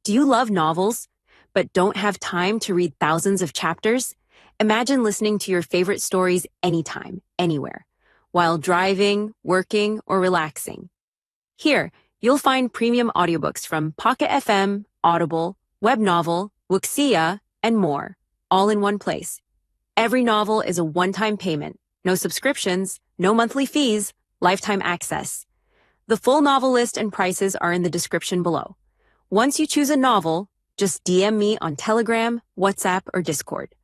Do you love novels, but don't have time to read thousands of chapters? Imagine listening to your favorite stories anytime, anywhere, while driving, working, or relaxing. Here, you'll find premium audiobooks from Pocket FM, Audible, Webnovel, Wuxia, and more, all in one place. Every novel is a one-time payment, no subscriptions, no monthly fees, lifetime access. The full novel list and prices are in the description below. Once you choose a novel, just DM me on Telegram, WhatsApp, or Discord.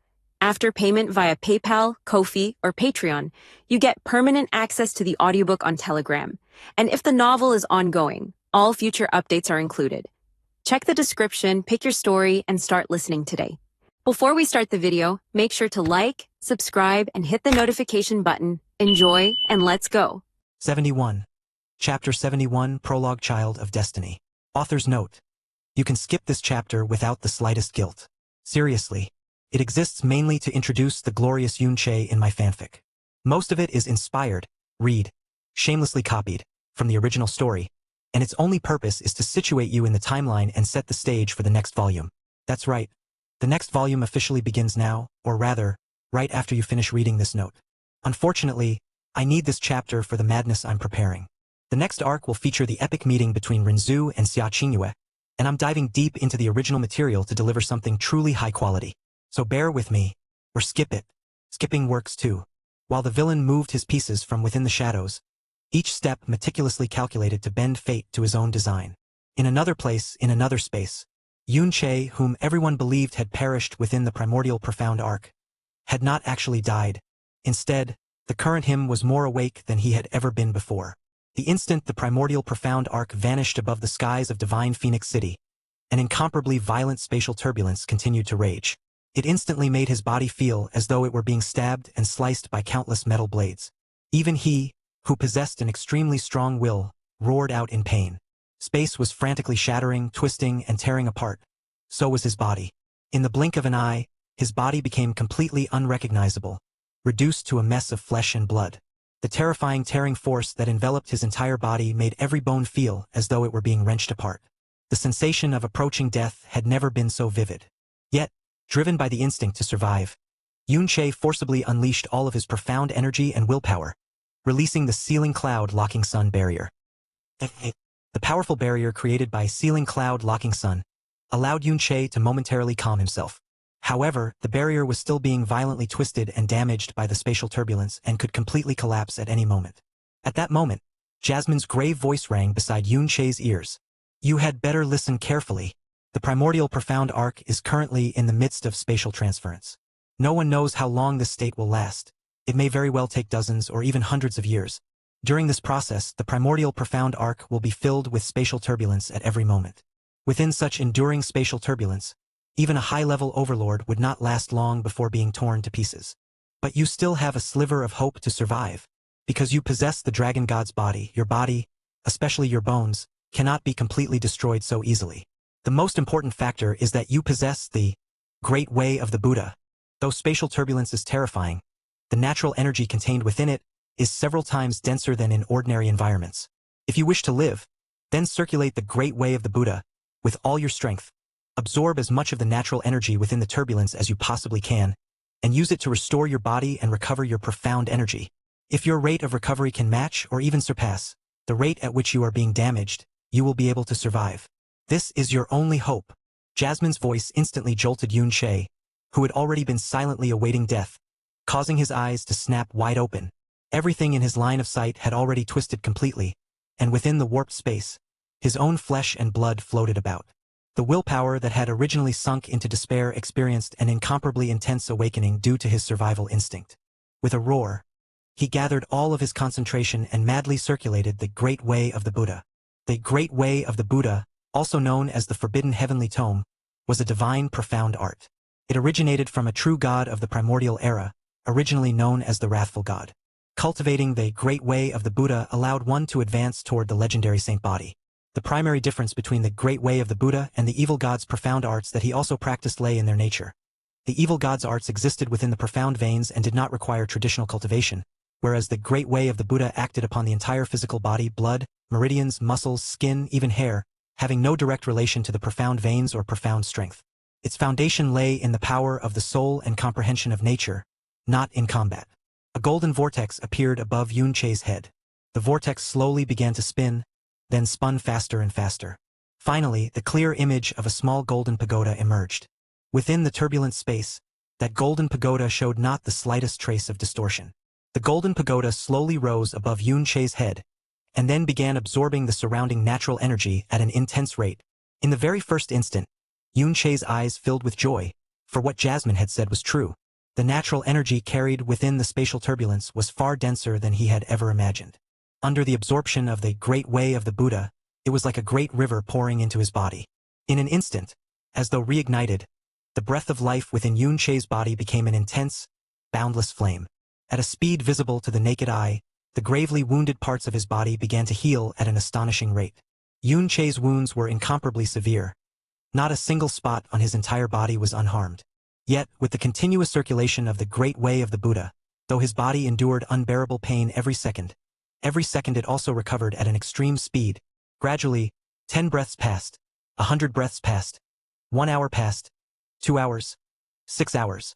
After payment via PayPal, Ko-fi, or Patreon, you get permanent access to the audiobook on Telegram. And if the novel is ongoing, all future updates are included. Check the description, pick your story, and start listening today. Before we start the video, make sure to like, subscribe, and hit the notification button. Enjoy, and let's go. 71. Chapter 71, Prologue, Child of Destiny. Author's note. You can skip this chapter without the slightest guilt. Seriously. It exists mainly to introduce the glorious Yun-Che in my fanfic. Most of it is inspired, shamelessly copied, from the original story, and its only purpose is to situate you in the timeline and set the stage for the next volume. That's right. The next volume officially begins now, or rather, right after you finish reading this note. Unfortunately, I need this chapter for the madness I'm preparing. The next arc will feature the epic meeting between Renzu and Xia Qingyue, and I'm diving deep into the original material to deliver something truly high quality. So bear with me, or skip it. Skipping works too. While the villain moved his pieces from within the shadows, each step meticulously calculated to bend fate to his own design. In another place, in another space, Yun-Che, whom everyone believed had perished within the primordial profound arc, had not actually died. Instead, the current him was more awake than he had ever been before. The instant the primordial profound arc vanished above the skies of divine Phoenix City, an incomparably violent spatial turbulence continued to rage. It instantly made his body feel as though it were being stabbed and sliced by countless metal blades. Even he, who possessed an extremely strong will, roared out in pain. Space was frantically shattering, twisting, and tearing apart. So was his body. In the blink of an eye, his body became completely unrecognizable, reduced to a mess of flesh and blood. The terrifying tearing force that enveloped his entire body made every bone feel as though it were being wrenched apart. The sensation of approaching death had never been so vivid. Yet, driven by the instinct to survive, Yun-Che forcibly unleashed all of his profound energy and willpower, releasing the sealing cloud-locking sun barrier. The powerful barrier created by sealing cloud-locking sun allowed Yun-Che to momentarily calm himself. However, the barrier was still being violently twisted and damaged by the spatial turbulence and could completely collapse at any moment. At that moment, Jasmine's grave voice rang beside Yun-Che's ears. You had better listen carefully. The primordial profound arc is currently in the midst of spatial transference. No one knows how long this state will last. It may very well take dozens or even hundreds of years. During this process, the primordial profound arc will be filled with spatial turbulence at every moment. Within such enduring spatial turbulence, even a high-level overlord would not last long before being torn to pieces. But you still have a sliver of hope to survive. Because you possess the dragon god's body, especially your bones, cannot be completely destroyed so easily. The most important factor is that you possess the great way of the Buddha. Though spatial turbulence is terrifying, the natural energy contained within it is several times denser than in ordinary environments. If you wish to live, then circulate the great way of the Buddha with all your strength. Absorb as much of the natural energy within the turbulence as you possibly can, and use it to restore your body and recover your profound energy. If your rate of recovery can match or even surpass the rate at which you are being damaged, you will be able to survive. This is your only hope. Jasmine's voice instantly jolted Yun-Che, who had already been silently awaiting death, causing his eyes to snap wide open. Everything in his line of sight had already twisted completely, and within the warped space, his own flesh and blood floated about. The willpower that had originally sunk into despair experienced an incomparably intense awakening due to his survival instinct. With a roar, he gathered all of his concentration and madly circulated the Great Way of the Buddha. The Great Way of the Buddha, also known as the Forbidden Heavenly Tome, was a divine profound art. It originated from a true god of the primordial era, originally known as the Wrathful God. Cultivating the Great Way of the Buddha allowed one to advance toward the legendary saint body. The primary difference between the Great Way of the Buddha and the evil god's profound arts that he also practiced lay in their nature. The evil god's arts existed within the profound veins and did not require traditional cultivation, whereas the Great Way of the Buddha acted upon the entire physical body, blood, meridians, muscles, skin, even hair, having no direct relation to the profound veins or profound strength. Its foundation lay in the power of the soul and comprehension of nature, not in combat. A golden vortex appeared above Yun-Che's head. The vortex slowly began to spin, then spun faster and faster. Finally, the clear image of a small golden pagoda emerged. Within the turbulent space, that golden pagoda showed not the slightest trace of distortion. The golden pagoda slowly rose above Yun-Che's head, and then began absorbing the surrounding natural energy at an intense rate. In the very first instant, Yun-Che's eyes filled with joy, for what Jasmine had said was true. The natural energy carried within the spatial turbulence was far denser than he had ever imagined. Under the absorption of the great way of the Buddha, it was like a great river pouring into his body. In an instant, as though reignited, the breath of life within Yun-Che's body became an intense, boundless flame. At a speed visible to the naked eye, the gravely wounded parts of his body began to heal at an astonishing rate. Yun-Che's wounds were incomparably severe. Not a single spot on his entire body was unharmed. Yet, with the continuous circulation of the great way of the Buddha, though his body endured unbearable pain every second it also recovered at an extreme speed. Gradually, 10 breaths passed, 100 breaths passed, 1 hour passed, 2 hours, 6 hours,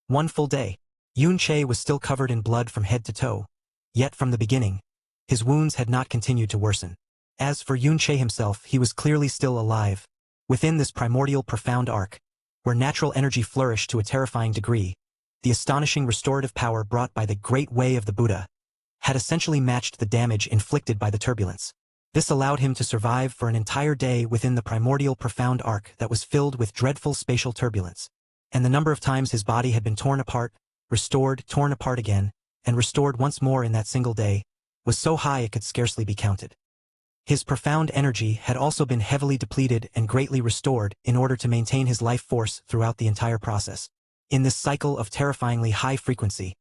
1 full day. Yun-Che was still covered in blood from head to toe. Yet from the beginning, his wounds had not continued to worsen. As for Yun-Che himself, he was clearly still alive. Within this primordial profound arc, where natural energy flourished to a terrifying degree, the astonishing restorative power brought by the great way of the Buddha had essentially matched the damage inflicted by the turbulence. This allowed him to survive for an entire day within the primordial profound arc that was filled with dreadful spatial turbulence. And the number of times his body had been torn apart, restored, torn apart again, and restored once more in that single day, was so high it could scarcely be counted. His profound energy had also been heavily depleted and greatly restored in order to maintain his life force throughout the entire process. In this cycle of terrifyingly high frequency,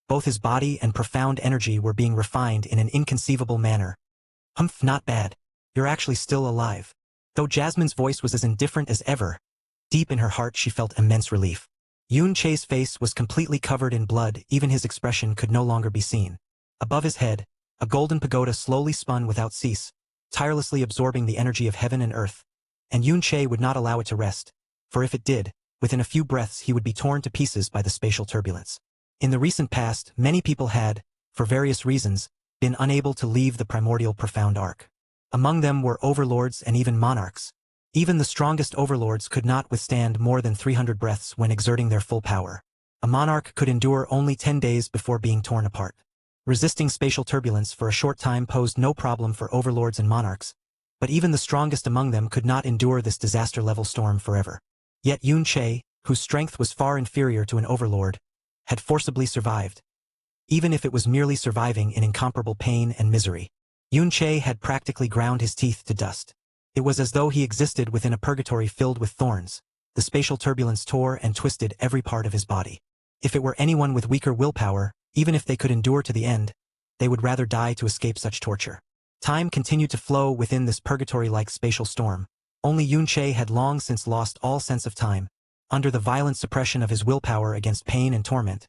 both his body and profound energy were being refined in an inconceivable manner. "Humph, not bad. You're actually still alive." Though Jasmine's voice was as indifferent as ever, deep in her heart she felt immense relief. Yun-Che's face was completely covered in blood, even his expression could no longer be seen. Above his head, a golden pagoda slowly spun without cease, tirelessly absorbing the energy of heaven and earth, and Yun-Che would not allow it to rest, for if it did, within a few breaths he would be torn to pieces by the spatial turbulence. In the recent past, many people had, for various reasons, been unable to leave the primordial profound arc. Among them were overlords and even monarchs. Even the strongest overlords could not withstand more than 300 breaths when exerting their full power. A monarch could endure only 10 days before being torn apart. Resisting spatial turbulence for a short time posed no problem for overlords and monarchs, but even the strongest among them could not endure this disaster-level storm forever. Yet Yun-Che, whose strength was far inferior to an overlord, had forcibly survived. Even if it was merely surviving in incomparable pain and misery, Yun-Che had practically ground his teeth to dust. It was as though he existed within a purgatory filled with thorns. The spatial turbulence tore and twisted every part of his body. If it were anyone with weaker willpower, even if they could endure to the end, they would rather die to escape such torture. Time continued to flow within this purgatory-like spatial storm. Only Yun-Che had long since lost all sense of time. Under the violent suppression of his willpower against pain and torment,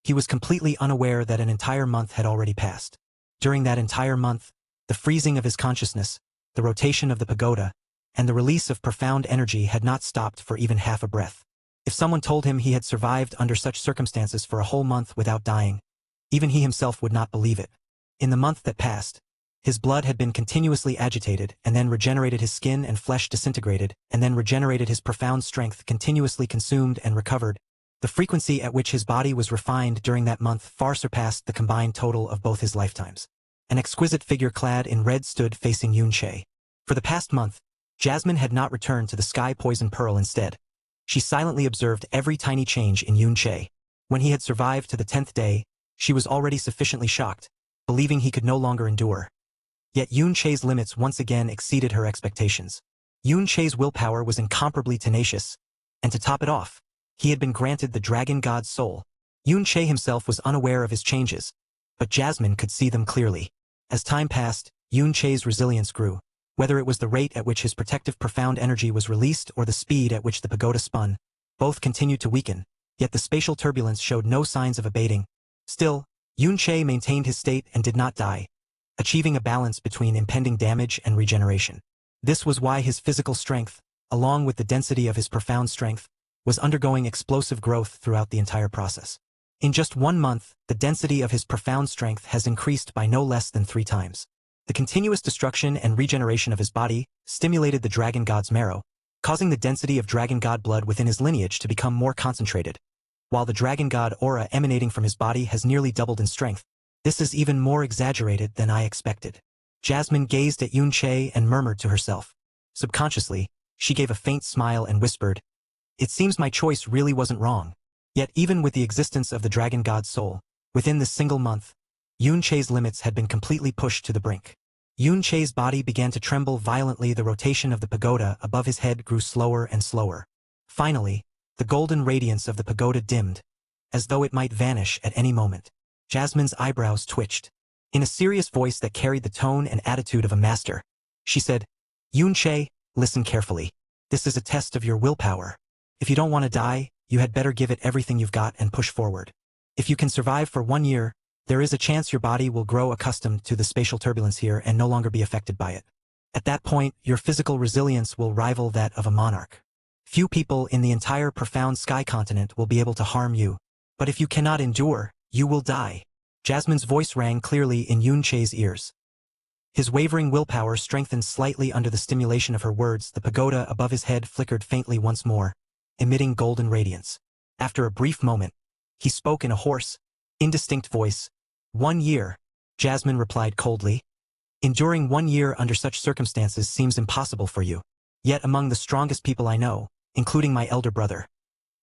he was completely unaware that an entire month had already passed. During that entire month, the freezing of his consciousness, the rotation of the pagoda, and the release of profound energy had not stopped for even half a breath. If someone told him he had survived under such circumstances for a whole month without dying, even he himself would not believe it. In the month that passed, his blood had been continuously agitated and then regenerated, his skin and flesh disintegrated and then regenerated, his profound strength continuously consumed and recovered. The frequency at which his body was refined during that month far surpassed the combined total of both his lifetimes. An exquisite figure clad in red stood facing Yun-Che. For the past month, Jasmine had not returned to the Sky Poison Pearl. Instead, she silently observed every tiny change in Yun-Che. When he had survived to the 10th day, she was already sufficiently shocked, believing he could no longer endure. Yet Yun-Che's limits once again exceeded her expectations. Yun-Che's willpower was incomparably tenacious, and to top it off, he had been granted the Dragon God's soul. Yun-Che himself was unaware of his changes, but Jasmine could see them clearly. As time passed, Yun-Che's resilience grew. Whether it was the rate at which his protective profound energy was released or the speed at which the pagoda spun, both continued to weaken, yet the spatial turbulence showed no signs of abating. Still, Yun-Che maintained his state and did not die, achieving a balance between impending damage and regeneration. This was why his physical strength, along with the density of his profound strength, was undergoing explosive growth throughout the entire process. In just 1 month, the density of his profound strength has increased by no less than 3 times. The continuous destruction and regeneration of his body stimulated the dragon god's marrow, causing the density of dragon god blood within his lineage to become more concentrated. While the dragon god aura emanating from his body has nearly doubled in strength, this is even more exaggerated than I expected. Jasmine gazed at Yun-Che and murmured to herself. Subconsciously, she gave a faint smile and whispered, "It seems my choice really wasn't wrong." Yet even with the existence of the dragon god's soul, within this single month, Yun-Che's limits had been completely pushed to the brink. Yun-Che's body began to tremble violently. The rotation of the pagoda above his head grew slower and slower. Finally, the golden radiance of the pagoda dimmed, as though it might vanish at any moment. Jasmine's eyebrows twitched. In a serious voice that carried the tone and attitude of a master, she said, "Yun-Che, listen carefully. This is a test of your willpower. If you don't want to die, you had better give it everything you've got and push forward. If you can survive for 1 year, there is a chance your body will grow accustomed to the spatial turbulence here and no longer be affected by it. At that point, your physical resilience will rival that of a monarch. Few people in the entire profound sky continent will be able to harm you. But if you cannot endure, you will die." Jasmine's voice rang clearly in Yun-Che's ears. His wavering willpower strengthened slightly under the stimulation of her words. The pagoda above his head flickered faintly once more, emitting golden radiance. After a brief moment, he spoke in a hoarse, indistinct voice. 1 year, Jasmine replied coldly. "Enduring 1 year under such circumstances seems impossible for you. Yet among the strongest people I know, including my elder brother,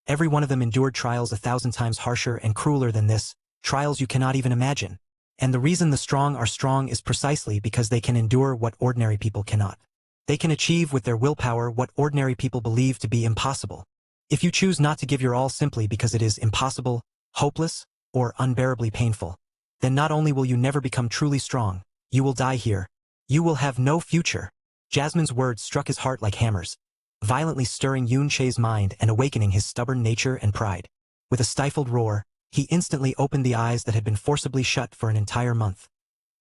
every one of them endured trials 1,000 times harsher and crueler than this, trials you cannot even imagine. And the reason the strong are strong is precisely because they can endure what ordinary people cannot. They can achieve with their willpower what ordinary people believe to be impossible. If you choose not to give your all simply because it is impossible, hopeless, or unbearably painful, then not only will you never become truly strong, you will die here. You will have no future." Jasmine's words struck his heart like hammers, violently stirring Yun-Che's mind and awakening his stubborn nature and pride. With a stifled roar, he instantly opened the eyes that had been forcibly shut for an entire month.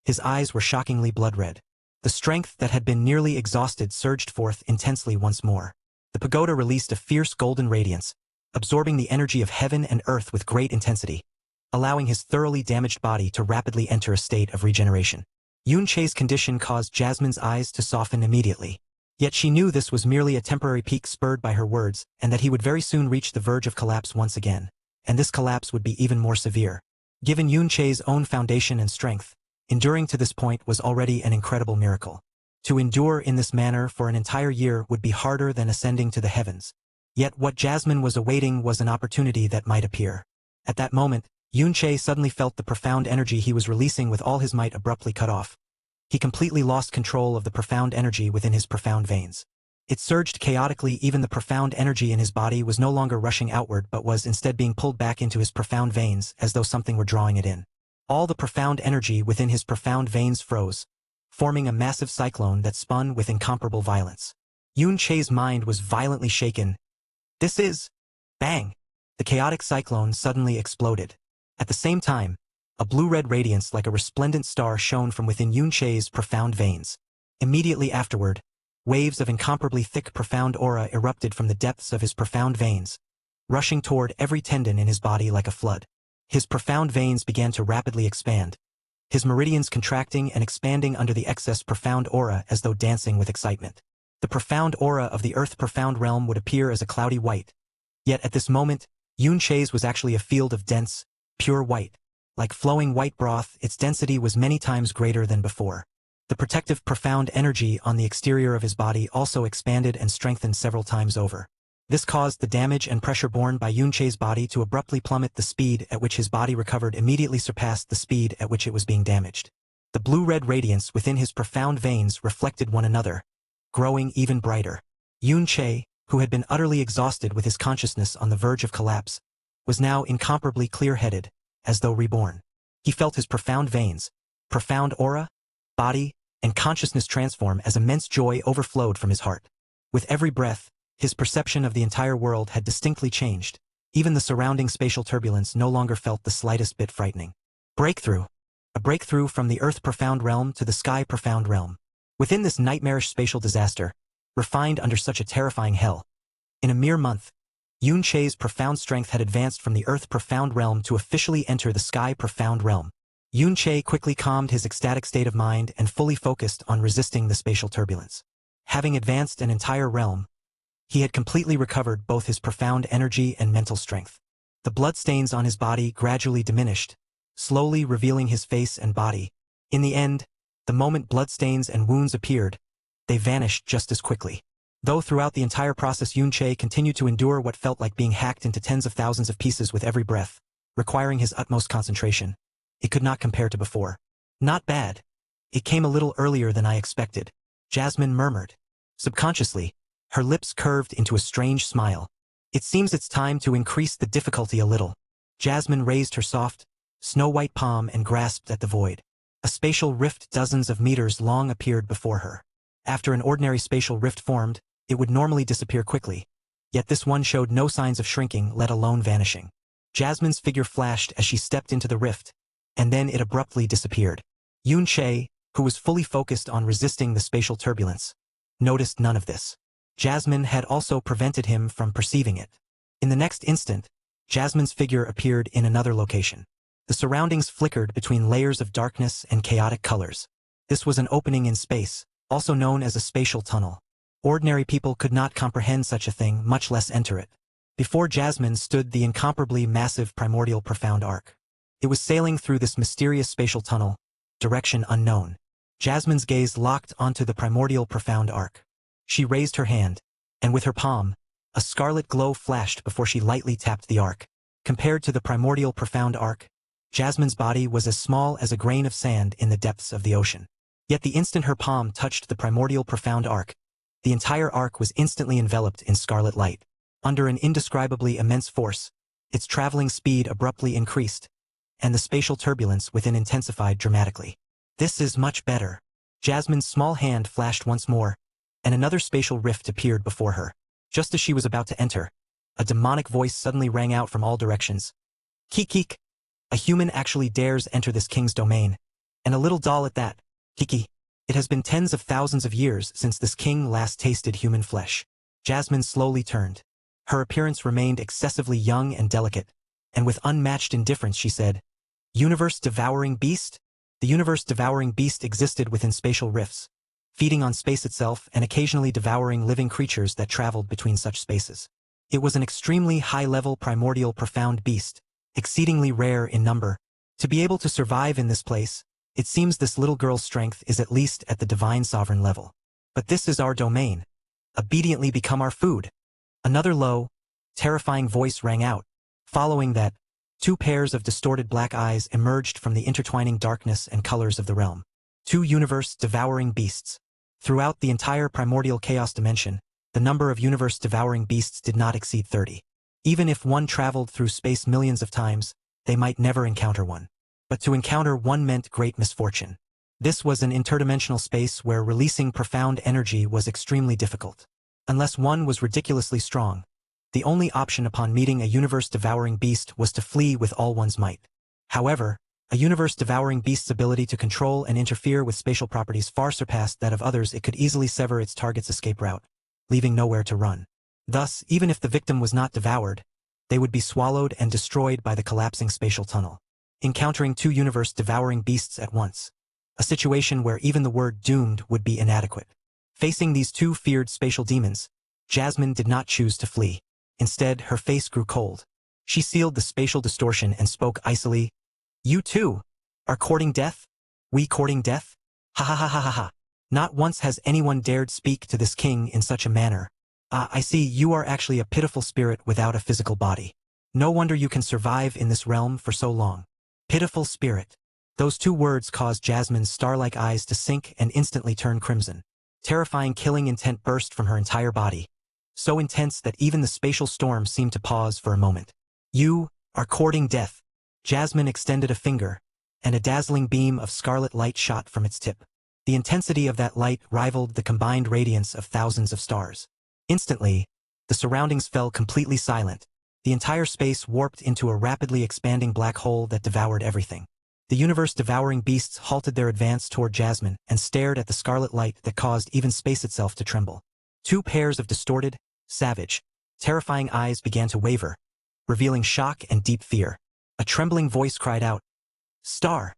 His eyes were shockingly blood-red. The strength that had been nearly exhausted surged forth intensely once more. The pagoda released a fierce golden radiance, absorbing the energy of heaven and earth with great intensity, allowing his thoroughly damaged body to rapidly enter a state of regeneration. Yun-Che's condition caused Jasmine's eyes to soften immediately. Yet she knew this was merely a temporary peak spurred by her words, and that he would very soon reach the verge of collapse once again. And this collapse would be even more severe. Given Yun-Che's own foundation and strength, enduring to this point was already an incredible miracle. To endure in this manner for an entire year would be harder than ascending to the heavens. Yet what Jasmine was awaiting was an opportunity that might appear. At that moment, Yun-Che suddenly felt the profound energy he was releasing with all his might abruptly cut off. He completely lost control of the profound energy within his profound veins. It surged chaotically. Even the profound energy in his body was no longer rushing outward but was instead being pulled back into his profound veins as though something were drawing it in. All the profound energy within his profound veins froze, forming a massive cyclone that spun with incomparable violence. Yun-Che's mind was violently shaken. "This is..." Bang! The chaotic cyclone suddenly exploded. At the same time, a blue-red radiance like a resplendent star shone from within Yun-Che's profound veins. Immediately afterward, waves of incomparably thick profound aura erupted from the depths of his profound veins, rushing toward every tendon in his body like a flood. His profound veins began to rapidly expand, his meridians contracting and expanding under the excess profound aura as though dancing with excitement. The profound aura of the Earth profound realm would appear as a cloudy white. Yet at this moment, Yun-Che's was actually a field of dense, pure white. Like flowing white broth, its density was many times greater than before. The protective profound energy on the exterior of his body also expanded and strengthened several times over. This caused the damage and pressure borne by Yun-Che's body to abruptly plummet. The speed at which his body recovered immediately surpassed the speed at which it was being damaged. The blue-red radiance within his profound veins reflected one another, growing even brighter. Yun-Che, who had been utterly exhausted with his consciousness on the verge of collapse, was now incomparably clear-headed, as though reborn. He felt his profound veins, profound aura, body, and consciousness transform as immense joy overflowed from his heart. With every breath, his perception of the entire world had distinctly changed. Even the surrounding spatial turbulence no longer felt the slightest bit frightening. Breakthrough. A breakthrough from the Earth profound realm to the Sky profound realm. Within this nightmarish spatial disaster, refined under such a terrifying hell, in a mere month, Yun Che's profound strength had advanced from the Earth Profound Realm to officially enter the Sky Profound Realm. Yun Che quickly calmed his ecstatic state of mind and fully focused on resisting the spatial turbulence. Having advanced an entire realm, he had completely recovered both his profound energy and mental strength. The bloodstains on his body gradually diminished, slowly revealing his face and body. In the end, the moment bloodstains and wounds appeared, they vanished just as quickly. Though throughout the entire process Yun Che continued to endure what felt like being hacked into tens of thousands of pieces with every breath, requiring his utmost concentration, it could not compare to before. Not bad. It came a little earlier than I expected, Jasmine murmured. Subconsciously, her lips curved into a strange smile. It seems it's time to increase the difficulty a little. Jasmine raised her soft, snow-white palm and grasped at the void. A spatial rift dozens of meters long appeared before her. After an ordinary spatial rift formed, it would normally disappear quickly. Yet this one showed no signs of shrinking, let alone vanishing. Jasmine's figure flashed as she stepped into the rift, and then it abruptly disappeared. Yun Che, who was fully focused on resisting the spatial turbulence, noticed none of this. Jasmine had also prevented him from perceiving it. In the next instant, Jasmine's figure appeared in another location. The surroundings flickered between layers of darkness and chaotic colors. This was an opening in space, also known as a spatial tunnel. Ordinary people could not comprehend such a thing, much less enter it. Before Jasmine stood the incomparably massive primordial profound arc. It was sailing through this mysterious spatial tunnel, direction unknown. Jasmine's gaze locked onto the primordial profound arc. She raised her hand, and with her palm, a scarlet glow flashed before she lightly tapped the arc. Compared to the primordial profound arc, Jasmine's body was as small as a grain of sand in the depths of the ocean. Yet the instant her palm touched the primordial profound arc, the entire arc was instantly enveloped in scarlet light. Under an indescribably immense force, its traveling speed abruptly increased, and the spatial turbulence within intensified dramatically. This is much better. Jasmine's small hand flashed once more, and another spatial rift appeared before her. Just as she was about to enter, a demonic voice suddenly rang out from all directions. Kik. A human actually dares enter this king's domain, and a little doll at that. Kiki. It has been tens of thousands of years since this king last tasted human flesh. Jasmine slowly turned. Her appearance remained excessively young and delicate, and with unmatched indifference she said, Universe-devouring beast? The universe-devouring beast existed within spatial rifts, feeding on space itself and occasionally devouring living creatures that traveled between such spaces. It was an extremely high-level primordial profound beast, exceedingly rare in number. To be able to survive in this place, it seems this little girl's strength is at least at the divine sovereign level. But this is our domain. Obediently become our food. Another low, terrifying voice rang out. Following that, two pairs of distorted black eyes emerged from the intertwining darkness and colors of the realm. Two universe-devouring beasts. Throughout the entire primordial chaos dimension, the number of universe-devouring beasts did not exceed 30. Even if one traveled through space millions of times, they might never encounter one. But to encounter one meant great misfortune. This was an interdimensional space where releasing profound energy was extremely difficult. Unless one was ridiculously strong, the only option upon meeting a universe-devouring beast was to flee with all one's might. However, a universe-devouring beast's ability to control and interfere with spatial properties far surpassed that of others. It could easily sever its target's escape route, leaving nowhere to run. Thus, even if the victim was not devoured, they would be swallowed and destroyed by the collapsing spatial tunnel. Encountering two universe-devouring beasts at once. A situation where even the word doomed would be inadequate. Facing these two feared spatial demons, Jasmine did not choose to flee. Instead, her face grew cold. She sealed the spatial distortion and spoke icily. You too are courting death? We courting death? Ha ha ha ha ha ha. Not once has anyone dared speak to this king in such a manner. I see you are actually a pitiful spirit without a physical body. No wonder you can survive in this realm for so long. Pitiful spirit. Those two words caused Jasmine's star-like eyes to sink and instantly turn crimson. Terrifying killing intent burst from her entire body. So intense that even the spatial storm seemed to pause for a moment. You are courting death. Jasmine extended a finger, and a dazzling beam of scarlet light shot from its tip. The intensity of that light rivaled the combined radiance of thousands of stars. Instantly, the surroundings fell completely silent. The entire space warped into a rapidly expanding black hole that devoured everything. The universe-devouring beasts halted their advance toward Jasmine and stared at the scarlet light that caused even space itself to tremble. Two pairs of distorted, savage, terrifying eyes began to waver, revealing shock and deep fear. A trembling voice cried out, "Star,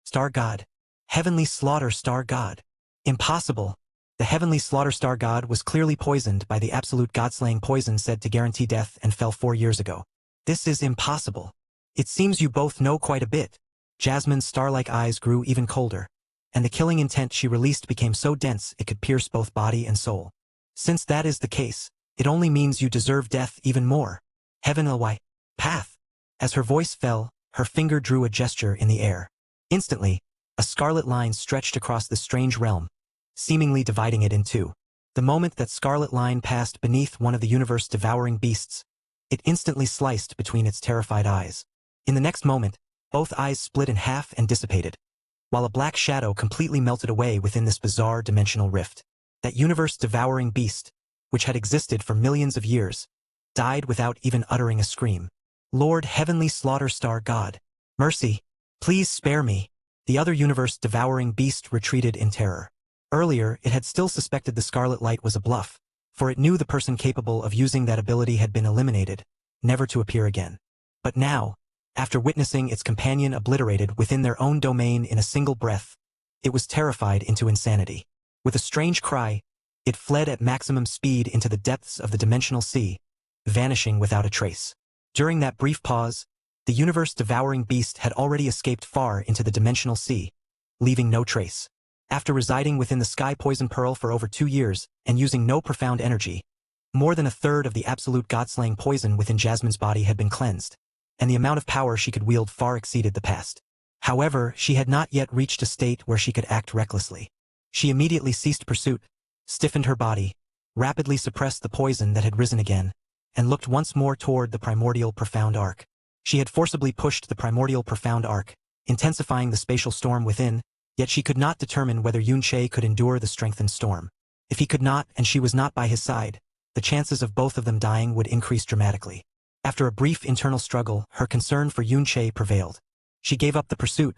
star god, heavenly slaughter star god." Impossible. The heavenly slaughter star god was clearly poisoned by the absolute god-slaying poison said to guarantee death and fell 4 years ago. This is impossible. It seems you both know quite a bit. Jasmine's star-like eyes grew even colder, and the killing intent she released became so dense it could pierce both body and soul. Since that is the case, it only means you deserve death even more. Heavenly path. As her voice fell, her finger drew a gesture in the air. Instantly, a scarlet line stretched across the strange realm, seemingly dividing it in two. The moment that scarlet line passed beneath one of the universe-devouring beasts, it instantly sliced between its terrified eyes. In the next moment, both eyes split in half and dissipated, while a black shadow completely melted away within this bizarre dimensional rift. That universe-devouring beast, which had existed for millions of years, died without even uttering a scream. Lord Heavenly Slaughter Star God, mercy, please spare me. The other universe-devouring beast retreated in terror. Earlier, it had still suspected the scarlet light was a bluff, for it knew the person capable of using that ability had been eliminated, never to appear again. But now, after witnessing its companion obliterated within their own domain in a single breath, it was terrified into insanity. With a strange cry, it fled at maximum speed into the depths of the dimensional sea, vanishing without a trace. During that brief pause, the universe-devouring beast had already escaped far into the dimensional sea, leaving no trace. After residing within the Sky Poison Pearl for over 2 years and using no profound energy, more than a third of the absolute god-slaying poison within Jasmine's body had been cleansed, and the amount of power she could wield far exceeded the past. However, she had not yet reached a state where she could act recklessly. She immediately ceased pursuit, stiffened her body, rapidly suppressed the poison that had risen again, and looked once more toward the primordial profound arc. She had forcibly pushed the primordial profound arc, intensifying the spatial storm within, yet she could not determine whether Yunche could endure the strengthened storm. If he could not and she was not by his side, the chances of both of them dying would increase dramatically. After a brief internal struggle, her concern for Yunche prevailed. She gave up the pursuit,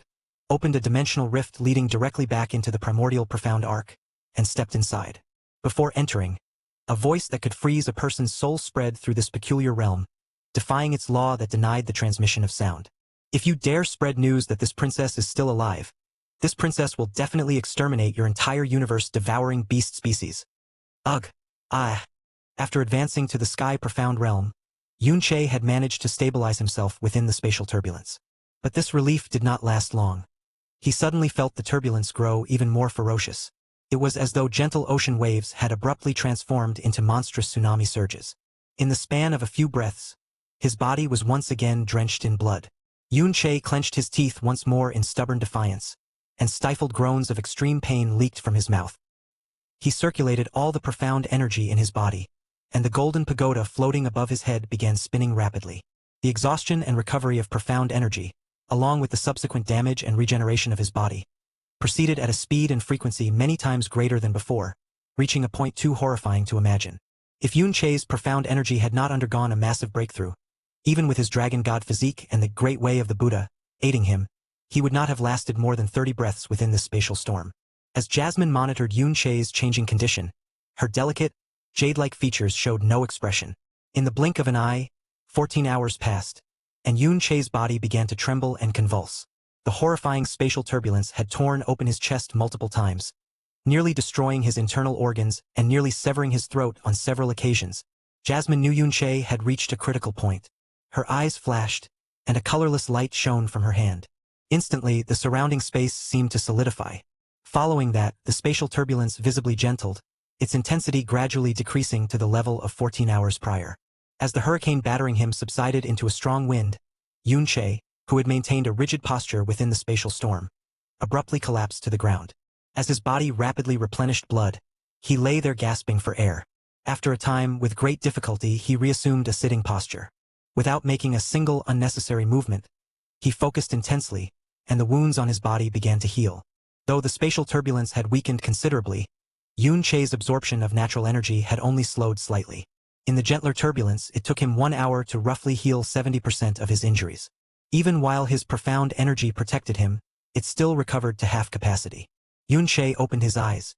opened a dimensional rift leading directly back into the primordial profound arc, and stepped inside. Before entering, a voice that could freeze a person's soul spread through this peculiar realm, defying its law that denied the transmission of sound. If you dare spread news that this princess is still alive, this princess will definitely exterminate your entire universe-devouring beast species. Ugh. After advancing to the sky-profound realm, Yunche had managed to stabilize himself within the spatial turbulence. But this relief did not last long. He suddenly felt the turbulence grow even more ferocious. It was as though gentle ocean waves had abruptly transformed into monstrous tsunami surges. In the span of a few breaths, his body was once again drenched in blood. Yunche clenched his teeth once more in stubborn defiance, and stifled groans of extreme pain leaked from his mouth. He circulated all the profound energy in his body, and the golden pagoda floating above his head began spinning rapidly. The exhaustion and recovery of profound energy, along with the subsequent damage and regeneration of his body, proceeded at a speed and frequency many times greater than before, reaching a point too horrifying to imagine. If Yunche's profound energy had not undergone a massive breakthrough, even with his dragon god physique and the great way of the Buddha aiding him, he would not have lasted more than 30 breaths within this spatial storm. As Jasmine monitored Yunche's changing condition, her delicate, jade-like features showed no expression. In the blink of an eye, 14 hours passed, and Yunche's body began to tremble and convulse. The horrifying spatial turbulence had torn open his chest multiple times, nearly destroying his internal organs and nearly severing his throat on several occasions. Jasmine knew Yunche had reached a critical point. Her eyes flashed, and a colorless light shone from her hand. Instantly, the surrounding space seemed to solidify. Following that, the spatial turbulence visibly gentled, its intensity gradually decreasing to the level of 14 hours prior. As the hurricane battering him subsided into a strong wind, Yunche, who had maintained a rigid posture within the spatial storm, abruptly collapsed to the ground. As his body rapidly replenished blood, he lay there gasping for air. After a time, with great difficulty, he reassumed a sitting posture. Without making a single unnecessary movement, he focused intensely, and the wounds on his body began to heal. Though the spatial turbulence had weakened considerably, Yunche's absorption of natural energy had only slowed slightly. In the gentler turbulence, it took him 1 hour to roughly heal 70% of his injuries. Even while his profound energy protected him, it still recovered to half capacity. Yunche opened his eyes.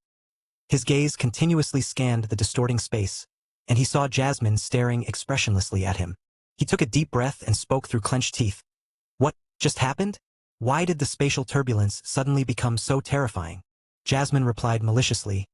His gaze continuously scanned the distorting space, and he saw Jasmine staring expressionlessly at him. He took a deep breath and spoke through clenched teeth. What just happened? Why did the spatial turbulence suddenly become so terrifying? Jasmine replied maliciously.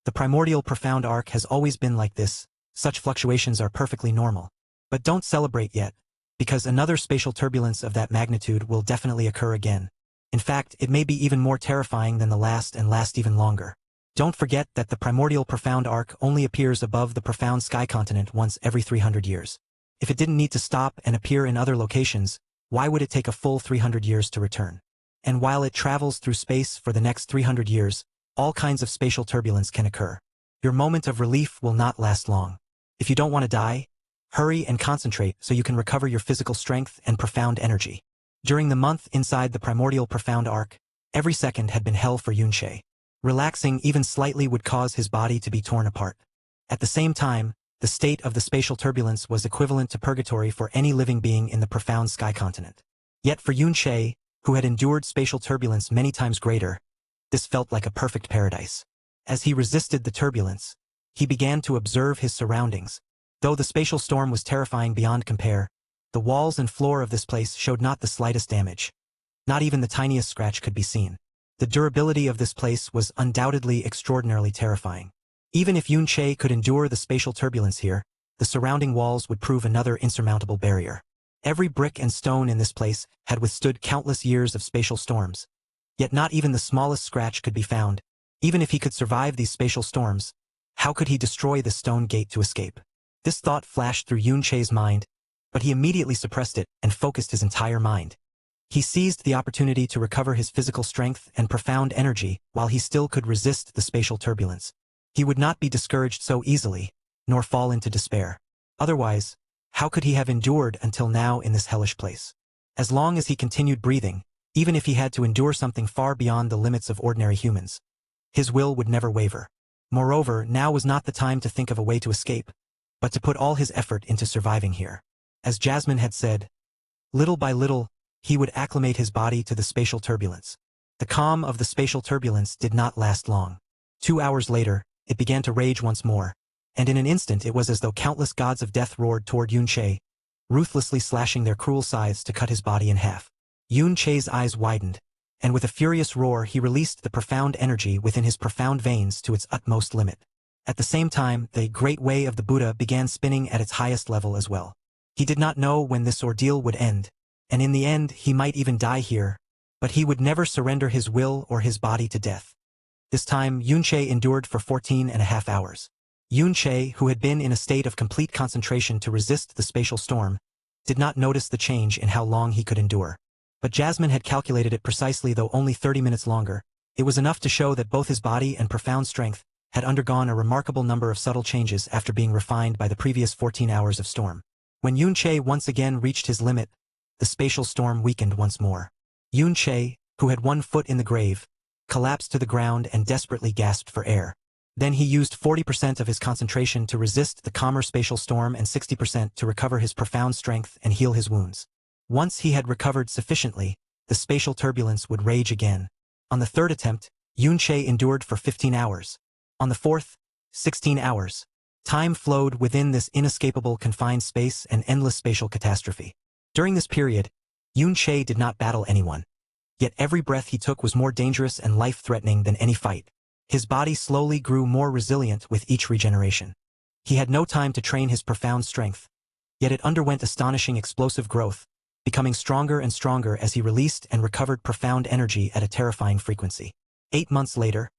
The primordial profound arc has always been like this. Such fluctuations are perfectly normal. But don't celebrate yet, because another spatial turbulence of that magnitude will definitely occur again. In fact, it may be even more terrifying than the last and last even longer. Don't forget that the primordial profound arc only appears above the profound sky continent once every 300 years. If it didn't need to stop and appear in other locations, why would it take a full 300 years to return? And while it travels through space for the next 300 years, all kinds of spatial turbulence can occur. Your moment of relief will not last long. If you don't want to die, hurry and concentrate so you can recover your physical strength and profound energy. During the month inside the primordial profound arc, every second had been hell for Yunche. Relaxing even slightly would cause his body to be torn apart. At the same time, the state of the spatial turbulence was equivalent to purgatory for any living being in the profound sky continent. Yet for Yunche, who had endured spatial turbulence many times greater, this felt like a perfect paradise. As he resisted the turbulence, he began to observe his surroundings. Though the spatial storm was terrifying beyond compare, the walls and floor of this place showed not the slightest damage. Not even the tiniest scratch could be seen. The durability of this place was undoubtedly extraordinarily terrifying. Even if Yunche could endure the spatial turbulence here, the surrounding walls would prove another insurmountable barrier. Every brick and stone in this place had withstood countless years of spatial storms. Yet not even the smallest scratch could be found. Even if he could survive these spatial storms, how could he destroy the stone gate to escape? This thought flashed through Yunche's mind, but he immediately suppressed it and focused his entire mind. He seized the opportunity to recover his physical strength and profound energy while he still could resist the spatial turbulence. He would not be discouraged so easily, nor fall into despair. Otherwise, how could he have endured until now in this hellish place? As long as he continued breathing, even if he had to endure something far beyond the limits of ordinary humans, his will would never waver. Moreover, now was not the time to think of a way to escape, but to put all his effort into surviving here. As Jasmine had said, little by little, he would acclimate his body to the spatial turbulence. The calm of the spatial turbulence did not last long. 2 hours later, it began to rage once more, and in an instant it was as though countless gods of death roared toward Yunche, ruthlessly slashing their cruel scythes to cut his body in half. Yunche's eyes widened, and with a furious roar he released the profound energy within his profound veins to its utmost limit. At the same time, the great way of the Buddha began spinning at its highest level as well. He did not know when this ordeal would end, and in the end he might even die here, but he would never surrender his will or his body to death. This time, Yunche endured for 14.5 hours. Yunche, who had been in a state of complete concentration to resist the spatial storm, did not notice the change in how long he could endure. But Jasmine had calculated it precisely, though only 30 minutes longer. It was enough to show that both his body and profound strength had undergone a remarkable number of subtle changes after being refined by the previous 14 hours of storm. When Yunche once again reached his limit, the spatial storm weakened once more. Yunche, who had one foot in the grave, collapsed to the ground and desperately gasped for air. Then he used 40% of his concentration to resist the calmer spatial storm and 60% to recover his profound strength and heal his wounds. Once he had recovered sufficiently, the spatial turbulence would rage again. On the third attempt, Yunche endured for 15 hours. On the fourth, 16 hours. Time flowed within this inescapable confined space and endless spatial catastrophe. During this period, Yunche did not battle anyone. Yet every breath he took was more dangerous and life-threatening than any fight. His body slowly grew more resilient with each regeneration. He had no time to train his profound strength, yet it underwent astonishing explosive growth, becoming stronger and stronger as he released and recovered profound energy at a terrifying frequency. 8 months later,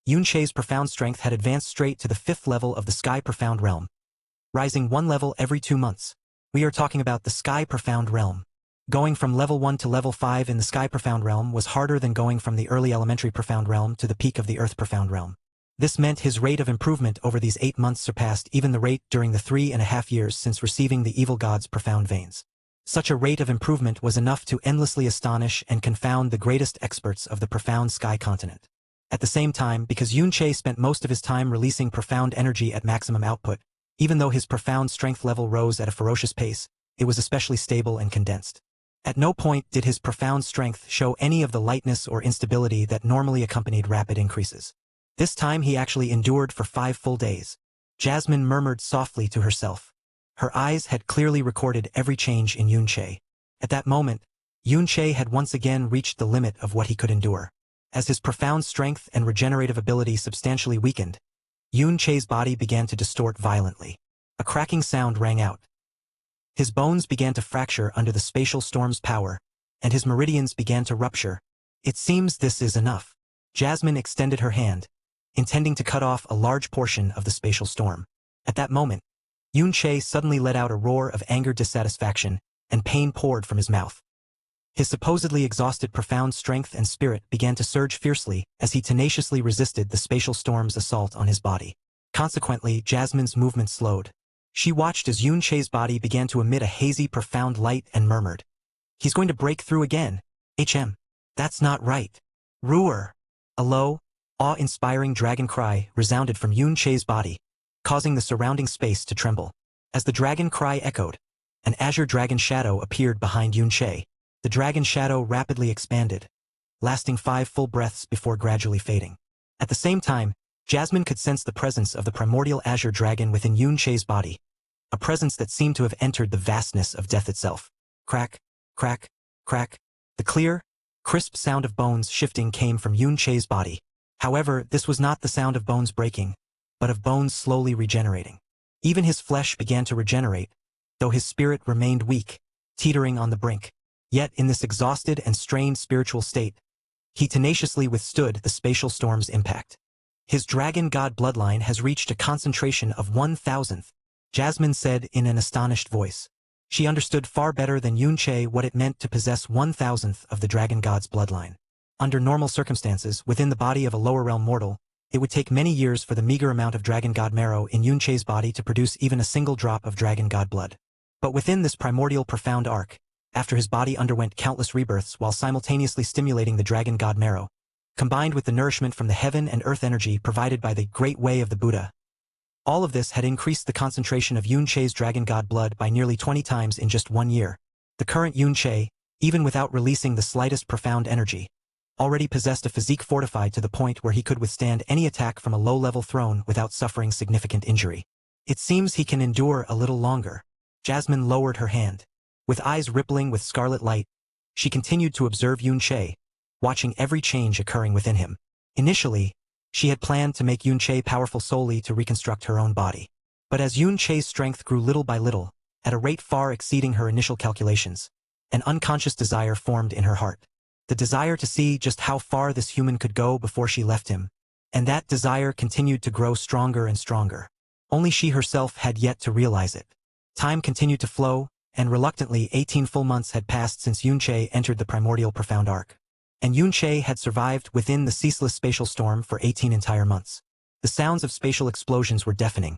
Yunche's profound strength had advanced straight to the 5th level of the Sky Profound Realm, rising 1 level every 2 months. We are talking about the Sky Profound Realm. Going from level 1 to level 5 in the Sky Profound Realm was harder than going from the early Elementary Profound Realm to the peak of the Earth Profound Realm. This meant his rate of improvement over these 8 months surpassed even the rate during the 3.5 years since receiving the Evil God's profound veins. Such a rate of improvement was enough to endlessly astonish and confound the greatest experts of the profound sky continent. At the same time, because Yunche spent most of his time releasing profound energy at maximum output, even though his profound strength level rose at a ferocious pace, it was especially stable and condensed. At no point did his profound strength show any of the lightness or instability that normally accompanied rapid increases. This time he actually endured for 5 full days. Jasmine murmured softly to herself. Her eyes had clearly recorded every change in Yunche. At that moment, Yunche had once again reached the limit of what he could endure. As his profound strength and regenerative ability substantially weakened, Yunche's body began to distort violently. A cracking sound rang out. His bones began to fracture under the spatial storm's power, and his meridians began to rupture. It seems this is enough. Jasmine extended her hand, intending to cut off a large portion of the spatial storm. At that moment, Yunche suddenly let out a roar of angered dissatisfaction, and pain poured from his mouth. His supposedly exhausted profound strength and spirit began to surge fiercely as he tenaciously resisted the spatial storm's assault on his body. Consequently, Jasmine's movement slowed. She watched as Yunche's body began to emit a hazy, profound light and murmured, "He's going to break through again. That's not right. Ruer." A low, awe-inspiring dragon cry resounded from Yunche's body, causing the surrounding space to tremble. As the dragon cry echoed, an azure dragon shadow appeared behind Yunche. The dragon shadow rapidly expanded, lasting 5 full breaths before gradually fading. At the same time, Jasmine could sense the presence of the primordial azure dragon within Yunche's body, a presence that seemed to have entered the vastness of death itself. Crack, crack, crack. The clear, crisp sound of bones shifting came from Yunche's body. However, this was not the sound of bones breaking, but of bones slowly regenerating. Even his flesh began to regenerate, though his spirit remained weak, teetering on the brink. Yet in this exhausted and strained spiritual state, he tenaciously withstood the spatial storm's impact. His dragon god bloodline has reached a concentration of 1,000th, Jasmine said in an astonished voice. She understood far better than Yunche what it meant to possess 1,000th of the dragon god's bloodline. Under normal circumstances, within the body of a lower realm mortal, it would take many years for the meager amount of dragon god marrow in Yunche's body to produce even a single drop of dragon god blood. But within this primordial profound arc, after his body underwent countless rebirths while simultaneously stimulating the dragon god marrow, combined with the nourishment from the heaven and earth energy provided by the Great Way of the Buddha, all of this had increased the concentration of Yunche's dragon god blood by nearly 20 times in just 1 year. The current Yunche, even without releasing the slightest profound energy, already possessed a physique fortified to the point where he could withstand any attack from a low-level throne without suffering significant injury. It seems he can endure a little longer. Jasmine lowered her hand. With eyes rippling with scarlet light, she continued to observe Yunche, watching every change occurring within him. Initially, she had planned to make Yunche powerful solely to reconstruct her own body. But as Yunche's strength grew little by little, at a rate far exceeding her initial calculations, an unconscious desire formed in her heart. The desire to see just how far this human could go before she left him. And that desire continued to grow stronger and stronger. Only she herself had yet to realize it. Time continued to flow, and reluctantly 18 full months had passed since Yunche entered the primordial profound arc. And Yunche had survived within the ceaseless spatial storm for 18 entire months. The sounds of spatial explosions were deafening.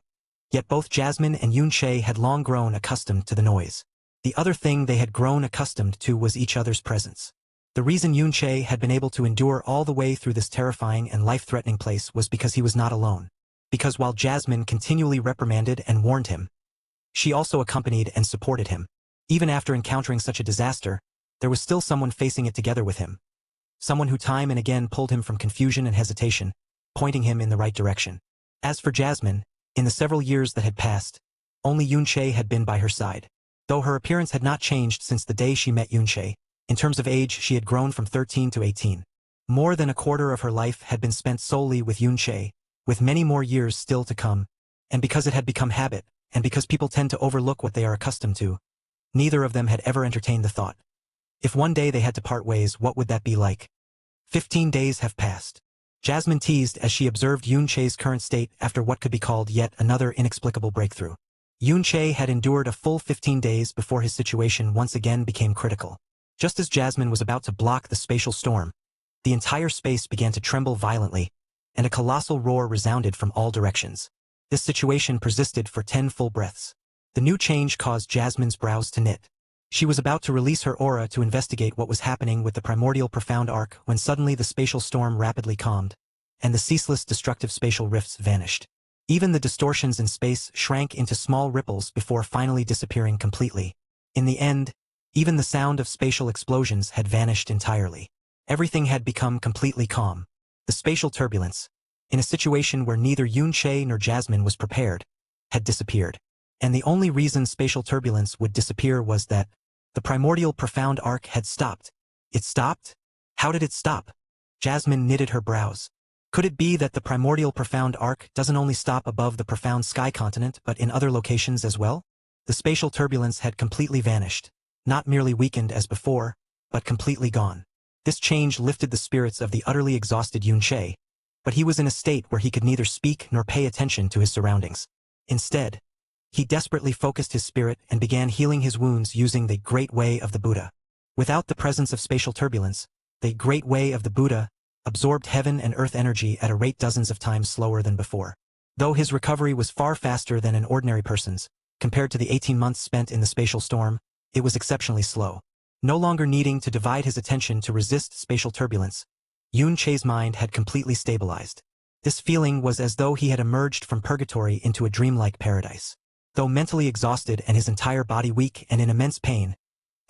Yet both Jasmine and Yunche had long grown accustomed to the noise. The other thing they had grown accustomed to was each other's presence. The reason Yunche had been able to endure all the way through this terrifying and life-threatening place was because he was not alone. Because while Jasmine continually reprimanded and warned him, she also accompanied and supported him. Even after encountering such a disaster, there was still someone facing it together with him. Someone who time and again pulled him from confusion and hesitation, pointing him in the right direction. As for Jasmine, in the several years that had passed, only Yunche had been by her side. Though her appearance had not changed since the day she met Yunche, in terms of age she had grown from 13 to 18. More than a quarter of her life had been spent solely with Yunche, with many more years still to come. And because it had become habit, and because people tend to overlook what they are accustomed to, neither of them had ever entertained the thought. If one day they had to part ways, what would that be like? 15 days have passed. Jasmine teased as she observed Yunche's current state after what could be called yet another inexplicable breakthrough. Yunche had endured a full 15 days before his situation once again became critical. Just as Jasmine was about to block the spatial storm, the entire space began to tremble violently, and a colossal roar resounded from all directions. This situation persisted for 10 full breaths. The new change caused Jasmine's brows to knit. She was about to release her aura to investigate what was happening with the primordial profound arc when suddenly the spatial storm rapidly calmed, and the ceaseless destructive spatial rifts vanished. Even the distortions in space shrank into small ripples before finally disappearing completely. In the end, Even the sound of spatial explosions had vanished entirely. Everything had become completely calm. The spatial turbulence, in a situation where neither Yun-Che nor Jasmine was prepared, had disappeared. And the only reason spatial turbulence would disappear was that the primordial profound arc had stopped. It stopped? How did it stop? Jasmine knitted her brows. Could it be that the primordial profound arc doesn't only stop above the profound sky continent but in other locations as well? The spatial turbulence had completely vanished, not merely weakened as before, but completely gone. This change lifted the spirits of the utterly exhausted Yun-Che, but he was in a state where he could neither speak nor pay attention to his surroundings. Instead, he desperately focused his spirit and began healing his wounds using the Great Way of the Buddha. Without the presence of spatial turbulence, the Great Way of the Buddha absorbed heaven and earth energy at a rate dozens of times slower than before. Though his recovery was far faster than an ordinary person's, compared to the 18 months spent in the spatial storm, it was exceptionally slow. No longer needing to divide his attention to resist spatial turbulence, Yun-Che's mind had completely stabilized. This feeling was as though he had emerged from purgatory into a dreamlike paradise. Though mentally exhausted and his entire body weak and in immense pain,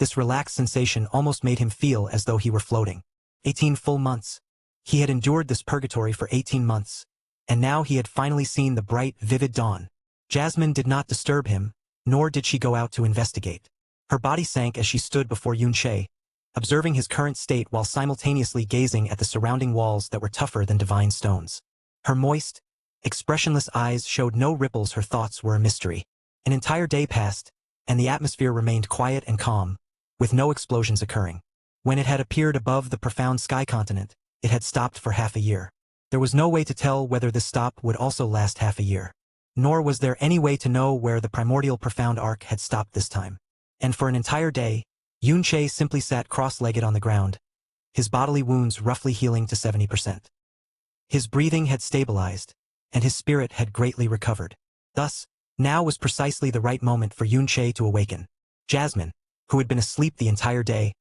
this relaxed sensation almost made him feel as though he were floating. 18 full months. He had endured this purgatory for 18 months, and now he had finally seen the bright, vivid dawn. Jasmine did not disturb him, nor did she go out to investigate. Her body sank as she stood before Yun-Che, observing his current state while simultaneously gazing at the surrounding walls that were tougher than divine stones. Her moist, expressionless eyes showed no ripples. Her thoughts were a mystery. An entire day passed, and the atmosphere remained quiet and calm, with no explosions occurring. When it had appeared above the profound sky continent, it had stopped for half a year. There was no way to tell whether this stop would also last half a year. Nor was there any way to know where the primordial profound arc had stopped this time. And for an entire day, Yun-Che simply sat cross-legged on the ground, his bodily wounds roughly healing to 70%. His breathing had stabilized, and his spirit had greatly recovered. Thus, now was precisely the right moment for Yun-Che to awaken. Jasmine, who had been asleep the entire day,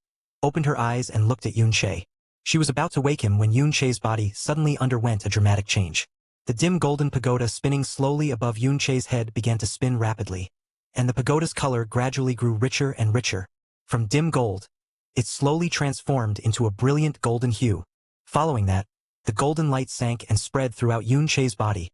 opened her eyes and looked at Yun-Che. She was about to wake him when Yun-Che's body suddenly underwent a dramatic change. The dim golden pagoda spinning slowly above Yun-Che's head began to spin rapidly, and the pagoda's color gradually grew richer and richer. From dim gold, it slowly transformed into a brilliant golden hue. Following that, the golden light sank and spread throughout Yun-Che's body,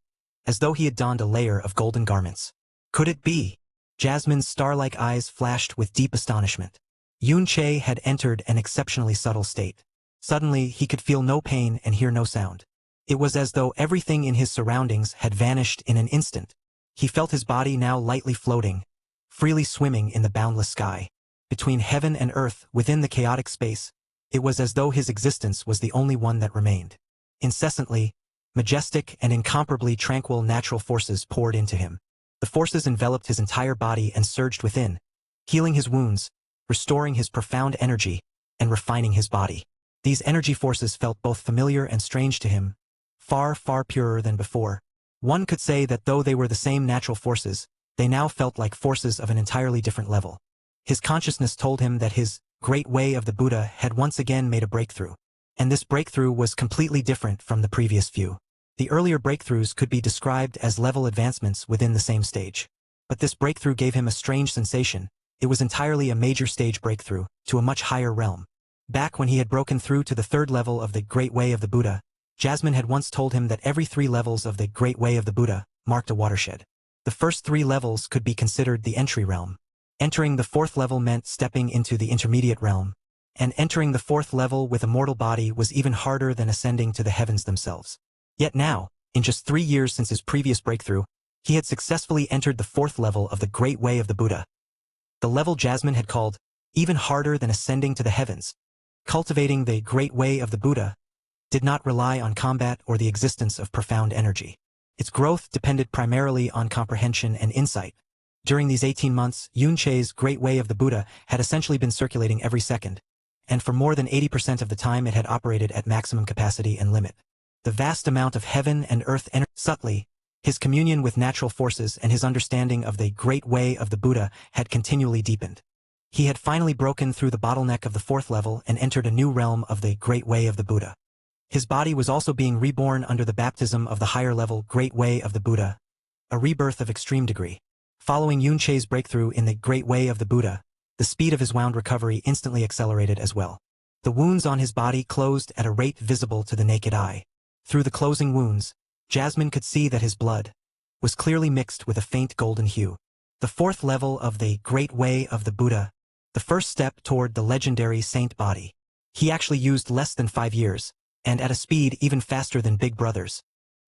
as though he had donned a layer of golden garments. Could it be? Jasmine's star-like eyes flashed with deep astonishment. Yun-Che had entered an exceptionally subtle state. Suddenly, he could feel no pain and hear no sound. It was as though everything in his surroundings had vanished in an instant. He felt his body now lightly floating, freely swimming in the boundless sky. Between heaven and earth, within the chaotic space, it was as though his existence was the only one that remained. Incessantly, majestic and incomparably tranquil natural forces poured into him. The forces enveloped his entire body and surged within, healing his wounds, restoring his profound energy, and refining his body. These energy forces felt both familiar and strange to him, far, far purer than before. One could say that though they were the same natural forces, they now felt like forces of an entirely different level. His consciousness told him that his Great Way of the Buddha had once again made a breakthrough. And this breakthrough was completely different from the previous few. The earlier breakthroughs could be described as level advancements within the same stage. But this breakthrough gave him a strange sensation. It was entirely a major stage breakthrough, to a much higher realm. Back when he had broken through to the third level of the Great Way of the Buddha, Jasmine had once told him that every 3 levels of the Great Way of the Buddha marked a watershed. The first 3 levels could be considered the entry realm. Entering the 4th level meant stepping into the intermediate realm, and entering the 4th level with a mortal body was even harder than ascending to the heavens themselves. Yet now, in just 3 years since his previous breakthrough, he had successfully entered the 4th level of the Great Way of the Buddha. The level Jasmine had called even harder than ascending to the heavens. Cultivating the Great Way of the Buddha did not rely on combat or the existence of profound energy. Its growth depended primarily on comprehension and insight. During these 18 months, Yun-Che's Great Way of the Buddha had essentially been circulating every second, and for more than 80% of the time it had operated at maximum capacity and limit. The vast amount of heaven and earth energy subtly, his communion with natural forces and his understanding of the Great Way of the Buddha had continually deepened. He had finally broken through the bottleneck of the 4th level and entered a new realm of the Great Way of the Buddha. His body was also being reborn under the baptism of the higher level Great Way of the Buddha, a rebirth of extreme degree. Following Yun-Che's breakthrough in the Great Way of the Buddha, the speed of his wound recovery instantly accelerated as well. The wounds on his body closed at a rate visible to the naked eye. Through the closing wounds, Jasmine could see that his blood was clearly mixed with a faint golden hue. The fourth level of the Great Way of the Buddha, the first step toward the legendary saint body. He actually used less than 5 years, and at a speed even faster than Big Brother's.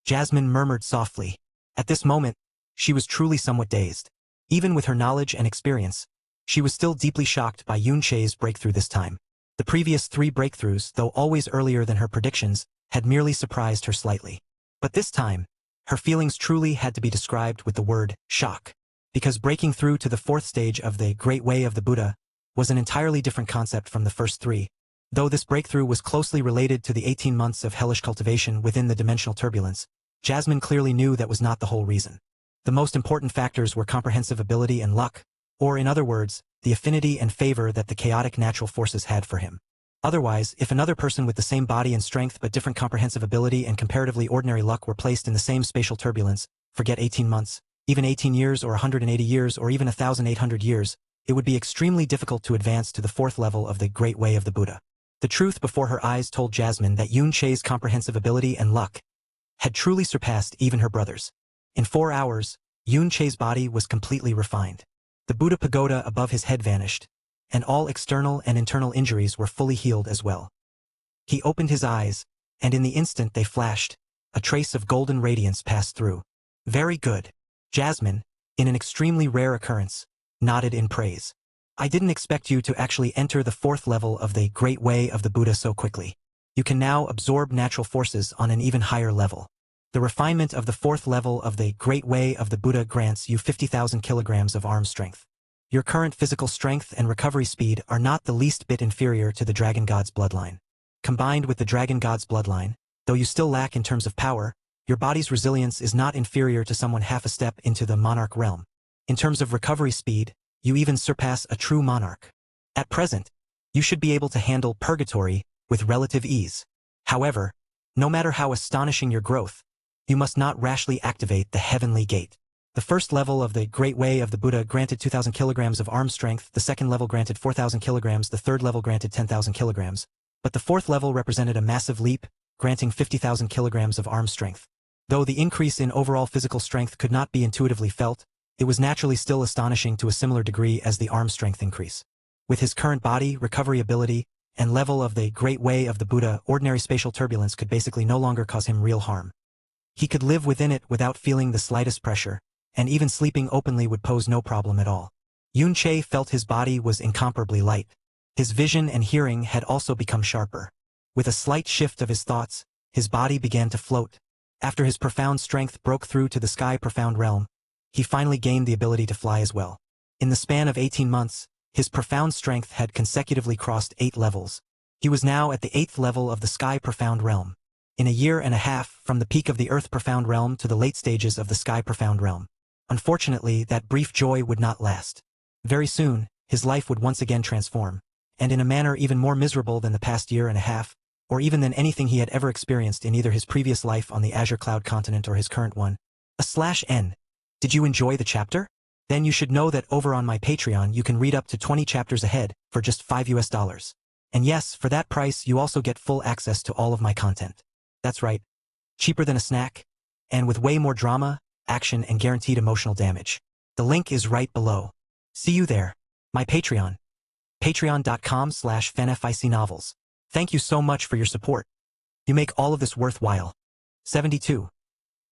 Jasmine murmured softly. At this moment, she was truly somewhat dazed. Even with her knowledge and experience, she was still deeply shocked by Yun Che's breakthrough this time. The previous 3 breakthroughs, though always earlier than her predictions, had merely surprised her slightly. But this time, her feelings truly had to be described with the word shock. Because breaking through to the 4th stage of the Great Way of the Buddha was an entirely different concept from the first 3. Though this breakthrough was closely related to the 18 months of hellish cultivation within the dimensional turbulence, Jasmine clearly knew that was not the whole reason. The most important factors were comprehensive ability and luck, or in other words, the affinity and favor that the chaotic natural forces had for him. Otherwise, if another person with the same body and strength but different comprehensive ability and comparatively ordinary luck were placed in the same spatial turbulence, forget 18 months, even 18 years or 180 years or even 1,800 years, it would be extremely difficult to advance to the 4th level of the Great Way of the Buddha. The truth before her eyes told Jasmine that Yun Che's comprehensive ability and luck had truly surpassed even her brother's. In 4 hours, Yun Che's body was completely refined. The Buddha pagoda above his head vanished, and all external and internal injuries were fully healed as well. He opened his eyes, and in the instant they flashed, a trace of golden radiance passed through. Very good. Jasmine, in an extremely rare occurrence, nodded in praise. I didn't expect you to actually enter the 4th level of the Great Way of the Buddha so quickly. You can now absorb natural forces on an even higher level. The refinement of the 4th level of the Great Way of the Buddha grants you 50,000 kilograms of arm strength. Your current physical strength and recovery speed are not the least bit inferior to the Dragon God's bloodline. Combined with the Dragon God's bloodline, though you still lack in terms of power, your body's resilience is not inferior to someone half a step into the monarch realm. In terms of recovery speed, you even surpass a true monarch. At present, you should be able to handle purgatory with relative ease. However, no matter how astonishing your growth, you must not rashly activate the heavenly gate. The first level of the Great Way of the Buddha granted 2,000 kilograms of arm strength, the second level granted 4,000 kilograms, the third level granted 10,000 kilograms, but the 4th level represented a massive leap, granting 50,000 kilograms of arm strength. Though the increase in overall physical strength could not be intuitively felt, it was naturally still astonishing to a similar degree as the arm strength increase. With his current body, recovery ability, and level of the Great Way of the Buddha, ordinary spatial turbulence could basically no longer cause him real harm. He could live within it without feeling the slightest pressure, and even sleeping openly would pose no problem at all. Yun Che felt his body was incomparably light. His vision and hearing had also become sharper. With a slight shift of his thoughts, his body began to float. After his profound strength broke through to the sky profound realm, he finally gained the ability to fly as well. In the span of 18 months, his profound strength had consecutively crossed 8 levels. He was now at the 8th level of the sky profound realm. In a year and a half, from the peak of the earth profound realm to the late stages of the sky profound realm. Unfortunately, that brief joy would not last. Very soon, his life would once again transform, and in a manner even more miserable than the past year and a half, or even than anything he had ever experienced in either his previous life on the Azure Cloud continent or his current one. /N. Did you enjoy the chapter? Then you should know that over on my Patreon you can read up to 20 chapters ahead for just $5. And yes, for that price you also get full access to all of my content. That's right. Cheaper than a snack, and with way more drama, action, and guaranteed emotional damage. The link is right below. See you there. My Patreon. Patreon.com/fanficnovels. Thank you so much for your support. You make all of this worthwhile. 72.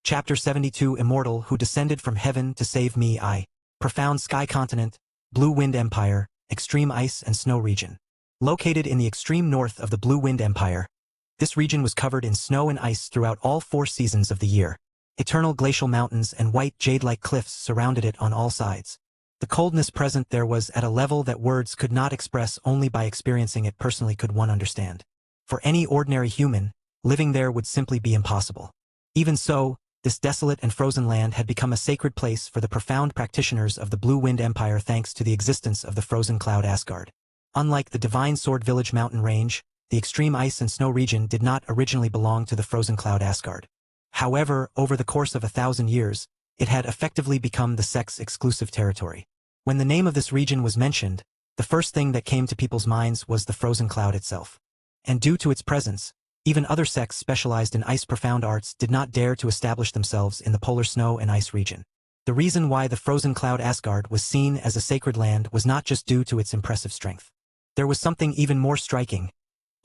Chapter 72 Immortal who descended from heaven to save me I. Profound Sky Continent, Blue Wind Empire, Extreme Ice and Snow Region. Located in the extreme north of the Blue Wind Empire, this region was covered in snow and ice throughout all 4 seasons of the year. Eternal glacial mountains and white jade-like cliffs surrounded it on all sides. The coldness present there was at a level that words could not express. Only by experiencing it personally could one understand. For any ordinary human, living there would simply be impossible. Even so, this desolate and frozen land had become a sacred place for the profound practitioners of the Blue Wind Empire thanks to the existence of the frozen cloud Asgard. Unlike the Divine Sword Village mountain range, the extreme ice and snow region did not originally belong to the frozen cloud Asgard. However, over the course of 1,000 years, it had effectively become the sex-exclusive territory. When the name of this region was mentioned, The first thing that came to people's minds was the frozen cloud itself. And due to its presence, even other sects specialized in ice-profound arts did not dare to establish themselves in the polar snow and ice region. The reason why the frozen cloud Asgard was seen as a sacred land was not just due to its impressive strength. There was something even more striking.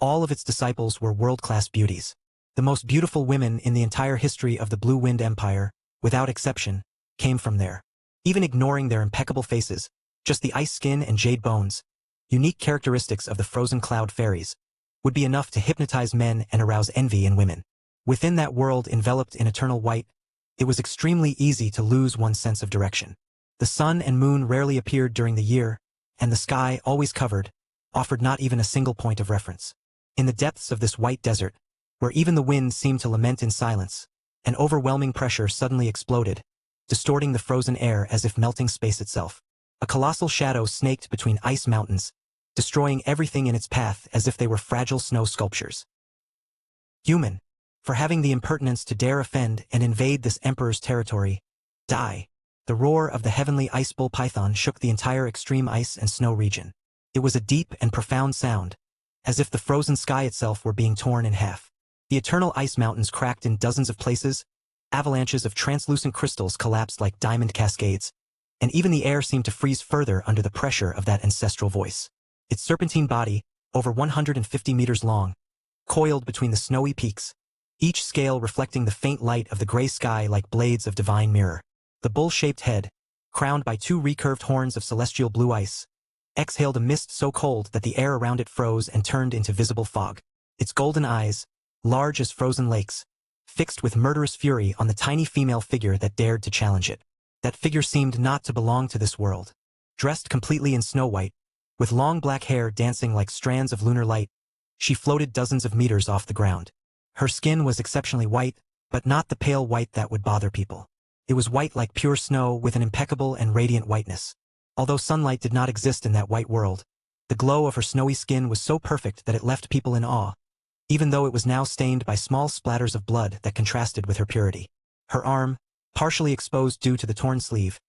All of its disciples were world-class beauties. The most beautiful women in the entire history of the Blue Wind Empire, without exception, came from there. Even ignoring their impeccable faces, just the ice skin and jade bones, unique characteristics of the frozen cloud fairies, would be enough to hypnotize men and arouse envy in women. Within that world enveloped in eternal white, it was extremely easy to lose one's sense of direction. The sun and moon rarely appeared during the year, and the sky, always covered, offered not even a single point of reference. In the depths of this white desert, where even the wind seemed to lament in silence, an overwhelming pressure suddenly exploded, distorting the frozen air as if melting space itself. A colossal shadow snaked between ice mountains, destroying everything in its path as if they were fragile snow sculptures. Human, for having the impertinence to dare offend and invade this emperor's territory, die. The roar of the heavenly ice bull python shook the entire extreme ice and snow region. It was a deep and profound sound, as if the frozen sky itself were being torn in half. The eternal ice mountains cracked in dozens of places, avalanches of translucent crystals collapsed like diamond cascades, and even the air seemed to freeze further under the pressure of that ancestral voice. Its serpentine body, over 150 meters long, coiled between the snowy peaks, each scale reflecting the faint light of the gray sky like blades of divine mirror. The bull-shaped head, crowned by two recurved horns of celestial blue ice, exhaled a mist so cold that the air around it froze and turned into visible fog. Its golden eyes, large as frozen lakes, fixed with murderous fury on the tiny female figure that dared to challenge it. That figure seemed not to belong to this world. Dressed completely in snow white, with long black hair dancing like strands of lunar light, she floated dozens of meters off the ground. Her skin was exceptionally white, but not the pale white that would bother people. It was white like pure snow with an impeccable and radiant whiteness. Although sunlight did not exist in that white world, the glow of her snowy skin was so perfect that it left people in awe, even though it was now stained by small splatters of blood that contrasted with her purity. Her arm, partially exposed due to the torn sleeve,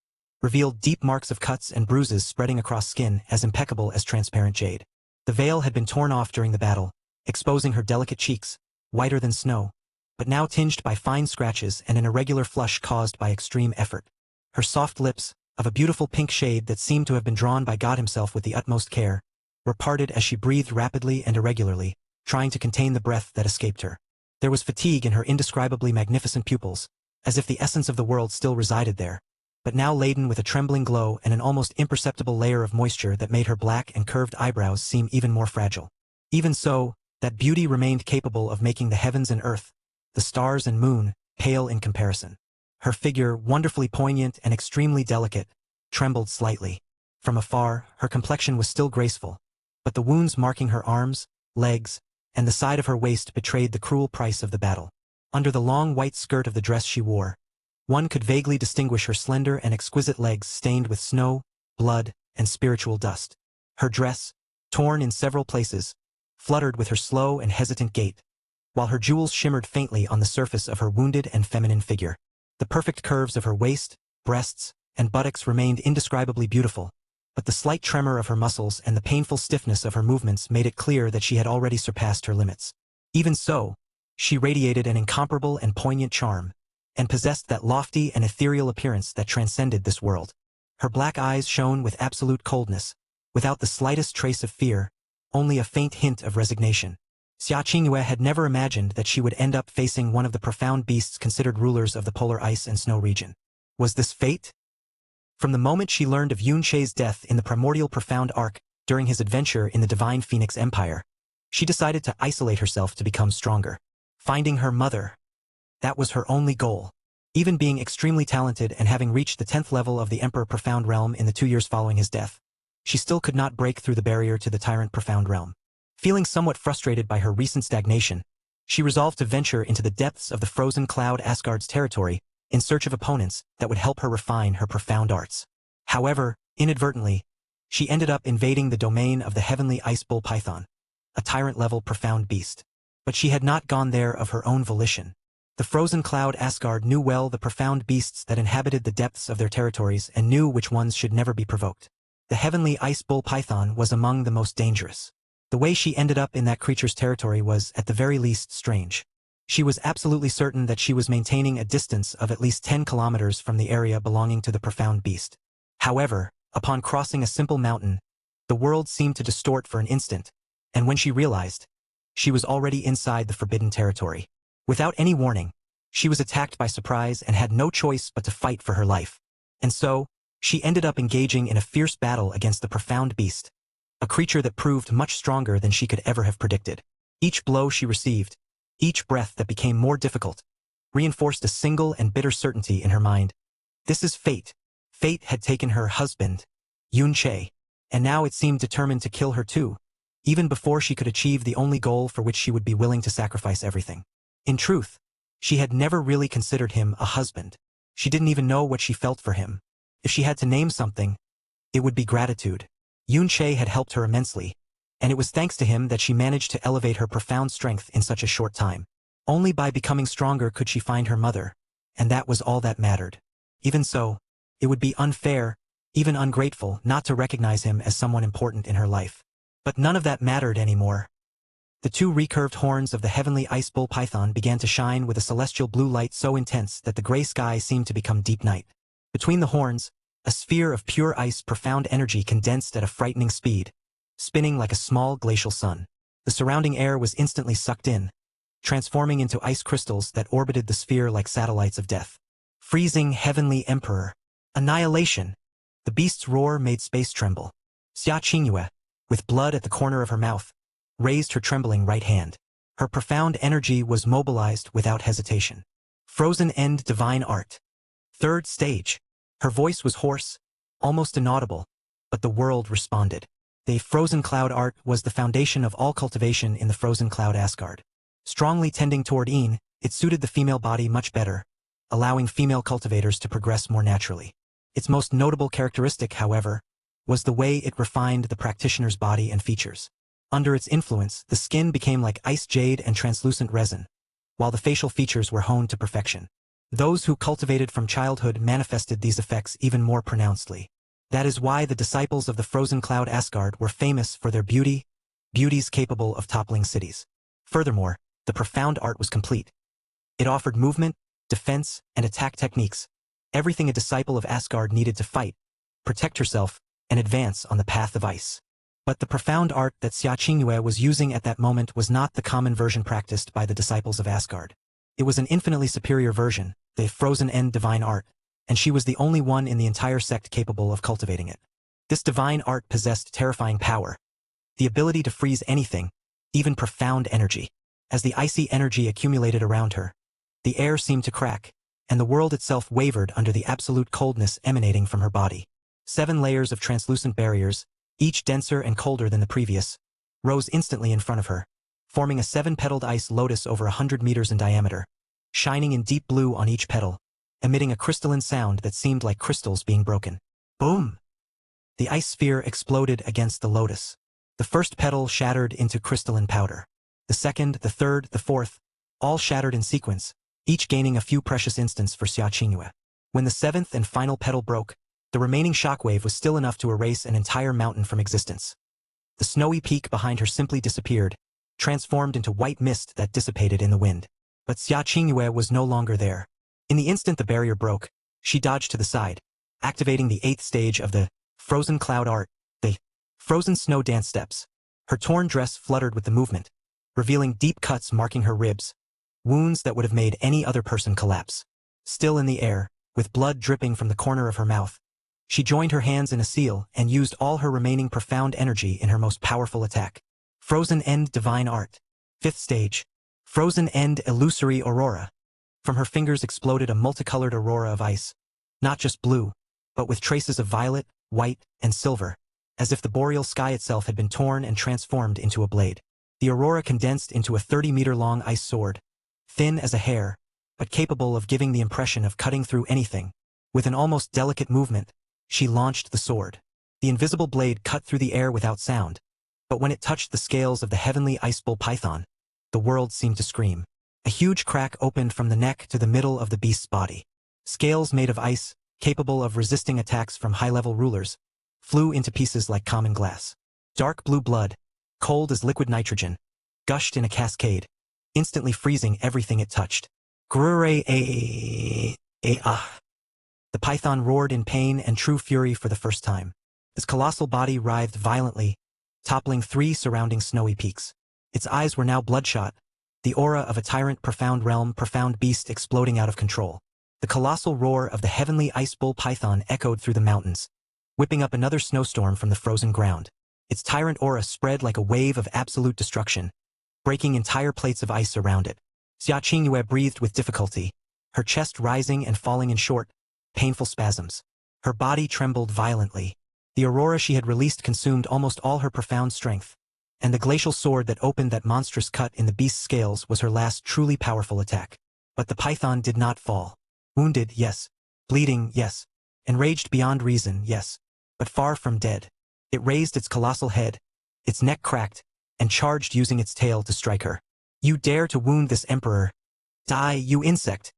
revealed deep marks of cuts and bruises spreading across skin as impeccable as transparent jade. The veil had been torn off during the battle, exposing her delicate cheeks, whiter than snow, but now tinged by fine scratches and an irregular flush caused by extreme effort. Her soft lips, of a beautiful pink shade that seemed to have been drawn by God himself with the utmost care, were parted as she breathed rapidly and irregularly, trying to contain the breath that escaped her. There was fatigue in her indescribably magnificent pupils, as if the essence of the world still resided there, but now laden with a trembling glow and an almost imperceptible layer of moisture that made her black and curved eyebrows seem even more fragile. Even so, that beauty remained capable of making the heavens and earth, the stars and moon, pale in comparison. Her figure, wonderfully poignant and extremely delicate, trembled slightly. From afar, her complexion was still graceful, but the wounds marking her arms, legs, and the side of her waist betrayed the cruel price of the battle. Under the long white skirt of the dress she wore, one could vaguely distinguish her slender and exquisite legs stained with snow, blood, and spiritual dust. Her dress, torn in several places, fluttered with her slow and hesitant gait, while her jewels shimmered faintly on the surface of her wounded and feminine figure. The perfect curves of her waist, breasts, and buttocks remained indescribably beautiful, but the slight tremor of her muscles and the painful stiffness of her movements made it clear that she had already surpassed her limits. Even so, she radiated an incomparable and poignant charm, and possessed that lofty and ethereal appearance that transcended this world. Her black eyes shone with absolute coldness, without the slightest trace of fear, only a faint hint of resignation. Xia Qingyue had never imagined that she would end up facing one of the profound beasts considered rulers of the polar ice and snow region. Was this fate? From the moment she learned of Yun Che's death in the primordial profound arc during his adventure in the Divine Phoenix Empire, she decided to isolate herself to become stronger. Finding her mother. That was her only goal. Even being extremely talented and having reached the 10th level of the Emperor Profound Realm in the 2 years following his death, she still could not break through the barrier to the Tyrant Profound Realm. Feeling somewhat frustrated by her recent stagnation, she resolved to venture into the depths of the frozen cloud Asgard's territory in search of opponents that would help her refine her profound arts. However, inadvertently, she ended up invading the domain of the heavenly ice bull python, a tyrant-level profound beast. But she had not gone there of her own volition. The frozen cloud Asgard knew well the profound beasts that inhabited the depths of their territories and knew which ones should never be provoked. The heavenly ice bull python was among the most dangerous. The way she ended up in that creature's territory was, at the very least, strange. She was absolutely certain that she was maintaining a distance of at least 10 kilometers from the area belonging to the profound beast. However, upon crossing a simple mountain, the world seemed to distort for an instant, and when she realized, she was already inside the forbidden territory. Without any warning, she was attacked by surprise and had no choice but to fight for her life. And so, she ended up engaging in a fierce battle against the profound beast, a creature that proved much stronger than she could ever have predicted. Each blow she received, each breath that became more difficult, reinforced a single and bitter certainty in her mind. This is fate. Fate had taken her husband, Yun Che, and now it seemed determined to kill her too, even before she could achieve the only goal for which she would be willing to sacrifice everything. In truth, she had never really considered him a husband. She didn't even know what she felt for him. If she had to name something, it would be gratitude. Yun Che had helped her immensely, and it was thanks to him that she managed to elevate her profound strength in such a short time. Only by becoming stronger could she find her mother, and that was all that mattered. Even so, it would be unfair, even ungrateful, not to recognize him as someone important in her life. But none of that mattered anymore. The two recurved horns of the heavenly ice bull python began to shine with a celestial blue light so intense that the gray sky seemed to become deep night. Between the horns, a sphere of pure ice, profound energy condensed at a frightening speed, spinning like a small glacial sun. The surrounding air was instantly sucked in, transforming into ice crystals that orbited the sphere like satellites of death. Freezing heavenly emperor. Annihilation. The beast's roar made space tremble. Xia Qingyue, with blood at the corner of her mouth, raised her trembling right hand. Her profound energy was mobilized without hesitation. Frozen End Divine Art. Third stage. Her voice was hoarse, almost inaudible, but the world responded. The frozen cloud art was the foundation of all cultivation in the frozen cloud Asgard. Strongly tending toward Een, it suited the female body much better, allowing female cultivators to progress more naturally. Its most notable characteristic, however, was the way it refined the practitioner's body and features. Under its influence, the skin became like ice jade and translucent resin, while the facial features were honed to perfection. Those who cultivated from childhood manifested these effects even more pronouncedly. That is why the disciples of the frozen cloud Asgard were famous for their beauties capable of toppling cities. Furthermore, the profound art was complete. It offered movement, defense, and attack techniques, everything a disciple of Asgard needed to fight, protect herself, and advance on the path of ice. But the profound art that Xia Qingyue was using at that moment was not the common version practiced by the disciples of Asgard. It was an infinitely superior version, the Frozen End Divine Art, and she was the only one in the entire sect capable of cultivating it. This divine art possessed terrifying power, the ability to freeze anything, even profound energy. As the icy energy accumulated around her, the air seemed to crack, and the world itself wavered under the absolute coldness emanating from her body. 7 layers of translucent barriers, each denser and colder than the previous, rose instantly in front of her, forming a 7-petaled ice lotus over 100 meters in diameter, shining in deep blue on each petal, emitting a crystalline sound that seemed like crystals being broken. Boom! The ice sphere exploded against the lotus. The first petal shattered into crystalline powder. The second, the third, the fourth, all shattered in sequence, each gaining a few precious instants for Xia Qingyue. When the 7th and final petal broke, the remaining shockwave was still enough to erase an entire mountain from existence. The snowy peak behind her simply disappeared, transformed into white mist that dissipated in the wind. But Xia Qingyue was no longer there. In the instant the barrier broke, she dodged to the side, activating the 8th stage of the frozen cloud art, the frozen snow dance steps. Her torn dress fluttered with the movement, revealing deep cuts marking her ribs, wounds that would have made any other person collapse. Still in the air, with blood dripping from the corner of her mouth, she joined her hands in a seal and used all her remaining profound energy in her most powerful attack. Frozen End Divine Art. 5th stage. Frozen End Illusory Aurora. From her fingers exploded a multicolored aurora of ice, not just blue, but with traces of violet, white, and silver, as if the boreal sky itself had been torn and transformed into a blade. The aurora condensed into a 30-meter-long ice sword, thin as a hair, but capable of giving the impression of cutting through anything. With an almost delicate movement, she launched the sword. The invisible blade cut through the air without sound, but when it touched the scales of the heavenly ice bull python, the world seemed to scream. A huge crack opened from the neck to the middle of the beast's body. Scales made of ice, capable of resisting attacks from high-level rulers, flew into pieces like common glass. Dark blue blood, cold as liquid nitrogen, gushed in a cascade, instantly freezing everything it touched. Grure ah. The python roared in pain and true fury for the first time. Its colossal body writhed violently, toppling 3 surrounding snowy peaks. Its eyes were now bloodshot, the aura of a tyrant profound realm, profound beast exploding out of control. The colossal roar of the heavenly ice bull python echoed through the mountains, whipping up another snowstorm from the frozen ground. Its tyrant aura spread like a wave of absolute destruction, breaking entire plates of ice around it. Xia Qingyue breathed with difficulty, her chest rising and falling in short, painful spasms. Her body trembled violently. The aurora she had released consumed almost all her profound strength, and the glacial sword that opened that monstrous cut in the beast's scales was her last truly powerful attack. But the python did not fall. Wounded, yes. Bleeding, yes. Enraged beyond reason, yes. But far from dead. It raised its colossal head, its neck cracked, and charged using its tail to strike her. You dare to wound this emperor? Die, you insect!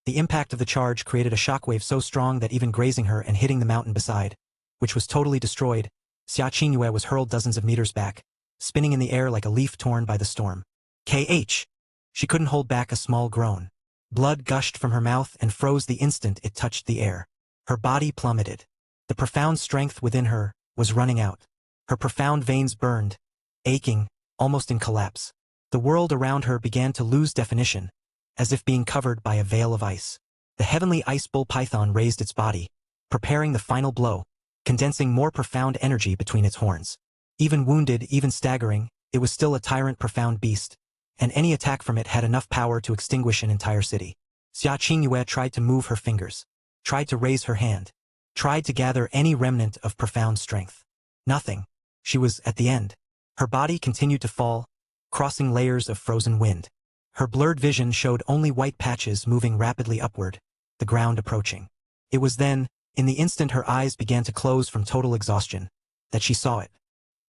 The impact of the charge created a shockwave so strong that even grazing her and hitting the mountain beside, which was totally destroyed, Xia Qingyue was hurled dozens of meters back, spinning in the air like a leaf torn by the storm. KH! She couldn't hold back a small groan. Blood gushed from her mouth and froze the instant it touched the air. Her body plummeted. The profound strength within her was running out. Her profound veins burned, aching, almost in collapse. The world around her began to lose definition, as if being covered by a veil of ice. The heavenly ice bull python raised its body, preparing the final blow, condensing more profound energy between its horns. Even wounded, even staggering, it was still a tyrant profound beast, and any attack from it had enough power to extinguish an entire city. Xia Qingyue tried to move her fingers, tried to raise her hand, tried to gather any remnant of profound strength. Nothing. She was at the end. Her body continued to fall, crossing layers of frozen wind. Her blurred vision showed only white patches moving rapidly upward, the ground approaching. It was then, in the instant her eyes began to close from total exhaustion, that she saw it.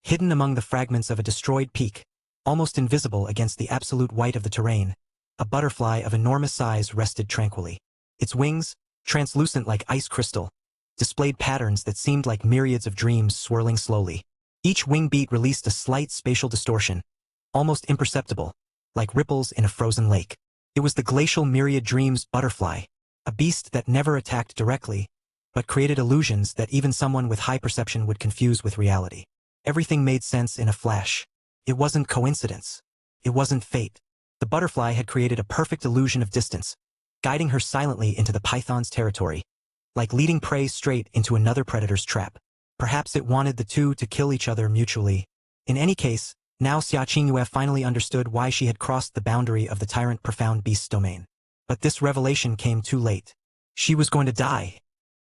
Hidden among the fragments of a destroyed peak, almost invisible against the absolute white of the terrain, a butterfly of enormous size rested tranquilly. Its wings, translucent like ice crystal, displayed patterns that seemed like myriads of dreams swirling slowly. Each wing beat released a slight spatial distortion, almost imperceptible, like ripples in a frozen lake. It was the glacial myriad dreams butterfly, a beast that never attacked directly, but created illusions that even someone with high perception would confuse with reality. Everything made sense in a flash. It wasn't coincidence. It wasn't fate. The butterfly had created a perfect illusion of distance, guiding her silently into the python's territory, like leading prey straight into another predator's trap. Perhaps it wanted the two to kill each other mutually. In any case, now Xia Qingyue finally understood why she had crossed the boundary of the tyrant profound beast's domain. But this revelation came too late. She was going to die.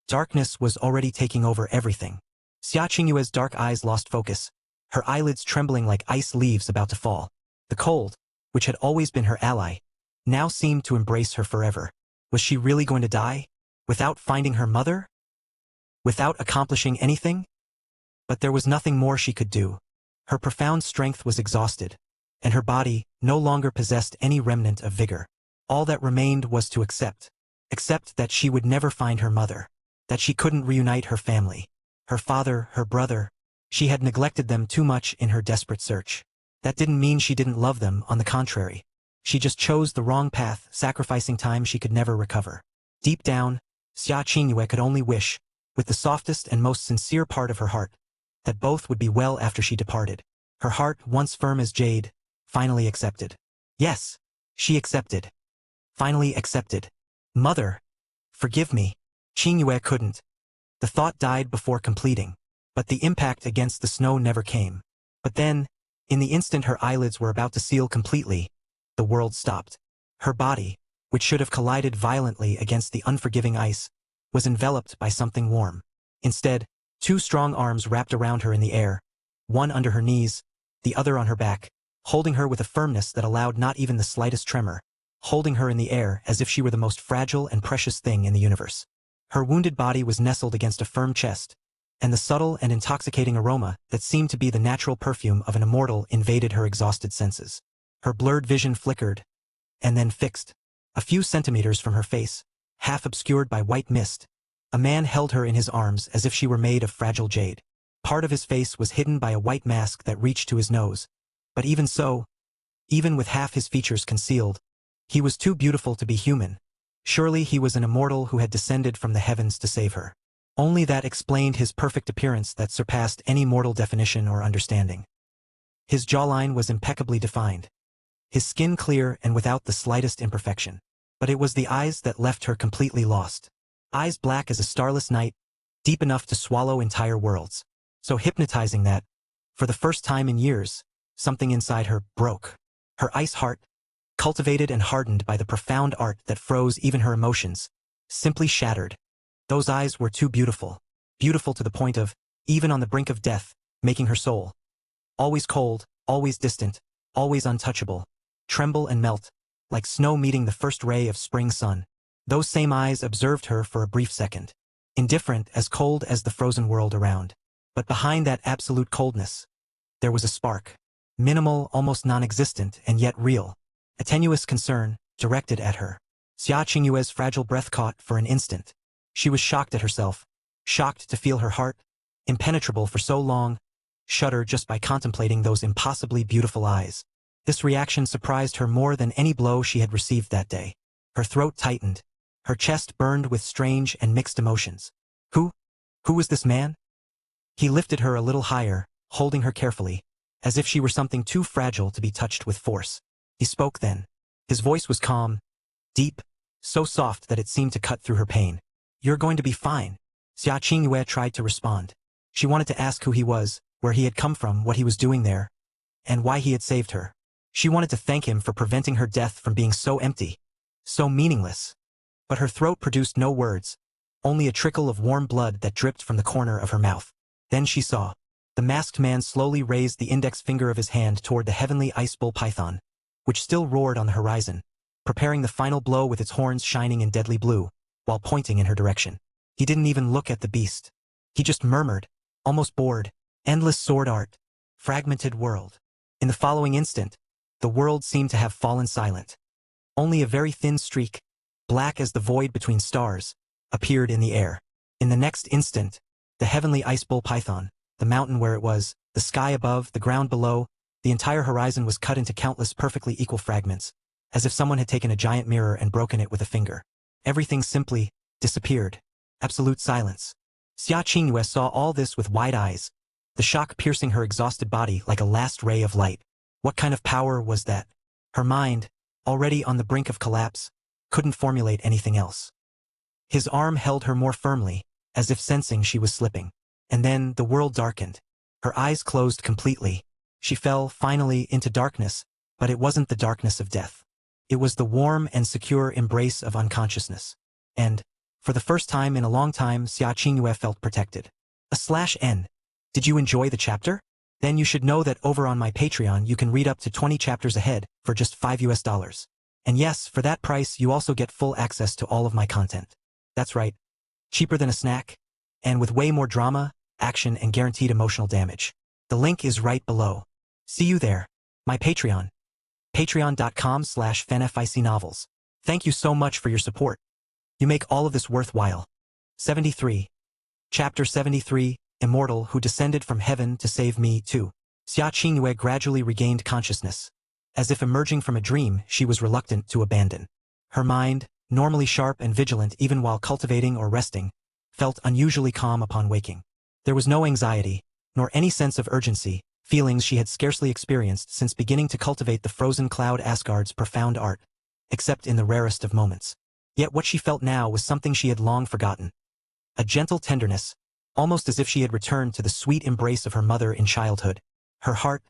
Darkness was already taking over everything. Xia Qingyue's dark eyes lost focus, her eyelids trembling like ice leaves about to fall. The cold, which had always been her ally, now seemed to embrace her forever. Was she really going to die? Without finding her mother? Without accomplishing anything? But there was nothing more she could do. Her profound strength was exhausted, and her body no longer possessed any remnant of vigor. All that remained was to accept that she would never find her mother, that she couldn't reunite her family, her father, her brother. She had neglected them too much in her desperate search. That didn't mean she didn't love them, on the contrary. She just chose the wrong path, sacrificing time she could never recover. Deep down, Xia Qingyue could only wish, with the softest and most sincere part of her heart, that both would be well after she departed. Her heart, once firm as jade, finally accepted. Yes, she accepted. Finally accepted. Mother, forgive me. Qingyue couldn't. The thought died before completing, but the impact against the snow never came. But then, in the instant her eyelids were about to seal completely, the world stopped. Her body, which should have collided violently against the unforgiving ice, was enveloped by something warm. Instead, two strong arms wrapped around her in the air, one under her knees, the other on her back, holding her with a firmness that allowed not even the slightest tremor, holding her in the air as if she were the most fragile and precious thing in the universe. Her wounded body was nestled against a firm chest, and the subtle and intoxicating aroma that seemed to be the natural perfume of an immortal invaded her exhausted senses. Her blurred vision flickered, and then fixed. A few centimeters from her face, half obscured by white mist, a man held her in his arms as if she were made of fragile jade. Part of his face was hidden by a white mask that reached to his nose. But even so, even with half his features concealed, he was too beautiful to be human. Surely he was an immortal who had descended from the heavens to save her. Only that explained his perfect appearance that surpassed any mortal definition or understanding. His jawline was impeccably defined, his skin clear and without the slightest imperfection. But it was the eyes that left her completely lost. Eyes black as a starless night, deep enough to swallow entire worlds. So hypnotizing that, for the first time in years, something inside her broke. Her ice heart, cultivated and hardened by the profound art that froze even her emotions, simply shattered. Those eyes were too beautiful, beautiful to the point of, even on the brink of death, making her soul, always cold, always distant, always untouchable, tremble and melt, like snow meeting the first ray of spring sun. Those same eyes observed her for a brief second, indifferent, as cold as the frozen world around. But behind that absolute coldness, there was a spark, minimal, almost non-existent, and yet real, a tenuous concern, directed at her. Xia Qingyue's fragile breath caught for an instant. She was shocked at herself, shocked to feel her heart, impenetrable for so long, shudder just by contemplating those impossibly beautiful eyes. This reaction surprised her more than any blow she had received that day. Her throat tightened, her chest burned with strange and mixed emotions. Who was this man? He lifted her a little higher, holding her carefully, as if she were something too fragile to be touched with force. He spoke then. His voice was calm, deep, so soft that it seemed to cut through her pain. "You're going to be fine." Xia Qingyue tried to respond. She wanted to ask who he was, where he had come from, what he was doing there, and why he had saved her. She wanted to thank him for preventing her death from being so empty, so meaningless. But her throat produced no words, only a trickle of warm blood that dripped from the corner of her mouth. Then she saw. The masked man slowly raised the index finger of his hand toward the heavenly ice bull python, which still roared on the horizon, preparing the final blow with its horns shining in deadly blue, while pointing in her direction. He didn't even look at the beast. He just murmured, almost bored, "Endless sword art, fragmented world." In the following instant, the world seemed to have fallen silent. Only a very thin streak, black as the void between stars, appeared in the air. In the next instant, the heavenly ice bull python, the mountain where it was, the sky above, the ground below, the entire horizon was cut into countless perfectly equal fragments, as if someone had taken a giant mirror and broken it with a finger. Everything simply disappeared. Absolute silence. Xia Qingyue saw all this with wide eyes, the shock piercing her exhausted body like a last ray of light. What kind of power was that? Her mind, already on the brink of collapse, couldn't formulate anything else. His arm held her more firmly, as if sensing she was slipping. And then the world darkened. Her eyes closed completely. She fell, finally, into darkness, but it wasn't the darkness of death. It was the warm and secure embrace of unconsciousness. And, for the first time in a long time, Xia Qingyue felt protected. /N. Did you enjoy the chapter? Then you should know that over on my Patreon you can read up to 20 chapters ahead for just $5. And yes, for that price you also get full access to all of my content. That's right. Cheaper than a snack, and with way more drama, action, and guaranteed emotional damage. The link is right below. See you there. My Patreon. Patreon.com/fanficnovels. Thank you so much for your support. You make all of this worthwhile. 73. Chapter 73, Immortal Who Descended from Heaven to Save Me Too. Xia Qingyue gradually regained consciousness. As if emerging from a dream she was reluctant to abandon. Her mind, normally sharp and vigilant even while cultivating or resting, felt unusually calm upon waking. There was no anxiety, nor any sense of urgency, feelings she had scarcely experienced since beginning to cultivate the frozen cloud Asgard's profound art, except in the rarest of moments. Yet what she felt now was something she had long forgotten. A gentle tenderness, almost as if she had returned to the sweet embrace of her mother in childhood. Her heart,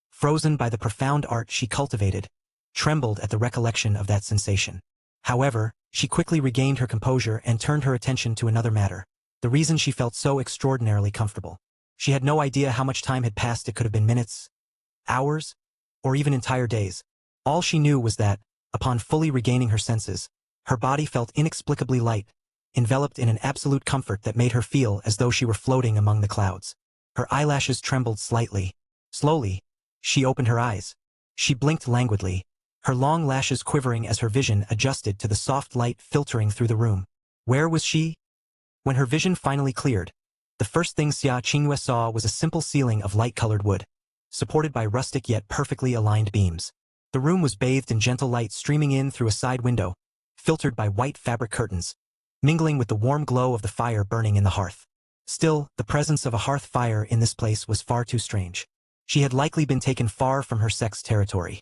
frozen by the profound art she cultivated, trembled at the recollection of that sensation. However, she quickly regained her composure and turned her attention to another matter. The reason she felt so extraordinarily comfortable. She had no idea how much time had passed. It could have been minutes, hours, or even entire days. All she knew was that, upon fully regaining her senses, her body felt inexplicably light, enveloped in an absolute comfort that made her feel as though she were floating among the clouds. Her eyelashes trembled slightly. Slowly, she opened her eyes. She blinked languidly, her long lashes quivering as her vision adjusted to the soft light filtering through the room. Where was she? When her vision finally cleared, The first thing Xia Qingyue saw was a simple ceiling of light-colored wood, supported by rustic yet perfectly aligned beams. The room was bathed in gentle light streaming in through a side window, filtered by white fabric curtains, mingling with the warm glow of the fire burning in the hearth. Still, the presence of a hearth fire in this place was far too strange. She had likely been taken far from her sex territory.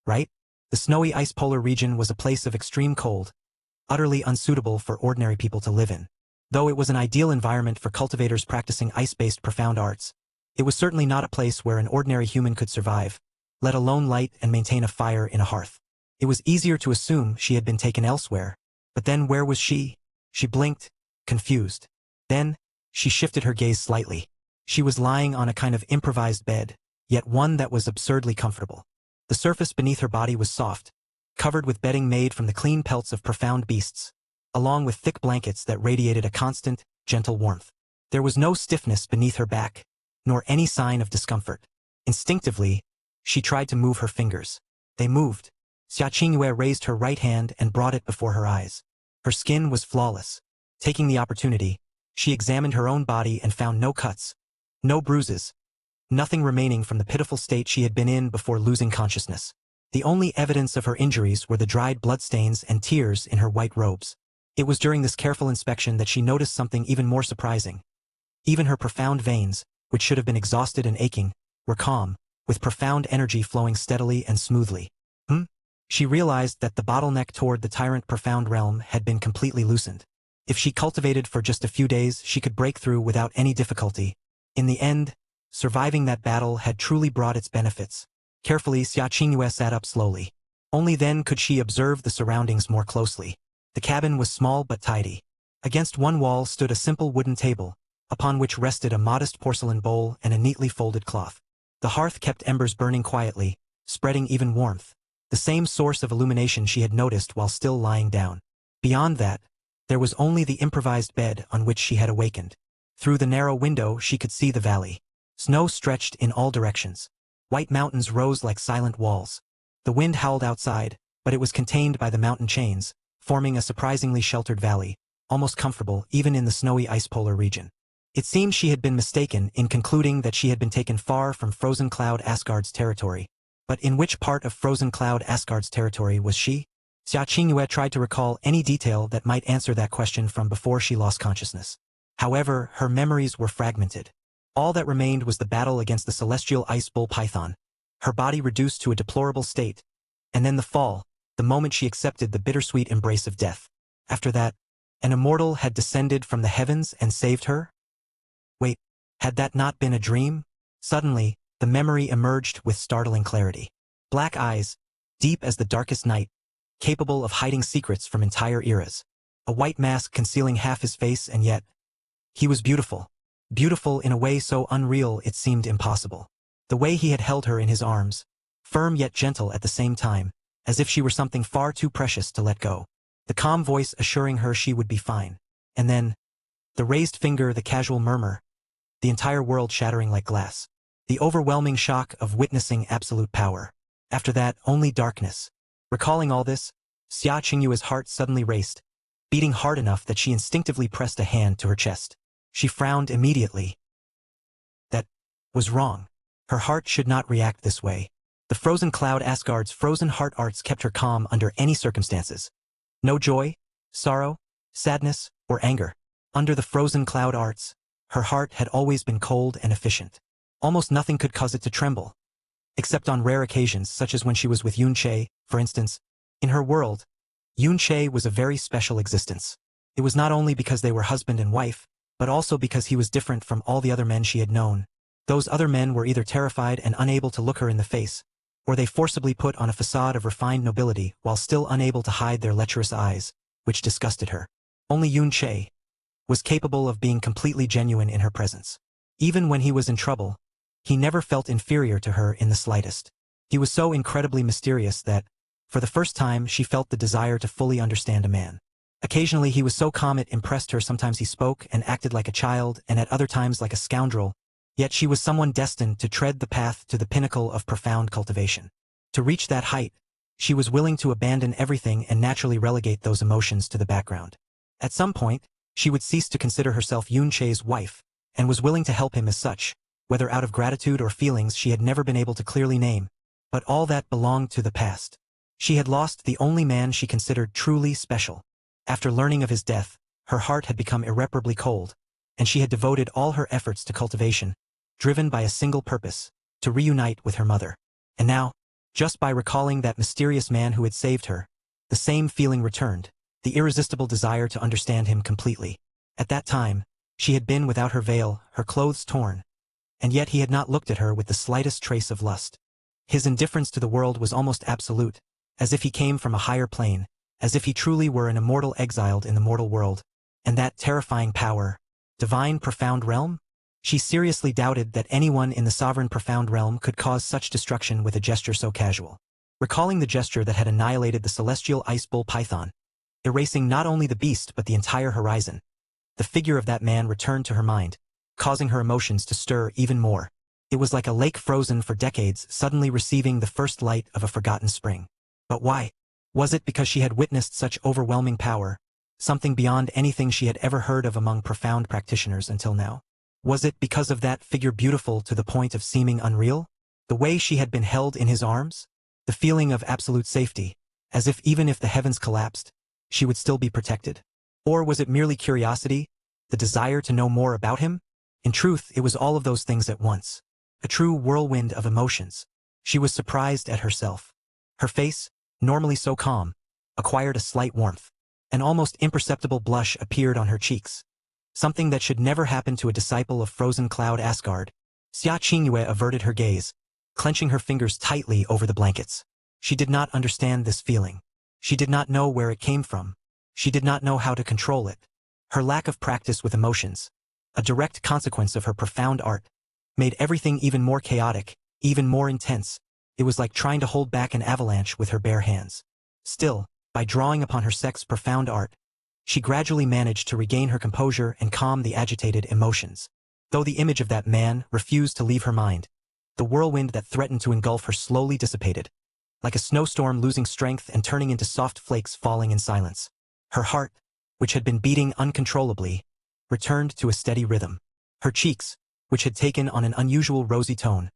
Right? The snowy ice polar region was a place of extreme cold, utterly unsuitable for ordinary people to live in. Though it was an ideal environment for cultivators practicing ice-based profound arts, it was certainly not a place where an ordinary human could survive, let alone light and maintain a fire in a hearth. It was easier to assume she had been taken elsewhere, but then where was she? She blinked, confused. Then, she shifted her gaze slightly. She was lying on a kind of improvised bed, yet one that was absurdly comfortable. The surface beneath her body was soft, covered with bedding made from the clean pelts of profound beasts, along with thick blankets that radiated a constant, gentle warmth. There was no stiffness beneath her back, nor any sign of discomfort. Instinctively, she tried to move her fingers. They moved. Xia Qingyue raised her right hand and brought it before her eyes. Her skin was flawless. Taking the opportunity, she examined her own body and found no cuts, no bruises, nothing remaining from the pitiful state she had been in before losing consciousness. The only evidence of her injuries were the dried bloodstains and tears in her white robes. It was during this careful inspection that she noticed something even more surprising. Even her profound veins, which should have been exhausted and aching, were calm, with profound energy flowing steadily and smoothly. She realized that the bottleneck toward the tyrant profound realm had been completely loosened. If she cultivated for just a few days, she could break through without any difficulty. In the end, surviving that battle had truly brought its benefits. Carefully, Xia Qingyue sat up slowly. Only then could she observe the surroundings more closely. The cabin was small but tidy. Against one wall stood a simple wooden table, upon which rested a modest porcelain bowl and a neatly folded cloth. The hearth kept embers burning quietly, spreading even warmth, the same source of illumination she had noticed while still lying down. Beyond that, there was only the improvised bed on which she had awakened. Through the narrow window she could see the valley. Snow stretched in all directions. White mountains rose like silent walls. The wind howled outside, but it was contained by the mountain chains, forming a surprisingly sheltered valley, almost comfortable even in the snowy ice polar region. It seemed she had been mistaken in concluding that she had been taken far from Frozen Cloud Asgard's territory. But in which part of Frozen Cloud Asgard's territory was she? Xia Qingyue tried to recall any detail that might answer that question from before she lost consciousness. However, her memories were fragmented. All that remained was the battle against the celestial ice bull python, her body reduced to a deplorable state, and then the fall, the moment she accepted the bittersweet embrace of death. After that, an immortal had descended from the heavens and saved her? Wait, had that not been a dream? Suddenly, the memory emerged with startling clarity. Black eyes, deep as the darkest night, capable of hiding secrets from entire eras. A white mask concealing half his face, and yet, he was beautiful. Beautiful in a way so unreal it seemed impossible. The way he had held her in his arms, firm yet gentle at the same time, as if she were something far too precious to let go. The calm voice assuring her she would be fine. And then, the raised finger, the casual murmur, the entire world shattering like glass. The overwhelming shock of witnessing absolute power. After that, only darkness. Recalling all this, Xia Qingyue's heart suddenly raced, beating hard enough that she instinctively pressed a hand to her chest. She frowned immediately. That was wrong. Her heart should not react this way. The Frozen Cloud Asgard's frozen heart arts kept her calm under any circumstances. No joy, sorrow, sadness, or anger. Under the Frozen Cloud arts, her heart had always been cold and efficient. Almost nothing could cause it to tremble. Except on rare occasions, such as when she was with Yun Che, for instance. In her world, Yun Che was a very special existence. It was not only because they were husband and wife, but also because he was different from all the other men she had known. Those other men were either terrified and unable to look her in the face, or they forcibly put on a facade of refined nobility while still unable to hide their lecherous eyes, which disgusted her. Only Yun Che was capable of being completely genuine in her presence. Even when he was in trouble, he never felt inferior to her in the slightest. He was so incredibly mysterious that, for the first time, she felt the desire to fully understand a man. Occasionally he was so calm it impressed her. Sometimes he spoke and acted like a child, and at other times like a scoundrel. Yet she was someone destined to tread the path to the pinnacle of profound cultivation. To reach that height, she was willing to abandon everything and naturally relegate those emotions to the background. At some point, she would cease to consider herself Yun Che's wife, and was willing to help him as such, whether out of gratitude or feelings she had never been able to clearly name. But all that belonged to the past. She had lost the only man she considered truly special. After learning of his death, her heart had become irreparably cold, and she had devoted all her efforts to cultivation, driven by a single purpose, to reunite with her mother. And now, just by recalling that mysterious man who had saved her, the same feeling returned, the irresistible desire to understand him completely. At that time, she had been without her veil, her clothes torn, and yet he had not looked at her with the slightest trace of lust. His indifference to the world was almost absolute, as if he came from a higher plane, as if he truly were an immortal exiled in the mortal world. And that terrifying power, divine profound realm? She seriously doubted that anyone in the sovereign profound realm could cause such destruction with a gesture so casual. Recalling the gesture that had annihilated the celestial ice bull python, erasing not only the beast but the entire horizon, the figure of that man returned to her mind, causing her emotions to stir even more. It was like a lake frozen for decades suddenly receiving the first light of a forgotten spring. But why? Was it because she had witnessed such overwhelming power, something beyond anything she had ever heard of among profound practitioners until now? Was it because of that figure beautiful to the point of seeming unreal? The way she had been held in his arms? The feeling of absolute safety, as if even if the heavens collapsed, she would still be protected? Or was it merely curiosity, the desire to know more about him? In truth, it was all of those things at once. A true whirlwind of emotions. She was surprised at herself. Her face, normally so calm, acquired a slight warmth. An almost imperceptible blush appeared on her cheeks. Something that should never happen to a disciple of frozen cloud Asgard. Xia Qingyue averted her gaze, clenching her fingers tightly over the blankets. She did not understand this feeling. She did not know where it came from. She did not know how to control it. Her lack of practice with emotions, a direct consequence of her profound art, made everything even more chaotic, even more intense. It was like trying to hold back an avalanche with her bare hands. Still, by drawing upon her sex's profound art, she gradually managed to regain her composure and calm the agitated emotions. Though the image of that man refused to leave her mind, the whirlwind that threatened to engulf her slowly dissipated, like a snowstorm losing strength and turning into soft flakes falling in silence. Her heart, which had been beating uncontrollably, returned to a steady rhythm. Her cheeks, which had taken on an unusual rosy tone,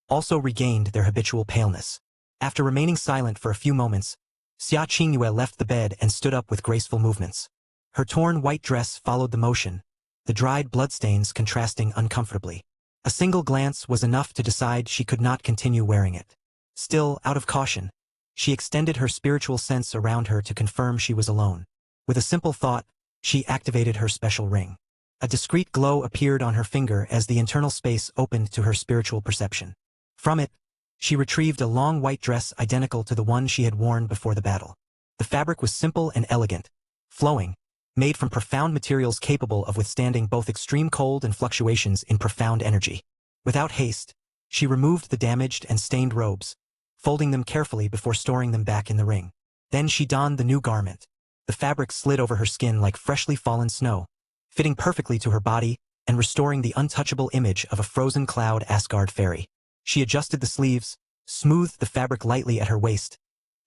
also regained their habitual paleness. After remaining silent for a few moments, Xia Qingyue left the bed and stood up with graceful movements. Her torn white dress followed the motion, the dried bloodstains contrasting uncomfortably. A single glance was enough to decide she could not continue wearing it. Still, out of caution, she extended her spiritual sense around her to confirm she was alone. With a simple thought, she activated her special ring. A discreet glow appeared on her finger as the internal space opened to her spiritual perception. From it, she retrieved a long white dress identical to the one she had worn before the battle. The fabric was simple and elegant, flowing, made from profound materials capable of withstanding both extreme cold and fluctuations in profound energy. Without haste, she removed the damaged and stained robes, folding them carefully before storing them back in the ring. Then she donned the new garment. The fabric slid over her skin like freshly fallen snow, fitting perfectly to her body and restoring the untouchable image of a frozen cloud Asgard fairy. She adjusted the sleeves, smoothed the fabric lightly at her waist,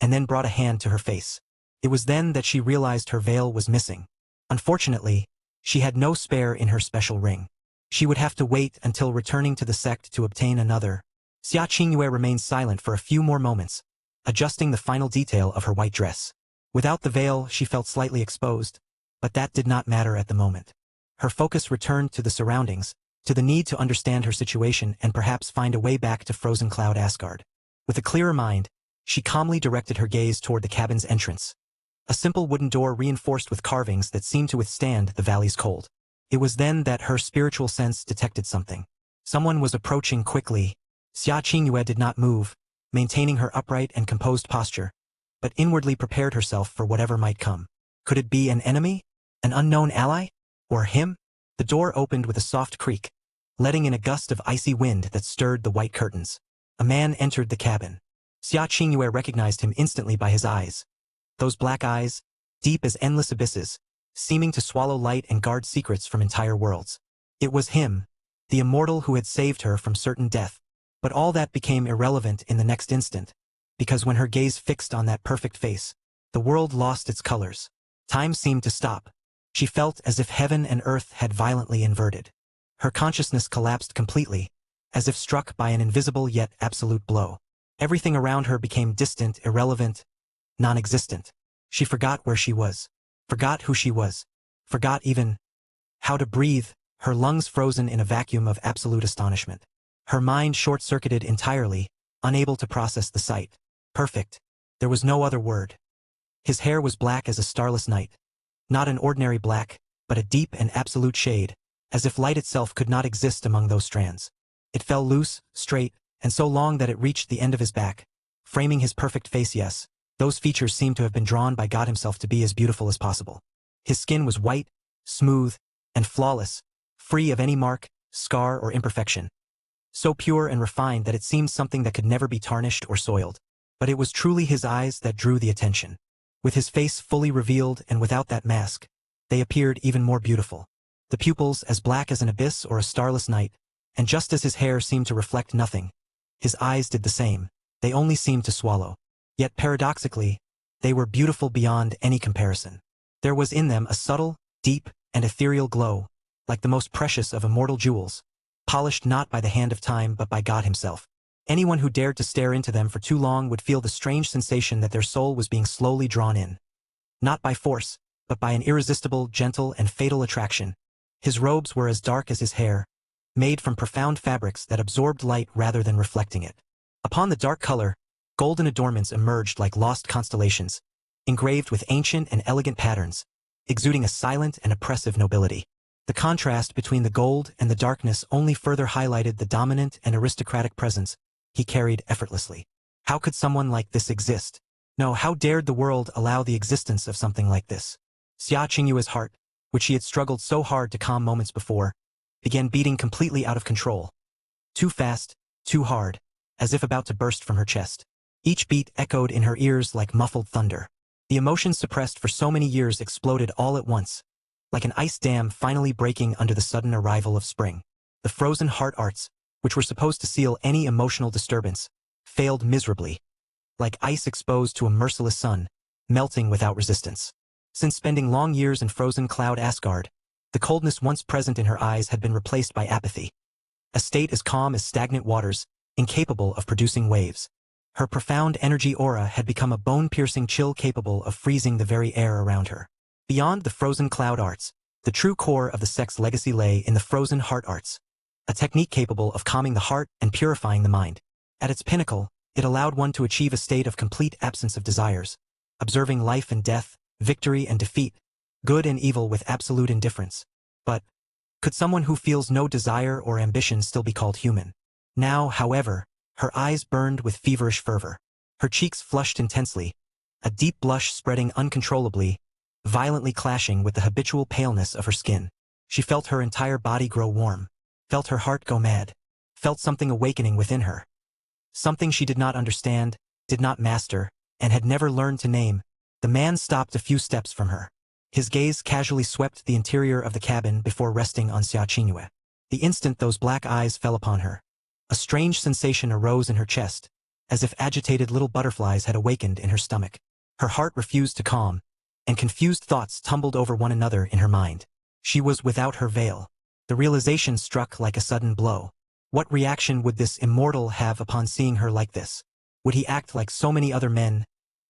and then brought a hand to her face. It was then that she realized her veil was missing. Unfortunately, she had no spare in her special ring. She would have to wait until returning to the sect to obtain another. Xia Qingyue remained silent for a few more moments, adjusting the final detail of her white dress. Without the veil, she felt slightly exposed, but that did not matter at the moment. Her focus returned to the surroundings, to the need to understand her situation and perhaps find a way back to frozen cloud Asgard. With a clearer mind, she calmly directed her gaze toward the cabin's entrance. A simple wooden door reinforced with carvings that seemed to withstand the valley's cold. It was then that her spiritual sense detected something. Someone was approaching quickly. Xia Qingyue did not move, maintaining her upright and composed posture, but inwardly prepared herself for whatever might come. Could it be an enemy? An unknown ally? Or him? The door opened with a soft creak, letting in a gust of icy wind that stirred the white curtains. A man entered the cabin. Xia Qingyue recognized him instantly by his eyes. Those black eyes, deep as endless abysses, seeming to swallow light and guard secrets from entire worlds. It was him, the immortal who had saved her from certain death. But all that became irrelevant in the next instant, because when her gaze fixed on that perfect face, the world lost its colors. Time seemed to stop. She felt as if heaven and earth had violently inverted. Her consciousness collapsed completely, as if struck by an invisible yet absolute blow. Everything around her became distant, irrelevant, non-existent. She forgot where she was, forgot who she was, forgot even how to breathe, her lungs frozen in a vacuum of absolute astonishment. Her mind short-circuited entirely, unable to process the sight. Perfect. There was no other word. His hair was black as a starless night. Not an ordinary black, but a deep and absolute shade, as if light itself could not exist among those strands. It fell loose, straight, and so long that it reached the end of his back, framing his perfect face. Yes, those features seemed to have been drawn by God himself to be as beautiful as possible. His skin was white, smooth, and flawless, free of any mark, scar, or imperfection. So pure and refined that it seemed something that could never be tarnished or soiled. But it was truly his eyes that drew the attention. With his face fully revealed and without that mask, they appeared even more beautiful. The pupils as black as an abyss or a starless night, and just as his hair seemed to reflect nothing, his eyes did the same. They only seemed to swallow. Yet paradoxically, they were beautiful beyond any comparison. There was in them a subtle, deep, and ethereal glow, like the most precious of immortal jewels, polished not by the hand of time but by God himself. Anyone who dared to stare into them for too long would feel the strange sensation that their soul was being slowly drawn in. Not by force, but by an irresistible, gentle, and fatal attraction. His robes were as dark as his hair, made from profound fabrics that absorbed light rather than reflecting it. Upon the dark color, golden adornments emerged like lost constellations, engraved with ancient and elegant patterns, exuding a silent and oppressive nobility. The contrast between the gold and the darkness only further highlighted the dominant and aristocratic presence he carried effortlessly. How could someone like this exist? No, how dared the world allow the existence of something like this? Xia Qingyue's heart, which she had struggled so hard to calm moments before, began beating completely out of control. Too fast, too hard, as if about to burst from her chest. Each beat echoed in her ears like muffled thunder. The emotions suppressed for so many years exploded all at once, like an ice dam finally breaking under the sudden arrival of spring. The frozen heart arts, which were supposed to seal any emotional disturbance, failed miserably, like ice exposed to a merciless sun, melting without resistance. Since spending long years in frozen cloud Asgard, the coldness once present in her eyes had been replaced by apathy, a state as calm as stagnant waters, incapable of producing waves. Her profound energy aura had become a bone-piercing chill capable of freezing the very air around her. Beyond the frozen cloud arts, the true core of the sect's legacy lay in the frozen heart arts, a technique capable of calming the heart and purifying the mind. At its pinnacle, it allowed one to achieve a state of complete absence of desires, observing life and death, victory and defeat, good and evil with absolute indifference. But could someone who feels no desire or ambition still be called human? Now, however, her eyes burned with feverish fervor. Her cheeks flushed intensely, a deep blush spreading uncontrollably, violently clashing with the habitual paleness of her skin. She felt her entire body grow warm, felt her heart go mad, felt something awakening within her. Something she did not understand, did not master, and had never learned to name. The man stopped a few steps from her. His gaze casually swept the interior of the cabin before resting on Xia Qingyue. The instant those black eyes fell upon her, a strange sensation arose in her chest, as if agitated little butterflies had awakened in her stomach. Her heart refused to calm, and confused thoughts tumbled over one another in her mind. She was without her veil. The realization struck like a sudden blow. What reaction would this immortal have upon seeing her like this? Would he act like so many other men,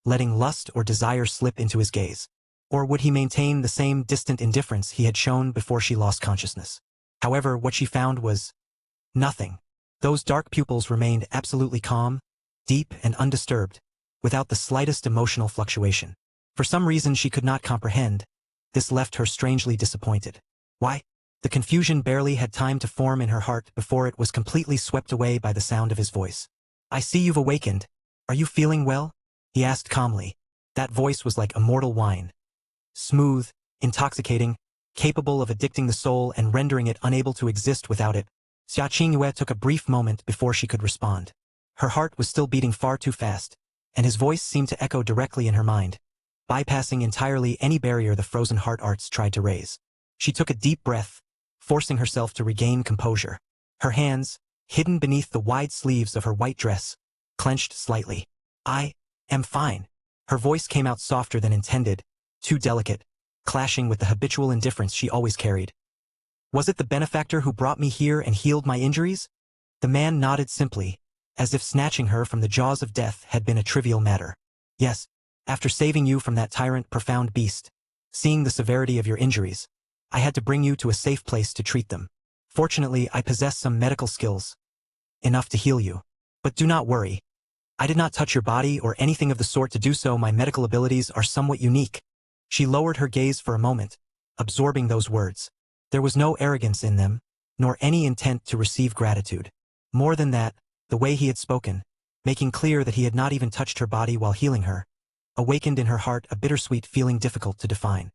letting lust or desire slip into his gaze? Or would he maintain the same distant indifference he had shown before she lost consciousness? However, what she found was nothing. Those dark pupils remained absolutely calm, deep and undisturbed, without the slightest emotional fluctuation. For some reason she could not comprehend, this left her strangely disappointed. Why? The confusion barely had time to form in her heart before it was completely swept away by the sound of his voice. "I see you've awakened. Are you feeling well?" he asked calmly. That voice was like immortal wine. Smooth, intoxicating, capable of addicting the soul and rendering it unable to exist without it. Xia Qingyue took a brief moment before she could respond. Her heart was still beating far too fast, and his voice seemed to echo directly in her mind, bypassing entirely any barrier the frozen heart arts tried to raise. She took a deep breath, forcing herself to regain composure. Her hands, hidden beneath the wide sleeves of her white dress, clenched slightly. "I am fine." Her voice came out softer than intended, too delicate, clashing with the habitual indifference she always carried. Was it the benefactor who brought me here and healed my injuries? The man nodded simply, as if snatching her from the jaws of death had been a trivial matter. Yes, after saving you from that tyrant profound beast, seeing the severity of your injuries, I had to bring you to a safe place to treat them. Fortunately, I possess some medical skills, enough to heal you. But do not worry. I did not touch your body or anything of the sort to do so. My medical abilities are somewhat unique. She lowered her gaze for a moment, absorbing those words. There was no arrogance in them, nor any intent to receive gratitude. More than that, the way he had spoken, making clear that he had not even touched her body while healing her, awakened in her heart a bittersweet feeling difficult to define.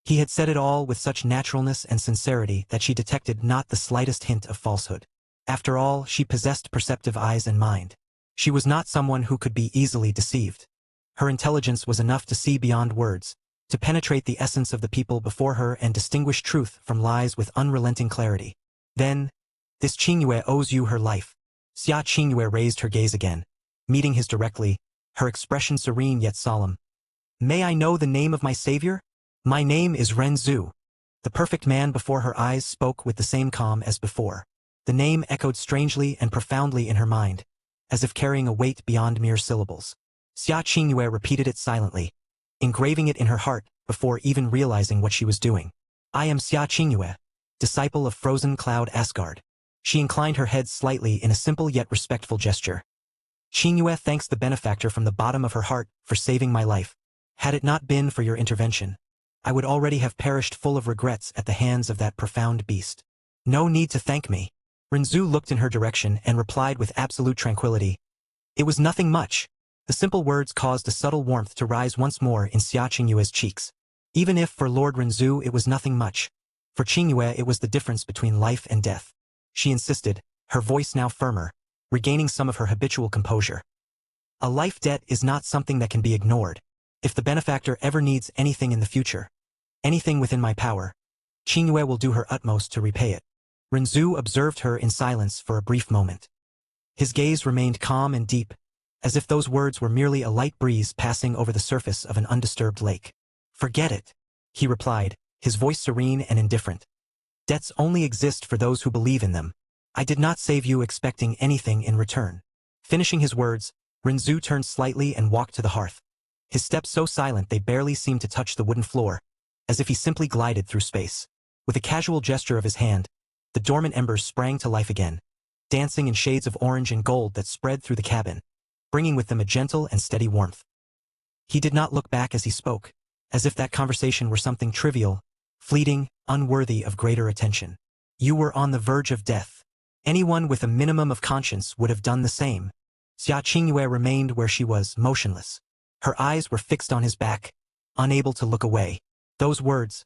He had said it all with such naturalness and sincerity that she detected not the slightest hint of falsehood. After all, she possessed perceptive eyes and mind. She was not someone who could be easily deceived. Her intelligence was enough to see beyond words, to penetrate the essence of the people before her and distinguish truth from lies with unrelenting clarity. Then, this Qingyue owes you her life. Xia Qingyue raised her gaze again, meeting his directly, her expression serene yet solemn. May I know the name of my savior? My name is Ren Zhu. The perfect man before her eyes spoke with the same calm as before. The name echoed strangely and profoundly in her mind, as if carrying a weight beyond mere syllables. Xia Qingyue repeated it silently, engraving it in her heart before even realizing what she was doing. I am Xia Qingyue, disciple of Frozen Cloud Asgard. She inclined her head slightly in a simple yet respectful gesture. Qingyue thanks the benefactor from the bottom of her heart for saving my life. Had it not been for your intervention, I would already have perished full of regrets at the hands of that profound beast. No need to thank me. Renzu looked in her direction and replied with absolute tranquility. It was nothing much. The simple words caused a subtle warmth to rise once more in Xia Qingyue's cheeks. Even if for Lord Renzu it was nothing much, for Qingyue it was the difference between life and death. She insisted, her voice now firmer, regaining some of her habitual composure. A life debt is not something that can be ignored. If the benefactor ever needs anything in the future, anything within my power, Qingyue will do her utmost to repay it. Renzu observed her in silence for a brief moment. His gaze remained calm and deep, as if those words were merely a light breeze passing over the surface of an undisturbed lake. Forget it, he replied, his voice serene and indifferent. Debts only exist for those who believe in them. I did not save you expecting anything in return. Finishing his words, Renzu turned slightly and walked to the hearth. His steps so silent they barely seemed to touch the wooden floor, as if he simply glided through space. With a casual gesture of his hand, the dormant embers sprang to life again, dancing in shades of orange and gold that spread through the cabin, bringing with them a gentle and steady warmth. He did not look back as he spoke, as if that conversation were something trivial, fleeting, unworthy of greater attention. You were on the verge of death. Anyone with a minimum of conscience would have done the same. Xia Qingyue remained where she was, motionless. Her eyes were fixed on his back, unable to look away. Those words,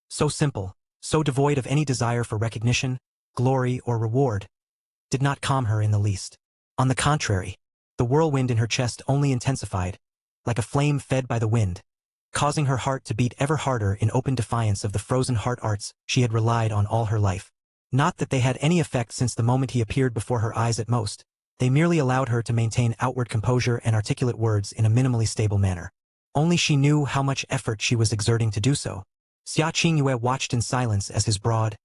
so simple, so devoid of any desire for recognition, glory, or reward, did not calm her in the least. On the contrary, the whirlwind in her chest only intensified, like a flame fed by the wind, causing her heart to beat ever harder in open defiance of the frozen heart arts she had relied on all her life. Not that they had any effect since the moment he appeared before her eyes at most. They merely allowed her to maintain outward composure and articulate words in a minimally stable manner. Only she knew how much effort she was exerting to do so. Xia Qingyue watched in silence as his broad,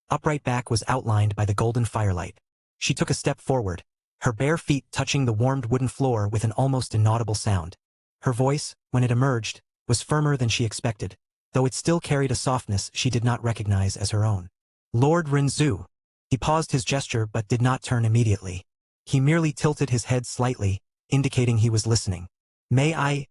upright back was outlined by the golden firelight. She took a step forward, her bare feet touching the warmed wooden floor with an almost inaudible sound. Her voice, when it emerged, was firmer than she expected, though it still carried a softness she did not recognize as her own. Lord Renzu. He paused his gesture but did not turn immediately. He merely tilted his head slightly, indicating he was listening. May I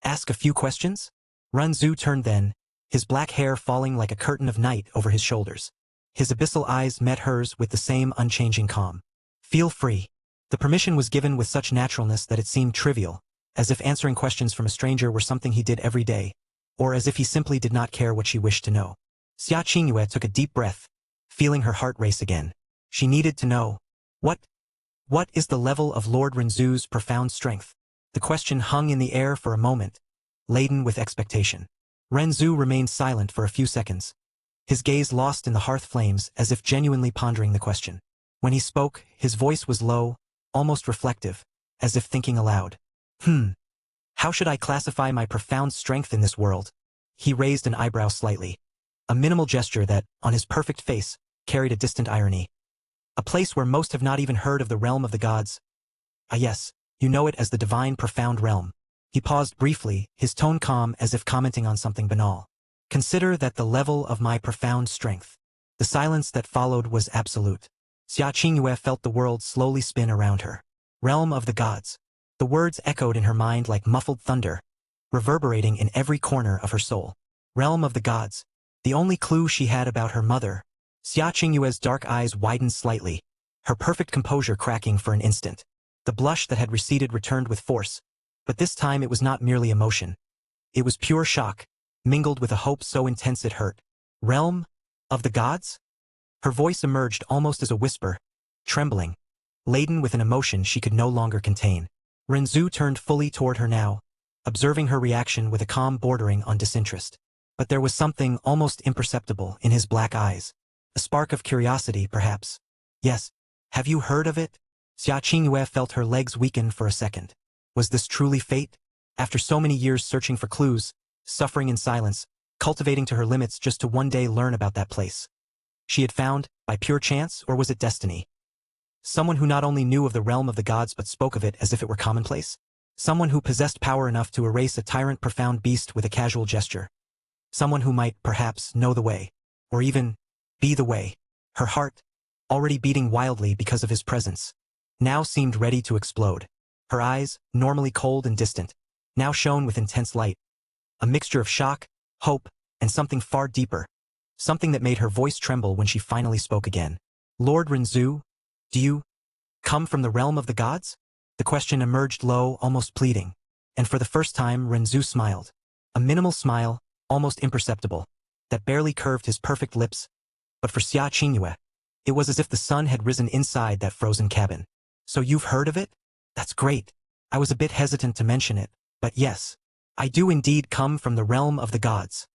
ask a few questions? Renzu turned then, his black hair falling like a curtain of night over his shoulders. His abyssal eyes met hers with the same unchanging calm. Feel free. The permission was given with such naturalness that it seemed trivial, as if answering questions from a stranger were something he did every day, or as if he simply did not care what she wished to know. Xia Qingyue took a deep breath, feeling her heart race again. She needed to know. What is the level of Lord Renzu's profound strength? The question hung in the air for a moment, laden with expectation. Renzu remained silent for a few seconds, his gaze lost in the hearth flames as if genuinely pondering the question. When he spoke, his voice was low, almost reflective, as if thinking aloud. How should I classify my profound strength in this world? He raised an eyebrow slightly. a minimal gesture that, on his perfect face, carried a distant irony. A place where most have not even heard of the realm of the gods. Ah yes, you know it as the divine profound realm. He paused briefly, his tone calm as if commenting on something banal. Consider that the level of my profound strength. The silence that followed was absolute. Xia Qingyue felt the world slowly spin around her. Realm of the gods. The words echoed in her mind like muffled thunder, reverberating in every corner of her soul. Realm of the gods. The only clue she had about her mother. Xia Qingyue's dark eyes widened slightly, her perfect composure cracking for an instant. The blush that had receded returned with force, but this time it was not merely emotion. It was pure shock, mingled with a hope so intense it hurt. Realm of the gods? Her voice emerged almost as a whisper, trembling, laden with an emotion she could no longer contain. Renzu turned fully toward her now, observing her reaction with a calm bordering on disinterest. But there was something almost imperceptible in his black eyes. A spark of curiosity, perhaps. Yes, have you heard of it? Xia Qingyue felt her legs weaken for a second. Was this truly fate? After so many years searching for clues, suffering in silence, cultivating to her limits just to one day learn about that place. She had found, by pure chance, or was it destiny? Someone who not only knew of the realm of the gods but spoke of it as if it were commonplace? Someone who possessed power enough to erase a tyrant profound beast with a casual gesture? Someone who might, perhaps, know the way, or even be the way. Her heart, already beating wildly because of his presence, now seemed ready to explode. Her eyes, normally cold and distant, now shone with intense light. A mixture of shock, hope, and something far deeper. Something that made her voice tremble when she finally spoke again. Lord Renzu, do you come from the realm of the gods? The question emerged low, almost pleading. And for the first time, Renzu smiled. A minimal smile, almost imperceptible, that barely curved his perfect lips. But for Xia Qingyue, it was as if the sun had risen inside that frozen cabin. So you've heard of it? That's great. I was a bit hesitant to mention it, but yes, I do indeed come from the realm of the gods.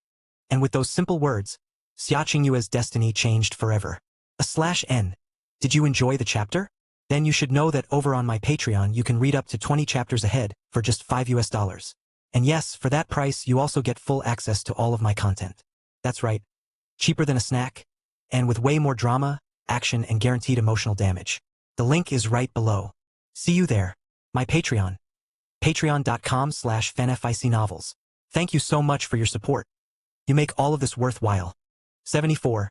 And with those simple words, Xia Qingyue's destiny changed forever. /N. Did you enjoy the chapter? Then you should know that over on my Patreon you can read up to 20 chapters ahead for just $5. And yes, for that price you also get full access to all of my content. That's right. Cheaper than a snack, and with way more drama, action, and guaranteed emotional damage. The link is right below. See you there. My Patreon. Patreon.com/fanficnovels. Thank you so much for your support. You make all of this worthwhile. 74.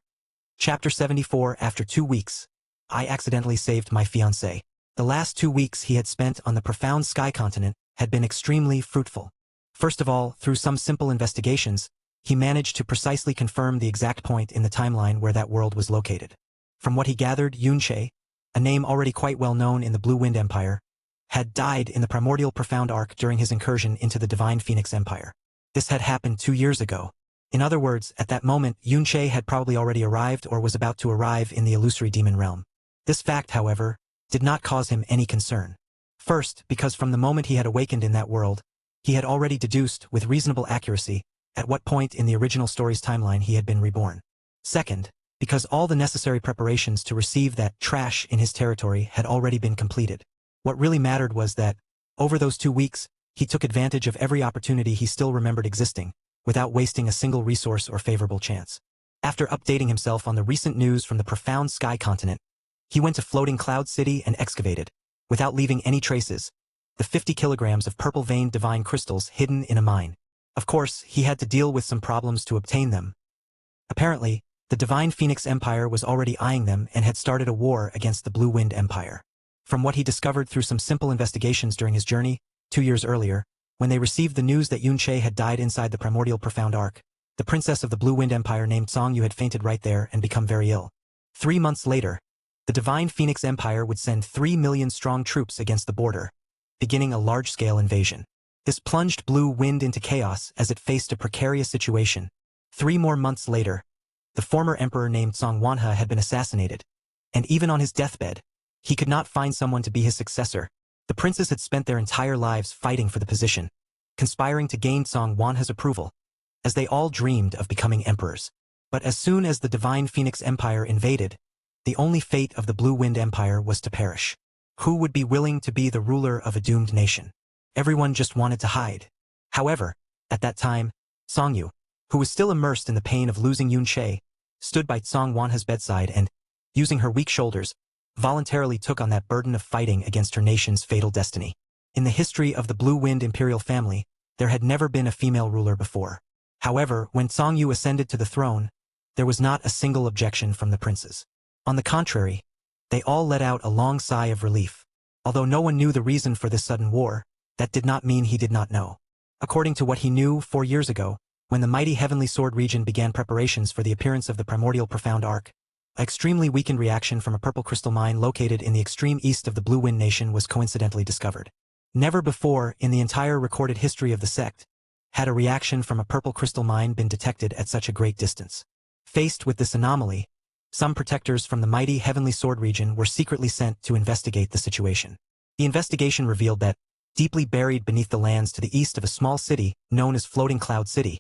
Chapter 74. After 2 weeks, I accidentally saved my fiancé. The last 2 weeks he had spent on the profound sky continent had been extremely fruitful. First of all, through some simple investigations, he managed to precisely confirm the exact point in the timeline where that world was located. From what he gathered, Yunche, a name already quite well known in the Blue Wind Empire, had died in the primordial profound arc during his incursion into the Divine Phoenix Empire. This had happened 2 years ago. In other words, at that moment, Yunche had probably already arrived or was about to arrive in the illusory demon realm. This fact, however, did not cause him any concern. First, because from the moment he had awakened in that world, he had already deduced, with reasonable accuracy, at what point in the original story's timeline he had been reborn. Second, because all the necessary preparations to receive that trash in his territory had already been completed. What really mattered was that, over those 2 weeks, he took advantage of every opportunity he still remembered existing, without wasting a single resource or favorable chance. After updating himself on the recent news from the profound sky continent, he went to Floating Cloud City and excavated, without leaving any traces, the 50 kilograms of purple-veined divine crystals hidden in a mine. Of course, he had to deal with some problems to obtain them. Apparently, the Divine Phoenix Empire was already eyeing them and had started a war against the Blue Wind Empire. From what he discovered through some simple investigations during his journey, 2 years earlier, when they received the news that Yunche had died inside the primordial profound arc, the princess of the Blue Wind Empire named Songyu had fainted right there and become very ill. 3 months later, the Divine Phoenix Empire would send 3 million strong troops against the border, beginning a large-scale invasion. This plunged Blue Wind into chaos as it faced a precarious situation. 3 more months later, the former emperor named Song Wanhe had been assassinated, and even on his deathbed, he could not find someone to be his successor. The princes had spent their entire lives fighting for the position, conspiring to gain Song Wanhe's approval, as they all dreamed of becoming emperors. But as soon as the Divine Phoenix Empire invaded, the only fate of the Blue Wind Empire was to perish. Who would be willing to be the ruler of a doomed nation? Everyone just wanted to hide. However, at that time, Songyu, who was still immersed in the pain of losing Yun Che, stood by Tsong Wanha's bedside and, using her weak shoulders, voluntarily took on that burden of fighting against her nation's fatal destiny. In the history of the Blue Wind imperial family, there had never been a female ruler before. However, when Tsong Yu ascended to the throne, there was not a single objection from the princes. On the contrary, they all let out a long sigh of relief. Although no one knew the reason for this sudden war, that did not mean he did not know. According to what he knew 4 years ago, when the mighty Heavenly Sword region began preparations for the appearance of the primordial profound arc, an extremely weakened reaction from a purple crystal mine located in the extreme east of the Blue Wind Nation was coincidentally discovered. Never before, in the entire recorded history of the sect, had a reaction from a purple crystal mine been detected at such a great distance. Faced with this anomaly, some protectors from the mighty Heavenly Sword region were secretly sent to investigate the situation. The investigation revealed that, deeply buried beneath the lands to the east of a small city known as Floating Cloud City,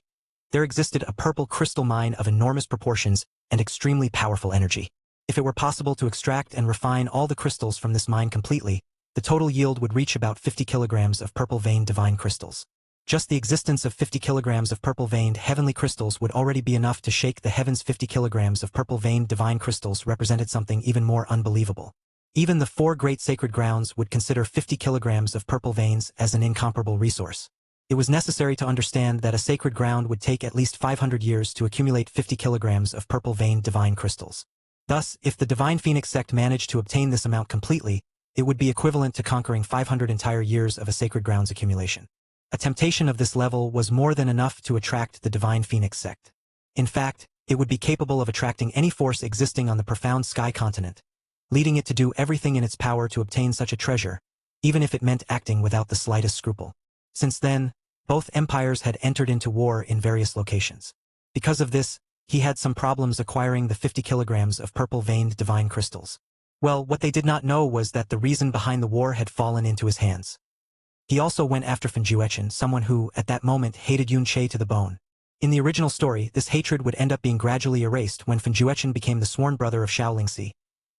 there existed a purple crystal mine of enormous proportions and extremely powerful energy. If it were possible to extract and refine all the crystals from this mine completely, the total yield would reach about 50 kilograms of purple-veined divine crystals. Just the existence of 50 kilograms of purple-veined heavenly crystals would already be enough to shake the heavens. 50 kilograms of purple-veined divine crystals represented something even more unbelievable. Even the 4 great sacred grounds would consider 50 kilograms of purple veins as an incomparable resource. It was necessary to understand that a sacred ground would take at least 500 years to accumulate 50 kilograms of purple-veined divine crystals. Thus, if the Divine Phoenix sect managed to obtain this amount completely, it would be equivalent to conquering 500 entire years of a sacred ground's accumulation. A temptation of this level was more than enough to attract the Divine Phoenix sect. In fact, it would be capable of attracting any force existing on the profound sky continent, leading it to do everything in its power to obtain such a treasure, even if it meant acting without the slightest scruple. Since then, both empires had entered into war in various locations. Because of this, he had some problems acquiring the 50 kilograms of purple-veined divine crystals. Well, what they did not know was that the reason behind the war had fallen into his hands. He also went after Fanjuechen, someone who, at that moment, hated Yun Che to the bone. In the original story, this hatred would end up being gradually erased when Fanjuechen became the sworn brother of Shaolingxi,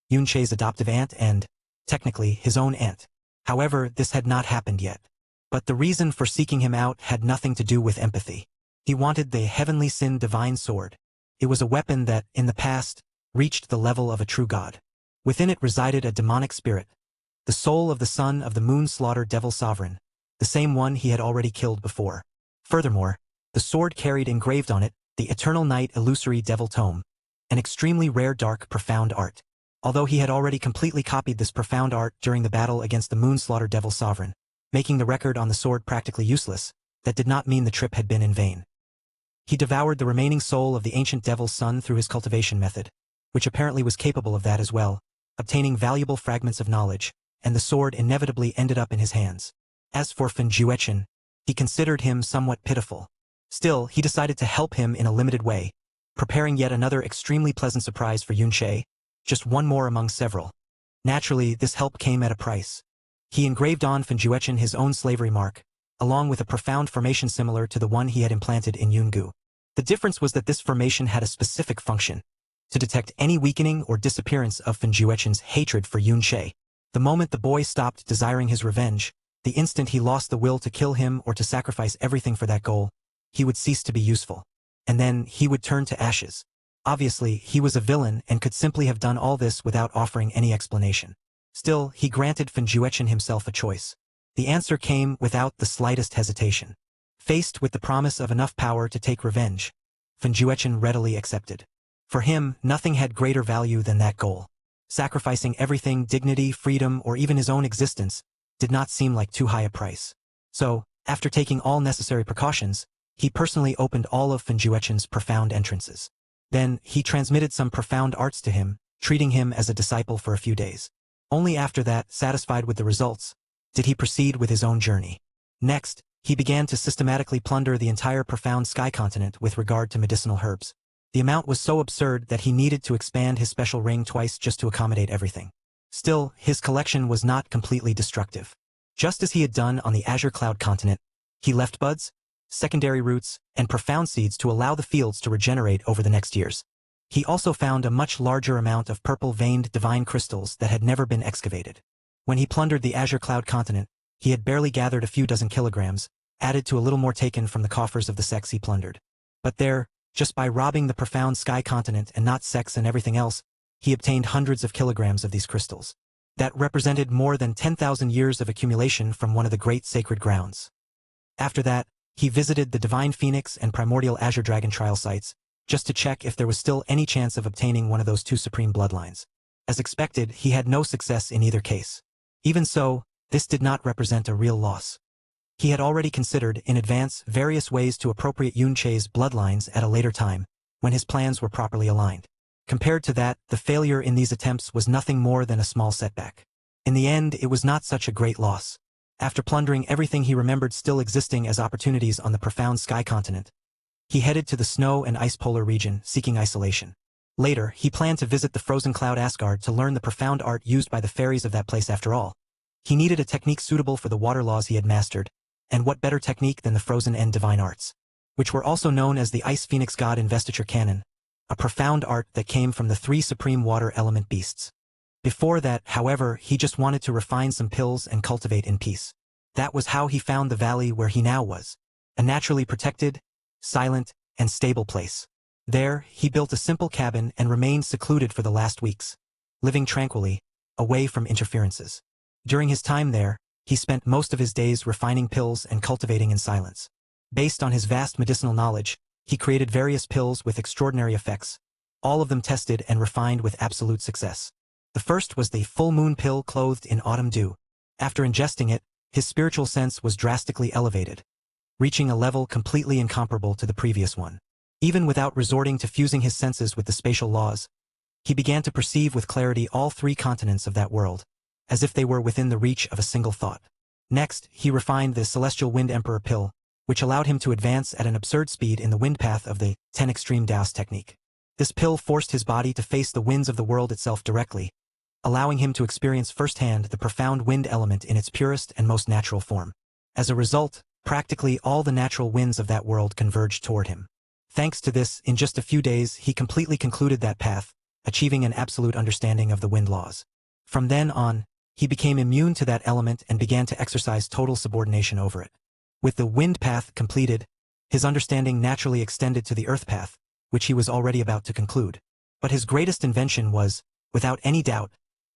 Yun Che's adoptive aunt and, technically, his own aunt. However, this had not happened yet. But the reason for seeking him out had nothing to do with empathy. He wanted the Heavenly Sin Divine Sword. It was a weapon that, in the past, reached the level of a true god. Within it resided a demonic spirit, the soul of the son of the Moon Slaughter Devil Sovereign, the same one he had already killed before. Furthermore, the sword carried engraved on it the Eternal Night Illusory Devil Tome, an extremely rare dark profound art. Although he had already completely copied this profound art during the battle against the Moon Slaughter Devil Sovereign, making the record on the sword practically useless, that did not mean the trip had been in vain. He devoured the remaining soul of the ancient devil's son through his cultivation method, which apparently was capable of that as well, obtaining valuable fragments of knowledge, and the sword inevitably ended up in his hands. As for Fanjuechen, he considered him somewhat pitiful. Still, he decided to help him in a limited way, preparing yet another extremely pleasant surprise for Yun Che, just one more among several. Naturally, this help came at a price. He engraved on Fanjuechen his own slavery mark, along with a profound formation similar to the one he had implanted in Yungu. The difference was that this formation had a specific function, to detect any weakening or disappearance of Fanjuechen's hatred for Yun Che. The moment the boy stopped desiring his revenge, the instant he lost the will to kill him or to sacrifice everything for that goal, he would cease to be useful. And then he would turn to ashes. Obviously, he was a villain and could simply have done all this without offering any explanation. Still, he granted Fanjuechen himself a choice. The answer came without the slightest hesitation. Faced with the promise of enough power to take revenge, Fanjuechen readily accepted. For him, nothing had greater value than that goal. Sacrificing everything, dignity, freedom, or even his own existence, did not seem like too high a price. So, after taking all necessary precautions, he personally opened all of Fanjuechen's profound entrances. Then, he transmitted some profound arts to him, treating him as a disciple for a few days. Only after that, satisfied with the results, did he proceed with his own journey. Next, he began to systematically plunder the entire profound sky continent with regard to medicinal herbs. The amount was so absurd that he needed to expand his special ring twice just to accommodate everything. Still, his collection was not completely destructive. Just as he had done on the Azure Cloud continent, he left buds, secondary roots, and profound seeds to allow the fields to regenerate over the next years. He also found a much larger amount of purple-veined divine crystals that had never been excavated. When he plundered the Azure Cloud continent, he had barely gathered a few dozen kilograms, added to a little more taken from the coffers of the sects he plundered. But there, just by robbing the profound sky continent and not sex and everything else, he obtained hundreds of kilograms of these crystals. That represented more than 10,000 years of accumulation from one of the great sacred grounds. After that, he visited the Divine Phoenix and Primordial Azure Dragon trial sites, just to check if there was still any chance of obtaining one of those two supreme bloodlines. As expected, he had no success in either case. Even so, this did not represent a real loss. He had already considered, in advance, various ways to appropriate Yunche's bloodlines at a later time, when his plans were properly aligned. Compared to that, the failure in these attempts was nothing more than a small setback. In the end, it was not such a great loss. After plundering everything he remembered still existing as opportunities on the profound sky continent, he headed to the snow and ice polar region, seeking isolation. Later, he planned to visit the frozen cloud Asgard to learn the profound art used by the fairies of that place after all. He needed a technique suitable for the water laws he had mastered, and what better technique than the frozen and divine arts, which were also known as the Ice Phoenix God Investiture Canon, a profound art that came from the three supreme water element beasts. Before that, however, he just wanted to refine some pills and cultivate in peace. That was how he found the valley where he now was, a naturally protected, silent, and stable place. There, he built a simple cabin and remained secluded for the last weeks, living tranquilly, away from interferences. During his time there, he spent most of his days refining pills and cultivating in silence. Based on his vast medicinal knowledge, he created various pills with extraordinary effects, all of them tested and refined with absolute success. The first was the full moon pill clothed in autumn dew. After ingesting it, his spiritual sense was drastically elevated, reaching a level completely incomparable to the previous one. Even without resorting to fusing his senses with the spatial laws, he began to perceive with clarity all three continents of that world, as if they were within the reach of a single thought. Next, he refined the Celestial Wind Emperor pill, which allowed him to advance at an absurd speed in the wind path of the 10 Extreme Daos technique. This pill forced his body to face the winds of the world itself directly, allowing him to experience firsthand the profound wind element in its purest and most natural form. As a result, practically all the natural winds of that world converged toward him. Thanks to this, in just a few days he completely concluded that path, achieving an absolute understanding of the wind laws. From then on, he became immune to that element and began to exercise total subordination over it. With the wind path completed, his understanding naturally extended to the earth path, which he was already about to conclude. But his greatest invention was, without any doubt,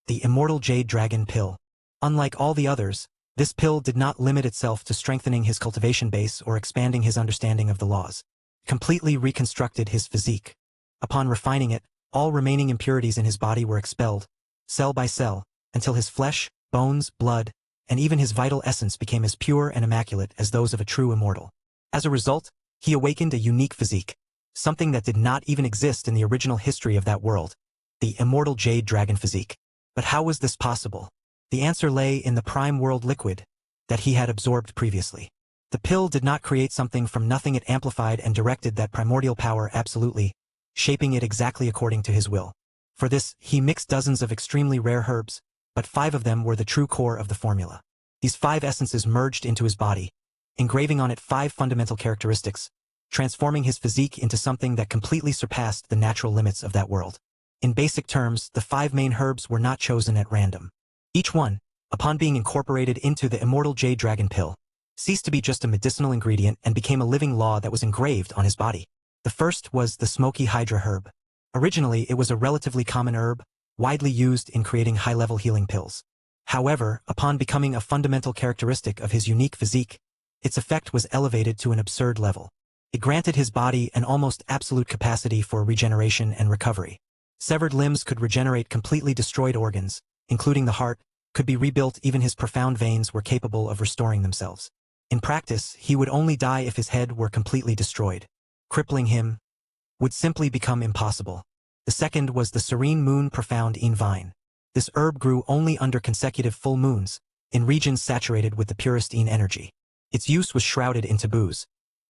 the immortal Jade Dragon pill. Unlike all the others, this pill did not limit itself to strengthening his cultivation base or expanding his understanding of the laws. It completely reconstructed his physique. Upon refining it, all remaining impurities in his body were expelled, cell by cell, until his flesh, bones, blood, and even his vital essence became as pure and immaculate as those of a true immortal. As a result, he awakened a unique physique, something that did not even exist in the original history of that world, the immortal Jade Dragon physique. But how was this possible? The answer lay in the prime world liquid that he had absorbed previously. The pill did not create something from nothing, it amplified and directed that primordial power absolutely, shaping it exactly according to his will. For this, he mixed dozens of extremely rare herbs, but 5 of them were the true core of the formula. These 5 essences merged into his body, engraving on it 5 fundamental characteristics, transforming his physique into something that completely surpassed the natural limits of that world. In basic terms, the 5 main herbs were not chosen at random. Each one, upon being incorporated into the immortal Jade Dragon pill, ceased to be just a medicinal ingredient and became a living law that was engraved on his body. The first was the smoky hydra herb. Originally, it was a relatively common herb, widely used in creating high-level healing pills. However, upon becoming a fundamental characteristic of his unique physique, its effect was elevated to an absurd level. It granted his body an almost absolute capacity for regeneration and recovery. Severed limbs could regenerate, completely destroyed organs, including the heart, could be rebuilt, even his profound veins were capable of restoring themselves. In practice, he would only die if his head were completely destroyed. Crippling him would simply become impossible. The second was the serene moon profound een vine. This herb grew only under consecutive full moons, in regions saturated with the purest een energy. Its use was shrouded in taboos.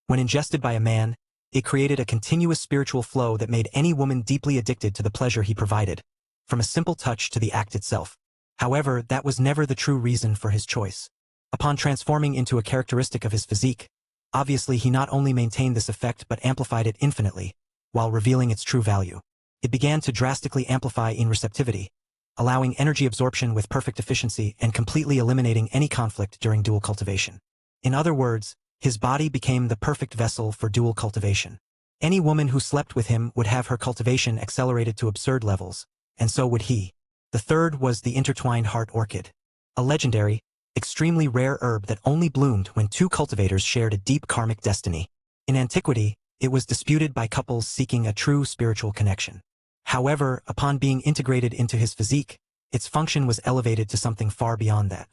When ingested by a man, it created a continuous spiritual flow that made any woman deeply addicted to the pleasure he provided, from a simple touch to the act itself. However, that was never the true reason for his choice. Upon transforming into a characteristic of his physique, obviously he not only maintained this effect but amplified it infinitely, while revealing its true value. It began to drastically amplify in receptivity, allowing energy absorption with perfect efficiency and completely eliminating any conflict during dual cultivation. In other words, his body became the perfect vessel for dual cultivation. Any woman who slept with him would have her cultivation accelerated to absurd levels, and so would he. The third was the intertwined heart orchid, a legendary, extremely rare herb that only bloomed when two cultivators shared a deep karmic destiny. In antiquity, it was disputed by couples seeking a true spiritual connection. However, upon being integrated into his physique, its function was elevated to something far beyond that.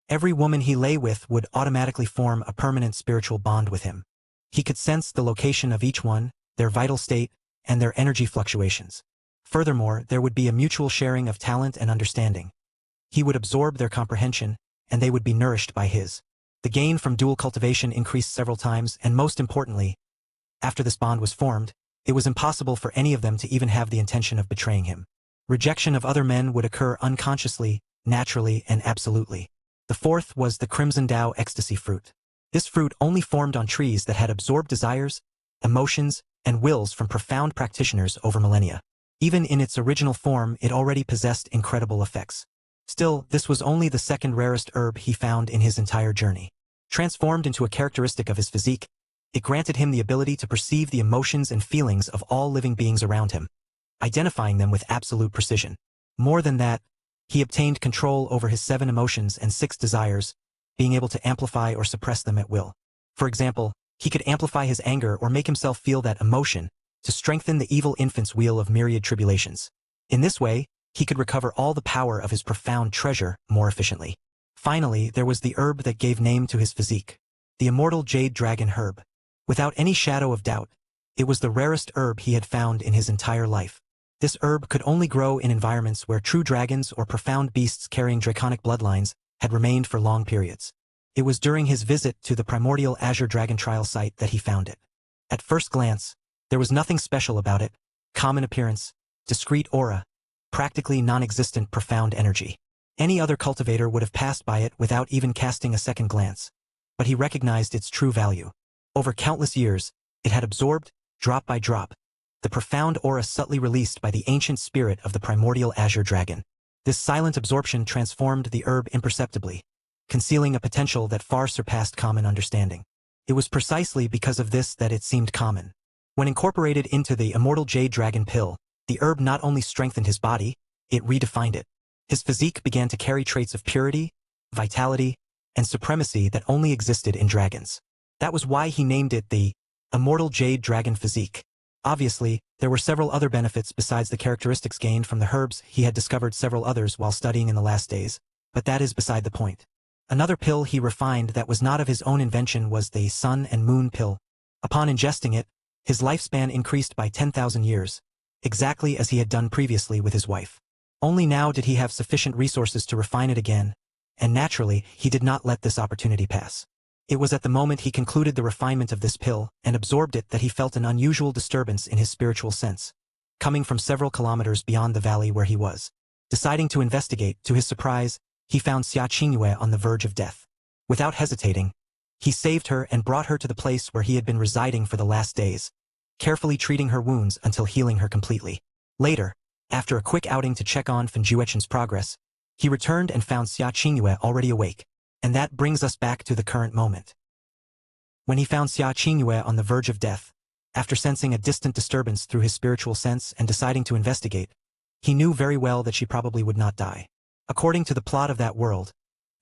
Every woman he lay with would automatically form a permanent spiritual bond with him. He could sense the location of each one, their vital state, and their energy fluctuations. Furthermore, there would be a mutual sharing of talent and understanding. He would absorb their comprehension, and they would be nourished by his. The gain from dual cultivation increased several times, and most importantly, after this bond was formed, it was impossible for any of them to even have the intention of betraying him. Rejection of other men would occur unconsciously, naturally, and absolutely. The fourth was the Crimson Tao ecstasy fruit. This fruit only formed on trees that had absorbed desires, emotions, and wills from profound practitioners over millennia. Even in its original form, it already possessed incredible effects. Still, this was only the second rarest herb he found in his entire journey. Transformed into a characteristic of his physique, it granted him the ability to perceive the emotions and feelings of all living beings around him, identifying them with absolute precision. More than that, he obtained control over his 7 emotions and 6 desires, being able to amplify or suppress them at will. For example, he could amplify his anger or make himself feel that emotion to strengthen the evil infant's wheel of myriad tribulations. In this way, he could recover all the power of his profound treasure more efficiently. Finally, there was the herb that gave name to his physique, the immortal jade dragon herb. Without any shadow of doubt, it was the rarest herb he had found in his entire life. This herb could only grow in environments where true dragons or profound beasts carrying draconic bloodlines had remained for long periods. It was during his visit to the primordial Azure Dragon trial site that he found it. At first glance, there was nothing special about it: common appearance, discreet aura, practically non-existent profound energy. Any other cultivator would have passed by it without even casting a second glance. But he recognized its true value. Over countless years, it had absorbed, drop by drop, the profound aura subtly released by the ancient spirit of the primordial Azure Dragon. This silent absorption transformed the herb imperceptibly, concealing a potential that far surpassed common understanding. It was precisely because of this that it seemed common. When incorporated into the immortal jade dragon pill, the herb not only strengthened his body, it redefined it. His physique began to carry traits of purity, vitality, and supremacy that only existed in dragons. That was why he named it the immortal jade dragon physique. Obviously, there were several other benefits besides the characteristics gained from the herbs. He had discovered several others while studying in the last days, but that is beside the point. Another pill he refined that was not of his own invention was the Sun and Moon pill. Upon ingesting it, his lifespan increased by 10,000 years, exactly as he had done previously with his wife. Only now did he have sufficient resources to refine it again, and naturally, he did not let this opportunity pass. It was at the moment he concluded the refinement of this pill and absorbed it that he felt an unusual disturbance in his spiritual sense, coming from several kilometers beyond the valley where he was. Deciding to investigate, to his surprise, he found Xia Qingyue on the verge of death. Without hesitating, he saved her and brought her to the place where he had been residing for the last days, carefully treating her wounds until healing her completely. Later, after a quick outing to check on Fenjuechen's progress, he returned and found Xia Qingyue already awake. And that brings us back to the current moment. When he found Xia Qingyue on the verge of death, after sensing a distant disturbance through his spiritual sense and deciding to investigate, he knew very well that she probably would not die. According to the plot of that world,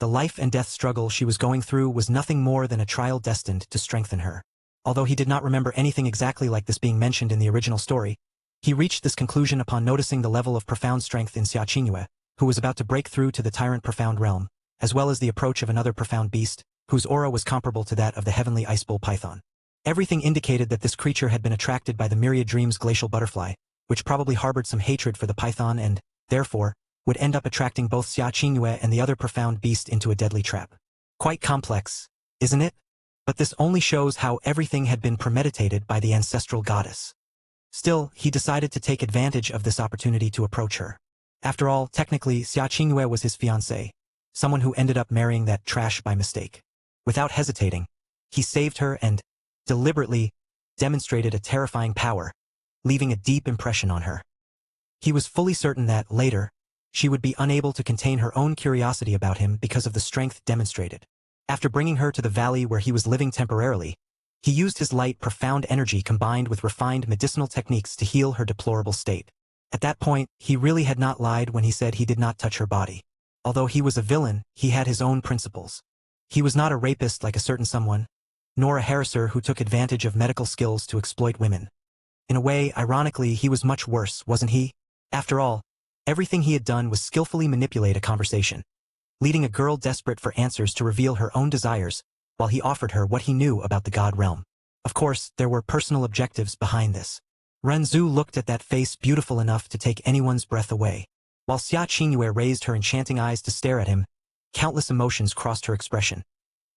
the life and death struggle she was going through was nothing more than a trial destined to strengthen her. Although he did not remember anything exactly like this being mentioned in the original story, he reached this conclusion upon noticing the level of profound strength in Xia Qingyue, who was about to break through to the tyrant profound realm, as well as the approach of another profound beast, whose aura was comparable to that of the heavenly ice bull python. Everything indicated that this creature had been attracted by the myriad dreams glacial butterfly, which probably harbored some hatred for the python and, therefore, would end up attracting both Xia Qingyue and the other profound beast into a deadly trap. Quite complex, isn't it? But this only shows how everything had been premeditated by the ancestral goddess. Still, he decided to take advantage of this opportunity to approach her. After all, technically, Xia Qingyue was his fiancée, someone who ended up marrying that trash by mistake. Without hesitating, he saved her and, deliberately, demonstrated a terrifying power, leaving a deep impression on her. He was fully certain that, later, she would be unable to contain her own curiosity about him because of the strength demonstrated. After bringing her to the valley where he was living temporarily, He used his light, profound energy combined with refined medicinal techniques to heal her deplorable state. At that point, he really had not lied when he said he did not touch her body. Although he was a villain, he had his own principles. He was not a rapist like a certain someone, nor a harasser who took advantage of medical skills to exploit women. In a way, ironically, he was much worse, wasn't he? After all, everything he had done was skillfully manipulate a conversation, leading a girl desperate for answers to reveal her own desires, while he offered her what he knew about the god realm. Of course, there were personal objectives behind this. Renzu looked at that face beautiful enough to take anyone's breath away. While Xia Qingyue raised her enchanting eyes to stare at him, countless emotions crossed her expression.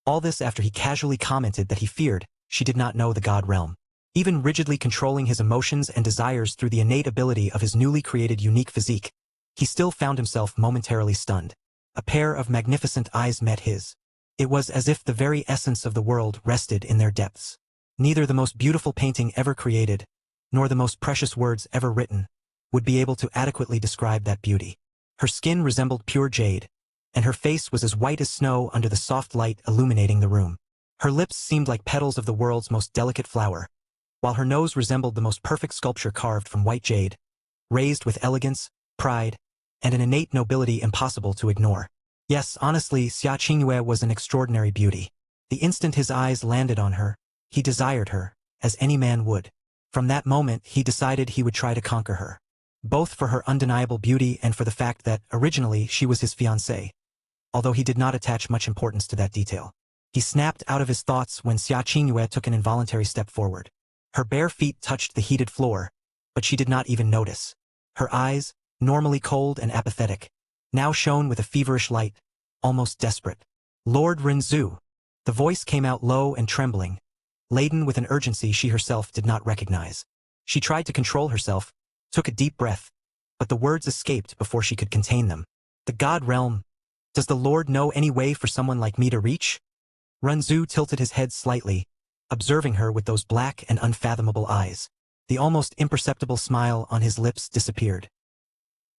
All this after he casually commented that he feared she did not know the god realm. Even rigidly controlling his emotions and desires through the innate ability of his newly created unique physique, he still found himself momentarily stunned. A pair of magnificent eyes met his. It was as if the very essence of the world rested in their depths. Neither the most beautiful painting ever created, nor the most precious words ever written, would be able to adequately describe that beauty. Her skin resembled pure jade, and her face was as white as snow under the soft light illuminating the room. Her lips seemed like petals of the world's most delicate flower, while her nose resembled the most perfect sculpture carved from white jade, raised with elegance, pride, and an innate nobility impossible to ignore. Yes, honestly, Xia Qingyue was an extraordinary beauty. The instant his eyes landed on her, he desired her, as any man would. From that moment, he decided he would try to conquer her, both for her undeniable beauty and for the fact that, originally, she was his fiancée. Although he did not attach much importance to that detail. He snapped out of his thoughts when Xia Qingyue took an involuntary step forward. Her bare feet touched the heated floor, but she did not even notice. Her eyes, normally cold and apathetic, now shone with a feverish light, almost desperate. Lord Renzu. The voice came out low and trembling, laden with an urgency she herself did not recognize. She tried to control herself, took a deep breath, but the words escaped before she could contain them. The god realm. Does the Lord know any way for someone like me to reach? Renzu tilted his head slightly, observing her with those black and unfathomable eyes. The almost imperceptible smile on his lips disappeared.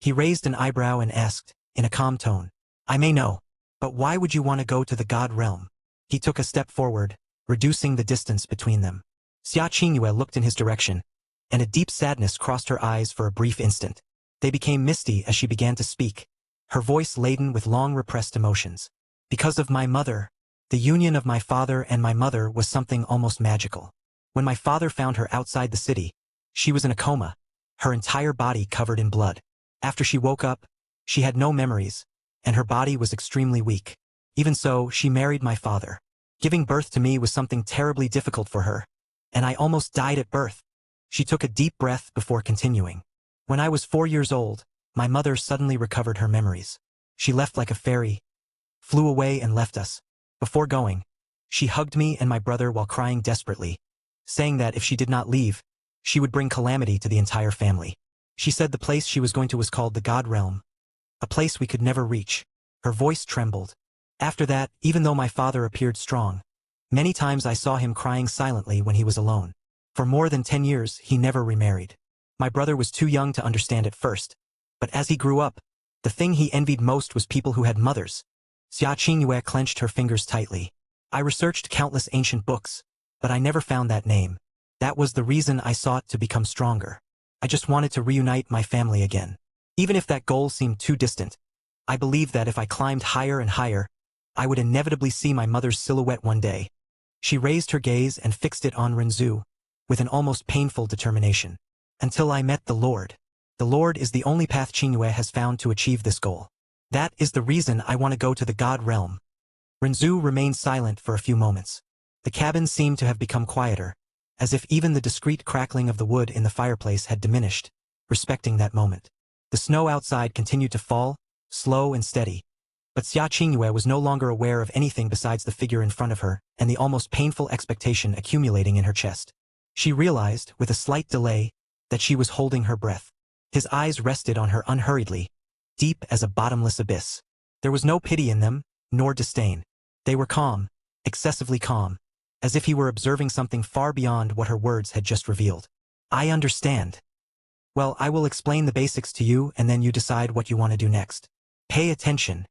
He raised an eyebrow and asked, in a calm tone, I may know, but why would you want to go to the god realm? He took a step forward, reducing the distance between them. Xia Qingyue looked in his direction, and a deep sadness crossed her eyes for a brief instant. They became misty as she began to speak, her voice laden with long-repressed emotions. Because of my mother, the union of my father and my mother was something almost magical. When my father found her outside the city, she was in a coma, her entire body covered in blood. After she woke up, she had no memories, and her body was extremely weak. Even so, she married my father. Giving birth to me was something terribly difficult for her, and I almost died at birth. She took a deep breath before continuing. When I was 4 years old, my mother suddenly recovered her memories. She left like a fairy, flew away and left us. Before going, she hugged me and my brother while crying desperately, saying that if she did not leave, she would bring calamity to the entire family. She said the place she was going to was called the God Realm, a place we could never reach. Her voice trembled. After that, even though my father appeared strong, many times I saw him crying silently when he was alone. For more than 10 years, he never remarried. My brother was too young to understand at first, but as he grew up, the thing he envied most was people who had mothers. Xia Qingyue clenched her fingers tightly. I researched countless ancient books, but I never found that name. That was the reason I sought to become stronger. I just wanted to reunite my family again. Even if that goal seemed too distant, I believed that if I climbed higher and higher, I would inevitably see my mother's silhouette one day. She raised her gaze and fixed it on Renzu, with an almost painful determination. Until I met the Lord. The Lord is the only path Qingyue has found to achieve this goal. That is the reason I want to go to the God Realm. Renzu remained silent for a few moments. The cabin seemed to have become quieter, as if even the discreet crackling of the wood in the fireplace had diminished, respecting that moment. The snow outside continued to fall, slow and steady, but Xia Qingyue was no longer aware of anything besides the figure in front of her and the almost painful expectation accumulating in her chest. She realized, with a slight delay, that she was holding her breath. His eyes rested on her unhurriedly, deep as a bottomless abyss. There was no pity in them, nor disdain. They were calm, excessively calm, as if he were observing something far beyond what her words had just revealed. I understand. Well, I will explain the basics to you and then you decide what you want to do next. Pay attention.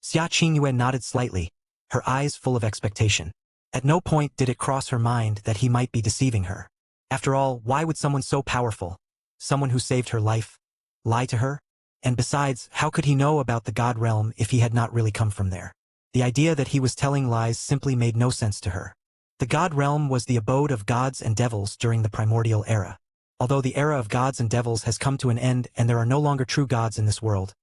Xia Qingyue nodded slightly, her eyes full of expectation. At no point did it cross her mind that he might be deceiving her. After all, why would someone so powerful, someone who saved her life, lie to her? And besides, how could he know about the God realm if he had not really come from there? The idea that he was telling lies simply made no sense to her. The God realm was the abode of gods and devils during the primordial era. Although the era of gods and devils has come to an end and there are no longer true gods in this world,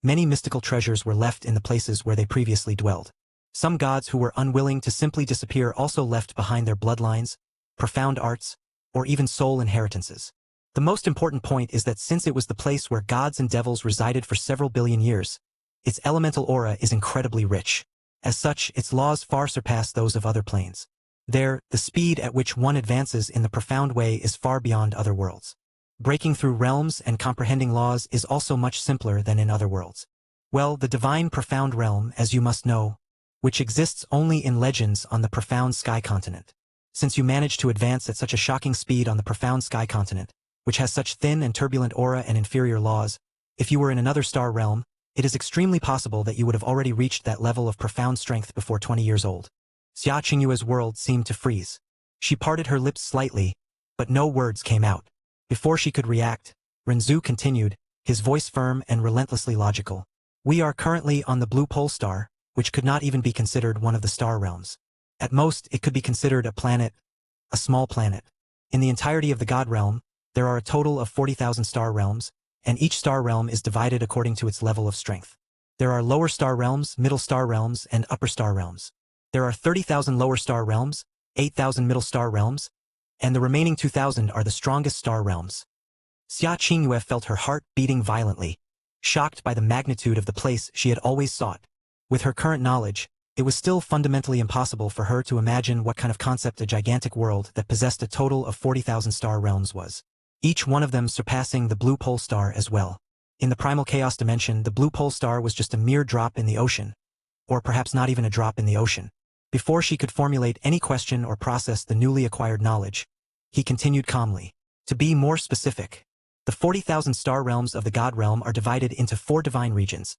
many mystical treasures were left in the places where they previously dwelled. Some gods who were unwilling to simply disappear also left behind their bloodlines, profound arts, or even soul inheritances. The most important point is that since it was the place where gods and devils resided for several billion years, its elemental aura is incredibly rich. As such, its laws far surpass those of other planes. There, the speed at which one advances in the profound way is far beyond other worlds. Breaking through realms and comprehending laws is also much simpler than in other worlds. Well, the divine profound realm, as you must know, which exists only in legends on the profound sky continent. Since you managed to advance at such a shocking speed on the profound sky continent, which has such thin and turbulent aura and inferior laws, if you were in another star realm, it is extremely possible that you would have already reached that level of profound strength before 20 years old. Xia Qingyue's world seemed to freeze. She parted her lips slightly, but no words came out. Before she could react, Renzu continued, his voice firm and relentlessly logical. We are currently on the blue pole star, which could not even be considered one of the star realms. At most, it could be considered a planet, a small planet. In the entirety of the God realm, there are a total of 40,000 star realms, and each star realm is divided according to its level of strength. There are lower star realms, middle star realms, and upper star realms. There are 30,000 lower star realms, 8,000 middle star realms, and the remaining 2,000 are the strongest star realms. Xia Qingyue felt her heart beating violently, shocked by the magnitude of the place she had always sought. With her current knowledge, it was still fundamentally impossible for her to imagine what kind of concept a gigantic world that possessed a total of 40,000 star realms was. Each one of them surpassing the blue pole star as well. In the primal chaos dimension, the blue pole star was just a mere drop in the ocean, or perhaps not even a drop in the ocean. Before she could formulate any question or process the newly acquired knowledge, he continued calmly. To be more specific, the 40,000 star realms of the God realm are divided into 4 divine regions: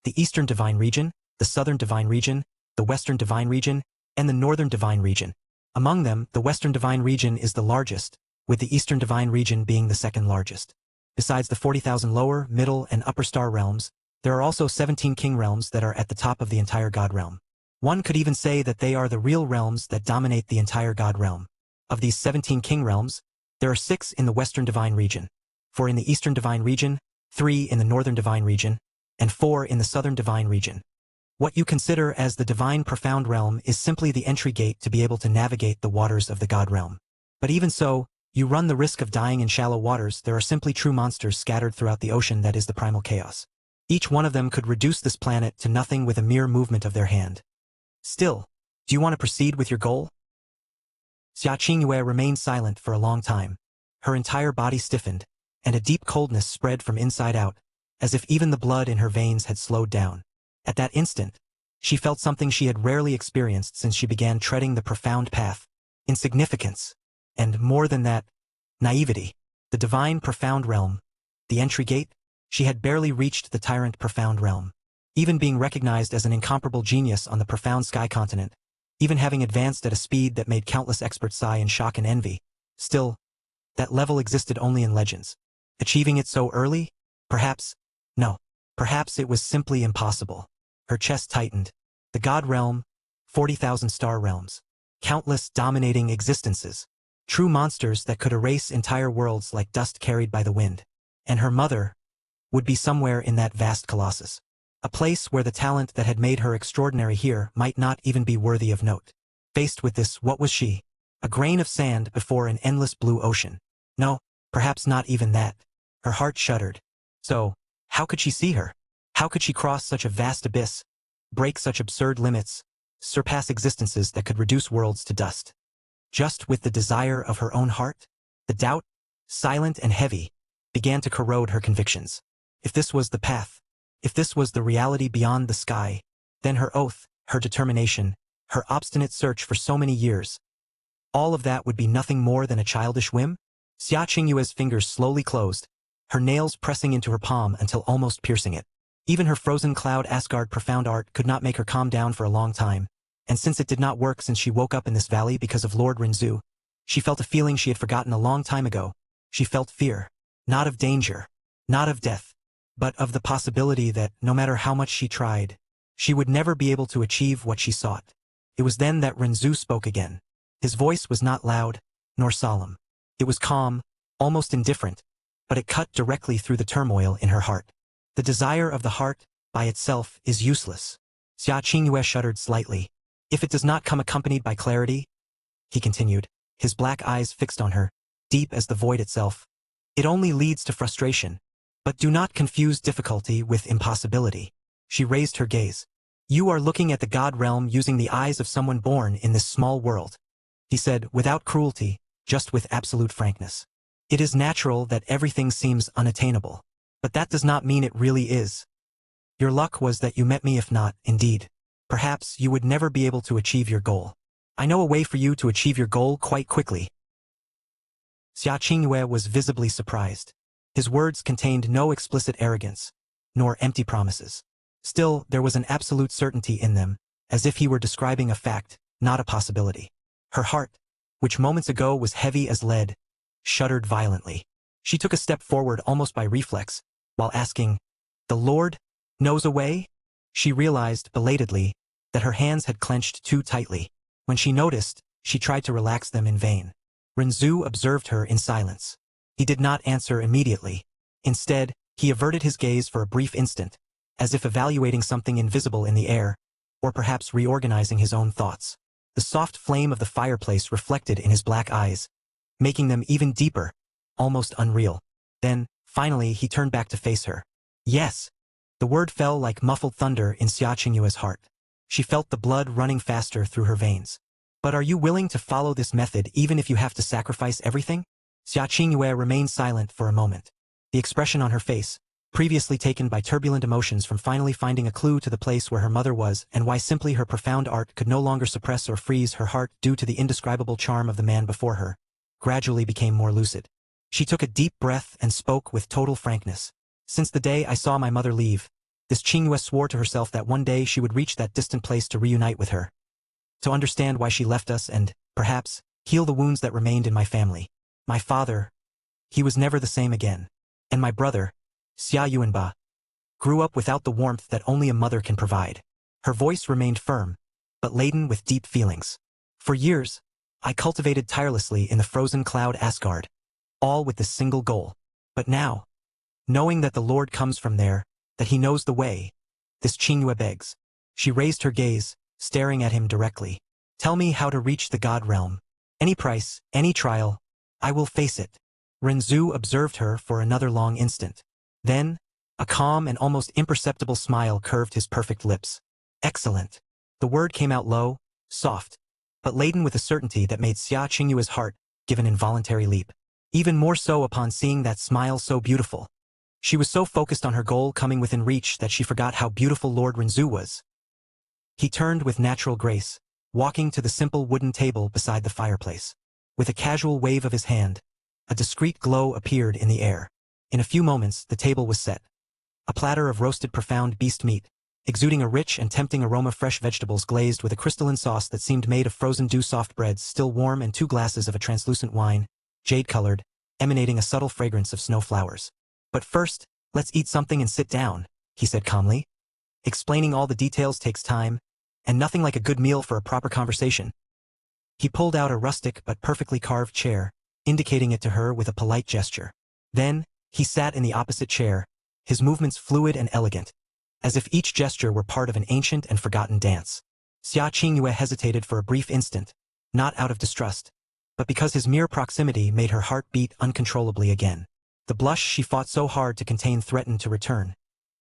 the Eastern Divine Region, the Southern Divine Region, the Western Divine Region, and the Northern Divine Region. Among them, the Western Divine Region is the largest, with the Eastern Divine Region being the second largest. Besides the 40,000 lower, middle, and upper star realms, there are also 17 king realms that are at the top of the entire God realm. One could even say that they are the real realms that dominate the entire God realm. Of these 17 king realms, there are 6 in the Western Divine Region, 4 in the Eastern Divine Region, 3 in the Northern Divine Region, and 4 in the Southern Divine Region. What you consider as the Divine Profound Realm is simply the entry gate to be able to navigate the waters of the God realm. But even so, you run the risk of dying in shallow waters. There are simply true monsters scattered throughout the ocean that is the primal chaos. Each one of them could reduce this planet to nothing with a mere movement of their hand. Still, do you want to proceed with your goal? Xia Qingyue remained silent for a long time. Her entire body stiffened, and a deep coldness spread from inside out, as if even the blood in her veins had slowed down. At that instant, she felt something she had rarely experienced since she began treading the profound path: insignificance, and more than that, naivety. The divine profound realm, the entry gate, she had barely reached the tyrant profound realm. Even being recognized as an incomparable genius on the profound sky continent, even having advanced at a speed that made countless experts sigh in shock and envy, still, that level existed only in legends. Achieving it so early? Perhaps it was simply impossible. Her chest tightened. The God realm, 40,000 star realms, countless dominating existences, true monsters that could erase entire worlds like dust carried by the wind. And her mother would be somewhere in that vast colossus. A place where the talent that had made her extraordinary here might not even be worthy of note. Faced with this, what was she? A grain of sand before an endless blue ocean. No, perhaps not even that. Her heart shuddered. So, how could she see her? How could she cross such a vast abyss, break such absurd limits, surpass existences that could reduce worlds to dust? Just with the desire of her own heart? The doubt, silent and heavy, began to corrode her convictions. If this was the path, if this was the reality beyond the sky, then her oath, her determination, her obstinate search for so many years, all of that would be nothing more than a childish whim? Xia Qingyue's fingers slowly closed, her nails pressing into her palm until almost piercing it. Even her frozen cloud Asgard profound art could not make her calm down for a long time. And since it did not work since she woke up in this valley because of Lord Rinzhu, she felt a feeling she had forgotten a long time ago. She felt fear. Not of danger. Not of death. But of the possibility that, no matter how much she tried, she would never be able to achieve what she sought. It was then that Rinzhu spoke again. His voice was not loud, nor solemn. It was calm, almost indifferent, but it cut directly through the turmoil in her heart. The desire of the heart, by itself, is useless. Xia Qingyue shuddered slightly. If it does not come accompanied by clarity, he continued, his black eyes fixed on her, deep as the void itself, it only leads to frustration. But do not confuse difficulty with impossibility. She raised her gaze. You are looking at the God realm using the eyes of someone born in this small world, he said, without cruelty, just with absolute frankness. It is natural that everything seems unattainable. But that does not mean it really is. Your luck was that you met me. If not, indeed, perhaps you would never be able to achieve your goal. I know a way for you to achieve your goal quite quickly. Xia Qingyue was visibly surprised. His words contained no explicit arrogance, nor empty promises. Still, there was an absolute certainty in them, as if he were describing a fact, not a possibility. Her heart, which moments ago was heavy as lead, shuddered violently. She took a step forward almost by reflex, while asking, "The Lord knows a way?" She realized, belatedly, that her hands had clenched too tightly. When she noticed, she tried to relax them in vain. Rinzhu observed her in silence. He did not answer immediately. Instead, he averted his gaze for a brief instant, as if evaluating something invisible in the air, or perhaps reorganizing his own thoughts. The soft flame of the fireplace reflected in his black eyes, making them even deeper, almost unreal. Then, finally, he turned back to face her. Yes. The word fell like muffled thunder in Xia Qingyue's heart. She felt the blood running faster through her veins. But are you willing to follow this method even if you have to sacrifice everything? Xia Qingyue remained silent for a moment. The expression on her face, previously taken by turbulent emotions from finally finding a clue to the place where her mother was and why simply her profound art could no longer suppress or freeze her heart due to the indescribable charm of the man before her, gradually became more lucid. She took a deep breath and spoke with total frankness. Since the day I saw my mother leave, this Qingyue swore to herself that one day she would reach that distant place to reunite with her, to understand why she left us and, perhaps, heal the wounds that remained in my family. My father, he was never the same again. And my brother, Xia Yuanba, grew up without the warmth that only a mother can provide. Her voice remained firm, but laden with deep feelings. For years, I cultivated tirelessly in the frozen cloud Asgard, all with this single goal. But now, knowing that the Lord comes from there, that he knows the way, this Qingyue begs. She raised her gaze, staring at him directly. Tell me how to reach the God realm. Any price, any trial, I will face it. Rinzhu observed her for another long instant. Then, a calm and almost imperceptible smile curved his perfect lips. Excellent. The word came out low, soft, but laden with a certainty that made Xia Qingyue's heart give an involuntary leap. Even more so upon seeing that smile so beautiful. She was so focused on her goal coming within reach that she forgot how beautiful Lord Rinzhu was. He turned with natural grace, walking to the simple wooden table beside the fireplace. With a casual wave of his hand, a discreet glow appeared in the air. In a few moments, the table was set. A platter of roasted profound beast meat, exuding a rich and tempting aroma, fresh vegetables glazed with a crystalline sauce that seemed made of frozen dew-soft breads still warm, and 2 glasses of a translucent wine, jade-colored, emanating a subtle fragrance of snow flowers. But first, let's eat something and sit down, he said calmly. Explaining all the details takes time, and nothing like a good meal for a proper conversation. He pulled out a rustic but perfectly carved chair, indicating it to her with a polite gesture. Then, he sat in the opposite chair, his movements fluid and elegant, as if each gesture were part of an ancient and forgotten dance. Xia Qingyue hesitated for a brief instant, not out of distrust, but because his mere proximity made her heart beat uncontrollably again. The blush she fought so hard to contain threatened to return,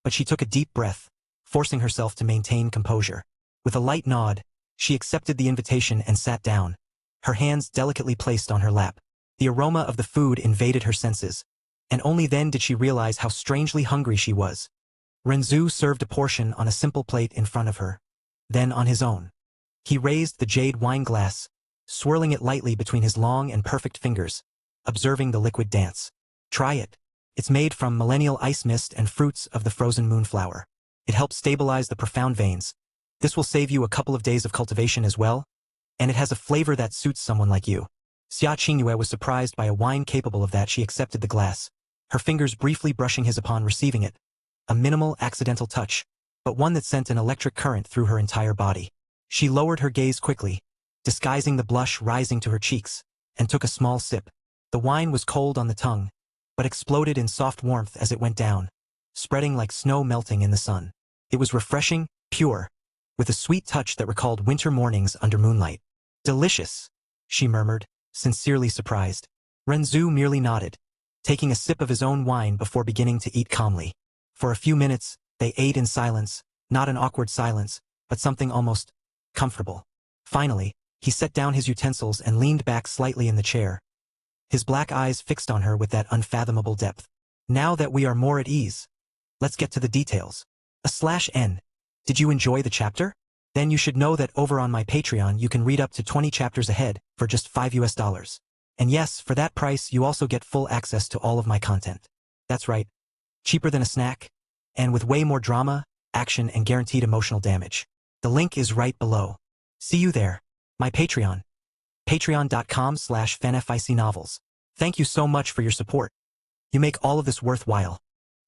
but she took a deep breath, forcing herself to maintain composure. With a light nod, she accepted the invitation and sat down, her hands delicately placed on her lap. The aroma of the food invaded her senses, and only then did she realize how strangely hungry she was. Rinzhu served a portion on a simple plate in front of her, then on his own. He raised the jade wine glass, swirling it lightly between his long and perfect fingers, observing the liquid dance. Try it. It's made from millennial ice mist and fruits of the frozen moonflower. It helps stabilize the profound veins, This will save you a couple of days of cultivation as well, and it has a flavor that suits someone like you. Xia Qingyue was surprised by a wine capable of that. She accepted the glass, her fingers briefly brushing his upon receiving it. A minimal, accidental touch, but one that sent an electric current through her entire body. She lowered her gaze quickly, disguising the blush rising to her cheeks, and took a small sip. The wine was cold on the tongue, but exploded in soft warmth as it went down, spreading like snow melting in the sun. It was refreshing, pure, with a sweet touch that recalled winter mornings under moonlight. Delicious, she murmured, sincerely surprised. Renzu merely nodded, taking a sip of his own wine before beginning to eat calmly. For a few minutes, they ate in silence, not an awkward silence, but something almost comfortable. Finally, he set down his utensils and leaned back slightly in the chair, his black eyes fixed on her with that unfathomable depth. Now that we are more at ease, let's get to the details. /N. Did you enjoy the chapter? Then you should know that over on my Patreon you can read up to 20 chapters ahead for just $5. And yes, for that price you also get full access to all of my content. That's right. Cheaper than a snack, and with way more drama, action, and guaranteed emotional damage. The link is right below. See you there. My Patreon. Patreon.com/fanficnovels. Thank you so much for your support. You make all of this worthwhile.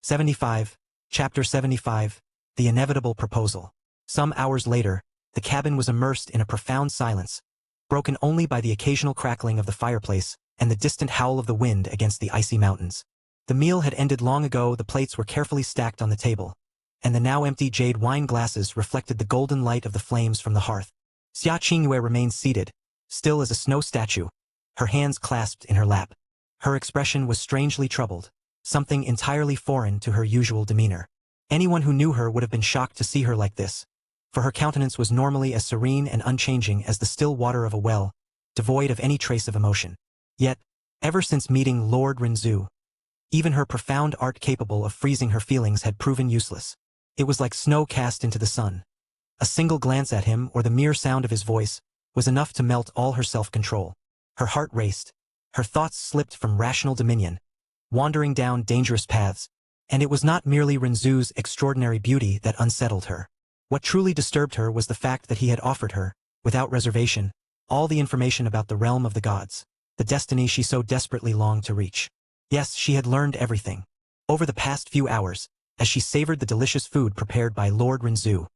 75. Chapter 75. The Inevitable Proposal. Some hours later, the cabin was immersed in a profound silence, broken only by the occasional crackling of the fireplace and the distant howl of the wind against the icy mountains. The meal had ended long ago. The plates were carefully stacked on the table, and the now empty jade wine glasses reflected the golden light of the flames from the hearth. Xia Qingyue remained seated, still as a snow statue, her hands clasped in her lap. Her expression was strangely troubled, something entirely foreign to her usual demeanor. Anyone who knew her would have been shocked to see her like this, for her countenance was normally as serene and unchanging as the still water of a well, devoid of any trace of emotion. Yet, ever since meeting Lord Renzu, even her profound art capable of freezing her feelings had proven useless. It was like snow cast into the sun. A single glance at him or the mere sound of his voice was enough to melt all her self-control. Her heart raced, her thoughts slipped from rational dominion, wandering down dangerous paths, and it was not merely Renzu's extraordinary beauty that unsettled her. What truly disturbed her was the fact that he had offered her, without reservation, all the information about the realm of the gods, the destiny she so desperately longed to reach. Yes, she had learned everything. Over the past few hours, as she savored the delicious food prepared by Lord Renzu,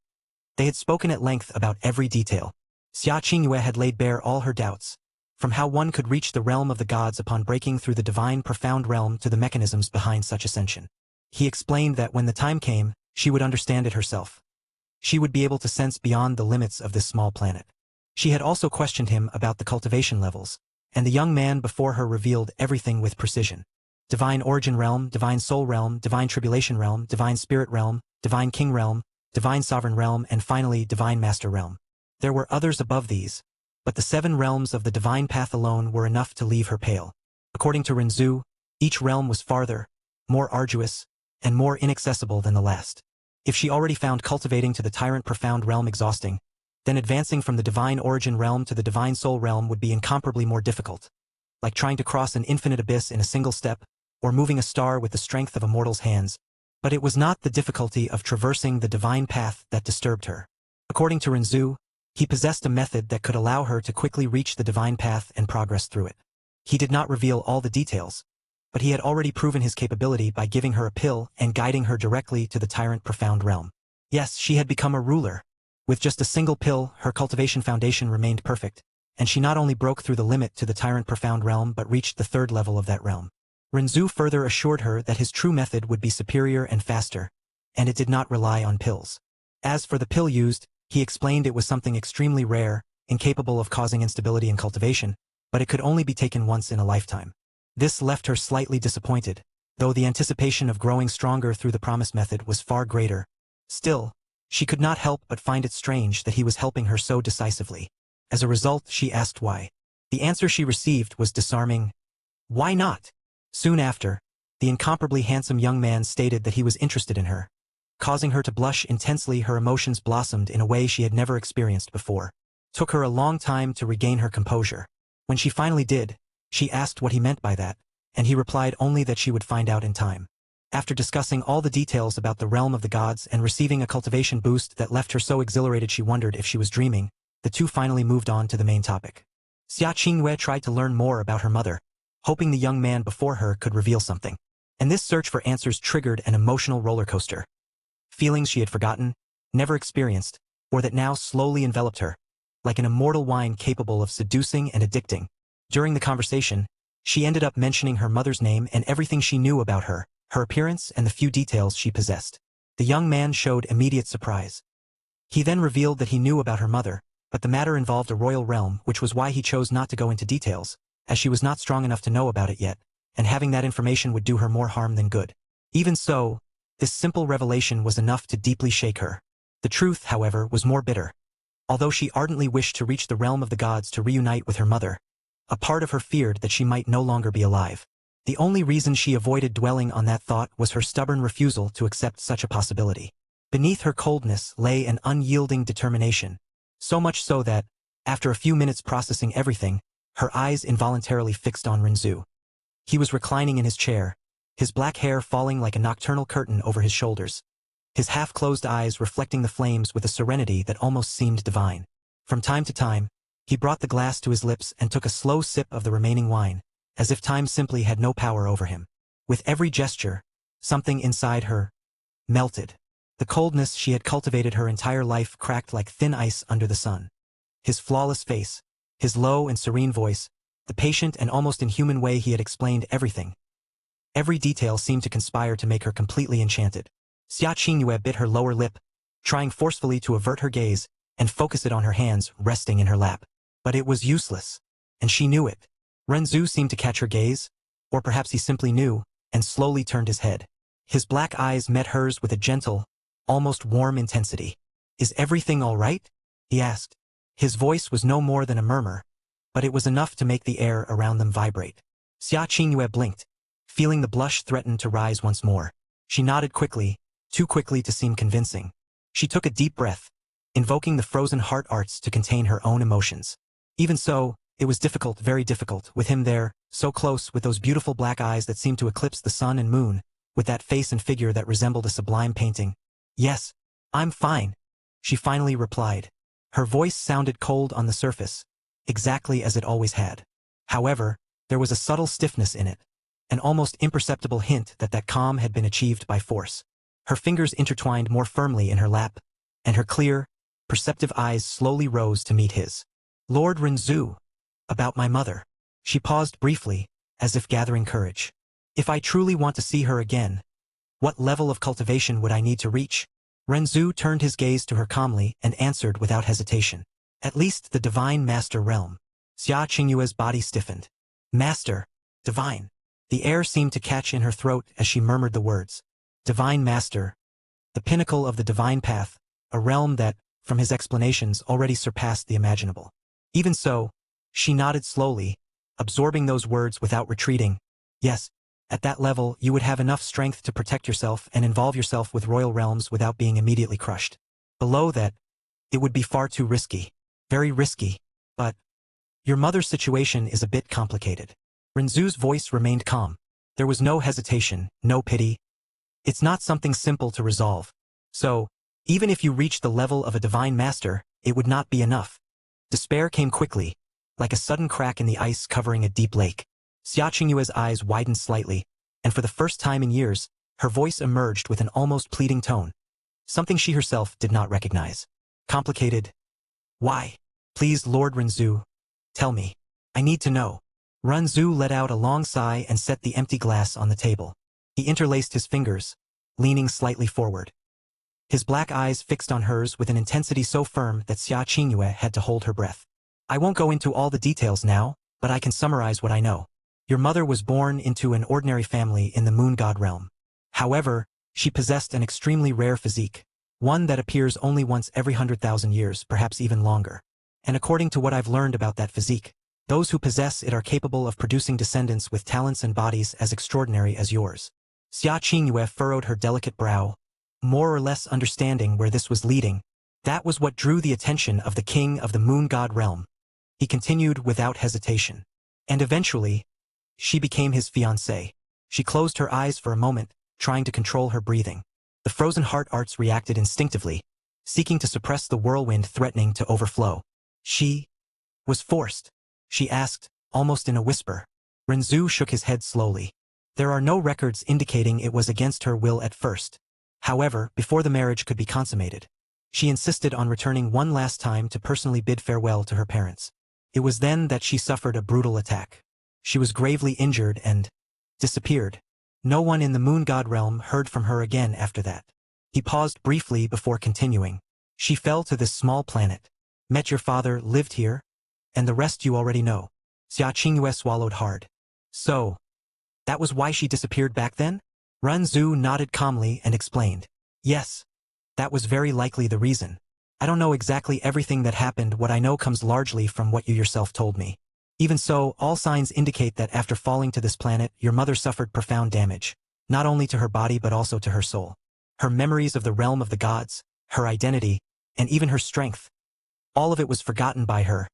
they had spoken at length about every detail. Xia Qingyue had laid bare all her doubts, from how one could reach the realm of the gods upon breaking through the divine profound realm to the mechanisms behind such ascension. He explained that when the time came, she would understand it herself. She would be able to sense beyond the limits of this small planet. She had also questioned him about the cultivation levels, and the young man before her revealed everything with precision. Divine Origin Realm, Divine Soul Realm, Divine Tribulation Realm, Divine Spirit Realm, Divine King Realm, Divine Sovereign Realm, and finally Divine Master Realm. There were others above these, but the 7 realms of the Divine Path alone were enough to leave her pale. According to Renzu, each realm was farther, more arduous, and more inaccessible than the last. If she already found cultivating to the Tyrant Profound Realm exhausting, then advancing from the Divine Origin Realm to the Divine Soul Realm would be incomparably more difficult, like trying to cross an infinite abyss in a single step, or moving a star with the strength of a mortal's hands. But it was not the difficulty of traversing the divine path that disturbed her. According to Renzu, he possessed a method that could allow her to quickly reach the divine path and progress through it. He did not reveal all the details, but he had already proven his capability by giving her a pill and guiding her directly to the Tyrant Profound Realm. Yes, she had become a ruler. With just a single pill, her cultivation foundation remained perfect, and she not only broke through the limit to the Tyrant Profound Realm but reached the 3rd level of that realm. Renzu further assured her that his true method would be superior and faster, and it did not rely on pills. As for the pill used, he explained it was something extremely rare, incapable of causing instability in cultivation, but it could only be taken once in a lifetime. This left her slightly disappointed, though the anticipation of growing stronger through the promised method was far greater. Still, she could not help but find it strange that he was helping her so decisively. As a result, she asked why. The answer she received was disarming. Why not? Soon after, the incomparably handsome young man stated that he was interested in her. Causing her to blush intensely, her emotions blossomed in a way she had never experienced before. Took her a long time to regain her composure. When she finally did, she asked what he meant by that, and he replied only that she would find out in time. After discussing all the details about the realm of the gods and receiving a cultivation boost that left her so exhilarated she wondered if she was dreaming, the two finally moved on to the main topic. Xia Qingyue tried to learn more about her mother, hoping the young man before her could reveal something. And this search for answers triggered an emotional roller coaster. Feelings she had forgotten, never experienced, or that now slowly enveloped her, like an immortal wine capable of seducing and addicting. During the conversation, she ended up mentioning her mother's name and everything she knew about her appearance and the few details she possessed. The young man showed immediate surprise. He then revealed that he knew about her mother, but the matter involved a royal realm, which was why he chose not to go into details, as she was not strong enough to know about it yet, and having that information would do her more harm than good. Even so, this simple revelation was enough to deeply shake her. The truth, however, was more bitter. Although she ardently wished to reach the realm of the gods to reunite with her mother, a part of her feared that she might no longer be alive. The only reason she avoided dwelling on that thought was her stubborn refusal to accept such a possibility. Beneath her coldness lay an unyielding determination, so much so that, after a few minutes processing everything, her eyes involuntarily fixed on Renzu. He was reclining in his chair, his black hair falling like a nocturnal curtain over his shoulders, his half-closed eyes reflecting the flames with a serenity that almost seemed divine. From time to time, he brought the glass to his lips and took a slow sip of the remaining wine, as if time simply had no power over him. With every gesture, something inside her melted. The coldness she had cultivated her entire life cracked like thin ice under the sun. His flawless face, his low and serene voice, the patient and almost inhuman way he had explained everything. Every detail seemed to conspire to make her completely enchanted. Xia Qingyue bit her lower lip, trying forcefully to avert her gaze and focus it on her hands resting in her lap. But it was useless, and she knew it. Renzu seemed to catch her gaze, or perhaps he simply knew, and slowly turned his head. His black eyes met hers with a gentle, almost warm intensity. "Is everything all right?" he asked. His voice was no more than a murmur, but it was enough to make the air around them vibrate. Xia Qingyue blinked, feeling the blush threaten to rise once more. She nodded quickly, too quickly to seem convincing. She took a deep breath, invoking the frozen heart arts to contain her own emotions. Even so, it was difficult, very difficult, with him there, so close, with those beautiful black eyes that seemed to eclipse the sun and moon, with that face and figure that resembled a sublime painting. "Yes, I'm fine," she finally replied. Her voice sounded cold on the surface, exactly as it always had. However, there was a subtle stiffness in it, an almost imperceptible hint that calm had been achieved by force. Her fingers intertwined more firmly in her lap, and her clear, perceptive eyes slowly rose to meet his. "Lord Renzu, about my mother." She paused briefly, as if gathering courage. "If I truly want to see her again, what level of cultivation would I need to reach?" Renzu turned his gaze to her calmly and answered without hesitation. "At least the Divine Master realm." Xia Qingyue's body stiffened. "Master, divine." The air seemed to catch in her throat as she murmured the words. Divine Master, the pinnacle of the divine path, a realm that, from his explanations, already surpassed the imaginable. Even so, she nodded slowly, absorbing those words without retreating. Yes, at that level you would have enough strength to protect yourself and involve yourself with royal realms without being immediately crushed. Below that, it would be far too risky. Very risky. But your mother's situation is a bit complicated. Renzu's voice remained calm. There was no hesitation, no pity. It's not something simple to resolve. So, even if you reached the level of a divine master, it would not be enough. Despair came quickly, like a sudden crack in the ice covering a deep lake. Xia Qingyue's eyes widened slightly, and for the first time in years, her voice emerged with an almost pleading tone. Something she herself did not recognize. Complicated. Why? Please, Lord Renzu, tell me. I need to know. Renzu let out a long sigh and set the empty glass on the table. He interlaced his fingers, leaning slightly forward. His black eyes fixed on hers with an intensity so firm that Xia Qingyue had to hold her breath. I won't go into all the details now, but I can summarize what I know. Your mother was born into an ordinary family in the moon god realm. However, she possessed an extremely rare physique, one that appears only once every 100,000 years, perhaps even longer. And according to what I've learned about that physique, those who possess it are capable of producing descendants with talents and bodies as extraordinary as yours. Xia Qingyue furrowed her delicate brow, more or less understanding where this was leading. That was what drew the attention of the king of the moon god realm. He continued without hesitation. And eventually, she became his fiancée. She closed her eyes for a moment, trying to control her breathing. The frozen heart arts reacted instinctively, seeking to suppress the whirlwind threatening to overflow. She was forced, she asked, almost in a whisper. Renzu shook his head slowly. There are no records indicating it was against her will at first. However, before the marriage could be consummated, she insisted on returning one last time to personally bid farewell to her parents. It was then that she suffered a brutal attack. She was gravely injured and disappeared. No one in the moon god realm heard from her again after that. He paused briefly before continuing. She fell to this small planet. Met your father, lived here, and the rest you already know. Xia Qingyue swallowed hard. So, that was why she disappeared back then? Renzu nodded calmly and explained. Yes. That was very likely the reason. I don't know exactly everything that happened. What I know comes largely from what you yourself told me. Even so, all signs indicate that after falling to this planet, your mother suffered profound damage, not only to her body but also to her soul. Her memories of the realm of the gods, her identity, and even her strength. All of it was forgotten by her.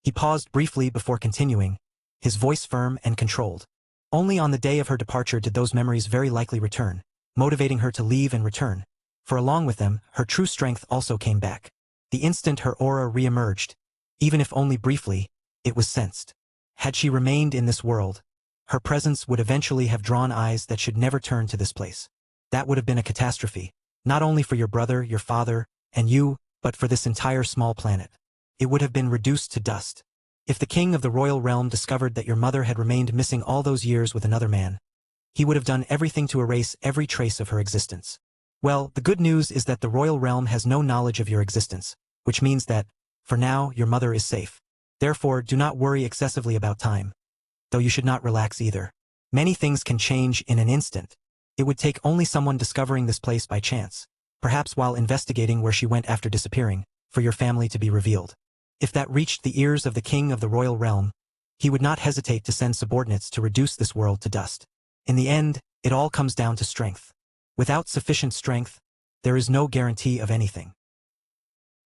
He paused briefly before continuing, his voice firm and controlled. Only on the day of her departure did those memories very likely return, motivating her to leave and return. For along with them, her true strength also came back. The instant her aura re-emerged, even if only briefly, it was sensed. Had she remained in this world, her presence would eventually have drawn eyes that should never turn to this place. That would have been a catastrophe, not only for your brother, your father, and you, but for this entire small planet. It would have been reduced to dust. If the king of the royal realm discovered that your mother had remained missing all those years with another man, he would have done everything to erase every trace of her existence. Well, the good news is that the royal realm has no knowledge of your existence, which means that, for now, your mother is safe. Therefore, do not worry excessively about time. Though you should not relax either. Many things can change in an instant. It would take only someone discovering this place by chance, perhaps while investigating where she went after disappearing, for your family to be revealed. If that reached the ears of the king of the royal realm, he would not hesitate to send subordinates to reduce this world to dust. In the end, it all comes down to strength. Without sufficient strength, there is no guarantee of anything.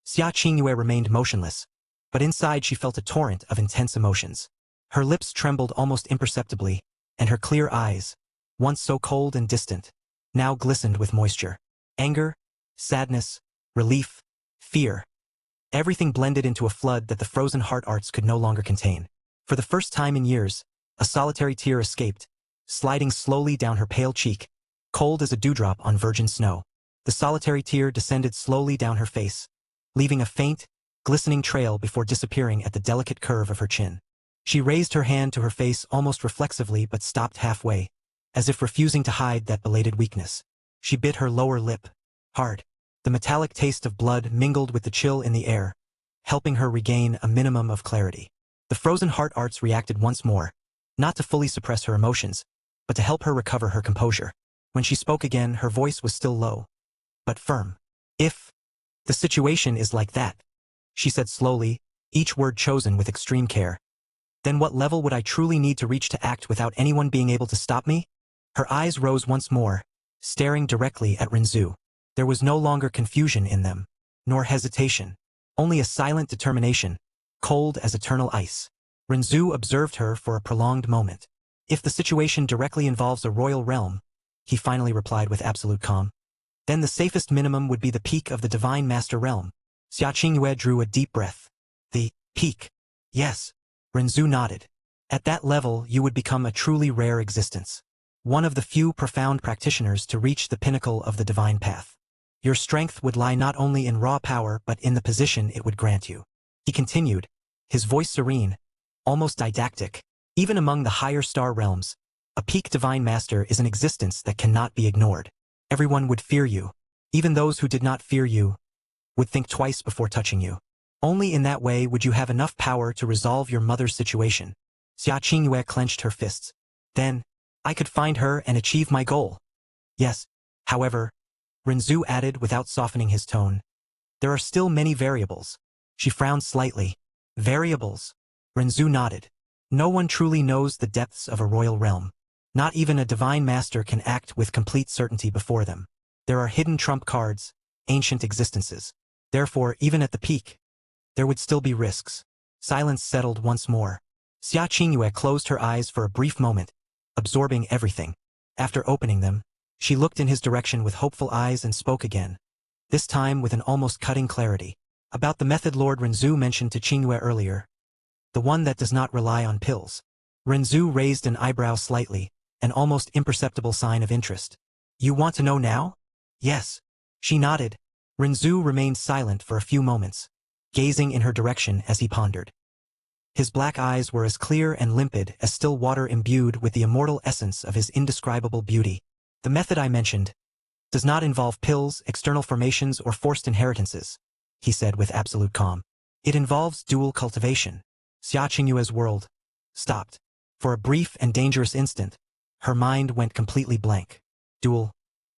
Xia Qingyue remained motionless, but inside she felt a torrent of intense emotions. Her lips trembled almost imperceptibly, and her clear eyes, once so cold and distant, now glistened with moisture. Anger, sadness, relief, fear. Everything blended into a flood that the frozen heart arts could no longer contain. For the first time in years, a solitary tear escaped, sliding slowly down her pale cheek, cold as a dewdrop on virgin snow. The solitary tear descended slowly down her face, leaving a faint, glistening trail before disappearing at the delicate curve of her chin. She raised her hand to her face almost reflexively but stopped halfway, as if refusing to hide that belated weakness. She bit her lower lip, hard. The metallic taste of blood mingled with the chill in the air, helping her regain a minimum of clarity. The frozen heart arts reacted once more, not to fully suppress her emotions, but to help her recover her composure. When she spoke again, her voice was still low, but firm. If the situation is like that, she said slowly, each word chosen with extreme care, then what level would I truly need to reach to act without anyone being able to stop me? Her eyes rose once more, staring directly at Renzu. There was no longer confusion in them, nor hesitation, only a silent determination, cold as eternal ice. Renzu observed her for a prolonged moment. If the situation directly involves a royal realm, he finally replied with absolute calm, then the safest minimum would be the peak of the divine master realm. Xia Qingyue drew a deep breath. The peak. Yes. Renzu nodded. At that level, you would become a truly rare existence. One of the few profound practitioners to reach the pinnacle of the divine path. Your strength would lie not only in raw power but in the position it would grant you. He continued, his voice serene, almost didactic. Even among the higher star realms, a peak divine master is an existence that cannot be ignored. Everyone would fear you. Even those who did not fear you would think twice before touching you. Only in that way would you have enough power to resolve your mother's situation. Xia Qingyue clenched her fists. Then, I could find her and achieve my goal. Yes, however, Renzu added without softening his tone, there are still many variables. She frowned slightly. Variables? Renzu nodded. No one truly knows the depths of a royal realm. Not even a divine master can act with complete certainty before them. There are hidden trump cards, ancient existences. Therefore, even at the peak, there would still be risks. Silence settled once more. Xia Qingyue closed her eyes for a brief moment, absorbing everything. After opening them, She looked in his direction with hopeful eyes and spoke again, this time with an almost cutting clarity. About the method Lord Renzu mentioned to Qingyue earlier, the one that does not rely on pills. Renzu raised an eyebrow slightly, an almost imperceptible sign of interest. You want to know now? Yes. She nodded. Renzu remained silent for a few moments, gazing in her direction as he pondered. His black eyes were as clear and limpid as still water imbued with the immortal essence of his indescribable beauty. The method I mentioned does not involve pills, external formations, or forced inheritances, he said with absolute calm. It involves dual cultivation. Xia Qingyue's world stopped. For a brief and dangerous instant, her mind went completely blank. Dual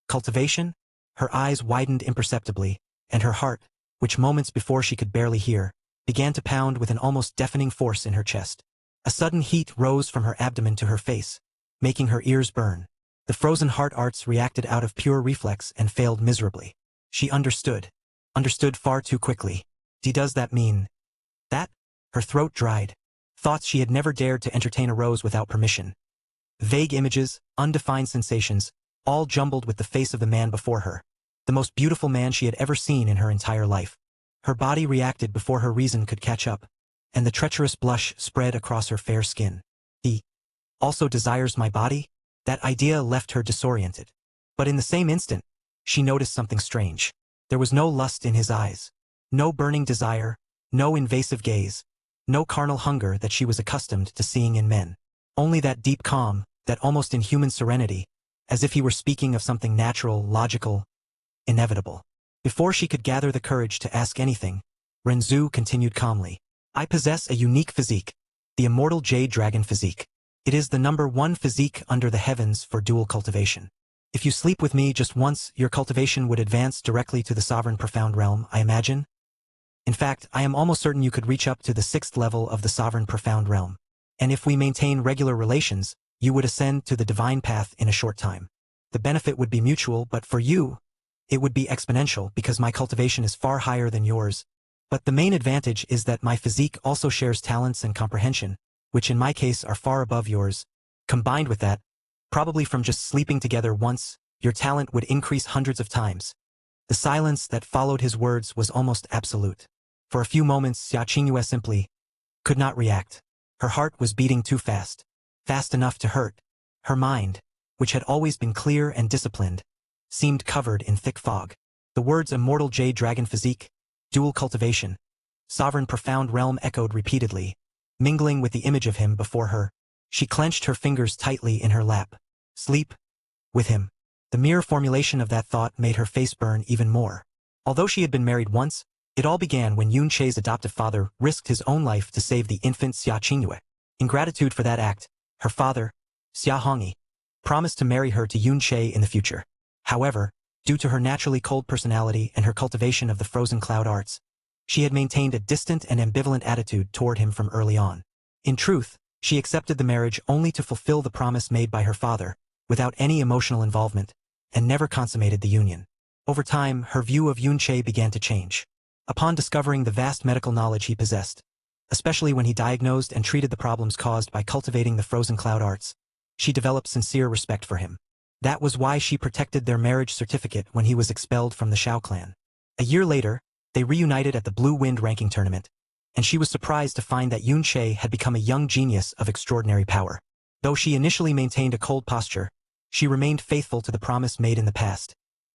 cultivation? Her eyes widened imperceptibly, and her heart, which moments before she could barely hear, began to pound with an almost deafening force in her chest. A sudden heat rose from her abdomen to her face, making her ears burn. The frozen heart arts reacted out of pure reflex and failed miserably. She understood far too quickly. Does that mean that? Her throat dried. Thoughts she had never dared to entertain arose without permission. Vague images, undefined sensations, all jumbled with the face of the man before her. The most beautiful man she had ever seen in her entire life. Her body reacted before her reason could catch up, and the treacherous blush spread across her fair skin. He also desires my body? That idea left her disoriented. But in the same instant, she noticed something strange. There was no lust in his eyes. No burning desire, no invasive gaze, no carnal hunger that she was accustomed to seeing in men. Only that deep calm, that almost inhuman serenity, as if he were speaking of something natural, logical, inevitable. Before she could gather the courage to ask anything, Renzu continued calmly. I possess a unique physique, the immortal jade dragon physique. It is the #1 physique under the heavens for dual cultivation. If you sleep with me just once, your cultivation would advance directly to the sovereign profound realm, I imagine. In fact, I am almost certain you could reach up to the 6th level of the sovereign profound realm. And if we maintain regular relations, you would ascend to the divine path in a short time. The benefit would be mutual, but for you, it would be exponential because my cultivation is far higher than yours. But the main advantage is that my physique also shares talents and comprehension, which in my case are far above yours. Combined with that, probably from just sleeping together once, your talent would increase hundreds of times. The silence that followed his words was almost absolute. For a few moments, Xia Qingyue simply could not react. Her heart was beating too fast, fast enough to hurt. Her mind, which had always been clear and disciplined, seemed covered in thick fog. The words immortal jade dragon physique, dual cultivation, sovereign profound realm echoed repeatedly, mingling with the image of him before her. She clenched her fingers tightly in her lap. Sleep with him. The mere formulation of that thought made her face burn even more. Although she had been married once, it all began when Yun Che's adoptive father risked his own life to save the infant Xia Qingyue. In gratitude for that act, her father, Xia Hongyi, promised to marry her to Yun Che in the future. However, due to her naturally cold personality and her cultivation of the frozen cloud arts, she had maintained a distant and ambivalent attitude toward him from early on. In truth, she accepted the marriage only to fulfill the promise made by her father, without any emotional involvement, and never consummated the union. Over time, her view of Yun Che began to change. Upon discovering the vast medical knowledge he possessed, especially when he diagnosed and treated the problems caused by cultivating the frozen cloud arts, she developed sincere respect for him. That was why she protected their marriage certificate when he was expelled from the Shao clan. A year later, they reunited at the Blue Wind ranking tournament, and she was surprised to find that Yun Che had become a young genius of extraordinary power. Though she initially maintained a cold posture, she remained faithful to the promise made in the past,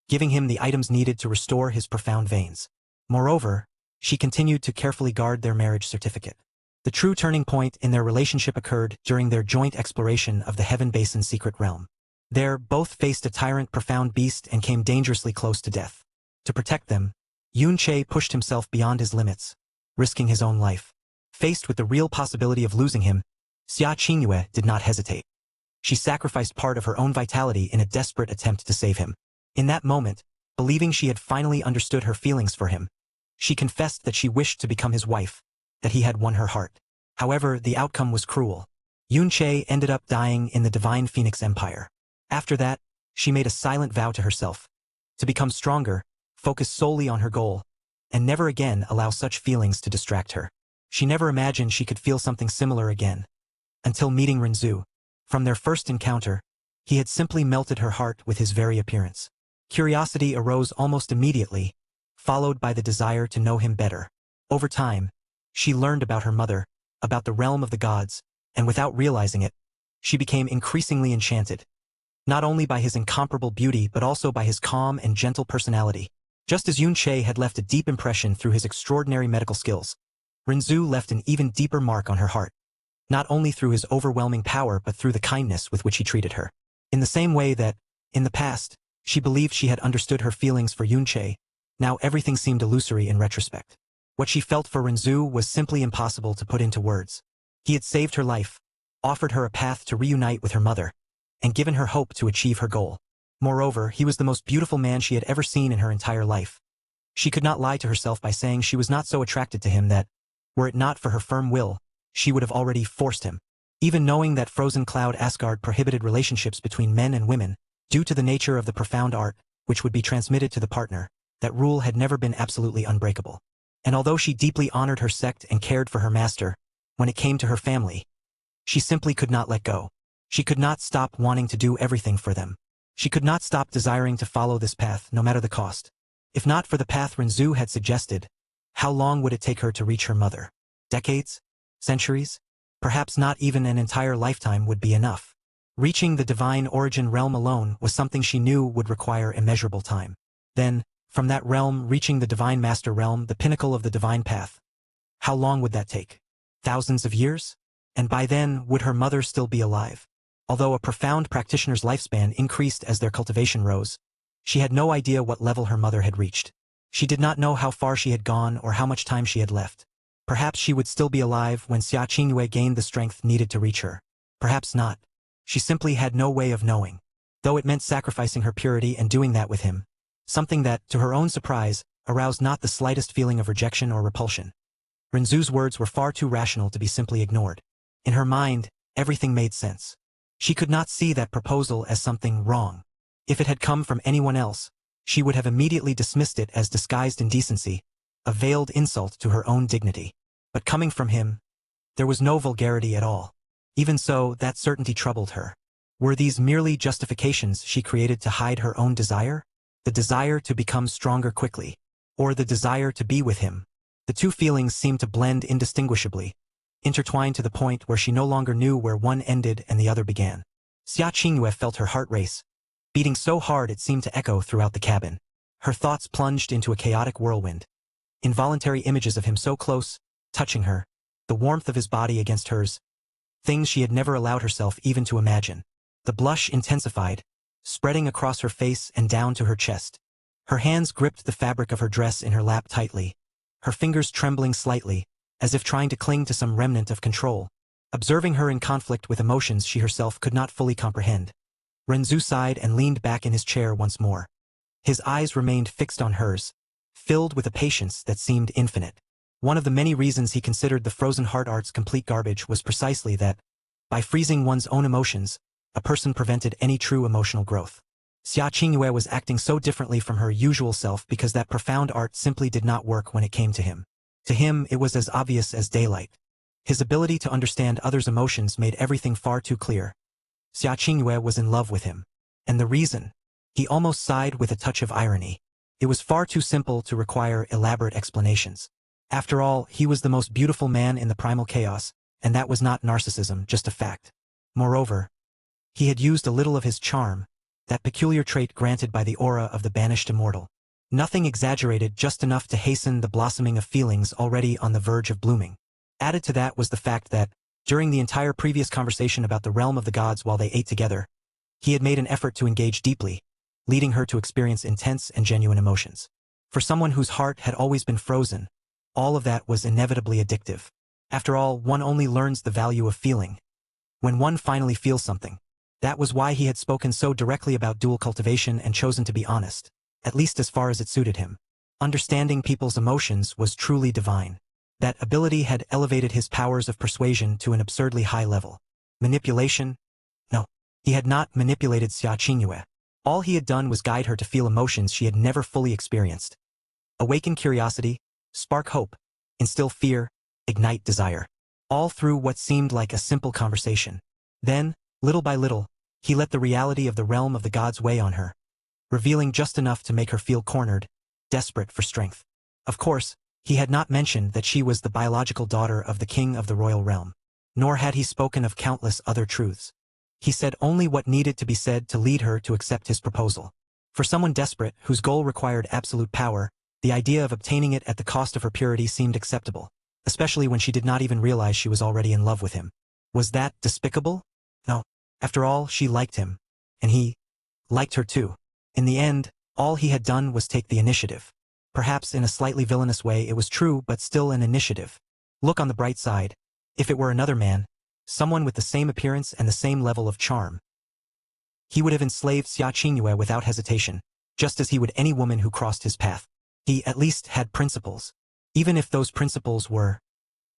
giving him the items needed to restore his profound veins. Moreover, she continued to carefully guard their marriage certificate. The true turning point in their relationship occurred during their joint exploration of the Heaven Basin secret realm. There, both faced a tyrant profound beast and came dangerously close to death. To protect them, Yun Che pushed himself beyond his limits, risking his own life. Faced with the real possibility of losing him, Xia Qingyue did not hesitate. She sacrificed part of her own vitality in a desperate attempt to save him. In that moment, believing she had finally understood her feelings for him, she confessed that she wished to become his wife, that he had won her heart. However, the outcome was cruel. Yun Che ended up dying in the Divine Phoenix Empire. After that, she made a silent vow to herself, to become stronger, focus solely on her goal, and never again allow such feelings to distract her. She never imagined she could feel something similar again. Until meeting Renzu. From their first encounter, He had simply melted her heart with his very appearance. Curiosity arose almost immediately, followed by the desire to know him better. Over time, she learned about her mother, about the realm of the gods, and without realizing it, she became increasingly enchanted, not only by his incomparable beauty but also by his calm and gentle personality. Just as Yun-che had left a deep impression through his extraordinary medical skills, Renzu left an even deeper mark on her heart, not only through his overwhelming power but through the kindness with which he treated her. In the same way that, in the past, she believed she had understood her feelings for Yun-che, now everything seemed illusory in retrospect. What she felt for Renzu was simply impossible to put into words. He had saved her life, offered her a path to reunite with her mother, and given her hope to achieve her goal. Moreover, he was the most beautiful man she had ever seen in her entire life. She could not lie to herself by saying she was not so attracted to him that, were it not for her firm will, she would have already forced him. Even knowing that Frozen Cloud Asgard prohibited relationships between men and women, due to the nature of the profound art, which would be transmitted to the partner, that rule had never been absolutely unbreakable. And although she deeply honored her sect and cared for her master, when it came to her family, she simply could not let go. She could not stop wanting to do everything for them. She could not stop desiring to follow this path, no matter the cost. If not for the path Renzu had suggested, how long would it take her to reach her mother? Decades? Centuries? Perhaps not even an entire lifetime would be enough. Reaching the divine origin realm alone was something she knew would require immeasurable time. Then, from that realm reaching the divine master realm, the pinnacle of the divine path. How long would that take? Thousands of years? And by then, would her mother still be alive? Although a profound practitioner's lifespan increased as their cultivation rose, she had no idea what level her mother had reached. She did not know how far she had gone or how much time she had left. Perhaps she would still be alive when Xia Qingyue gained the strength needed to reach her. Perhaps not. She simply had no way of knowing. Though it meant sacrificing her purity and doing that with him. Something that, to her own surprise, aroused not the slightest feeling of rejection or repulsion. Renzu's words were far too rational to be simply ignored. In her mind, everything made sense. She could not see that proposal as something wrong. If it had come from anyone else, she would have immediately dismissed it as disguised indecency, a veiled insult to her own dignity. But coming from him, there was no vulgarity at all. Even so, that certainty troubled her. Were these merely justifications she created to hide her own desire? The desire to become stronger quickly, or the desire to be with him? The two feelings seemed to blend indistinguishably, intertwined to the point where she no longer knew where one ended and the other began. Xia Qingyue felt her heart race, beating so hard it seemed to echo throughout the cabin. Her thoughts plunged into a chaotic whirlwind. Involuntary images of him so close, touching her, the warmth of his body against hers, things she had never allowed herself even to imagine. The blush intensified, spreading across her face and down to her chest. Her hands gripped the fabric of her dress in her lap tightly, her fingers trembling slightly, as if trying to cling to some remnant of control. Observing her in conflict with emotions she herself could not fully comprehend, Renzu sighed and leaned back in his chair once more. His eyes remained fixed on hers, filled with a patience that seemed infinite. One of the many reasons he considered the frozen heart arts complete garbage was precisely that, by freezing one's own emotions, a person prevented any true emotional growth. Xia Qingyue was acting so differently from her usual self because that profound art simply did not work when it came to him. To him, it was as obvious as daylight. His ability to understand others' emotions made everything far too clear. Xia Qingyue was in love with him. And the reason? He almost sighed with a touch of irony. It was far too simple to require elaborate explanations. After all, he was the most beautiful man in the primal chaos, and that was not narcissism, just a fact. Moreover, he had used a little of his charm, that peculiar trait granted by the aura of the banished immortal. Nothing exaggerated, just enough to hasten the blossoming of feelings already on the verge of blooming. Added to that was the fact that, during the entire previous conversation about the realm of the gods while they ate together, he had made an effort to engage deeply, leading her to experience intense and genuine emotions. For someone whose heart had always been frozen, all of that was inevitably addictive. After all, one only learns the value of feeling when one finally feels something. That was why he had spoken so directly about dual cultivation and chosen to be honest, at least as far as it suited him. Understanding people's emotions was truly divine. That ability had elevated his powers of persuasion to an absurdly high level. Manipulation? No. He had not manipulated Xia Qingyue. All he had done was guide her to feel emotions she had never fully experienced. Awaken curiosity, spark hope, instill fear, ignite desire. All through what seemed like a simple conversation. Then, little by little, He let the reality of the realm of the gods weigh on her, revealing just enough to make her feel cornered, desperate for strength. Of course, he had not mentioned that she was the biological daughter of the king of the royal realm. Nor had he spoken of countless other truths. He said only what needed to be said to lead her to accept his proposal. For someone desperate, whose goal required absolute power, the idea of obtaining it at the cost of her purity seemed acceptable, especially when she did not even realize she was already in love with him. Was that despicable? No. After all, she liked him. And he liked her too. In the end, all he had done was take the initiative. Perhaps in a slightly villainous way it was true, but still an initiative. Look on the bright side. If it were another man, someone with the same appearance and the same level of charm, he would have enslaved Xia Qingyue without hesitation, just as he would any woman who crossed his path. He at least had principles, even if those principles were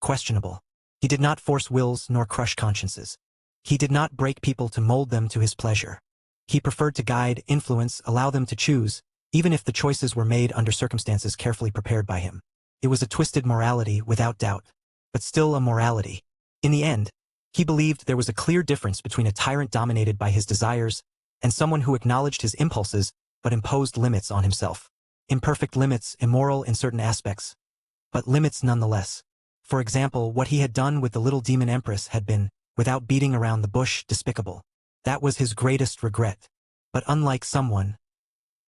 questionable. He did not force wills nor crush consciences. He did not break people to mold them to his pleasure. He preferred to guide, influence, allow them to choose, even if the choices were made under circumstances carefully prepared by him. It was a twisted morality, without doubt, but still a morality. In the end, he believed there was a clear difference between a tyrant dominated by his desires and someone who acknowledged his impulses but imposed limits on himself. Imperfect limits, immoral in certain aspects, but limits nonetheless. For example, what he had done with the little demon empress had been, without beating around the bush, despicable. That was his greatest regret. But unlike someone,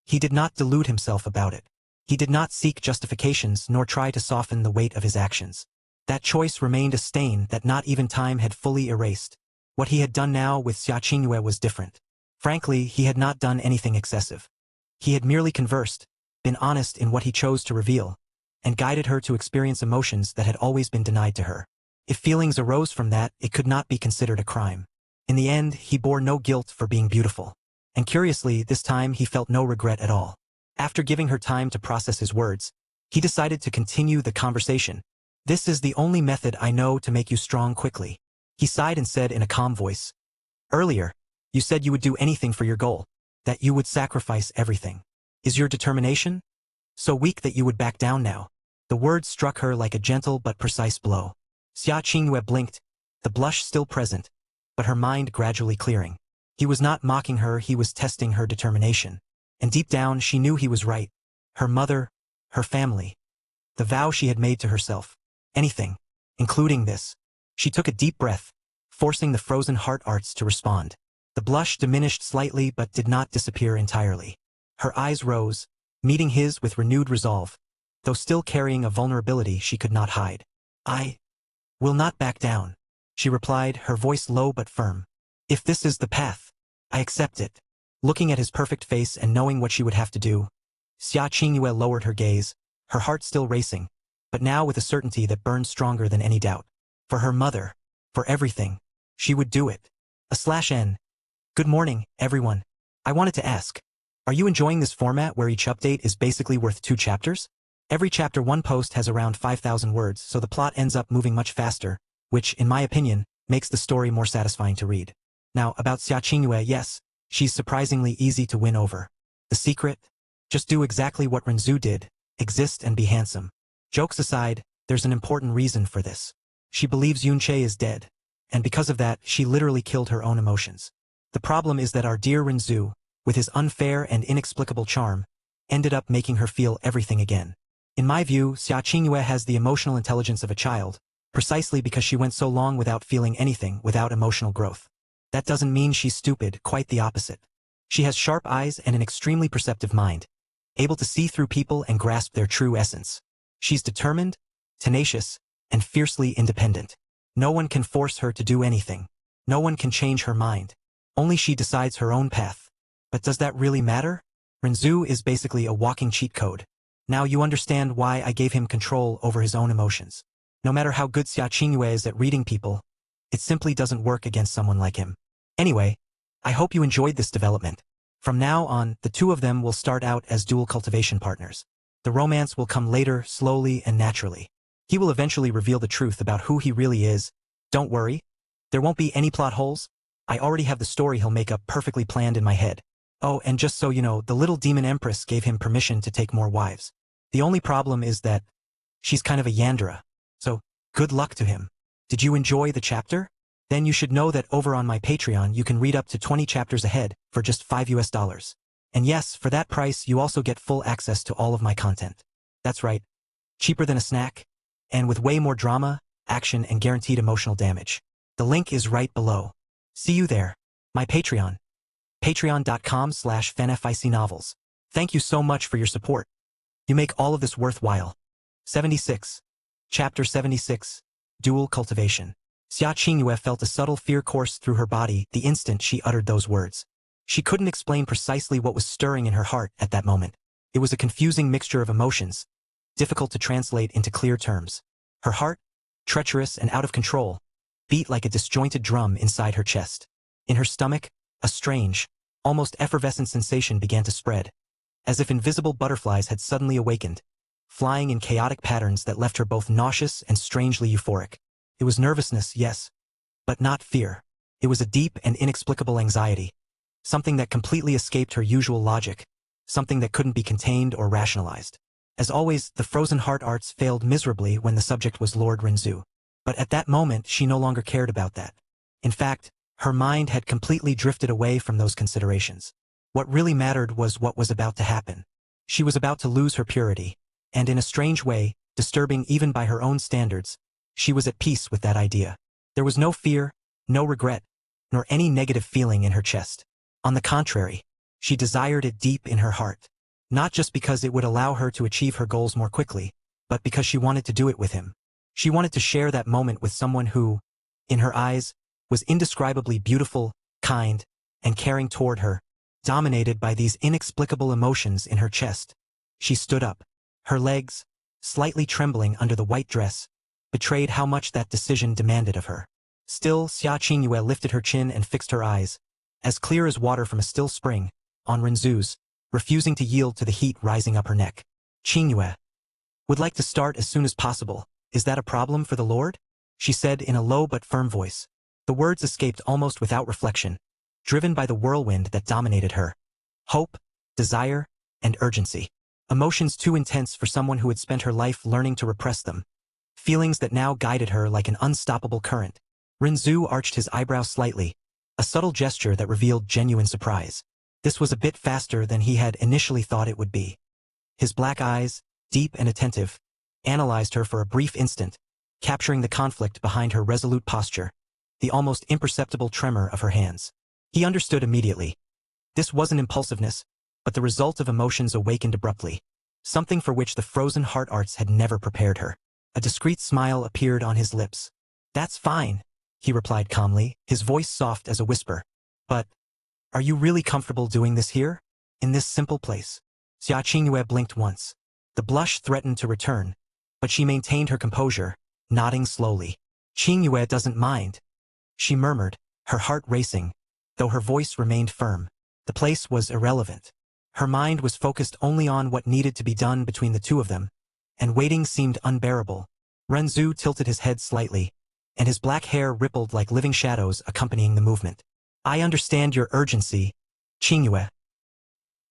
he did not delude himself about it. He did not seek justifications nor try to soften the weight of his actions. That choice remained a stain that not even time had fully erased. What he had done now with Xia Qingyue was different. Frankly, he had not done anything excessive. He had merely conversed, been honest in what he chose to reveal, and guided her to experience emotions that had always been denied to her. If feelings arose from that, it could not be considered a crime. In the end, he bore no guilt for being beautiful. And curiously, this time he felt no regret at all. After giving her time to process his words, he decided to continue the conversation. "This is the only method I know to make you strong quickly." He sighed and said in a calm voice, "Earlier, you said you would do anything for your goal, that you would sacrifice everything. Is your determination so weak that you would back down now?" The words struck her like a gentle but precise blow. Xia Qingyue blinked, the blush still present, but her mind gradually clearing. He was not mocking her, he was testing her determination. And deep down she knew he was right. Her mother, her family, the vow she had made to herself. Anything, including this. She took a deep breath, forcing the frozen heart arts to respond. The blush diminished slightly but did not disappear entirely. Her eyes rose, meeting his with renewed resolve, though still carrying a vulnerability she could not hide. "I will not back down," she replied, her voice low but firm. "If this is the path, I accept it." Looking at his perfect face and knowing what she would have to do, Xia Qingyue lowered her gaze, her heart still racing, but now with a certainty that burned stronger than any doubt. For her mother, for everything, she would do it. /N. Good morning, everyone. I wanted to ask, are you enjoying this format where each update is basically worth 2 chapters? Every chapter 1 post has around 5,000 words, so the plot ends up moving much faster, which, in my opinion, makes the story more satisfying to read. Now, about Xia Qingyue, yes, she's surprisingly easy to win over. The secret? Just do exactly what Renzu did, exist and be handsome. Jokes aside, there's an important reason for this. She believes Yunche is dead, and because of that, she literally killed her own emotions. The problem is that our dear Renzu, with his unfair and inexplicable charm, ended up making her feel everything again. In my view, Xia Qingyue has the emotional intelligence of a child, precisely because she went so long without feeling anything, without emotional growth. That doesn't mean she's stupid, quite the opposite. She has sharp eyes and an extremely perceptive mind, able to see through people and grasp their true essence. She's determined, tenacious, and fiercely independent. No one can force her to do anything. No one can change her mind. Only she decides her own path. But does that really matter? Renzu is basically a walking cheat code. Now you understand why I gave him control over his own emotions. No matter how good Xia Qingyue is at reading people, it simply doesn't work against someone like him. Anyway, I hope you enjoyed this development. From now on, the two of them will start out as dual cultivation partners. The romance will come later, slowly and naturally. He will eventually reveal the truth about who he really is. Don't worry. There won't be any plot holes. I already have the story he'll make up perfectly planned in my head. Oh, and just so you know, the little demon empress gave him permission to take more wives. The only problem is that she's kind of a Yandere. So, good luck to him. Did you enjoy the chapter? Then you should know that over on my Patreon you can read up to 20 chapters ahead for just $5. And yes, for that price you also get full access to all of my content. That's right, cheaper than a snack, and with way more drama, action, and guaranteed emotional damage. The link is right below. See you there. My Patreon. Patreon.com/fanficnovels. Thank you so much for your support. You make all of this worthwhile. 76. Chapter 76. Dual Cultivation. Xia Qingyue felt a subtle fear course through her body the instant she uttered those words. She couldn't explain precisely what was stirring in her heart at that moment. It was a confusing mixture of emotions, difficult to translate into clear terms. Her heart, treacherous and out of control, beat like a disjointed drum inside her chest. In her stomach, a strange, almost effervescent sensation began to spread, as if invisible butterflies had suddenly awakened, flying in chaotic patterns that left her both nauseous and strangely euphoric. It was nervousness, yes, but not fear. It was a deep and inexplicable anxiety, something that completely escaped her usual logic, something that couldn't be contained or rationalized. As always, the frozen heart arts failed miserably when the subject was Lord Renzu. But at that moment, she no longer cared about that. In fact, her mind had completely drifted away from those considerations. What really mattered was what was about to happen. She was about to lose her purity, and in a strange way, disturbing even by her own standards, she was at peace with that idea. There was no fear, no regret, nor any negative feeling in her chest. On the contrary, she desired it deep in her heart. Not just because it would allow her to achieve her goals more quickly, but because she wanted to do it with him. She wanted to share that moment with someone who, in her eyes, was indescribably beautiful, kind, and caring toward her, dominated by these inexplicable emotions in her chest. She stood up. Her legs, slightly trembling under the white dress, betrayed how much that decision demanded of her. Still, Xia Qingyue lifted her chin and fixed her eyes, as clear as water from a still spring, on Renzu's, refusing to yield to the heat rising up her neck. Qingyue would like to start as soon as possible. Is that a problem for the Lord? She said in a low but firm voice. The words escaped almost without reflection, driven by the whirlwind that dominated her. Hope, desire, and urgency. Emotions too intense for someone who had spent her life learning to repress them. Feelings that now guided her like an unstoppable current. Renzu arched his eyebrows slightly, a subtle gesture that revealed genuine surprise. This was a bit faster than he had initially thought it would be. His black eyes, deep and attentive, analyzed her for a brief instant, capturing the conflict behind her resolute posture, the almost imperceptible tremor of her hands. He understood immediately. This wasn't impulsiveness, but the result of emotions awakened abruptly, something for which the frozen heart arts had never prepared her. A discreet smile appeared on his lips. That's fine, he replied calmly, his voice soft as a whisper. But, are you really comfortable doing this here? In this simple place? Xia Qingyue blinked once. The blush threatened to return, but she maintained her composure, nodding slowly. Qingyue doesn't mind, she murmured, her heart racing, though her voice remained firm. The place was irrelevant. Her mind was focused only on what needed to be done between the two of them, and waiting seemed unbearable. Renzu tilted his head slightly, and his black hair rippled like living shadows accompanying the movement. I understand your urgency, Qingyue,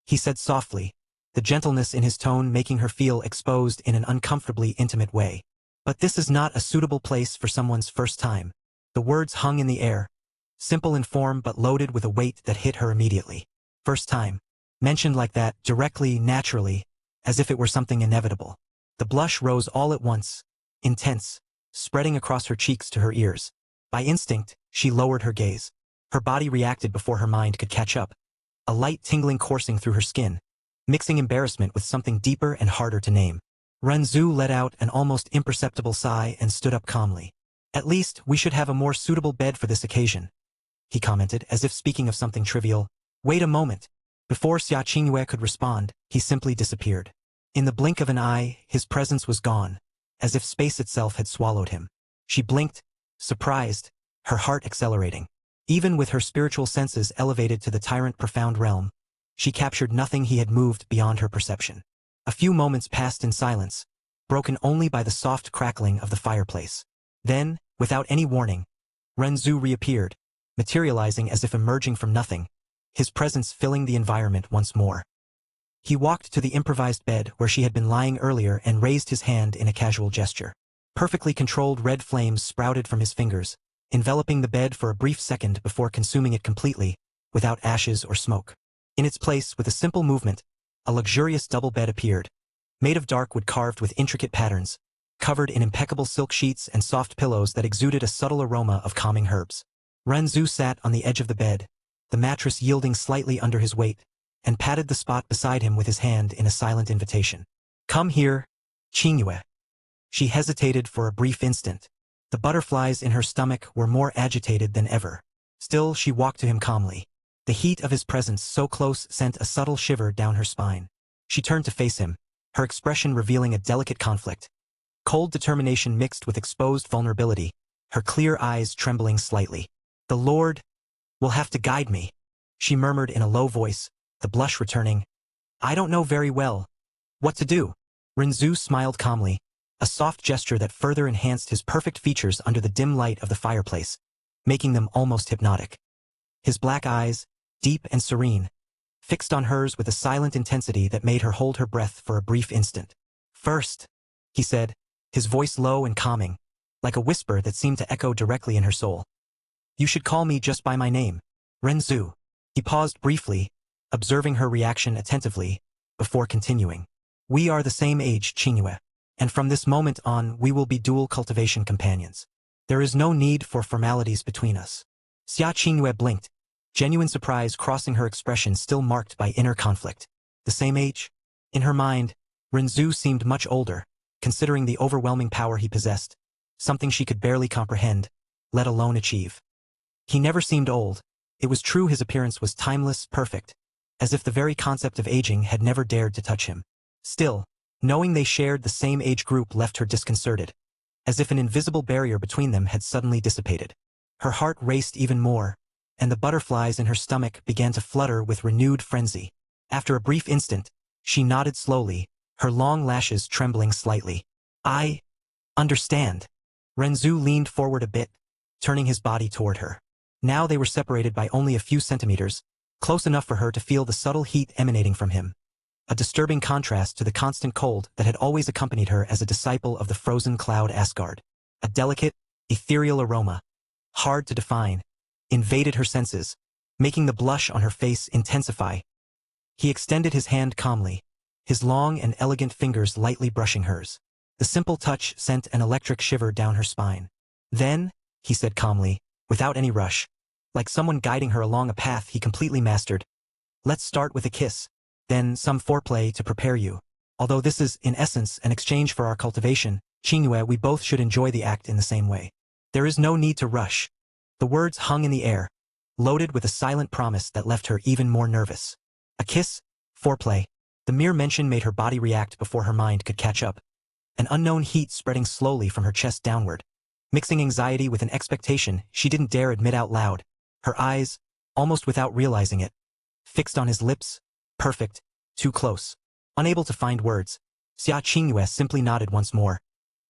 he said softly, the gentleness in his tone making her feel exposed in an uncomfortably intimate way. But this is not a suitable place for someone's first time. The words hung in the air, simple in form but loaded with a weight that hit her immediately. First time. Mentioned like that, directly, naturally, as if it were something inevitable. The blush rose all at once, intense, spreading across her cheeks to her ears. By instinct, she lowered her gaze. Her body reacted before her mind could catch up, a light tingling coursing through her skin, mixing embarrassment with something deeper and harder to name. Renzu let out an almost imperceptible sigh and stood up calmly. At least, we should have a more suitable bed for this occasion, he commented, as if speaking of something trivial. Wait a moment. Before Xia Qingyue could respond, he simply disappeared. In the blink of an eye, his presence was gone, as if space itself had swallowed him. She blinked, surprised, her heart accelerating. Even with her spiritual senses elevated to the tyrant profound realm, she captured nothing he had moved beyond her perception. A few moments passed in silence, broken only by the soft crackling of the fireplace. Then, without any warning, Renzu reappeared, materializing as if emerging from nothing, his presence filling the environment once more. He walked to the improvised bed where she had been lying earlier and raised his hand in a casual gesture. Perfectly controlled red flames sprouted from his fingers, enveloping the bed for a brief second before consuming it completely, without ashes or smoke. In its place, with a simple movement, a luxurious double bed appeared, made of dark wood carved with intricate patterns, covered in impeccable silk sheets and soft pillows that exuded a subtle aroma of calming herbs. Renzu sat on the edge of the bed, the mattress yielding slightly under his weight, and patted the spot beside him with his hand in a silent invitation. "Come here, Qingyue." She hesitated for a brief instant. The butterflies in her stomach were more agitated than ever. Still, she walked to him calmly. The heat of his presence so close sent a subtle shiver down her spine. She turned to face him, her expression revealing a delicate conflict. Cold determination mixed with exposed vulnerability, her clear eyes trembling slightly. "The Lord will have to guide me," she murmured in a low voice, the blush returning. "I don't know very well what to do." Renzu smiled calmly, a soft gesture that further enhanced his perfect features under the dim light of the fireplace, making them almost hypnotic. His black eyes, deep and serene, fixed on hers with a silent intensity that made her hold her breath for a brief instant. "First," he said, his voice low and calming, like a whisper that seemed to echo directly in her soul. "You should call me just by my name, Renzu." He paused briefly, observing her reaction attentively, before continuing. "We are the same age, Qingyue, and from this moment on we will be dual cultivation companions. There is no need for formalities between us." Xia Qingyue blinked, genuine surprise crossing her expression still marked by inner conflict. The same age? In her mind, Renzu seemed much older, considering the overwhelming power he possessed, something she could barely comprehend, let alone achieve. He never seemed old. It was true his appearance was timeless, perfect, as if the very concept of aging had never dared to touch him. Still, knowing they shared the same age group left her disconcerted, as if an invisible barrier between them had suddenly dissipated. Her heart raced even more, and the butterflies in her stomach began to flutter with renewed frenzy. After a brief instant, she nodded slowly, her long lashes trembling slightly. "I understand." Renzu leaned forward a bit, turning his body toward her. Now they were separated by only a few centimeters, close enough for her to feel the subtle heat emanating from him, a disturbing contrast to the constant cold that had always accompanied her as a disciple of the frozen cloud Asgard. A delicate, ethereal aroma, hard to define, invaded her senses, making the blush on her face intensify. He extended his hand calmly, his long and elegant fingers lightly brushing hers. The simple touch sent an electric shiver down her spine. "Then," he said calmly, without any rush, like someone guiding her along a path he completely mastered, "let's start with a kiss, then some foreplay to prepare you. Although this is, in essence, an exchange for our cultivation, Qingyue, we both should enjoy the act in the same way. There is no need to rush." The words hung in the air, loaded with a silent promise that left her even more nervous. A kiss? Foreplay. The mere mention made her body react before her mind could catch up, an unknown heat spreading slowly from her chest downward. Mixing anxiety with an expectation she didn't dare admit out loud, her eyes, almost without realizing it, fixed on his lips, perfect, too close. Unable to find words, Xia Qingyue simply nodded once more,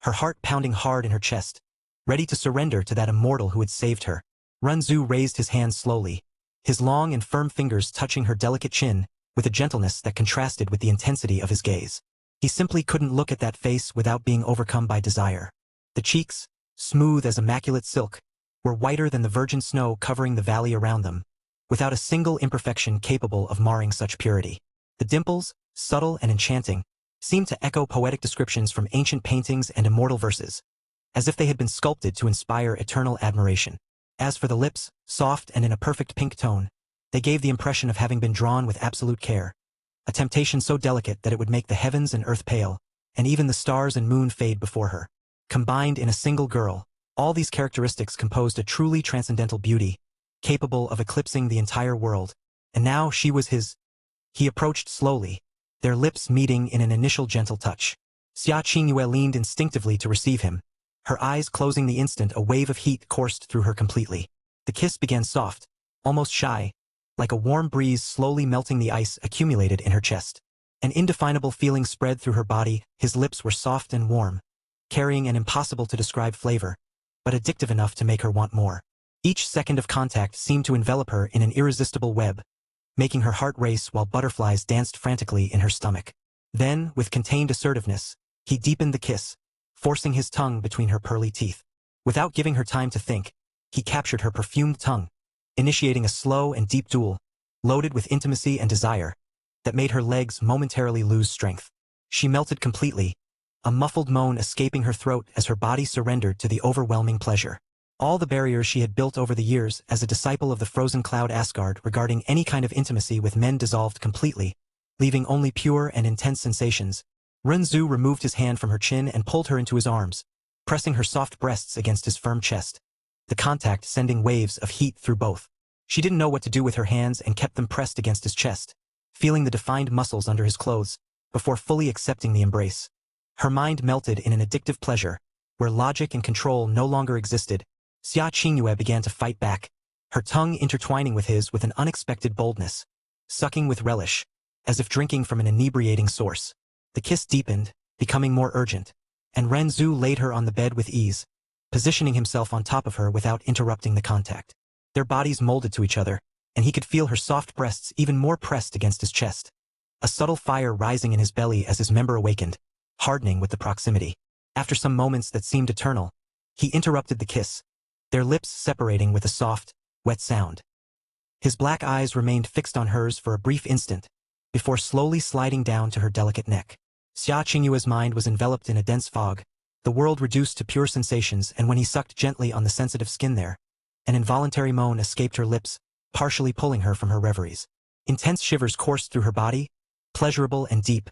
her heart pounding hard in her chest, ready to surrender to that immortal who had saved her. Renzu raised his hand slowly, his long and firm fingers touching her delicate chin, with a gentleness that contrasted with the intensity of his gaze. He simply couldn't look at that face without being overcome by desire. The cheeks, smooth as immaculate silk, were whiter than the virgin snow covering the valley around them, without a single imperfection capable of marring such purity. The dimples, subtle and enchanting, seemed to echo poetic descriptions from ancient paintings and immortal verses, as if they had been sculpted to inspire eternal admiration. As for the lips, soft and in a perfect pink tone, they gave the impression of having been drawn with absolute care, a temptation so delicate that it would make the heavens and earth pale, and even the stars and moon fade before her. Combined in a single girl, all these characteristics composed a truly transcendental beauty, capable of eclipsing the entire world, and now she was his. He approached slowly, their lips meeting in an initial gentle touch. Xia Qingyue leaned instinctively to receive him, her eyes closing the instant a wave of heat coursed through her completely. The kiss began soft, almost shy, like a warm breeze slowly melting the ice accumulated in her chest. An indefinable feeling spread through her body, his lips were soft and warm, carrying an impossible-to-describe flavor, but addictive enough to make her want more. Each second of contact seemed to envelop her in an irresistible web, making her heart race while butterflies danced frantically in her stomach. Then, with contained assertiveness, he deepened the kiss, forcing his tongue between her pearly teeth. Without giving her time to think, he captured her perfumed tongue, initiating a slow and deep duel, loaded with intimacy and desire, that made her legs momentarily lose strength. She melted completely, a muffled moan escaping her throat as her body surrendered to the overwhelming pleasure. All the barriers she had built over the years as a disciple of the frozen cloud Asgard regarding any kind of intimacy with men dissolved completely, leaving only pure and intense sensations. Renzu removed his hand from her chin and pulled her into his arms, pressing her soft breasts against his firm chest, the contact sending waves of heat through both. She didn't know what to do with her hands and kept them pressed against his chest, feeling the defined muscles under his clothes, before fully accepting the embrace. Her mind melted in an addictive pleasure, where logic and control no longer existed. Xia Qingyue began to fight back, her tongue intertwining with his with an unexpected boldness, sucking with relish, as if drinking from an inebriating source. The kiss deepened, becoming more urgent, and Renzu laid her on the bed with ease, positioning himself on top of her without interrupting the contact. Their bodies molded to each other, and he could feel her soft breasts even more pressed against his chest. A subtle fire rising in his belly as his member awakened, hardening with the proximity. After some moments that seemed eternal, he interrupted the kiss, their lips separating with a soft, wet sound. His black eyes remained fixed on hers for a brief instant, before slowly sliding down to her delicate neck. Xia Qingyue's mind was enveloped in a dense fog, the world reduced to pure sensations, and when he sucked gently on the sensitive skin there, an involuntary moan escaped her lips, partially pulling her from her reveries. Intense shivers coursed through her body, pleasurable and deep,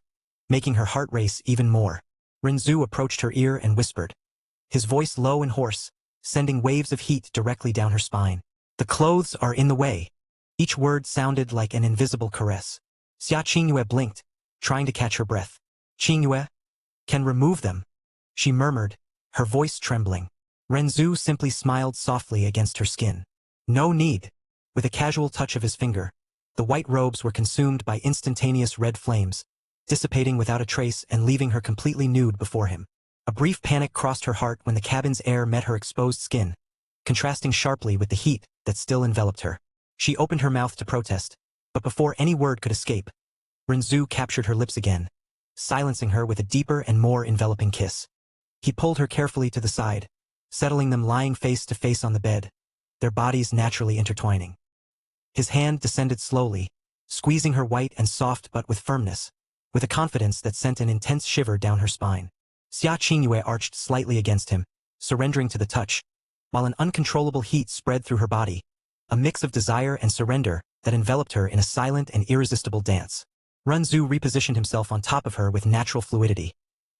making her heart race even more. Renzu approached her ear and whispered, his voice low and hoarse, sending waves of heat directly down her spine. The clothes are in the way. Each word sounded like an invisible caress. Xia Qingyue blinked, trying to catch her breath. Qingyue, can remove them, she murmured, her voice trembling. Renzu simply smiled softly against her skin. No need. With a casual touch of his finger, the white robes were consumed by instantaneous red flames, dissipating without a trace and leaving her completely nude before him. A brief panic crossed her heart when the cabin's air met her exposed skin, contrasting sharply with the heat that still enveloped her. She opened her mouth to protest, but before any word could escape, Renzu captured her lips again, silencing her with a deeper and more enveloping kiss. He pulled her carefully to the side, settling them lying face to face on the bed, their bodies naturally intertwining. His hand descended slowly, squeezing her white and soft but with firmness, with a confidence that sent an intense shiver down her spine. Xia Qingyue arched slightly against him, surrendering to the touch, while an uncontrollable heat spread through her body, a mix of desire and surrender that enveloped her in a silent and irresistible dance. Renzu repositioned himself on top of her with natural fluidity,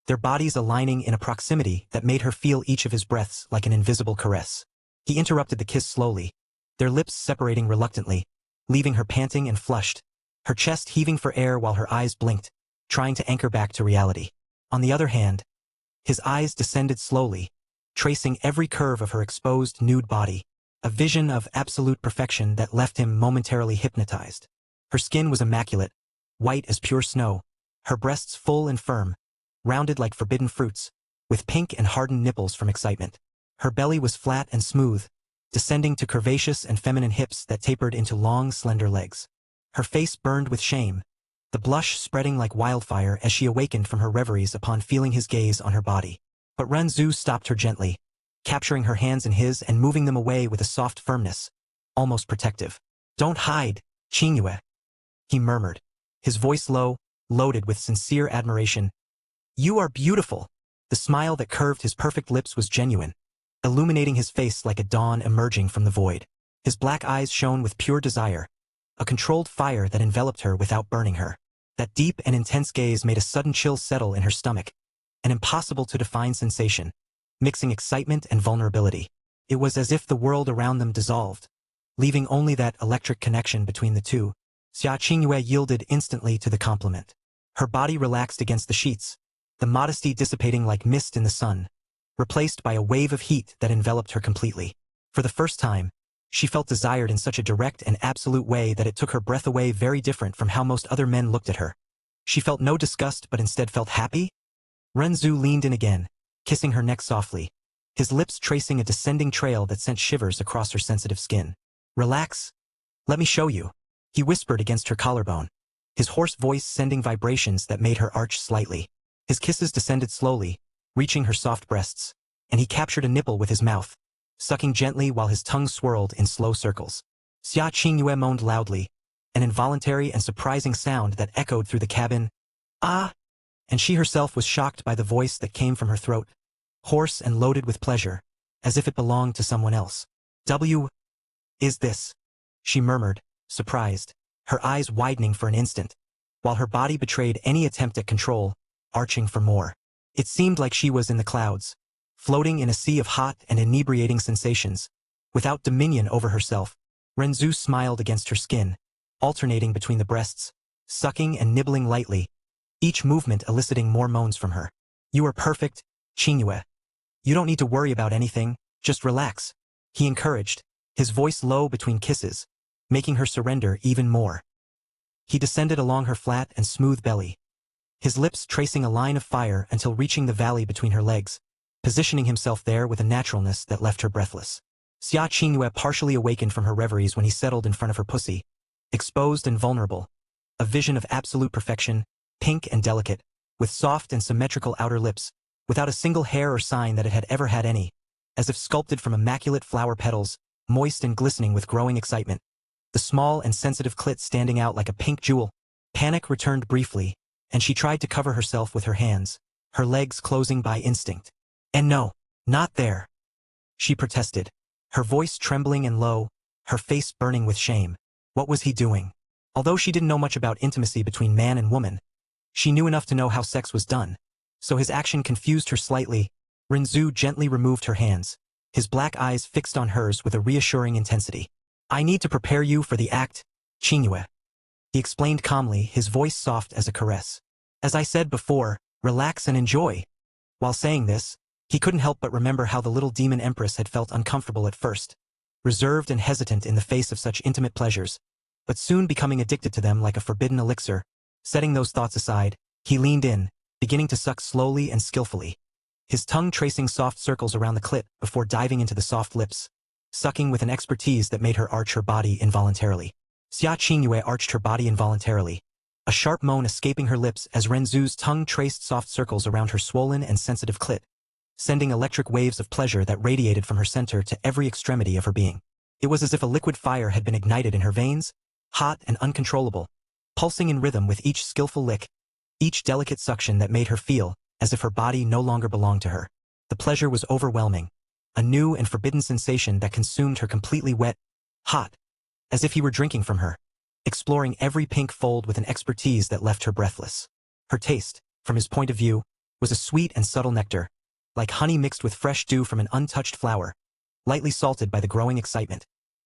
their bodies aligning in a proximity that made her feel each of his breaths like an invisible caress. He interrupted the kiss slowly, their lips separating reluctantly, leaving her panting and flushed, her chest heaving for air while her eyes blinked, trying to anchor back to reality. On the other hand, his eyes descended slowly, tracing every curve of her exposed, nude body, a vision of absolute perfection that left him momentarily hypnotized. Her skin was immaculate, white as pure snow, her breasts full and firm, rounded like forbidden fruits, with pink and hardened nipples from excitement. Her belly was flat and smooth, descending to curvaceous and feminine hips that tapered into long, slender legs. Her face burned with shame, the blush spreading like wildfire as she awakened from her reveries upon feeling his gaze on her body. But Renzu stopped her gently, capturing her hands in his and moving them away with a soft firmness, almost protective. "Don't hide, Qingyue," he murmured, his voice low, loaded with sincere admiration. "You are beautiful." The smile that curved his perfect lips was genuine, illuminating his face like a dawn emerging from the void. His black eyes shone with pure desire, a controlled fire that enveloped her without burning her. That deep and intense gaze made a sudden chill settle in her stomach, an impossible-to-define sensation, mixing excitement and vulnerability. It was as if the world around them dissolved, leaving only that electric connection between the two. Xia Qingyue yielded instantly to the compliment. Her body relaxed against the sheets, the modesty dissipating like mist in the sun, replaced by a wave of heat that enveloped her completely. For the first time, she felt desired in such a direct and absolute way that it took her breath away, very different from how most other men looked at her. She felt no disgust but instead felt happy. Renzu leaned in again, kissing her neck softly, his lips tracing a descending trail that sent shivers across her sensitive skin. "Relax. Let me show you," he whispered against her collarbone, his hoarse voice sending vibrations that made her arch slightly. His kisses descended slowly, reaching her soft breasts, and he captured a nipple with his mouth, sucking gently while his tongue swirled in slow circles. Xia Qingyue moaned loudly, an involuntary and surprising sound that echoed through the cabin. Ah! And she herself was shocked by the voice that came from her throat, hoarse and loaded with pleasure, as if it belonged to someone else. Is this? She murmured, surprised, her eyes widening for an instant, while her body betrayed any attempt at control, arching for more. It seemed like she was in the clouds, floating in a sea of hot and inebriating sensations, without dominion over herself. Renzu smiled against her skin, alternating between the breasts, sucking and nibbling lightly, each movement eliciting more moans from her. You are perfect, Qingyue. You don't need to worry about anything, just relax, he encouraged, his voice low between kisses, making her surrender even more. He descended along her flat and smooth belly, his lips tracing a line of fire until reaching the valley between her legs, positioning himself there with a naturalness that left her breathless. Xia Qingyue partially awakened from her reveries when he settled in front of her pussy, exposed and vulnerable, a vision of absolute perfection, pink and delicate, with soft and symmetrical outer lips, without a single hair or sign that it had ever had any, as if sculpted from immaculate flower petals, moist and glistening with growing excitement. The small and sensitive clit standing out like a pink jewel. Panic returned briefly, and she tried to cover herself with her hands, her legs closing by instinct. And no, not there, she protested, her voice trembling and low, her face burning with shame. What was he doing? Although she didn't know much about intimacy between man and woman, she knew enough to know how sex was done, so his action confused her slightly. Renzu gently removed her hands, his black eyes fixed on hers with a reassuring intensity. I need to prepare you for the act, Qingyue, he explained calmly, his voice soft as a caress. As I said before, relax and enjoy. While saying this, he couldn't help but remember how the little demon empress had felt uncomfortable at first, reserved and hesitant in the face of such intimate pleasures, but soon becoming addicted to them like a forbidden elixir. Setting those thoughts aside, he leaned in, beginning to suck slowly and skillfully, his tongue tracing soft circles around the clit before diving into the soft lips, sucking with an expertise that made her arch her body involuntarily. Xia Qingyue arched her body involuntarily, a sharp moan escaping her lips as Renzu's tongue traced soft circles around her swollen and sensitive clit, sending electric waves of pleasure that radiated from her center to every extremity of her being. It was as if a liquid fire had been ignited in her veins, hot and uncontrollable, pulsing in rhythm with each skillful lick, each delicate suction that made her feel as if her body no longer belonged to her. The pleasure was overwhelming, a new and forbidden sensation that consumed her completely wet, hot, as if he were drinking from her, exploring every pink fold with an expertise that left her breathless. Her taste, from his point of view, was a sweet and subtle nectar, like honey mixed with fresh dew from an untouched flower, lightly salted by the growing excitement,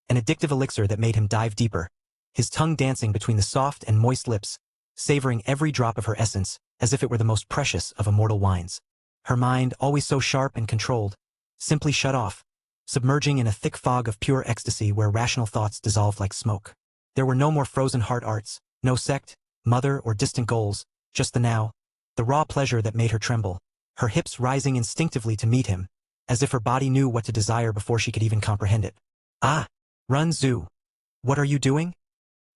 an addictive elixir that made him dive deeper, his tongue dancing between the soft and moist lips, savoring every drop of her essence as if it were the most precious of immortal wines. Her mind, always so sharp and controlled, simply shut off, submerging in a thick fog of pure ecstasy where rational thoughts dissolved like smoke. There were no more frozen heart arts, no sect, mother, or distant goals, just the now, the raw pleasure that made her tremble, her hips rising instinctively to meet him, as if her body knew what to desire before she could even comprehend it. Ah! Renzu! What are you doing?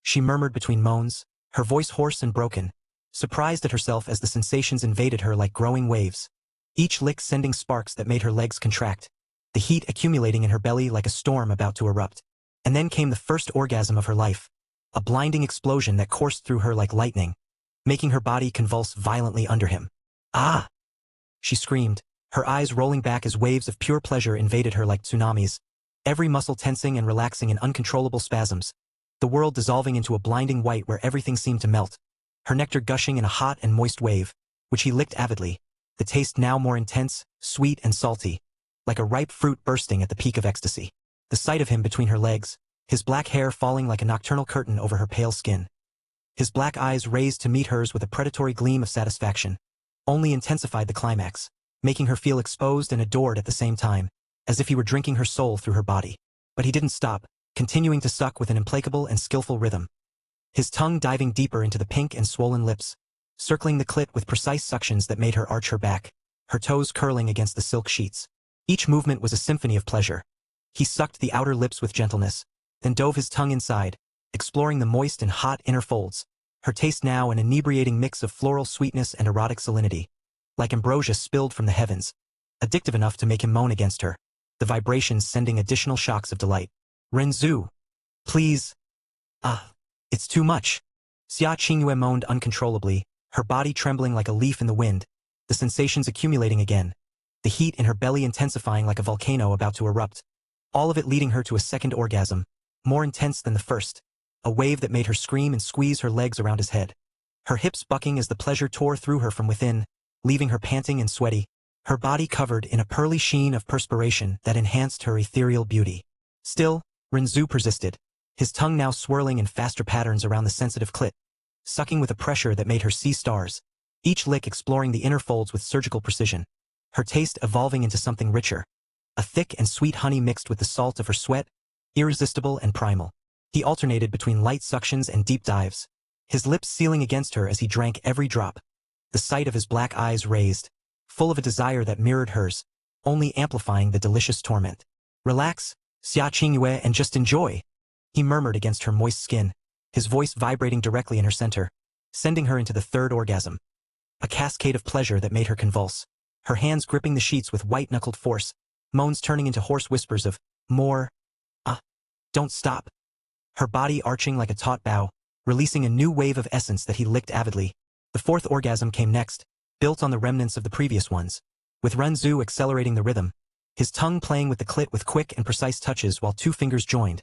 She murmured between moans, her voice hoarse and broken, surprised at herself as the sensations invaded her like growing waves, each lick sending sparks that made her legs contract, the heat accumulating in her belly like a storm about to erupt. And then came the first orgasm of her life, a blinding explosion that coursed through her like lightning, making her body convulse violently under him. Ah! She screamed, her eyes rolling back as waves of pure pleasure invaded her like tsunamis, every muscle tensing and relaxing in uncontrollable spasms, the world dissolving into a blinding white where everything seemed to melt, her nectar gushing in a hot and moist wave, which he licked avidly, the taste now more intense, sweet and salty, like a ripe fruit bursting at the peak of ecstasy. The sight of him between her legs, his black hair falling like a nocturnal curtain over her pale skin, his black eyes raised to meet hers with a predatory gleam of satisfaction, only intensified the climax, making her feel exposed and adored at the same time, as if he were drinking her soul through her body. But he didn't stop, continuing to suck with an implacable and skillful rhythm, his tongue diving deeper into the pink and swollen lips, circling the clit with precise suctions that made her arch her back, her toes curling against the silk sheets. Each movement was a symphony of pleasure. He sucked the outer lips with gentleness, then dove his tongue inside, exploring the moist and hot inner folds, her taste now an inebriating mix of floral sweetness and erotic salinity, like ambrosia spilled from the heavens, addictive enough to make him moan against her. the vibrations sending additional shocks of delight. Renzu! Please! It's too much. Xia Qingyue moaned uncontrollably, her body trembling like a leaf in the wind, the sensations accumulating again, the heat in her belly intensifying like a volcano about to erupt, all of it leading her to a second orgasm, more intense than the first, a wave that made her scream and squeeze her legs around his head. Her hips bucking as the pleasure tore through her from within, leaving her panting and sweaty, her body covered in a pearly sheen of perspiration that enhanced her ethereal beauty. Still, Renzu persisted, his tongue now swirling in faster patterns around the sensitive clit, sucking with a pressure that made her see stars, each lick exploring the inner folds with surgical precision, her taste evolving into something richer, a thick and sweet honey mixed with the salt of her sweat, irresistible and primal. He alternated between light suctions and deep dives, his lips sealing against her as he drank every drop, the sight of his black eyes raised, full of a desire that mirrored hers, only amplifying the delicious torment. Relax, Xia Qingyue, and just enjoy, he murmured against her moist skin, his voice vibrating directly in her center, sending her into the third orgasm. A cascade of pleasure that made her convulse, her hands gripping the sheets with white-knuckled force, moans turning into hoarse whispers of, more. Don't stop. Her body arching like a taut bow, releasing a new wave of essence that he licked avidly. The fourth orgasm came next, built on the remnants of the previous ones, with Renzu accelerating the rhythm, his tongue playing with the clit with quick and precise touches while two fingers joined,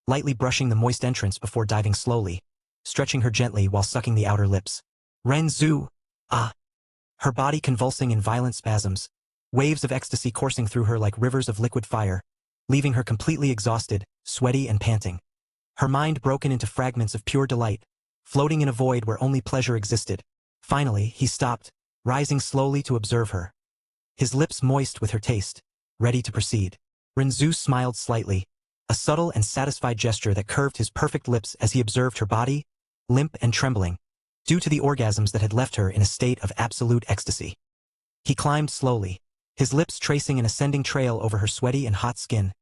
lightly brushing the moist entrance before diving slowly, stretching her gently while sucking the outer lips. Renzu! Her body convulsing in violent spasms, waves of ecstasy coursing through her like rivers of liquid fire, leaving her completely exhausted, sweaty and panting. Her mind broken into fragments of pure delight, floating in a void where only pleasure existed. Finally, he stopped, rising slowly to observe her, his lips moist with her taste, ready to proceed. Renzu smiled slightly, a subtle and satisfied gesture that curved his perfect lips as he observed her body, limp and trembling, due to the orgasms that had left her in a state of absolute ecstasy. He climbed slowly, his lips tracing an ascending trail over her sweaty and hot skin,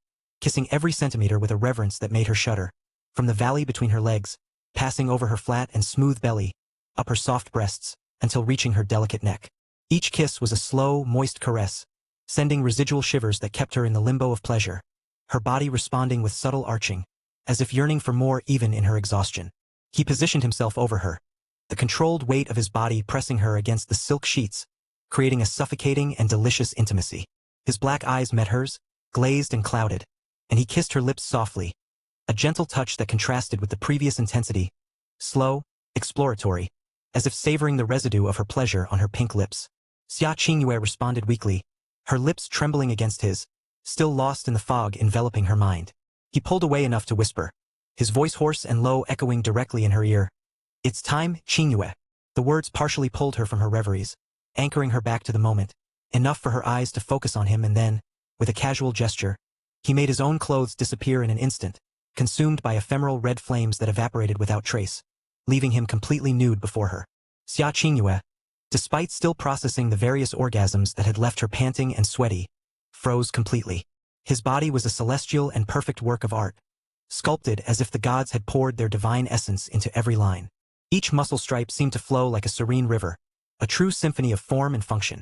kissing every centimeter with a reverence that made her shudder, from the valley between her legs, passing over her flat and smooth belly, up her soft breasts, until reaching her delicate neck. Each kiss was a slow, moist caress, sending residual shivers that kept her in the limbo of pleasure, her body responding with subtle arching, as if yearning for more even in her exhaustion. He positioned himself over her, the controlled weight of his body pressing her against the silk sheets, creating a suffocating and delicious intimacy. His black eyes met hers, glazed and clouded, and he kissed her lips softly, a gentle touch that contrasted with the previous intensity, slow, exploratory, as if savoring the residue of her pleasure on her pink lips. Xia Qingyue responded weakly, her lips trembling against his, still lost in the fog enveloping her mind. He pulled away enough to whisper, his voice hoarse and low echoing directly in her ear. It's time, Qingyue. The words partially pulled her from her reveries, anchoring her back to the moment, enough for her eyes to focus on him, and then, with a casual gesture, he made his own clothes disappear in an instant, consumed by ephemeral red flames that evaporated without trace, leaving him completely nude before her. Xia Qingyue, despite still processing the various orgasms that had left her panting and sweaty, froze completely. His body was a celestial and perfect work of art, sculpted as if the gods had poured their divine essence into every line. Each muscle stripe seemed to flow like a serene river, a true symphony of form and function.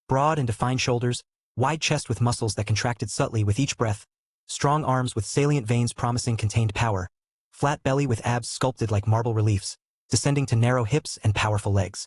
Broad and defined shoulders, wide chest with muscles that contracted subtly with each breath, strong arms with salient veins promising contained power, flat belly with abs sculpted like marble reliefs, descending to narrow hips and powerful legs.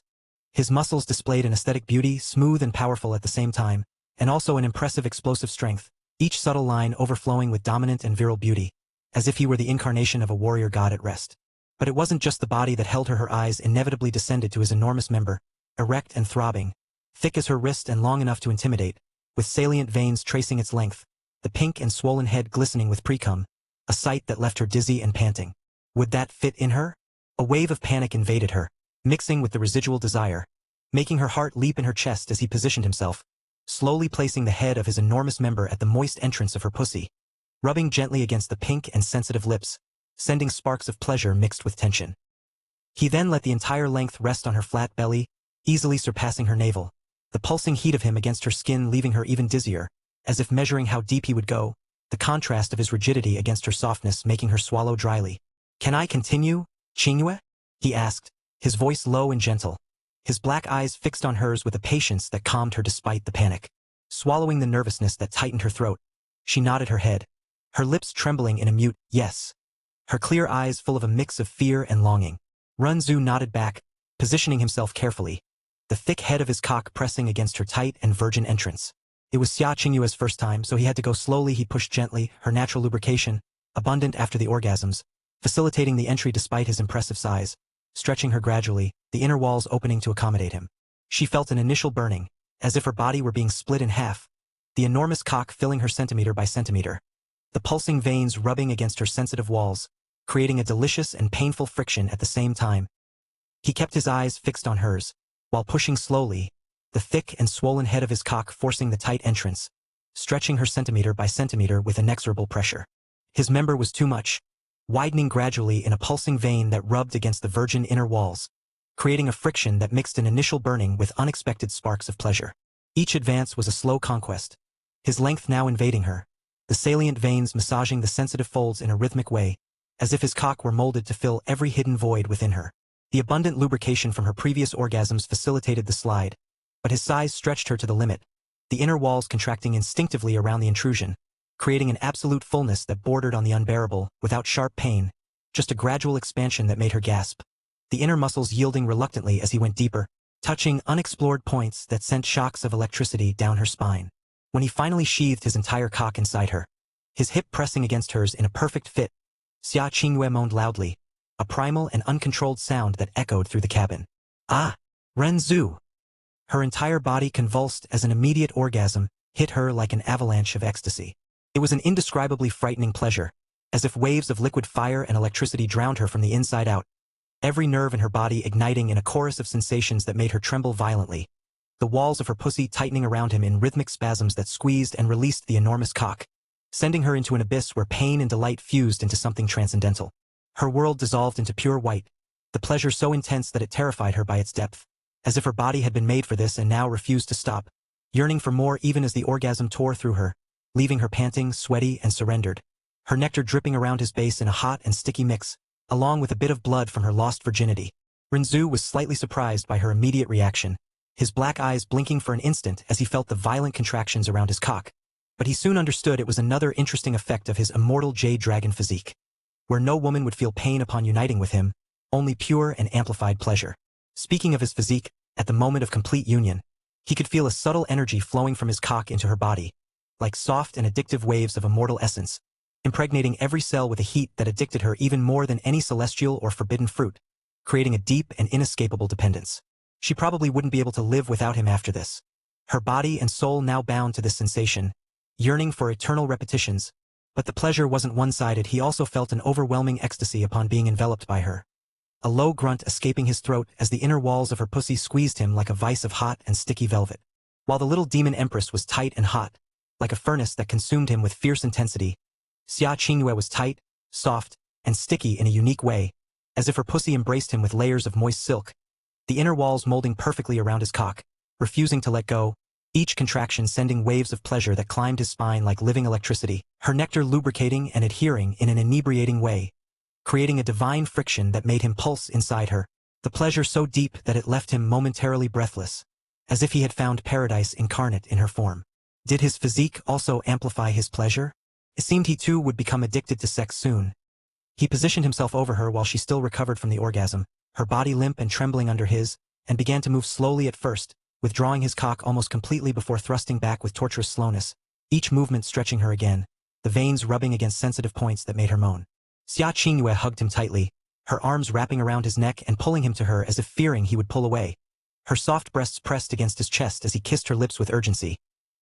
His muscles displayed an aesthetic beauty, smooth and powerful at the same time, and also an impressive explosive strength, each subtle line overflowing with dominant and virile beauty, as if he were the incarnation of a warrior god at rest. But it wasn't just the body that held her. Her eyes inevitably descended to his enormous member, erect and throbbing, thick as her wrist and long enough to intimidate, with salient veins tracing its length, the pink and swollen head glistening with precum, a sight that left her dizzy and panting. Would that fit in her? A wave of panic invaded her, mixing with the residual desire, making her heart leap in her chest as he positioned himself, slowly placing the head of his enormous member at the moist entrance of her pussy, rubbing gently against the pink and sensitive lips, sending sparks of pleasure mixed with tension. He then let the entire length rest on her flat belly, easily surpassing her navel, the pulsing heat of him against her skin leaving her even dizzier, as if measuring how deep he would go, the contrast of his rigidity against her softness making her swallow dryly. Can I continue, Qingyue? He asked, his voice low and gentle, his black eyes fixed on hers with a patience that calmed her despite the panic. Swallowing the nervousness that tightened her throat, She nodded her head, her lips trembling in a mute yes. Her clear eyes full of a mix of fear and longing. Renzu nodded back, positioning himself carefully, the thick head of his cock pressing against her tight and virgin entrance. It was Xia Qingyue's first time, so he had to go slowly. He pushed gently, her natural lubrication, abundant after the orgasms, facilitating the entry despite his impressive size, stretching her gradually, the inner walls opening to accommodate him. She felt an initial burning, as if her body were being split in half, the enormous cock filling her centimeter by centimeter, the pulsing veins rubbing against her sensitive walls, creating a delicious and painful friction at the same time. He kept his eyes fixed on hers, while pushing slowly, the thick and swollen head of his cock forcing the tight entrance, stretching her centimeter by centimeter with inexorable pressure. His member was too much, widening gradually in a pulsing vein that rubbed against the virgin inner walls, creating a friction that mixed an initial burning with unexpected sparks of pleasure. Each advance was a slow conquest, his length now invading her, the salient veins massaging the sensitive folds in a rhythmic way, as if his cock were molded to fill every hidden void within her. The abundant lubrication from her previous orgasms facilitated the slide, but his size stretched her to the limit, the inner walls contracting instinctively around the intrusion, creating an absolute fullness that bordered on the unbearable, without sharp pain, just a gradual expansion that made her gasp, the inner muscles yielding reluctantly as he went deeper, touching unexplored points that sent shocks of electricity down her spine. When he finally sheathed his entire cock inside her, his hip pressing against hers in a perfect fit, Xia Qingyue moaned loudly, a primal and uncontrolled sound that echoed through the cabin. Ah! Renzu! Her entire body convulsed as an immediate orgasm hit her like an avalanche of ecstasy. It was an indescribably frightening pleasure, as if waves of liquid fire and electricity drowned her from the inside out, every nerve in her body igniting in a chorus of sensations that made her tremble violently, the walls of her pussy tightening around him in rhythmic spasms that squeezed and released the enormous cock, sending her into an abyss where pain and delight fused into something transcendental. Her world dissolved into pure white, the pleasure so intense that it terrified her by its depth, as if her body had been made for this and now refused to stop, yearning for more even as the orgasm tore through her, leaving her panting, sweaty, and surrendered, her nectar dripping around his base in a hot and sticky mix, along with a bit of blood from her lost virginity. Renzu was slightly surprised by her immediate reaction, his black eyes blinking for an instant as he felt the violent contractions around his cock, but he soon understood it was another interesting effect of his immortal jade dragon physique, where no woman would feel pain upon uniting with him, only pure and amplified pleasure. Speaking of his physique, at the moment of complete union, he could feel a subtle energy flowing from his cock into her body, like soft and addictive waves of immortal essence, impregnating every cell with a heat that addicted her even more than any celestial or forbidden fruit, creating a deep and inescapable dependence. She probably wouldn't be able to live without him after this. Her body and soul now bound to this sensation, yearning for eternal repetitions, but the pleasure wasn't one-sided. He also felt an overwhelming ecstasy upon being enveloped by her, a low grunt escaping his throat as the inner walls of her pussy squeezed him like a vice of hot and sticky velvet. While the little demon empress was tight and hot, like a furnace that consumed him with fierce intensity, Xia Qingyue was tight, soft, and sticky in a unique way, as if her pussy embraced him with layers of moist silk, the inner walls molding perfectly around his cock, refusing to let go, each contraction sending waves of pleasure that climbed his spine like living electricity, her nectar lubricating and adhering in an inebriating way, creating a divine friction that made him pulse inside her, the pleasure so deep that it left him momentarily breathless, as if he had found paradise incarnate in her form. Did his physique also amplify his pleasure? It seemed he too would become addicted to sex soon. He positioned himself over her while she still recovered from the orgasm, her body limp and trembling under his, and began to move slowly at first, withdrawing his cock almost completely before thrusting back with torturous slowness, each movement stretching her again, the veins rubbing against sensitive points that made her moan. Xia Qingyue hugged him tightly, her arms wrapping around his neck and pulling him to her as if fearing he would pull away, her soft breasts pressed against his chest as he kissed her lips with urgency,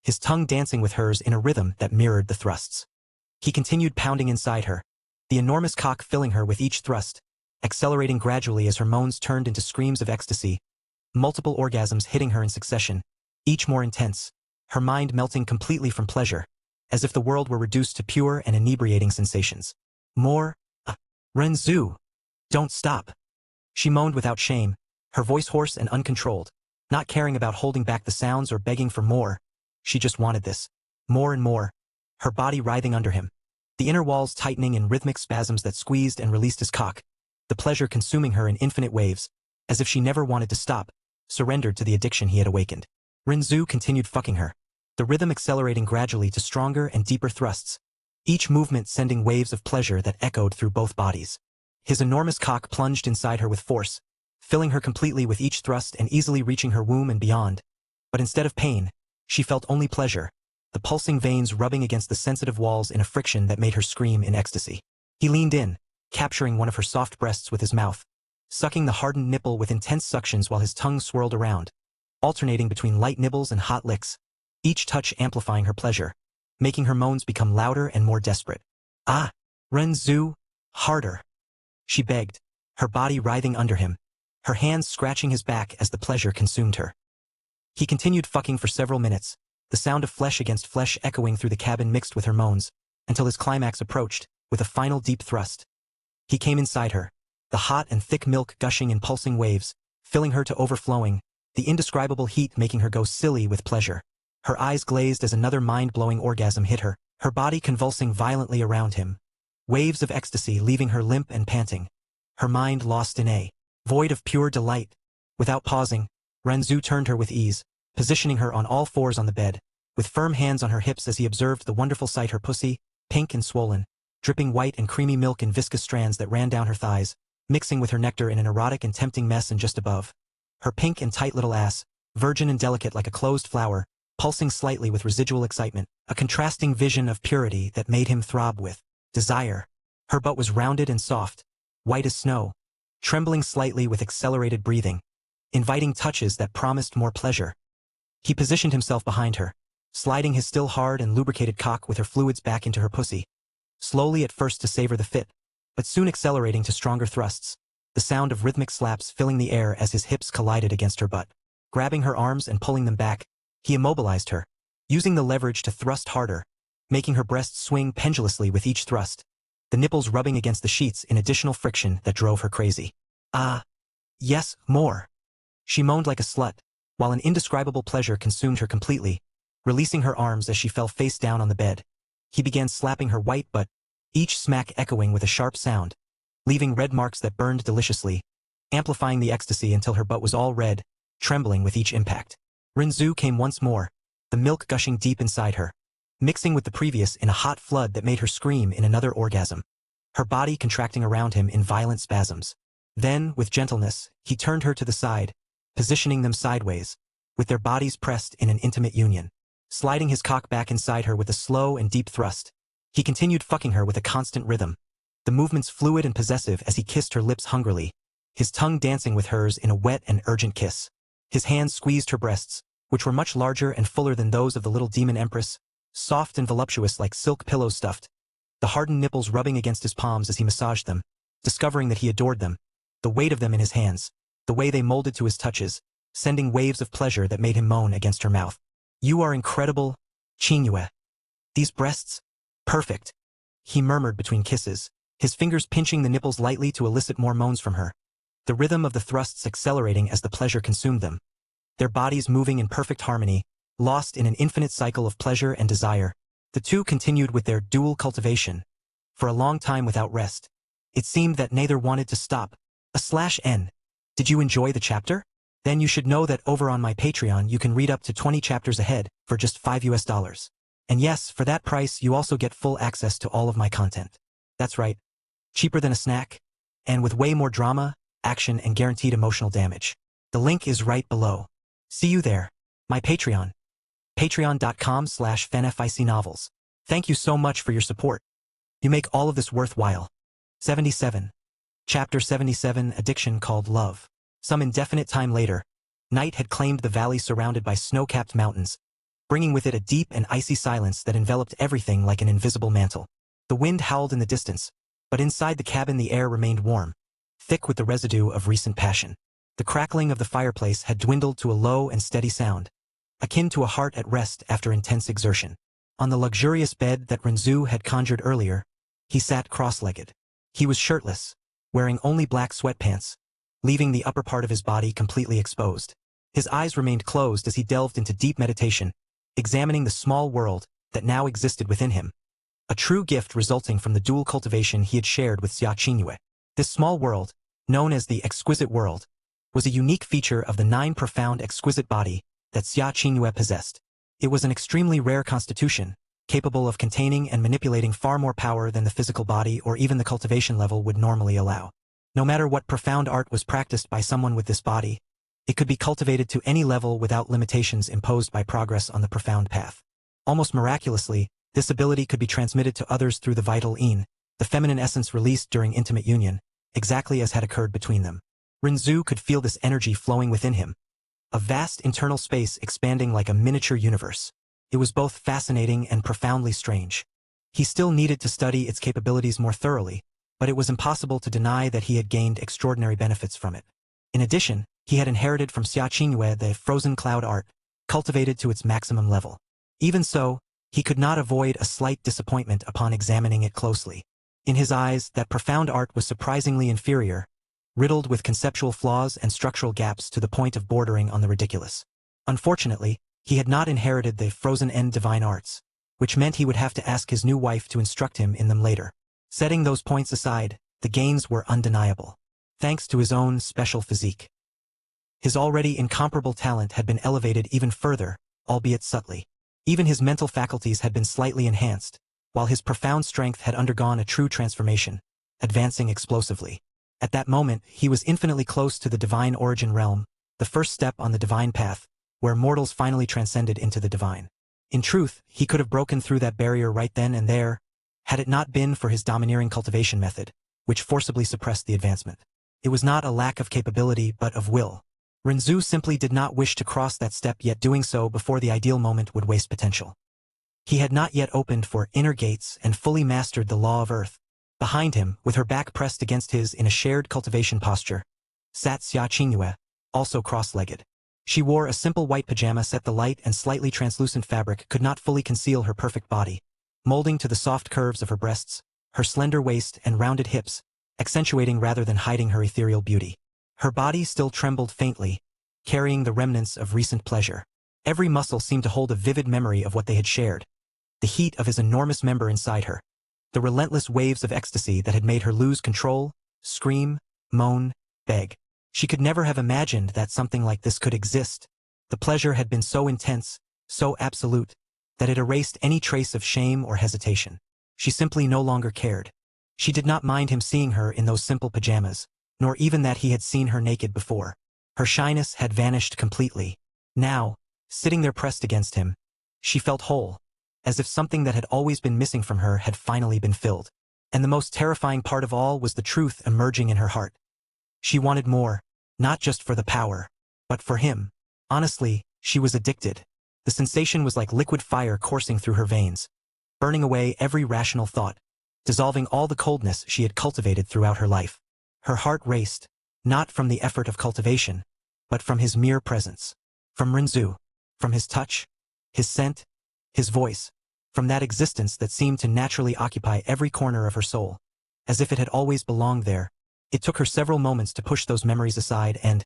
his tongue dancing with hers in a rhythm that mirrored the thrusts. He continued pounding inside her, the enormous cock filling her with each thrust, accelerating gradually as her moans turned into screams of ecstasy, multiple orgasms hitting her in succession, each more intense, her mind melting completely from pleasure, as if the world were reduced to pure and inebriating sensations. More? Renzu! Don't stop! She moaned without shame, her voice hoarse and uncontrolled, not caring about holding back the sounds or begging for more. She just wanted this. More and more, her body writhing under him, the inner walls tightening in rhythmic spasms that squeezed and released his cock, the pleasure consuming her in infinite waves, as if she never wanted to stop, surrendered to the addiction he had awakened. Renzu continued fucking her, the rhythm accelerating gradually to stronger and deeper thrusts, each movement sending waves of pleasure that echoed through both bodies. His enormous cock plunged inside her with force, filling her completely with each thrust and easily reaching her womb and beyond. But instead of pain, she felt only pleasure, the pulsing veins rubbing against the sensitive walls in a friction that made her scream in ecstasy. He leaned in, capturing one of her soft breasts with his mouth, sucking the hardened nipple with intense suctions while his tongue swirled around, alternating between light nibbles and hot licks, each touch amplifying her pleasure, making her moans become louder and more desperate. "Ah, Renzu, harder," she begged, her body writhing under him, her hands scratching his back as the pleasure consumed her. He continued fucking for several minutes, the sound of flesh against flesh echoing through the cabin mixed with her moans, until his climax approached, with a final deep thrust. He came inside her, the hot and thick milk gushing in pulsing waves, filling her to overflowing, the indescribable heat making her go silly with pleasure. Her eyes glazed as another mind-blowing orgasm hit her, her body convulsing violently around him, waves of ecstasy leaving her limp and panting, her mind lost in a void of pure delight. Without pausing, Renzu turned her with ease, positioning her on all fours on the bed, with firm hands on her hips as he observed the wonderful sight, her pussy, pink and swollen, dripping white and creamy milk in viscous strands that ran down her thighs, mixing with her nectar in an erotic and tempting mess, and just above, her pink and tight little ass, virgin and delicate like a closed flower, pulsing slightly with residual excitement, a contrasting vision of purity that made him throb with desire. Her butt was rounded and soft, white as snow, trembling slightly with accelerated breathing, inviting touches that promised more pleasure. He positioned himself behind her, sliding his still hard and lubricated cock with her fluids back into her pussy, slowly at first to savor the fit, but soon accelerating to stronger thrusts, the sound of rhythmic slaps filling the air as his hips collided against her butt. Grabbing her arms and pulling them back, he immobilized her, using the leverage to thrust harder, making her breasts swing pendulously with each thrust, the nipples rubbing against the sheets in additional friction that drove her crazy. "Ah, yes, more," she moaned like a slut, while an indescribable pleasure consumed her completely, releasing her arms as she fell face down on the bed. He began slapping her white butt, each smack echoing with a sharp sound, leaving red marks that burned deliciously, amplifying the ecstasy until her butt was all red, trembling with each impact. Renzu came once more, the milk gushing deep inside her, mixing with the previous in a hot flood that made her scream in another orgasm, her body contracting around him in violent spasms. Then, with gentleness, he turned her to the side, positioning them sideways, with their bodies pressed in an intimate union. Sliding his cock back inside her with a slow and deep thrust, he continued fucking her with a constant rhythm, the movements fluid and possessive as he kissed her lips hungrily, his tongue dancing with hers in a wet and urgent kiss. His hands squeezed her breasts, which were much larger and fuller than those of the little demon empress, soft and voluptuous like silk pillows stuffed, the hardened nipples rubbing against his palms as he massaged them, discovering that he adored them, the weight of them in his hands, the way they molded to his touches, sending waves of pleasure that made him moan against her mouth. "You are incredible, Chinue. These breasts? Perfect," he murmured between kisses, his fingers pinching the nipples lightly to elicit more moans from her, the rhythm of the thrusts accelerating as the pleasure consumed them, their bodies moving in perfect harmony, lost in an infinite cycle of pleasure and desire. The two continued with their dual cultivation, for a long time without rest. It seemed that neither wanted to stop. /N. Did you enjoy the chapter? Then you should know that over on my Patreon you can read up to 20 chapters ahead for just $5. And yes, for that price you also get full access to all of my content. That's right, cheaper than a snack, and with way more drama, action, and guaranteed emotional damage. The link is right below. See you there. My Patreon. Patreon.com/fanficnovels. Thank you so much for your support. You make all of this worthwhile. 77. Chapter 77, Addiction Called Love. Some indefinite time later, night had claimed the valley surrounded by snow-capped mountains, bringing with it a deep and icy silence that enveloped everything like an invisible mantle. The wind howled in the distance, but inside the cabin the air remained warm, thick with the residue of recent passion. The crackling of the fireplace had dwindled to a low and steady sound, akin to a heart at rest after intense exertion. On the luxurious bed that Renzu had conjured earlier, he sat cross-legged. He was shirtless, wearing only black sweatpants, leaving the upper part of his body completely exposed. His eyes remained closed as he delved into deep meditation, examining the small world that now existed within him, a true gift resulting from the dual cultivation he had shared with Xia Qingyue. This small world, known as the exquisite world, was a unique feature of the 9 profound exquisite body that Xia Qingyue possessed. It was an extremely rare constitution, capable of containing and manipulating far more power than the physical body or even the cultivation level would normally allow. No matter what profound art was practiced by someone with this body, it could be cultivated to any level without limitations imposed by progress on the profound path. Almost miraculously, this ability could be transmitted to others through the vital yin, the feminine essence released during intimate union, exactly as had occurred between them. Renzu could feel this energy flowing within him, a vast internal space expanding like a miniature universe. It was both fascinating and profoundly strange. He still needed to study its capabilities more thoroughly, but it was impossible to deny that he had gained extraordinary benefits from it. In addition, he had inherited from Xia Qingyue the frozen cloud art, cultivated to its maximum level. Even so, he could not avoid a slight disappointment upon examining it closely. In his eyes, that profound art was surprisingly inferior, riddled with conceptual flaws and structural gaps to the point of bordering on the ridiculous. Unfortunately, he had not inherited the frozen end divine arts, which meant he would have to ask his new wife to instruct him in them later. Setting those points aside, the gains were undeniable. Thanks to his own special physique, his already incomparable talent had been elevated even further, albeit subtly. Even his mental faculties had been slightly enhanced, while his profound strength had undergone a true transformation, advancing explosively. At that moment, he was infinitely close to the divine origin realm, the first step on the divine path, where mortals finally transcended into the divine. In truth, he could have broken through that barrier right then and there, had it not been for his domineering cultivation method, which forcibly suppressed the advancement. It was not a lack of capability but of will. Renzu simply did not wish to cross that step, yet doing so before the ideal moment would waste potential. He had not yet opened for inner gates and fully mastered the law of earth. Behind him, with her back pressed against his in a shared cultivation posture, sat Xia Qingyue, also cross-legged. She wore a simple white pajama set. The light and slightly translucent fabric could not fully conceal her perfect body, molding to the soft curves of her breasts, her slender waist and rounded hips, accentuating rather than hiding her ethereal beauty. Her body still trembled faintly, carrying the remnants of recent pleasure. Every muscle seemed to hold a vivid memory of what they had shared, the heat of his enormous member inside her, the relentless waves of ecstasy that had made her lose control, scream, moan, beg. She could never have imagined that something like this could exist. The pleasure had been so intense, so absolute, that it erased any trace of shame or hesitation. She simply no longer cared. She did not mind him seeing her in those simple pajamas, nor even that he had seen her naked before. Her shyness had vanished completely. Now, sitting there pressed against him, she felt whole, as if something that had always been missing from her had finally been filled. And the most terrifying part of all was the truth emerging in her heart. She wanted more, not just for the power, but for him. Honestly, she was addicted. The sensation was like liquid fire coursing through her veins, burning away every rational thought, dissolving all the coldness she had cultivated throughout her life. Her heart raced, not from the effort of cultivation, but from his mere presence. From Renzu, from his touch, his scent, his voice, from that existence that seemed to naturally occupy every corner of her soul, as if it had always belonged there. It took her several moments to push those memories aside and,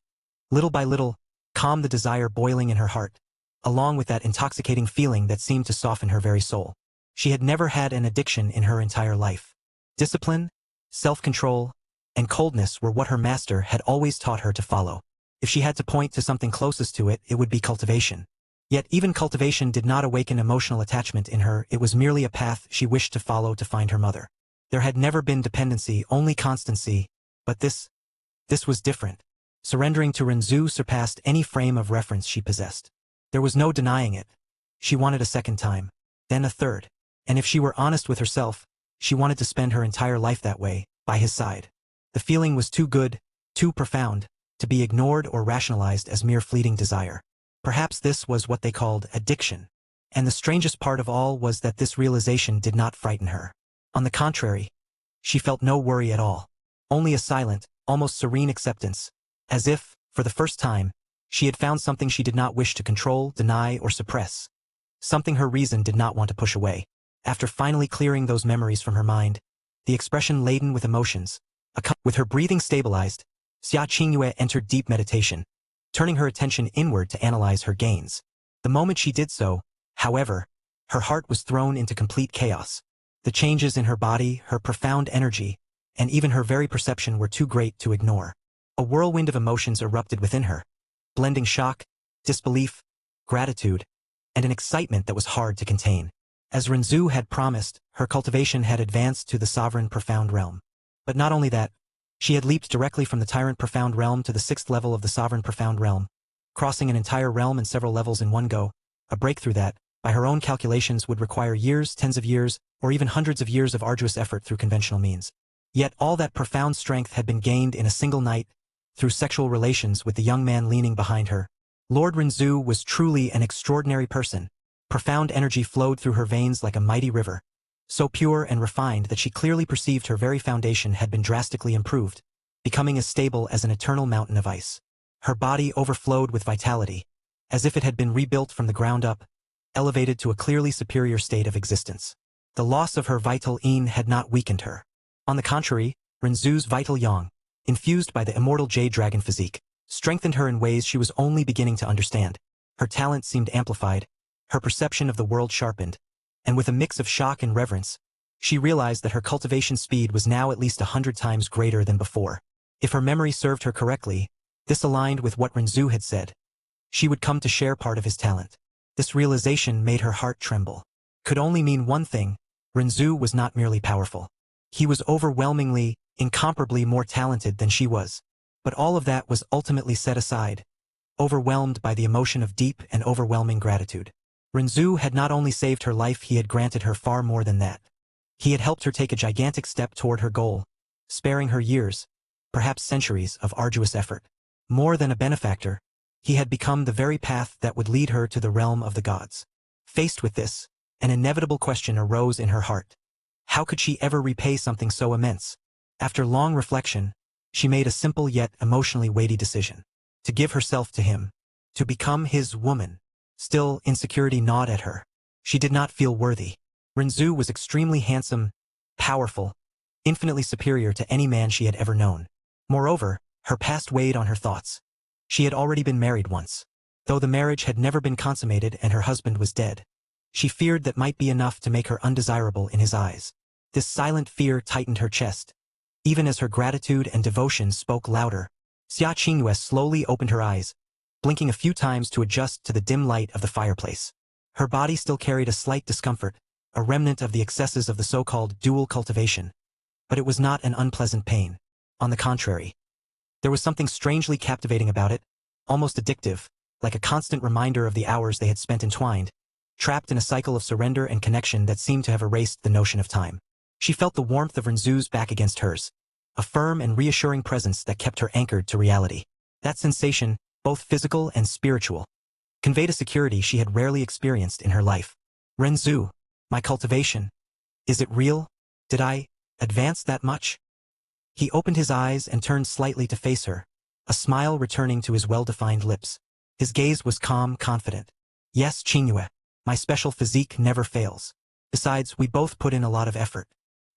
little by little, calm the desire boiling in her heart, along with that intoxicating feeling that seemed to soften her very soul. She had never had an addiction in her entire life. Discipline, self-control, and coldness were what her master had always taught her to follow. If she had to point to something closest to it, it would be cultivation. Yet even cultivation did not awaken emotional attachment in her. It was merely a path she wished to follow to find her mother. There had never been dependency, only constancy, but this was different. Surrendering to Renzu surpassed any frame of reference she possessed. There was no denying it. She wanted a second time, then a third, and if she were honest with herself, she wanted to spend her entire life that way, by his side. The feeling was too good, too profound, to be ignored or rationalized as mere fleeting desire. Perhaps this was what they called addiction. And the strangest part of all was that this realization did not frighten her. On the contrary, she felt no worry at all. Only a silent, almost serene acceptance, as if, for the first time, she had found something she did not wish to control, deny, or suppress. Something her reason did not want to push away. After finally clearing those memories from her mind, the expression laden with emotions, with her breathing stabilized, Xia Qingyue entered deep meditation, turning her attention inward to analyze her gains. The moment she did so, however, her heart was thrown into complete chaos. The changes in her body, her profound energy, and even her very perception were too great to ignore. A whirlwind of emotions erupted within her, blending shock, disbelief, gratitude, and an excitement that was hard to contain. As Renzu had promised, her cultivation had advanced to the sovereign profound realm. But not only that, she had leaped directly from the tyrant profound realm to the 6th level of the sovereign profound realm, crossing an entire realm and several levels in one go, a breakthrough that, by her own calculations, would require years, tens of years, or even hundreds of years of arduous effort through conventional means. Yet all that profound strength had been gained in a single night, through sexual relations with the young man leaning behind her. Lord Renzu was truly an extraordinary person. Profound energy flowed through her veins like a mighty river, so pure and refined that she clearly perceived her very foundation had been drastically improved, becoming as stable as an eternal mountain of ice. Her body overflowed with vitality, as if it had been rebuilt from the ground up, elevated to a clearly superior state of existence. The loss of her vital yin had not weakened her. On the contrary, Renzu's vital yang, infused by the immortal jade dragon physique, strengthened her in ways she was only beginning to understand. Her talent seemed amplified, her perception of the world sharpened, and with a mix of shock and reverence, she realized that her cultivation speed was now at least 100 times greater than before. If her memory served her correctly, this aligned with what Renzu had said. She would come to share part of his talent. This realization made her heart tremble. Could only mean one thing: Renzu was not merely powerful. He was overwhelmingly, incomparably more talented than she was. But all of that was ultimately set aside, overwhelmed by the emotion of deep and overwhelming gratitude. Renzu had not only saved her life, he had granted her far more than that. He had helped her take a gigantic step toward her goal, sparing her years, perhaps centuries, of arduous effort. More than a benefactor, he had become the very path that would lead her to the realm of the gods. Faced with this, an inevitable question arose in her heart. How could she ever repay something so immense? After long reflection, she made a simple yet emotionally weighty decision: to give herself to him, to become his woman. Still, insecurity gnawed at her. She did not feel worthy. Renzu was extremely handsome, powerful, infinitely superior to any man she had ever known. Moreover, her past weighed on her thoughts. She had already been married once, though the marriage had never been consummated and her husband was dead. She feared that might be enough to make her undesirable in his eyes. This silent fear tightened her chest, even as her gratitude and devotion spoke louder. Xia Qingyue slowly opened her eyes, blinking a few times to adjust to the dim light of the fireplace. Her body still carried a slight discomfort, a remnant of the excesses of the so-called dual cultivation. But it was not an unpleasant pain. On the contrary, there was something strangely captivating about it, almost addictive, like a constant reminder of the hours they had spent entwined, trapped in a cycle of surrender and connection that seemed to have erased the notion of time. She felt the warmth of Renzu's back against hers, a firm and reassuring presence that kept her anchored to reality. That sensation, both physical and spiritual, conveyed a security she had rarely experienced in her life. Renzu, my cultivation, is it real? Did I advance that much? He opened his eyes and turned slightly to face her, a smile returning to his well-defined lips. His gaze was calm, confident. Yes, Qingyue, my special physique never fails. Besides, we both put in a lot of effort.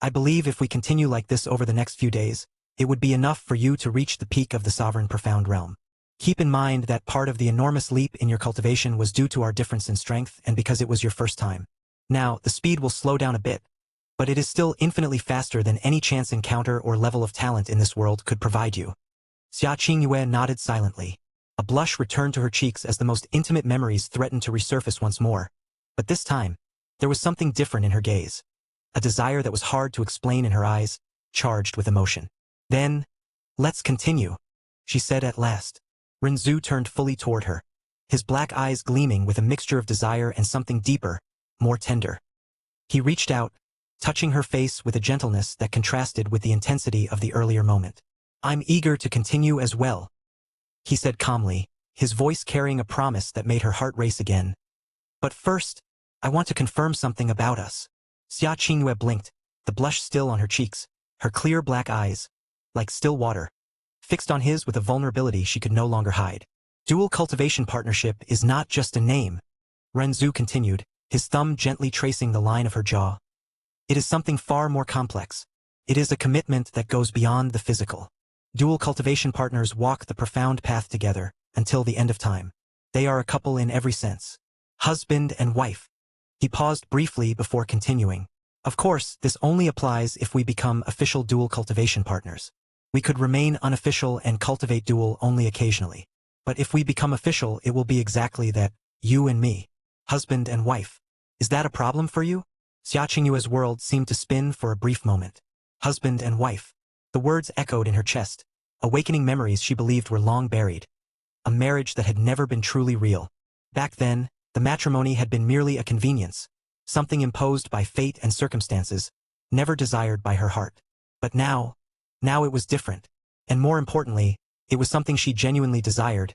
I believe if we continue like this over the next few days, it would be enough for you to reach the peak of the sovereign profound realm. Keep in mind that part of the enormous leap in your cultivation was due to our difference in strength and because it was your first time. Now, the speed will slow down a bit, but it is still infinitely faster than any chance encounter or level of talent in this world could provide you. Xia Qingyue nodded silently. A blush returned to her cheeks as the most intimate memories threatened to resurface once more. But this time, there was something different in her gaze. A desire that was hard to explain in her eyes, charged with emotion. Then, let's continue, she said at last. Renzu turned fully toward her, his black eyes gleaming with a mixture of desire and something deeper, more tender. He reached out, touching her face with a gentleness that contrasted with the intensity of the earlier moment. I'm eager to continue as well, he said calmly, his voice carrying a promise that made her heart race again. But first, I want to confirm something about us. Xia Qingyue blinked, the blush still on her cheeks, her clear black eyes, like still water, fixed on his with a vulnerability she could no longer hide. Dual cultivation partnership is not just a name, Renzu continued, his thumb gently tracing the line of her jaw. It is something far more complex. It is a commitment that goes beyond the physical. Dual cultivation partners walk the profound path together, until the end of time. They are a couple in every sense. Husband and wife. He paused briefly before continuing. Of course, this only applies if we become official dual cultivation partners. We could remain unofficial and cultivate dual only occasionally. But if we become official, it will be exactly that, you and me. Husband and wife. Is that a problem for you? Xia Qingyue's world seemed to spin for a brief moment. Husband and wife. The words echoed in her chest, awakening memories she believed were long buried. A marriage that had never been truly real. Back then, the matrimony had been merely a convenience, something imposed by fate and circumstances, never desired by her heart. But now it was different. And more importantly, it was something she genuinely desired,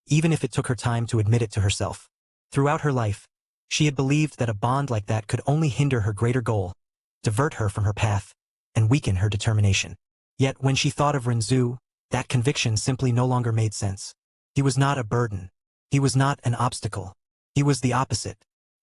even if it took her time to admit it to herself. Throughout her life, she had believed that a bond like that could only hinder her greater goal, divert her from her path, and weaken her determination. Yet when she thought of Renzu, that conviction simply no longer made sense. He was not a burden. He was not an obstacle. He was the opposite.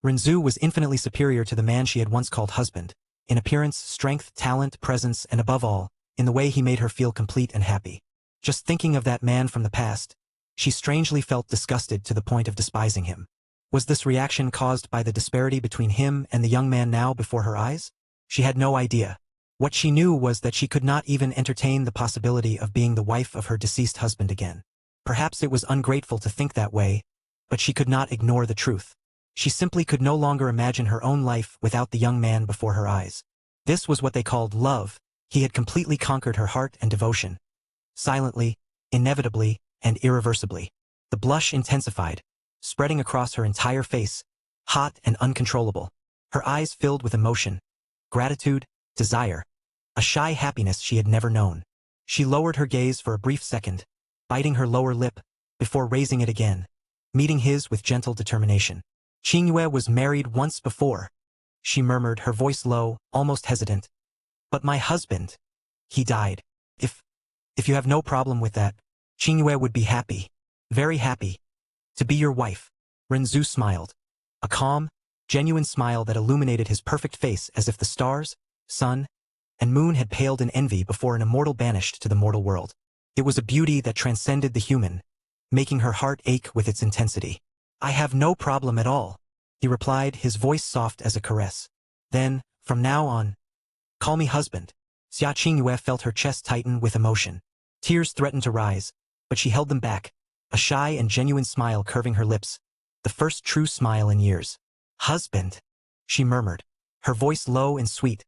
Renzu was infinitely superior to the man she had once called husband, in appearance, strength, talent, presence, and above all, in the way he made her feel complete and happy. Just thinking of that man from the past, she strangely felt disgusted to the point of despising him. Was this reaction caused by the disparity between him and the young man now before her eyes? She had no idea. What she knew was that she could not even entertain the possibility of being the wife of her deceased husband again. Perhaps it was ungrateful to think that way, but she could not ignore the truth. She simply could no longer imagine her own life without the young man before her eyes. This was what they called love. He had completely conquered her heart and devotion. Silently, inevitably, and irreversibly. The blush intensified, spreading across her entire face, hot and uncontrollable. Her eyes filled with emotion, gratitude, desire, a shy happiness she had never known. She lowered her gaze for a brief second, biting her lower lip, before raising it again, meeting his with gentle determination. Qingyue was married once before, she murmured, her voice low, almost hesitant. But my husband, he died. If you have no problem with that, Qingyue would be happy, very happy, to be your wife. Renzu smiled, a calm, genuine smile that illuminated his perfect face as if the stars, sun, and moon had paled in envy before an immortal banished to the mortal world. It was a beauty that transcended the human, making her heart ache with its intensity. I have no problem at all, he replied, his voice soft as a caress. Then, from now on, call me husband. Xia Qingyue felt her chest tighten with emotion. Tears threatened to rise, but she held them back, a shy and genuine smile curving her lips, the first true smile in years. Husband, she murmured, her voice low and sweet,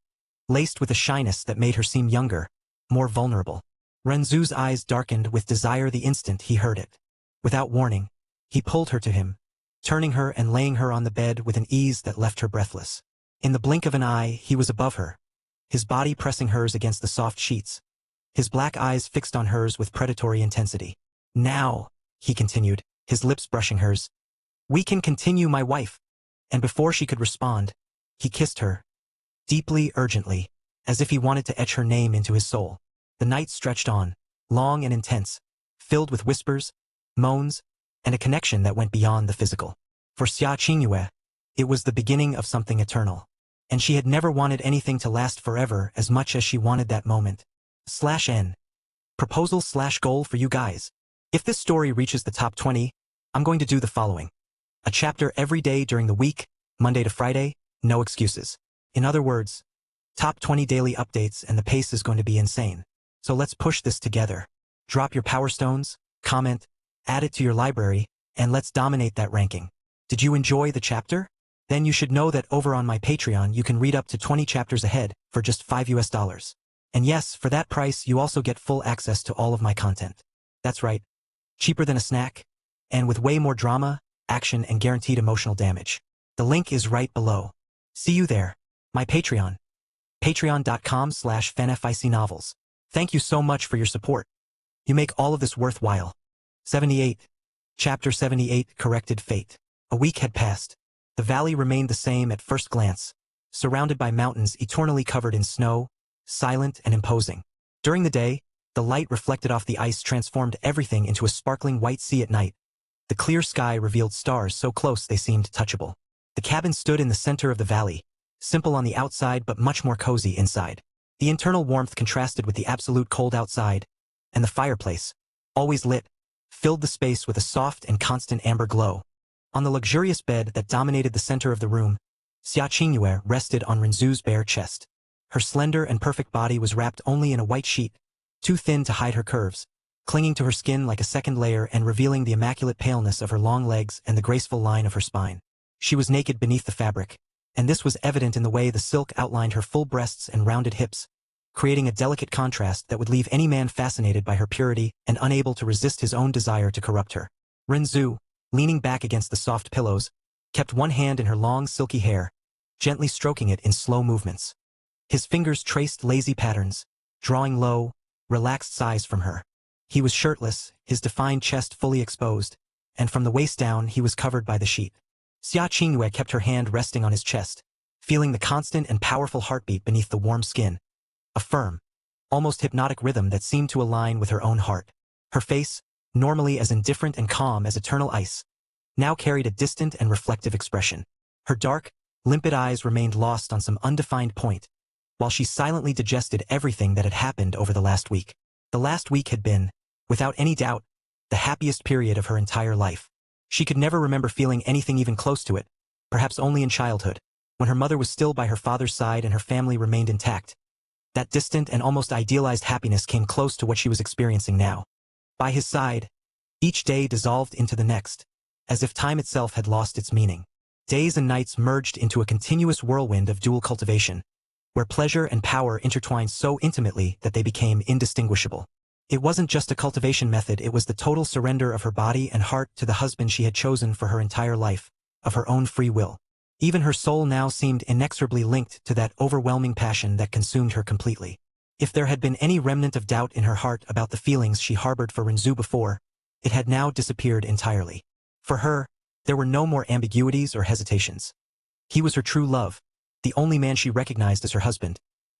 laced with a shyness that made her seem younger, more vulnerable. Renzu's eyes darkened with desire the instant he heard it. Without warning, he pulled her to him, turning her and laying her on the bed with an ease that left her breathless. In the blink of an eye, he was above her, his body pressing hers against the soft sheets, his black eyes fixed on hers with predatory intensity. Now, he continued, his lips brushing hers, we can continue, my wife. And before she could respond, he kissed her, deeply, urgently, as if he wanted to etch her name into his soul. The night stretched on, long and intense, filled with whispers, moans, and a connection that went beyond the physical. For Xia Qingyue, it was the beginning of something eternal. And she had never wanted anything to last forever as much as she wanted that moment. /N. Proposal/goal for you guys. If this story reaches the top 20, I'm going to do the following. A chapter every day during the week, Monday to Friday, no excuses. In other words, top 20 daily updates and the pace is going to be insane. So let's push this together. Drop your power stones, comment, add it to your library, and let's dominate that ranking. Did you enjoy the chapter? Then you should know that over on my Patreon you can read up to 20 chapters ahead for just $5. And yes, for that price you also get full access to all of my content. That's right, cheaper than a snack, and with way more drama, action, and guaranteed emotional damage. The link is right below. See you there. My Patreon. Patreon.com/fanficnovels. Thank you so much for your support. You make all of this worthwhile. 78. Chapter 78, Corrected Fate. A week had passed. The valley remained the same at first glance, surrounded by mountains eternally covered in snow, silent and imposing. During the day, the light reflected off the ice transformed everything into a sparkling white sea. At night, the clear sky revealed stars so close they seemed touchable. The cabin stood in the center of the valley, simple on the outside but much more cozy inside. The internal warmth contrasted with the absolute cold outside, and the fireplace, always lit, filled the space with a soft and constant amber glow. On the luxurious bed that dominated the center of the room, Xia Qingyue rested on Renzu's bare chest. Her slender and perfect body was wrapped only in a white sheet, too thin to hide her curves, clinging to her skin like a second layer and revealing the immaculate paleness of her long legs and the graceful line of her spine. She was naked beneath the fabric, and this was evident in the way the silk outlined her full breasts and rounded hips, creating a delicate contrast that would leave any man fascinated by her purity and unable to resist his own desire to corrupt her. Renzu, leaning back against the soft pillows, kept one hand in her long silky hair, gently stroking it in slow movements. His fingers traced lazy patterns, drawing low, relaxed sighs from her. He was shirtless, his defined chest fully exposed, and from the waist down he was covered by the sheet. Xia Qingyue kept her hand resting on his chest, feeling the constant and powerful heartbeat beneath the warm skin. A firm, almost hypnotic rhythm that seemed to align with her own heart. Her face, normally as indifferent and calm as eternal ice, now carried a distant and reflective expression. Her dark, limpid eyes remained lost on some undefined point, while she silently digested everything that had happened over the last week. The last week had been, without any doubt, the happiest period of her entire life. She could never remember feeling anything even close to it, perhaps only in childhood, when her mother was still by her father's side and her family remained intact. That distant and almost idealized happiness came close to what she was experiencing now. By his side, each day dissolved into the next, as if time itself had lost its meaning. Days and nights merged into a continuous whirlwind of dual cultivation, where pleasure and power intertwined so intimately that they became indistinguishable. It wasn't just a cultivation method, it was the total surrender of her body and heart to the husband she had chosen for her entire life, of her own free will. Even her soul now seemed inexorably linked to that overwhelming passion that consumed her completely. If there had been any remnant of doubt in her heart about the feelings she harbored for Renzu before, it had now disappeared entirely. For her, there were no more ambiguities or hesitations. He was her true love, the only man she recognized as her husband,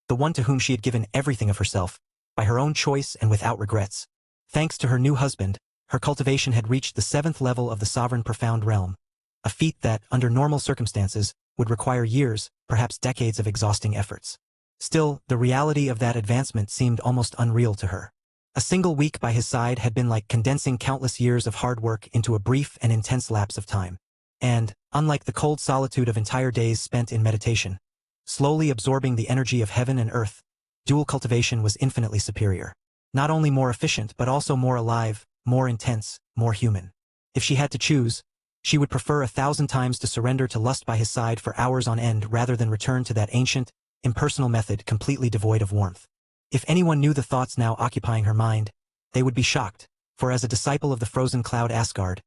the one to whom she had given everything of herself, by her own choice and without regrets. Thanks to her new husband, her cultivation had reached the 7th level of the sovereign profound realm, a feat that, under normal circumstances, would require years, perhaps decades of exhausting efforts. Still, the reality of that advancement seemed almost unreal to her. A single week by his side had been like condensing countless years of hard work into a brief and intense lapse of time. And, unlike the cold solitude of entire days spent in meditation, slowly absorbing the energy of heaven and earth, dual cultivation was infinitely superior. Not only more efficient but also more alive, more intense, more human. If she had to choose, she would prefer 1,000 times to surrender to lust by his side for hours on end rather than return to that ancient, impersonal method completely devoid of warmth. If anyone knew the thoughts now occupying her mind, they would be shocked, for as a disciple of the frozen cloud Asgard,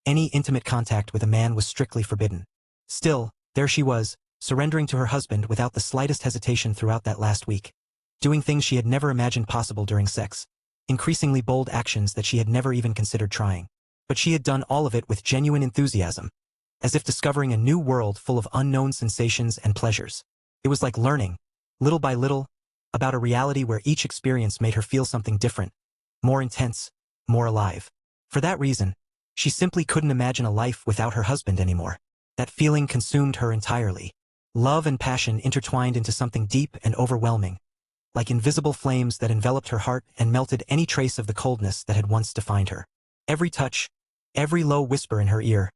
any intimate contact with a man was strictly forbidden. Still, there she was, surrendering to her husband without the slightest hesitation throughout that last week, doing things she had never imagined possible during sex, increasingly bold actions that she had never even considered trying. But she had done all of it with genuine enthusiasm, as if discovering a new world full of unknown sensations and pleasures. It was like learning, little by little, about a reality where each experience made her feel something different, more intense, more alive. For that reason, she simply couldn't imagine a life without her husband anymore. That feeling consumed her entirely. Love and passion intertwined into something deep and overwhelming, like invisible flames that enveloped her heart and melted any trace of the coldness that had once defined her. Every touch, every low whisper in her ear,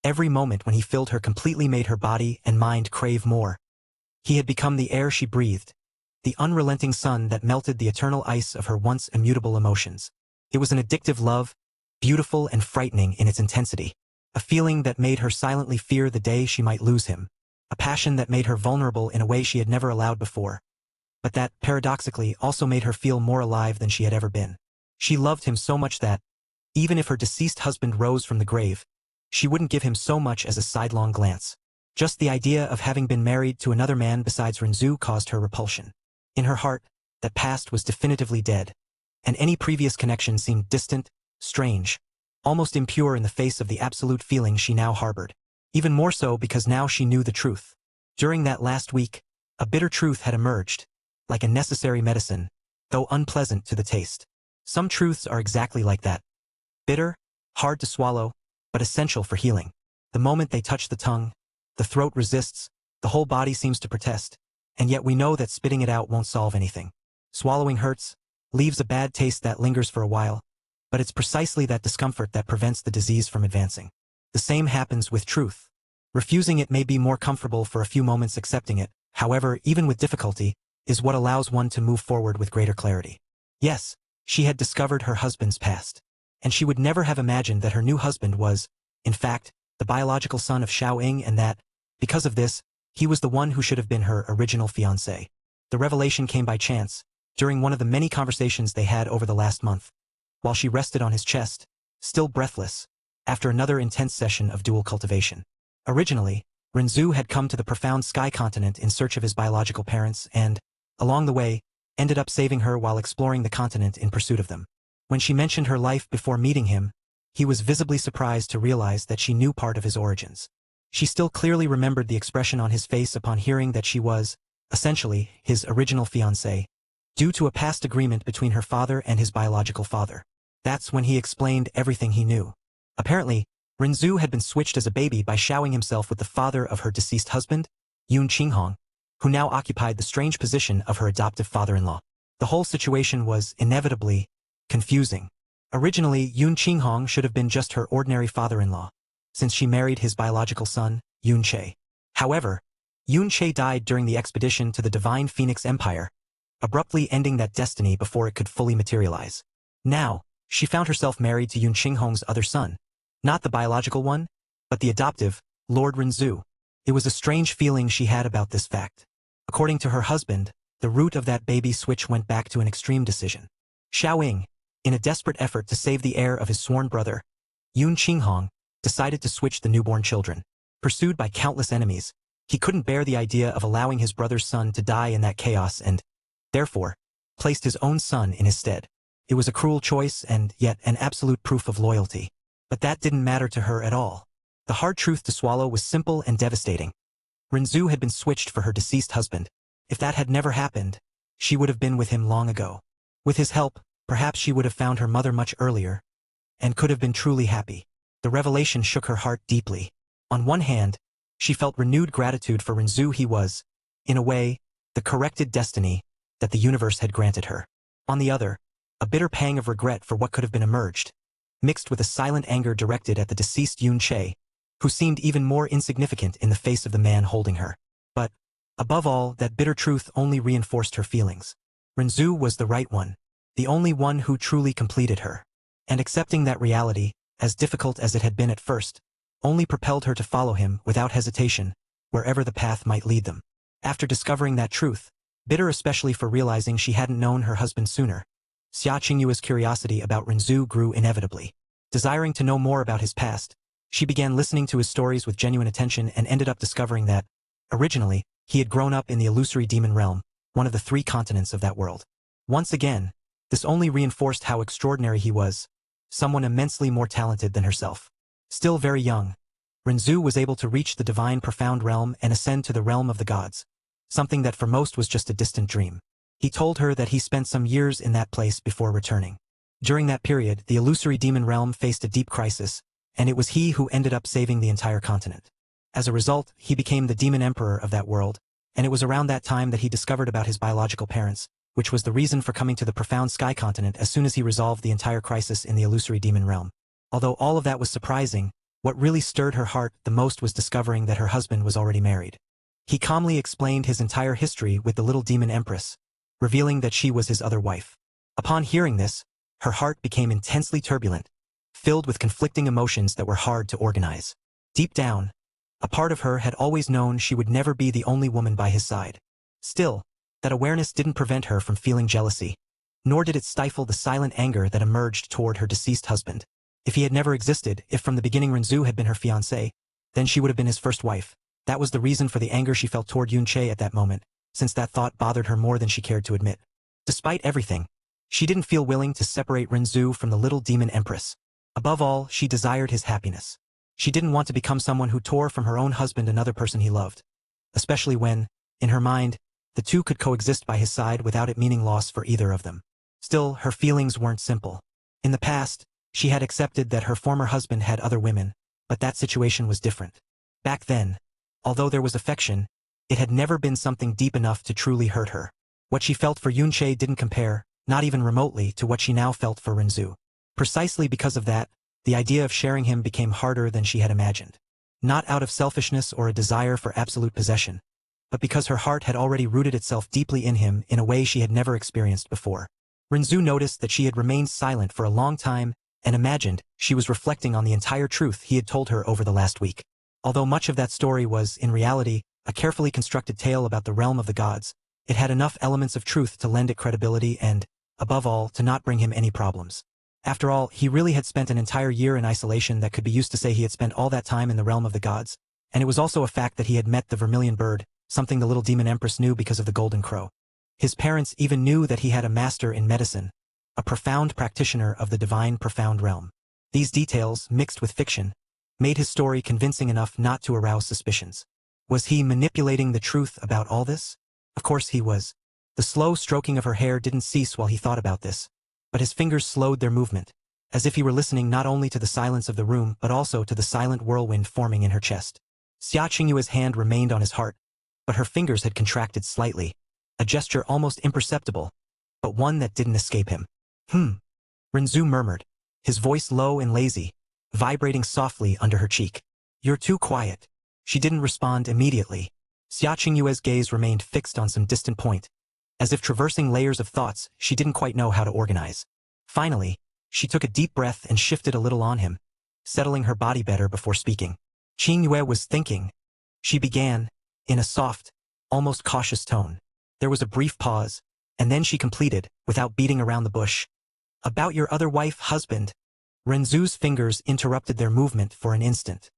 every moment when he filled her completely made her body and mind crave more. He had become the air she breathed, the unrelenting sun that melted the eternal ice of her once immutable emotions. It was an addictive love, beautiful and frightening in its intensity, a feeling that made her silently fear the day she might lose him, a passion that made her vulnerable in a way she had never allowed before, but that, paradoxically, also made her feel more alive than she had ever been. She loved him so much that, even if her deceased husband rose from the grave, she wouldn't give him so much as a sidelong glance. Just the idea of having been married to another man besides Renzu caused her repulsion. In her heart, that past was definitively dead, and any previous connection seemed distant, strange, almost impure in the face of the absolute feeling she now harbored. Even more so because now she knew the truth. During that last week, a bitter truth had emerged, like a necessary medicine, though unpleasant to the taste. Some truths are exactly like that. Bitter, hard to swallow, but essential for healing. The moment they touch the tongue, the throat resists, the whole body seems to protest, and yet we know that spitting it out won't solve anything. Swallowing hurts, leaves a bad taste that lingers for a while, but it's precisely that discomfort that prevents the disease from advancing. The same happens with truth. Refusing it may be more comfortable for a few moments. Accepting it, however, even with difficulty, is what allows one to move forward with greater clarity. Yes, she had discovered her husband's past, and she would never have imagined that her new husband was, in fact, the biological son of Xiao Ying, and that, because of this, he was the one who should have been her original fiancé. The revelation came by chance, during one of the many conversations they had over the last month, while she rested on his chest, still breathless, after another intense session of dual cultivation. Originally, Renzu had come to the profound sky continent in search of his biological parents and, along the way, ended up saving her while exploring the continent in pursuit of them. When she mentioned her life before meeting him, he was visibly surprised to realize that she knew part of his origins. She still clearly remembered the expression on his face upon hearing that she was, essentially, his original fiancée, due to a past agreement between her father and his biological father. That's when he explained everything he knew. Apparently, Renzu had been switched as a baby by showering himself with the father of her deceased husband, Yun Qinghong, who now occupied the strange position of her adoptive father-in-law. The whole situation was, inevitably, confusing. Originally, Yun Qinghong should have been just her ordinary father-in-law, since she married his biological son, Yun Che. However, Yun Che died during the expedition to the Divine Phoenix Empire, abruptly ending that destiny before it could fully materialize. Now, she found herself married to Yun Qinghong's other son, not the biological one, but the adoptive, Lord Renzu. It was a strange feeling she had about this fact. According to her husband, the root of that baby switch went back to an extreme decision. Xiao Ying, in a desperate effort to save the heir of his sworn brother, Yun Qinghong, decided to switch the newborn children. Pursued by countless enemies, he couldn't bear the idea of allowing his brother's son to die in that chaos and, therefore, placed his own son in his stead. It was a cruel choice and yet an absolute proof of loyalty. But that didn't matter to her at all. The hard truth to swallow was simple and devastating. Renzu had been switched for her deceased husband. If that had never happened, she would have been with him long ago. With his help, perhaps she would have found her mother much earlier, and could have been truly happy. The revelation shook her heart deeply. On one hand, she felt renewed gratitude for Renzu. He was, in a way, the corrected destiny that the universe had granted her. On the other, a bitter pang of regret for what could have been emerged, mixed with a silent anger directed at the deceased Yun Che, who seemed even more insignificant in the face of the man holding her. But, above all, that bitter truth only reinforced her feelings. Renzu was the right one, the only one who truly completed her. And accepting that reality, as difficult as it had been at first, only propelled her to follow him without hesitation, wherever the path might lead them. After discovering that truth, bitter especially for realizing she hadn't known her husband sooner, Xia Qingyue's curiosity about Renzu grew inevitably. Desiring to know more about his past, she began listening to his stories with genuine attention and ended up discovering that, originally, he had grown up in the illusory demon realm, one of the 3 continents of that world. Once again, this only reinforced how extraordinary he was, someone immensely more talented than herself. Still very young, Renzu was able to reach the divine profound realm and ascend to the realm of the gods, something that for most was just a distant dream. He told her that he spent some years in that place before returning. During that period, the illusory demon realm faced a deep crisis, and it was he who ended up saving the entire continent. As a result, he became the demon emperor of that world, and it was around that time that he discovered about his biological parents, which was the reason for coming to the profound sky continent as soon as he resolved the entire crisis in the illusory demon realm. Although all of that was surprising, what really stirred her heart the most was discovering that her husband was already married. He calmly explained his entire history with the little demon empress, revealing that she was his other wife. Upon hearing this, her heart became intensely turbulent, filled with conflicting emotions that were hard to organize. Deep down, a part of her had always known she would never be the only woman by his side. Still, that awareness didn't prevent her from feeling jealousy, nor did it stifle the silent anger that emerged toward her deceased husband. If he had never existed, if from the beginning Renzu had been her fiancé, then she would have been his first wife. That was the reason for the anger she felt toward Yun Che at that moment, since that thought bothered her more than she cared to admit. Despite everything, she didn't feel willing to separate Renzu from the little demon empress. Above all, she desired his happiness. She didn't want to become someone who tore from her own husband another person he loved, especially when, in her mind, the two could coexist by his side without it meaning loss for either of them. Still, her feelings weren't simple. In the past, she had accepted that her former husband had other women, but that situation was different. Back then, although there was affection, it had never been something deep enough to truly hurt her. What she felt for Yun Che didn't compare, not even remotely, to what she now felt for Renzu. Precisely because of that, the idea of sharing him became harder than she had imagined. Not out of selfishness or a desire for absolute possession, but because her heart had already rooted itself deeply in him in a way she had never experienced before. Renzu noticed that she had remained silent for a long time, and imagined she was reflecting on the entire truth he had told her over the last week. Although much of that story was, in reality, a carefully constructed tale about the realm of the gods, it had enough elements of truth to lend it credibility and, above all, to not bring him any problems. After all, he really had spent an entire year in isolation that could be used to say he had spent all that time in the realm of the gods, and it was also a fact that he had met the vermilion bird, something the little demon empress knew because of the golden crow. His parents even knew that he had a master in medicine, a profound practitioner of the divine profound realm. These details, mixed with fiction, made his story convincing enough not to arouse suspicions. Was he manipulating the truth about all this? Of course he was. The slow stroking of her hair didn't cease while he thought about this, but his fingers slowed their movement, as if he were listening not only to the silence of the room but also to the silent whirlwind forming in her chest. Xia Qingyue's hand remained on his heart, but her fingers had contracted slightly, a gesture almost imperceptible, but one that didn't escape him. Renzu murmured, his voice low and lazy, vibrating softly under her cheek. You're too quiet. She didn't respond immediately. Xia Qingyue's gaze remained fixed on some distant point, as if traversing layers of thoughts she didn't quite know how to organize. Finally, she took a deep breath and shifted a little on him, settling her body better before speaking. Qingyue was thinking. She began, in a soft, almost cautious tone. There was a brief pause, and then she completed, without beating around the bush. About your other wife, husband. Renzu's fingers interrupted their movement for an instant.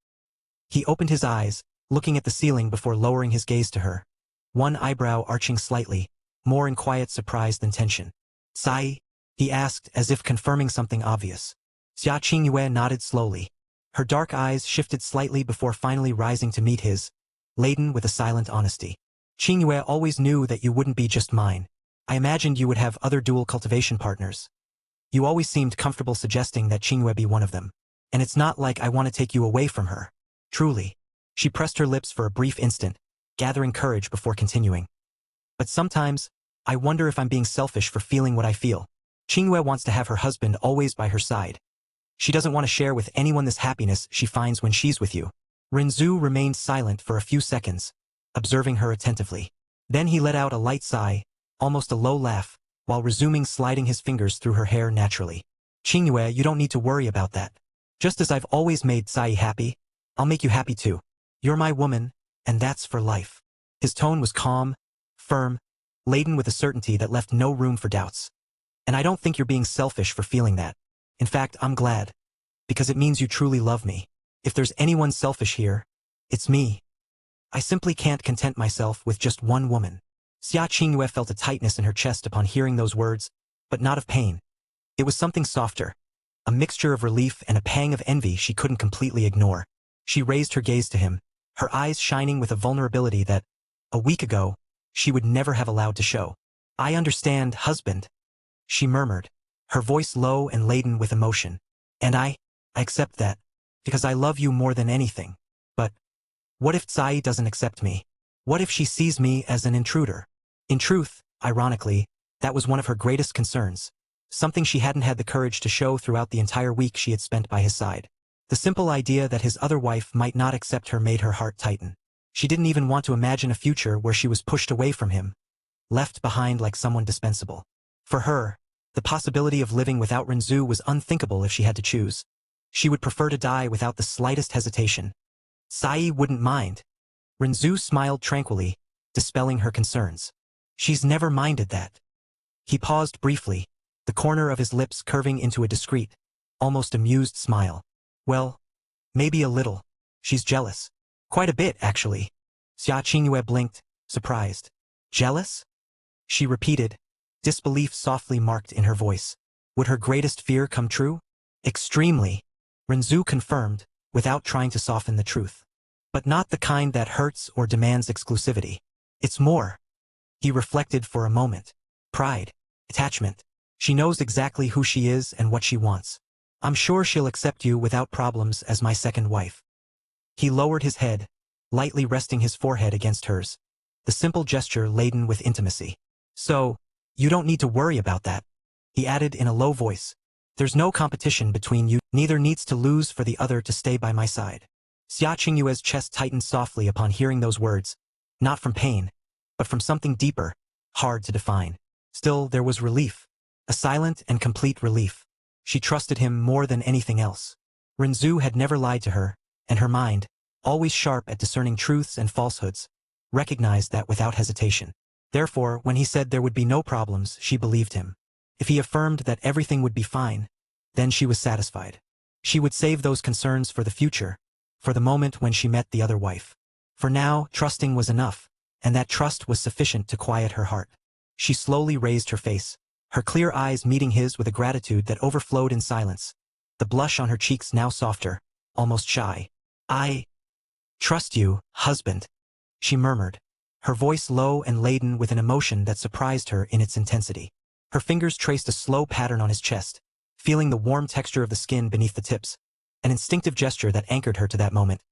He opened his eyes, looking at the ceiling before lowering his gaze to her, one eyebrow arching slightly, more in quiet surprise than tension. Sai? He asked, as if confirming something obvious. Xia Qingyue nodded slowly. Her dark eyes shifted slightly before finally rising to meet his, laden with a silent honesty. Qingyue always knew that you wouldn't be just mine. I imagined you would have other dual cultivation partners. You always seemed comfortable suggesting that Qingyue be one of them. And it's not like I want to take you away from her. Truly. She pressed her lips for a brief instant, gathering courage before continuing. But sometimes, I wonder if I'm being selfish for feeling what I feel. Qingyue wants to have her husband always by her side. She doesn't want to share with anyone this happiness she finds when she's with you. Renzu remained silent for a few seconds, observing her attentively. Then he let out a light sigh, almost a low laugh, while resuming sliding his fingers through her hair naturally. Qingyue, you don't need to worry about that. Just as I've always made Sai happy, I'll make you happy too. You're my woman, and that's for life. His tone was calm, firm, laden with a certainty that left no room for doubts. And I don't think you're being selfish for feeling that. In fact, I'm glad. Because it means you truly love me. If there's anyone selfish here, it's me. I simply can't content myself with just one woman. Xia Qingyue felt a tightness in her chest upon hearing those words, but not of pain. It was something softer, a mixture of relief and a pang of envy she couldn't completely ignore. She raised her gaze to him, her eyes shining with a vulnerability that, a week ago, she would never have allowed to show. I understand, husband, she murmured, her voice low and laden with emotion. And I accept that, because I love you more than anything. But what if Tsai doesn't accept me? What if she sees me as an intruder? In truth, ironically, that was one of her greatest concerns, something she hadn't had the courage to show throughout the entire week she had spent by his side. The simple idea that his other wife might not accept her made her heart tighten. She didn't even want to imagine a future where she was pushed away from him, left behind like someone dispensable. For her, the possibility of living without Renzu was unthinkable if she had to choose. She would prefer to die without the slightest hesitation. Sai wouldn't mind. Renzu smiled tranquilly, dispelling her concerns. She's never minded that. He paused briefly, the corner of his lips curving into a discreet, almost amused smile. Well, maybe a little. She's jealous. Quite a bit, actually. Xia Qingyue blinked, surprised. Jealous? She repeated, disbelief softly marked in her voice. Would her greatest fear come true? Extremely. Renzu confirmed, without trying to soften the truth. But not the kind that hurts or demands exclusivity. It's more. He reflected for a moment. Pride. Attachment. She knows exactly who she is and what she wants. I'm sure she'll accept you without problems as my second wife. He lowered his head, lightly resting his forehead against hers, the simple gesture laden with intimacy. So, you don't need to worry about that, he added in a low voice. There's no competition between you, neither needs to lose for the other to stay by my side. Xia Qingyue's chest tightened softly upon hearing those words, not from pain, but from something deeper, hard to define. Still, there was relief, a silent and complete relief. She trusted him more than anything else. Renzu had never lied to her, and her mind, always sharp at discerning truths and falsehoods, recognized that without hesitation. Therefore, when he said there would be no problems, she believed him. If he affirmed that everything would be fine, then she was satisfied. She would save those concerns for the future, for the moment when she met the other wife. For now, trusting was enough, and that trust was sufficient to quiet her heart. She slowly raised her face, her clear eyes meeting his with a gratitude that overflowed in silence, the blush on her cheeks now softer, almost shy. "I trust you, husband," she murmured, her voice low and laden with an emotion that surprised her in its intensity. Her fingers traced a slow pattern on his chest, feeling the warm texture of the skin beneath the tips, an instinctive gesture that anchored her to that moment.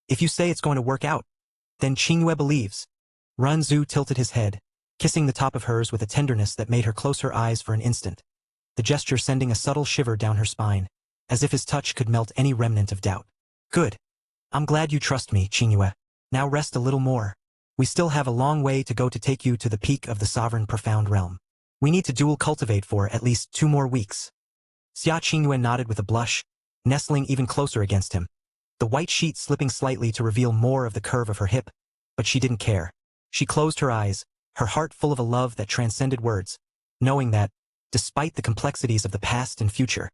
"If you say it's going to work out, then Qingyue believes." Renzu tilted his head, kissing the top of hers with a tenderness that made her close her eyes for an instant, the gesture sending a subtle shiver down her spine, as if his touch could melt any remnant of doubt. "Good. I'm glad you trust me, Qingyue. Now rest a little more. We still have a long way to go to take you to the peak of the sovereign profound realm. We need to dual cultivate for at least 2 more weeks." Xia Qingyue nodded with a blush, nestling even closer against him, the white sheet slipping slightly to reveal more of the curve of her hip, but she didn't care. She closed her eyes, her heart full of a love that transcended words, knowing that, despite the complexities of the past and future,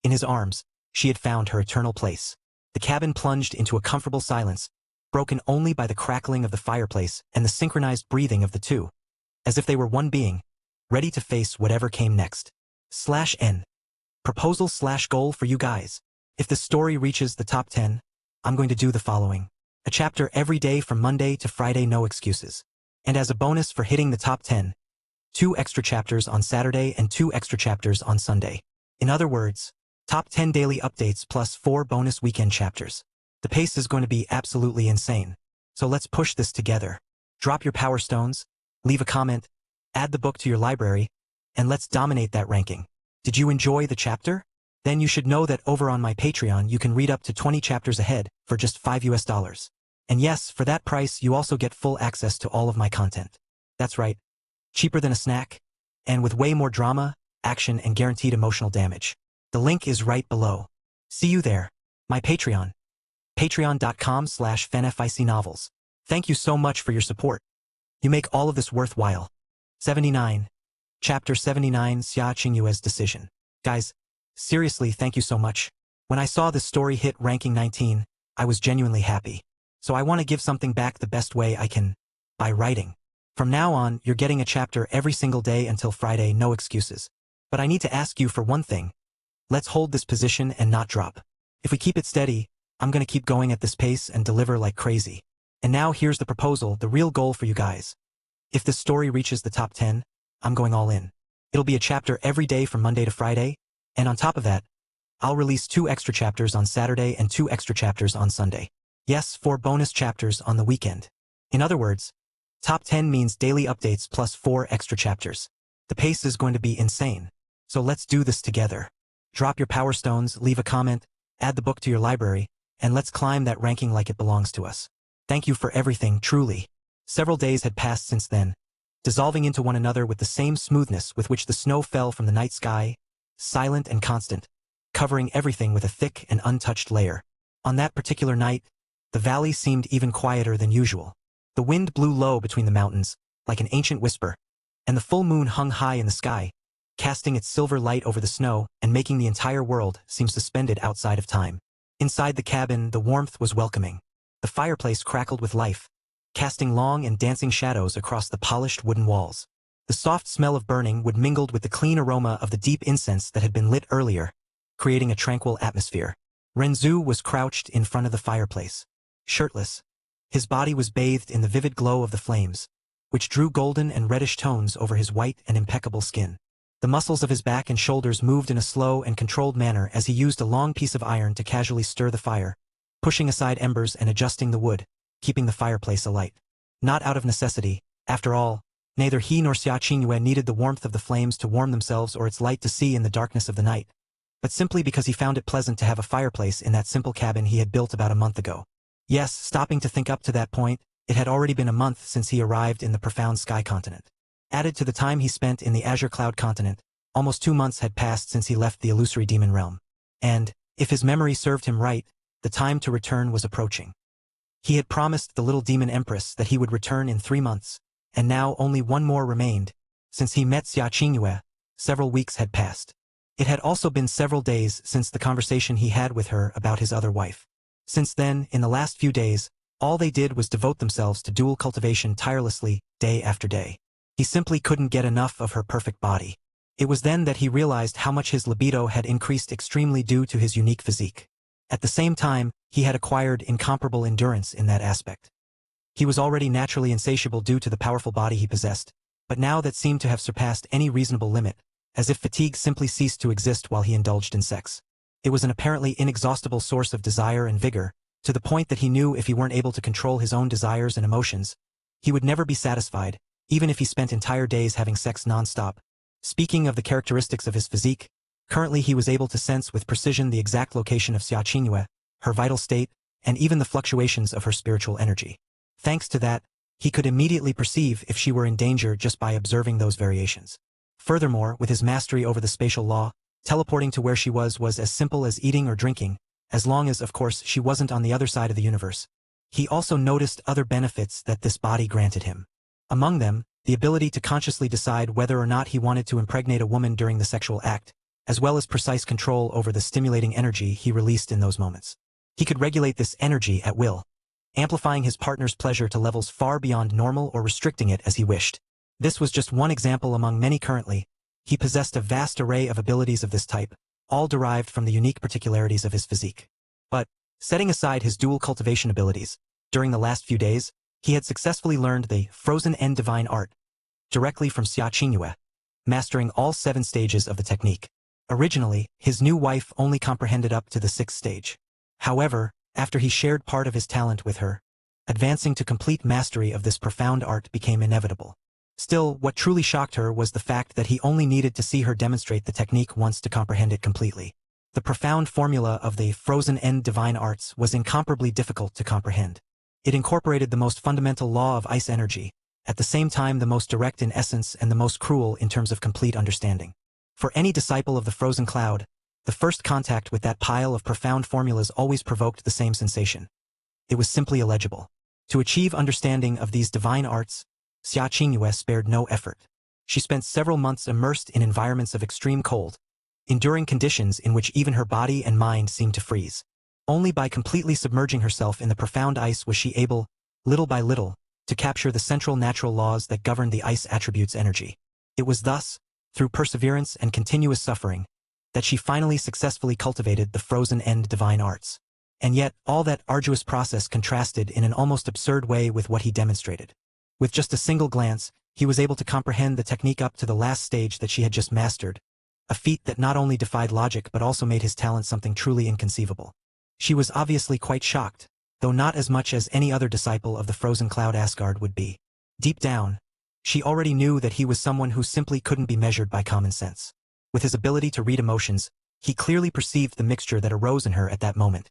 in his arms, she had found her eternal place. The cabin plunged into a comfortable silence, broken only by the crackling of the fireplace and the synchronized breathing of the two, as if they were one being, ready to face whatever came next. /N. Proposal/goal for you guys. If the story reaches the top 10, I'm going to do the following. A chapter every day from Monday to Friday, no excuses. And as a bonus for hitting the top 10, 2 extra chapters on Saturday and 2 extra chapters on Sunday. In other words, top 10 daily updates plus 4 bonus weekend chapters. The pace is going to be absolutely insane. So let's push this together. Drop your power stones, leave a comment, add the book to your library, and let's dominate that ranking. Did you enjoy the chapter? Then you should know that over on my Patreon you can read up to 20 chapters ahead for just $5. And yes, for that price you also get full access to all of my content. That's right, cheaper than a snack, and with way more drama, action, and guaranteed emotional damage. The link is right below. See you there. My Patreon. Patreon.com/fanficnovels. Thank you so much for your support. You make all of this worthwhile. 79. Chapter 79, Xia Qingyue's decision. Guys, seriously, thank you so much. When I saw this story hit ranking 19, I was genuinely happy. So I want to give something back the best way I can, by writing. From now on, you're getting a chapter every single day until Friday, no excuses. But I need to ask you for one thing. Let's hold this position and not drop. If we keep it steady, I'm going to keep going at this pace and deliver like crazy. And now here's the proposal, the real goal for you guys. If this story reaches the top 10, I'm going all in. It'll be a chapter every day from Monday to Friday, and on top of that, I'll release 2 extra chapters on Saturday and 2 extra chapters on Sunday. Yes, 4 bonus chapters on the weekend. In other words, top 10 means daily updates plus 4 extra chapters. The pace is going to be insane. So let's do this together. Drop your power stones, leave a comment, add the book to your library, and let's climb that ranking like it belongs to us. Thank you for everything, truly. Several days had passed since then, dissolving into one another with the same smoothness with which the snow fell from the night sky, silent and constant, covering everything with a thick and untouched layer. On that particular night, the valley seemed even quieter than usual. The wind blew low between the mountains, like an ancient whisper, and the full moon hung high in the sky, casting its silver light over the snow and making the entire world seem suspended outside of time. Inside the cabin, the warmth was welcoming. The fireplace crackled with life, casting long and dancing shadows across the polished wooden walls. The soft smell of burning wood mingled with the clean aroma of the deep incense that had been lit earlier, creating a tranquil atmosphere. Renzu was crouched in front of the fireplace, shirtless. His body was bathed in the vivid glow of the flames, which drew golden and reddish tones over his white and impeccable skin. The muscles of his back and shoulders moved in a slow and controlled manner as he used a long piece of iron to casually stir the fire, pushing aside embers and adjusting the wood, keeping the fireplace alight. Not out of necessity, after all, neither he nor Xia Qingyue needed the warmth of the flames to warm themselves or its light to see in the darkness of the night, but simply because he found it pleasant to have a fireplace in that simple cabin he had built about a month ago. Yes, stopping to think up to that point, it had already been a month since he arrived in the profound sky continent. Added to the time he spent in the azure cloud continent, Almost 2 months had passed since he left the illusory demon realm. And, if his memory served him right, the time to return was approaching. He had promised the little demon empress that he would return in 3 months, and now only one more remained. Since he met Xia Qingyue, several weeks had passed. It had also been several days since the conversation he had with her about his other wife. Since then, in the last few days, all they did was devote themselves to dual cultivation tirelessly, day after day. He simply couldn't get enough of her perfect body. It was then that he realized how much his libido had increased extremely due to his unique physique. At the same time, he had acquired incomparable endurance in that aspect. He was already naturally insatiable due to the powerful body he possessed, but now that seemed to have surpassed any reasonable limit, as if fatigue simply ceased to exist while he indulged in sex. It was an apparently inexhaustible source of desire and vigor, to the point that he knew if he weren't able to control his own desires and emotions, he would never be satisfied, even if he spent entire days having sex non-stop. Speaking of the characteristics of his physique, currently he was able to sense with precision the exact location of Xia Qingyue, her vital state, and even the fluctuations of her spiritual energy. Thanks to that, he could immediately perceive if she were in danger just by observing those variations. Furthermore, with his mastery over the spatial law, teleporting to where she was as simple as eating or drinking, as long as, of course, she wasn't on the other side of the universe. He also noticed other benefits that this body granted him. Among them, the ability to consciously decide whether or not he wanted to impregnate a woman during the sexual act, as well as precise control over the stimulating energy he released in those moments. He could regulate this energy at will, amplifying his partner's pleasure to levels far beyond normal or restricting it as he wished. This was just one example among many currently. He possessed a vast array of abilities of this type, all derived from the unique particularities of his physique. But, setting aside his dual cultivation abilities, during the last few days, he had successfully learned the frozen end divine art directly from Xia Qingyue, mastering all 7 stages of the technique. Originally, his new wife only comprehended up to the 6th stage. However, after he shared part of his talent with her, advancing to complete mastery of this profound art became inevitable. Still, what truly shocked her was the fact that he only needed to see her demonstrate the technique once to comprehend it completely. The profound formula of the frozen end divine arts was incomparably difficult to comprehend. It incorporated the most fundamental law of ice energy, at the same time the most direct in essence and the most cruel in terms of complete understanding. For any disciple of the frozen cloud, the first contact with that pile of profound formulas always provoked the same sensation. It was simply illegible. To achieve understanding of these divine arts, Xia Qingyue spared no effort. She spent several months immersed in environments of extreme cold, enduring conditions in which even her body and mind seemed to freeze. Only by completely submerging herself in the profound ice was she able, little by little, to capture the central natural laws that govern the ice attribute's energy. It was thus, through perseverance and continuous suffering, that she finally successfully cultivated the frozen end divine arts. And yet, all that arduous process contrasted in an almost absurd way with what he demonstrated. With just a single glance, he was able to comprehend the technique up to the last stage that she had just mastered, a feat that not only defied logic but also made his talent something truly inconceivable. She was obviously quite shocked, though not as much as any other disciple of the frozen cloud Asgard would be. Deep down, she already knew that he was someone who simply couldn't be measured by common sense. With his ability to read emotions, he clearly perceived the mixture that arose in her at that moment.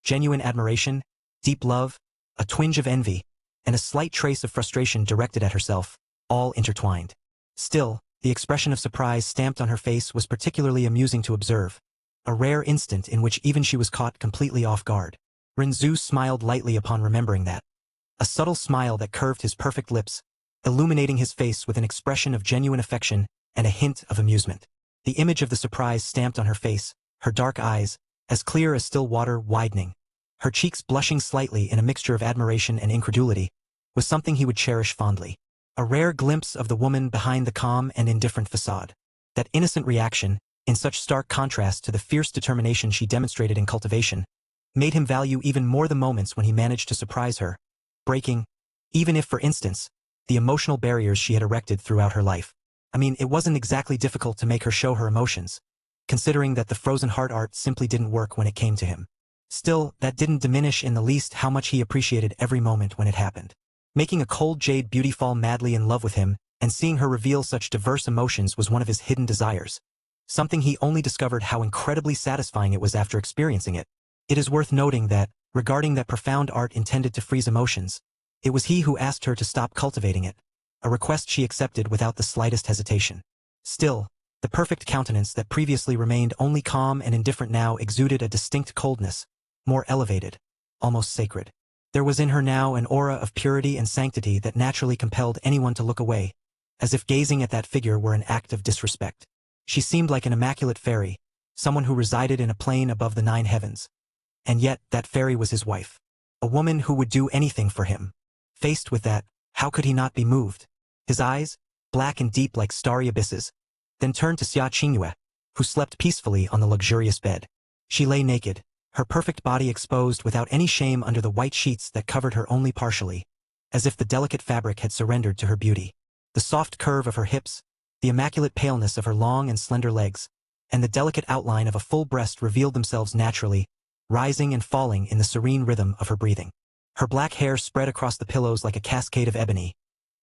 Genuine admiration, deep love, a twinge of envy, and a slight trace of frustration directed at herself, all intertwined. Still, the expression of surprise stamped on her face was particularly amusing to observe, a rare instant in which even she was caught completely off guard. Rinzhu smiled lightly upon remembering that. A subtle smile that curved his perfect lips, illuminating his face with an expression of genuine affection and a hint of amusement. The image of the surprise stamped on her face, her dark eyes, as clear as still water, widening, her cheeks blushing slightly in a mixture of admiration and incredulity, was something he would cherish fondly. A rare glimpse of the woman behind the calm and indifferent facade. That innocent reaction, in such stark contrast to the fierce determination she demonstrated in cultivation, made him value even more the moments when he managed to surprise her, breaking, even if, for instance, the emotional barriers she had erected throughout her life. I mean, it wasn't exactly difficult to make her show her emotions, considering that the frozen heart art simply didn't work when it came to him. Still, that didn't diminish in the least how much he appreciated every moment when it happened. Making a cold jade beauty fall madly in love with him, and seeing her reveal such diverse emotions was one of his hidden desires. Something he only discovered how incredibly satisfying it was after experiencing it. It is worth noting that, regarding that profound art intended to freeze emotions, it was he who asked her to stop cultivating it, a request she accepted without the slightest hesitation. Still, The perfect countenance that previously remained only calm and indifferent now exuded a distinct coldness, more elevated, almost sacred. There was in her now an aura of purity and sanctity that naturally compelled anyone to look away, as if gazing at that figure were an act of disrespect. She seemed like an immaculate fairy, someone who resided in a plane above the 9 heavens. And yet, that fairy was his wife. A woman who would do anything for him. Faced with that, how could he not be moved? His eyes, black and deep like starry abysses, then turned to Xia Qingyue, who slept peacefully on the luxurious bed. She lay naked, her perfect body exposed without any shame under the white sheets that covered her only partially, as if the delicate fabric had surrendered to her beauty. The soft curve of her hips, the immaculate paleness of her long and slender legs, and the delicate outline of a full breast revealed themselves naturally, rising and falling in the serene rhythm of her breathing. Her black hair spread across the pillows like a cascade of ebony,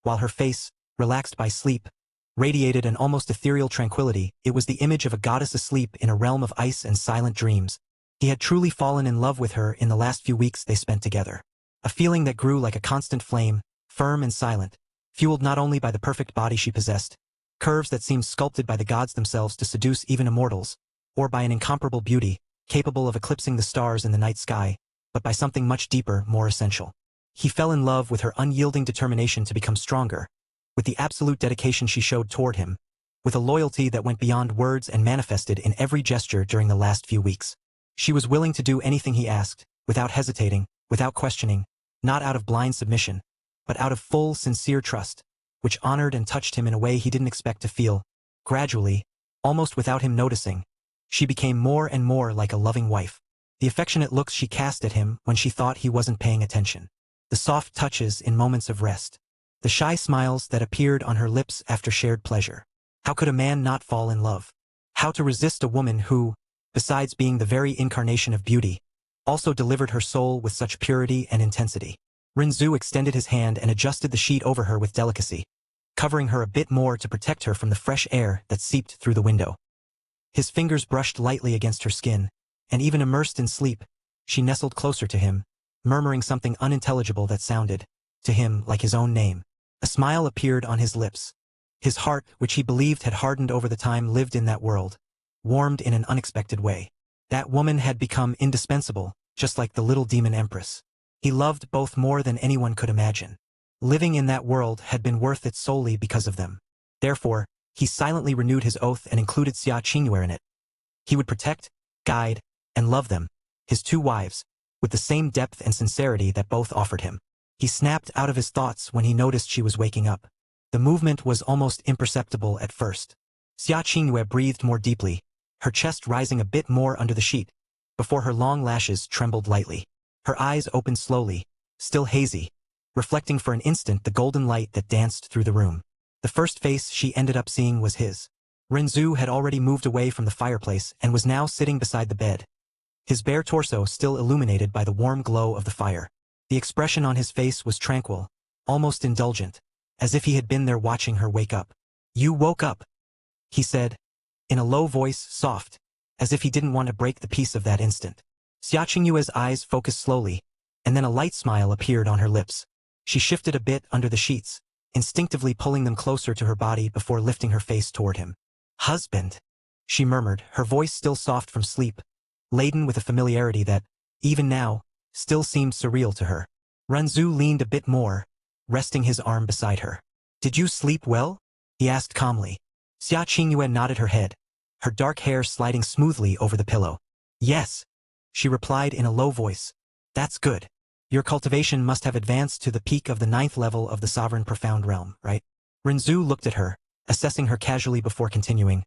while her face, relaxed by sleep, radiated an almost ethereal tranquility. It was the image of a goddess asleep in a realm of ice and silent dreams. He had truly fallen in love with her in the last few weeks they spent together. A feeling that grew like a constant flame, firm and silent, fueled not only by the perfect body she possessed, curves that seemed sculpted by the gods themselves to seduce even immortals, or by an incomparable beauty, capable of eclipsing the stars in the night sky, but by something much deeper, more essential. He fell in love with her unyielding determination to become stronger, with the absolute dedication she showed toward him, with a loyalty that went beyond words and manifested in every gesture during the last few weeks. She was willing to do anything he asked, without hesitating, without questioning, not out of blind submission, but out of full, sincere trust, which honored and touched him in a way he didn't expect to feel. Gradually, almost without him noticing, she became more and more like a loving wife. The affectionate looks she cast at him when she thought he wasn't paying attention. The soft touches in moments of rest. The shy smiles that appeared on her lips after shared pleasure. How could a man not fall in love? How to resist a woman who, besides being the very incarnation of beauty, also delivered her soul with such purity and intensity? Rinzhu extended his hand and adjusted the sheet over her with delicacy, covering her a bit more to protect her from the fresh air that seeped through the window. His fingers brushed lightly against her skin, and even immersed in sleep, she nestled closer to him, murmuring something unintelligible that sounded, to him, like his own name. A smile appeared on his lips. His heart, which he believed had hardened over the time lived in that world, warmed in an unexpected way. That woman had become indispensable, just like the little demon empress. He loved both more than anyone could imagine. Living in that world had been worth it solely because of them. Therefore, he silently renewed his oath and included Xia Qingyue in it. He would protect, guide, and love them, his 2 wives, with the same depth and sincerity that both offered him. He snapped out of his thoughts when he noticed she was waking up. The movement was almost imperceptible at first. Xia Qingyue breathed more deeply, her chest rising a bit more under the sheet, before her long lashes trembled lightly. Her eyes opened slowly, still hazy, reflecting for an instant the golden light that danced through the room. The first face she ended up seeing was his. Rinzhu had already moved away from the fireplace and was now sitting beside the bed, his bare torso still illuminated by the warm glow of the fire. The expression on his face was tranquil, almost indulgent, as if he had been there watching her wake up. "You woke up," he said, in a low voice, soft, as if he didn't want to break the peace of that instant. Xia Qingyue's eyes focused slowly, and then a light smile appeared on her lips. She shifted a bit under the sheets, instinctively pulling them closer to her body before lifting her face toward him. "Husband," she murmured, her voice still soft from sleep, laden with a familiarity that, even now, still seemed surreal to her. Rinzhu leaned a bit more, resting his arm beside her. "Did you sleep well?" he asked calmly. Xia Qingyue nodded her head, her dark hair sliding smoothly over the pillow. "Yes," she replied in a low voice. "That's good. Your cultivation must have advanced to the peak of the 9th level of the sovereign profound realm, right?" Rinzhu looked at her, assessing her casually before continuing.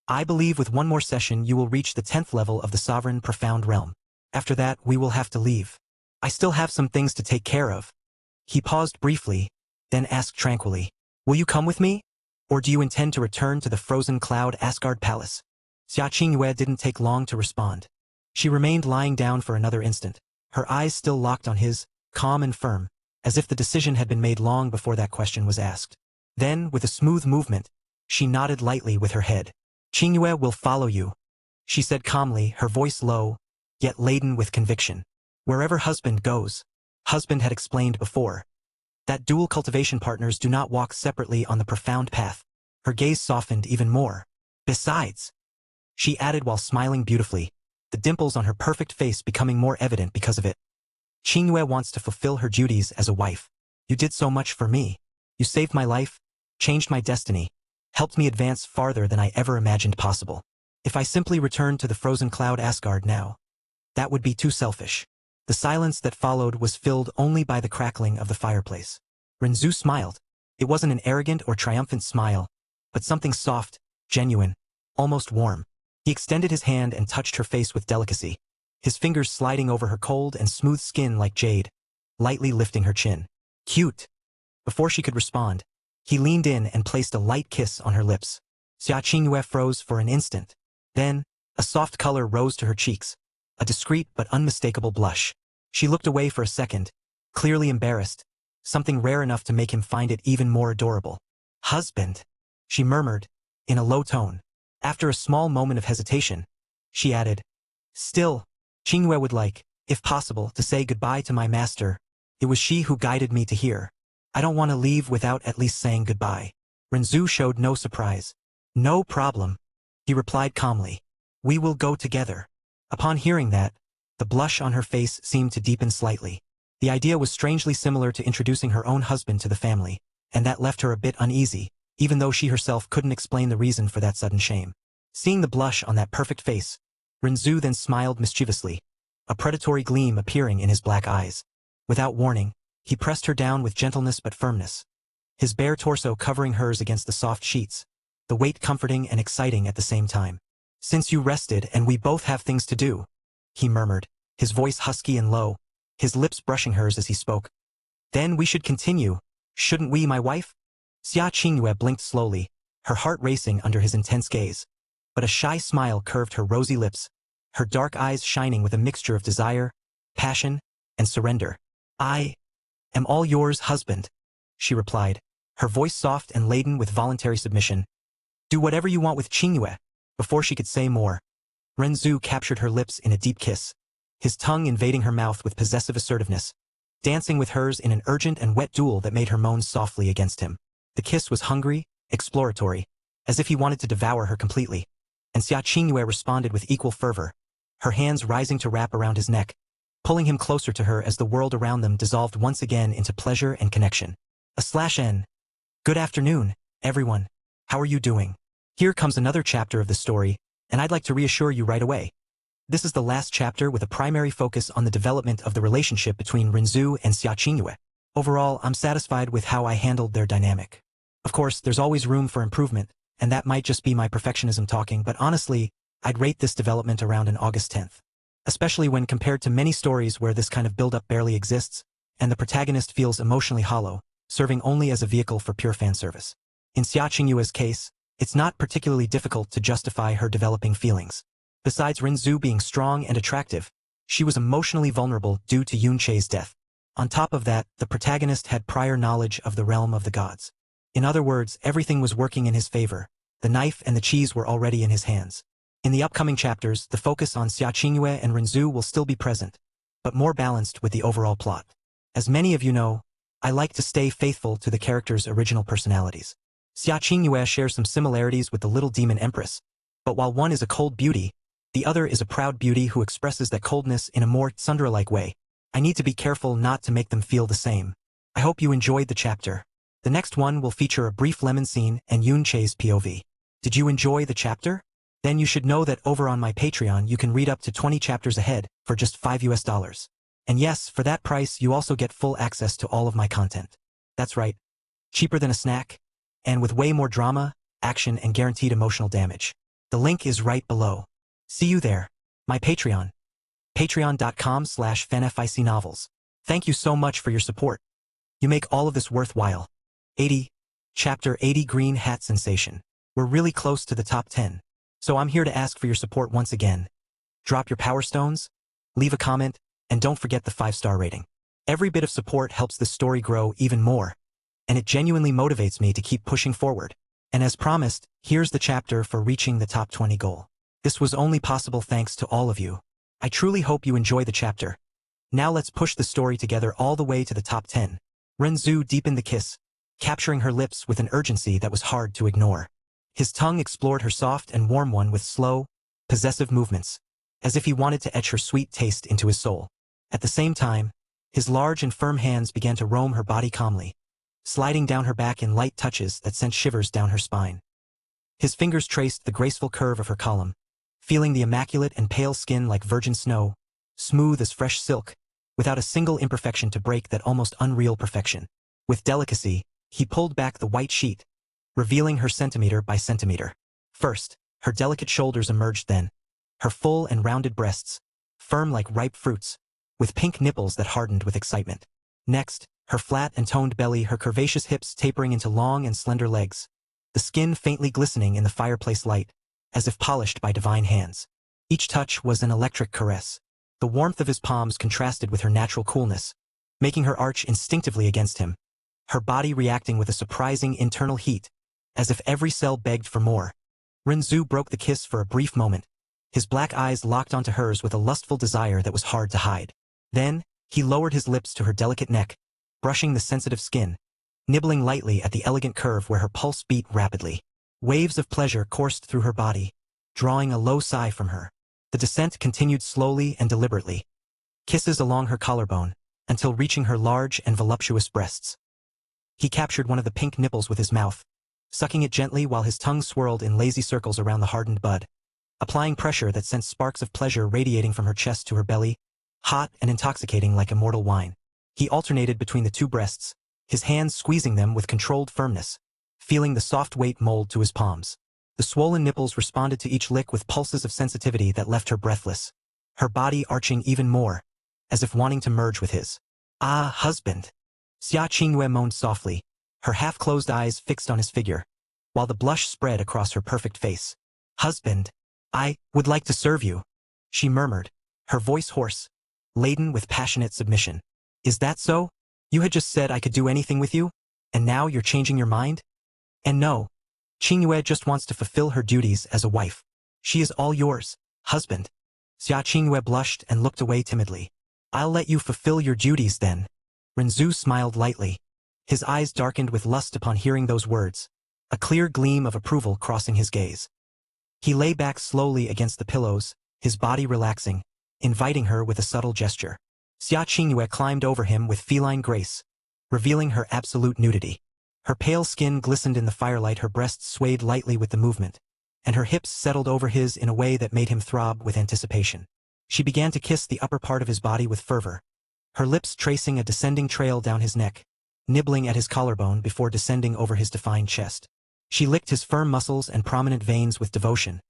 "I believe with one more session you will reach the 10th level of the sovereign profound realm. After that, we will have to leave. I still have some things to take care of." He paused briefly, then asked tranquilly, "Will you come with me? Or do you intend to return to the frozen cloud Asgard Palace?" Xia Qingyue didn't take long to respond. She remained lying down for another instant, her eyes still locked on his, calm and firm, as if the decision had been made long before that question was asked. Then, with a smooth movement, she nodded lightly with her head. "Qingyue will follow you," she said calmly, her voice low, yet laden with conviction. "Wherever husband goes." Husband had explained before that dual cultivation partners do not walk separately on the profound path. Her gaze softened even more. Besides, she added while smiling beautifully, the dimples on her perfect face becoming more evident because of it. Qingyue wants to fulfill her duties as a wife. You did so much for me. You saved my life, changed my destiny, helped me advance farther than I ever imagined possible. If I simply returned to the frozen cloud Asgard now, that would be too selfish. The silence that followed was filled only by the crackling of the fireplace. Renzu smiled. It wasn't an arrogant or triumphant smile, but something soft, genuine, almost warm. He extended his hand and touched her face with delicacy, his fingers sliding over her cold and smooth skin like jade, lightly lifting her chin. Cute. Before she could respond, he leaned in and placed a light kiss on her lips. Xia Qingyue froze for an instant. Then, a soft color rose to her cheeks, a discreet but unmistakable blush. She looked away for a second, clearly embarrassed, something rare enough to make him find it even more adorable. Husband, she murmured, in a low tone. After a small moment of hesitation, she added, still, Qingyue would like, if possible, to say goodbye to my master. It was she who guided me to here. I don't want to leave without at least saying goodbye. Renzu showed no surprise. No problem, he replied calmly. We will go together. Upon hearing that, the blush on her face seemed to deepen slightly. The idea was strangely similar to introducing her own husband to the family, and that left her a bit uneasy, even though she herself couldn't explain the reason for that sudden shame. Seeing the blush on that perfect face, Renzu then smiled mischievously, a predatory gleam appearing in his black eyes. Without warning, he pressed her down with gentleness but firmness, his bare torso covering hers against the soft sheets, the weight comforting and exciting at the same time. Since you rested and we both have things to do, he murmured, his voice husky and low, his lips brushing hers as he spoke. Then we should continue, shouldn't we, my wife? Xia Qingyue blinked slowly, her heart racing under his intense gaze. But a shy smile curved her rosy lips, her dark eyes shining with a mixture of desire, passion, and surrender. I am all yours, husband, she replied, her voice soft and laden with voluntary submission. Do whatever you want with Qingyue. Before she could say more, Renzu captured her lips in a deep kiss, his tongue invading her mouth with possessive assertiveness, dancing with hers in an urgent and wet duel that made her moan softly against him. The kiss was hungry, exploratory, as if he wanted to devour her completely, and Xia Qingyue responded with equal fervor, her hands rising to wrap around his neck, pulling him closer to her as the world around them dissolved once again into pleasure and connection. /N. Good afternoon, everyone. How are you doing? Here comes another chapter of the story, and I'd like to reassure you right away. This is the last chapter with a primary focus on the development of the relationship between Renzu and Xia Qingyue. Overall, I'm satisfied with how I handled their dynamic. Of course, there's always room for improvement, and that might just be my perfectionism talking, but honestly, I'd rate this development around an August 10th. Especially when compared to many stories where this kind of build-up barely exists, and the protagonist feels emotionally hollow, serving only as a vehicle for pure fan service. In Xia Qingyue's case, it's not particularly difficult to justify her developing feelings. Besides Renzu being strong and attractive, she was emotionally vulnerable due to Yunche's death. On top of that, the protagonist had prior knowledge of the realm of the gods. In other words, everything was working in his favor. The knife and the cheese were already in his hands. In the upcoming chapters, the focus on Xia Qingyue and Renzu will still be present, but more balanced with the overall plot. As many of you know, I like to stay faithful to the characters' original personalities. Xia Qingyue shares some similarities with the Little Demon Empress, but while one is a cold beauty, the other is a proud beauty who expresses that coldness in a more tsundere-like way. I need to be careful not to make them feel the same. I hope you enjoyed the chapter. The next one will feature a brief lemon scene and Yunche's POV. Did you enjoy the chapter? Then you should know that over on my Patreon you can read up to 20 chapters ahead for just $5. And yes, for that price you also get full access to all of my content. That's right. Cheaper than a snack, and with way more drama, action, and guaranteed emotional damage. The link is right below. See you there. My Patreon. Patreon.com/fanficnovels. Thank you so much for your support. You make all of this worthwhile. 80. Chapter 80 Green Hat Sensation. We're really close to the top 10. So I'm here to ask for your support once again. Drop your power stones, leave a comment, and don't forget the 5-star rating. Every bit of support helps this story grow even more, and it genuinely motivates me to keep pushing forward. And as promised, here's the chapter for reaching the top 20 goal. This was only possible thanks to all of you. I truly hope you enjoy the chapter. Now let's push the story together all the way to the top 10. Renzu deepened the kiss, capturing her lips with an urgency that was hard to ignore. His tongue explored her soft and warm one with slow, possessive movements, as if he wanted to etch her sweet taste into his soul. At the same time, his large and firm hands began to roam her body calmly, sliding down her back in light touches that sent shivers down her spine. His fingers traced the graceful curve of her column, feeling the immaculate and pale skin like virgin snow, smooth as fresh silk, without a single imperfection to break that almost unreal perfection. With delicacy, he pulled back the white sheet, revealing her centimeter by centimeter. First, her delicate shoulders emerged, then her full and rounded breasts, firm like ripe fruits, with pink nipples that hardened with excitement. Next, her flat and toned belly, her curvaceous hips tapering into long and slender legs, the skin faintly glistening in the fireplace light, as if polished by divine hands. Each touch was an electric caress. The warmth of his palms contrasted with her natural coolness, making her arch instinctively against him, her body reacting with a surprising internal heat, as if every cell begged for more. Renzu broke the kiss for a brief moment, his black eyes locked onto hers with a lustful desire that was hard to hide. Then, he lowered his lips to her delicate neck, brushing the sensitive skin, nibbling lightly at the elegant curve where her pulse beat rapidly. Waves of pleasure coursed through her body, drawing a low sigh from her. The descent continued slowly and deliberately, kisses along her collarbone, until reaching her large and voluptuous breasts. He captured one of the pink nipples with his mouth, sucking it gently while his tongue swirled in lazy circles around the hardened bud, applying pressure that sent sparks of pleasure radiating from her chest to her belly, hot and intoxicating like immortal wine. He alternated between the two breasts, his hands squeezing them with controlled firmness, feeling the soft weight mold to his palms. The swollen nipples responded to each lick with pulses of sensitivity that left her breathless, her body arching even more, as if wanting to merge with his. "Ah, husband!" Xia Qingyue moaned softly, her half-closed eyes fixed on his figure, while the blush spread across her perfect face. "Husband, I would like to serve you," she murmured, her voice hoarse, laden with passionate submission. "Is that so? You had just said I could do anything with you, and now you're changing your mind?" "And no, Qingyue just wants to fulfill her duties as a wife. She is all yours, husband." Xia Qingyue blushed and looked away timidly. "I'll let you fulfill your duties then." Renzu smiled lightly, his eyes darkened with lust upon hearing those words, a clear gleam of approval crossing his gaze. He lay back slowly against the pillows, his body relaxing, inviting her with a subtle gesture. Xia Qingyue climbed over him with feline grace, revealing her absolute nudity. Her pale skin glistened in the firelight, her breasts swayed lightly with the movement, and her hips settled over his in a way that made him throb with anticipation. She began to kiss the upper part of his body with fervor, her lips tracing a descending trail down his neck, nibbling at his collarbone before descending over his defined chest. She licked his firm muscles and prominent veins with devotion,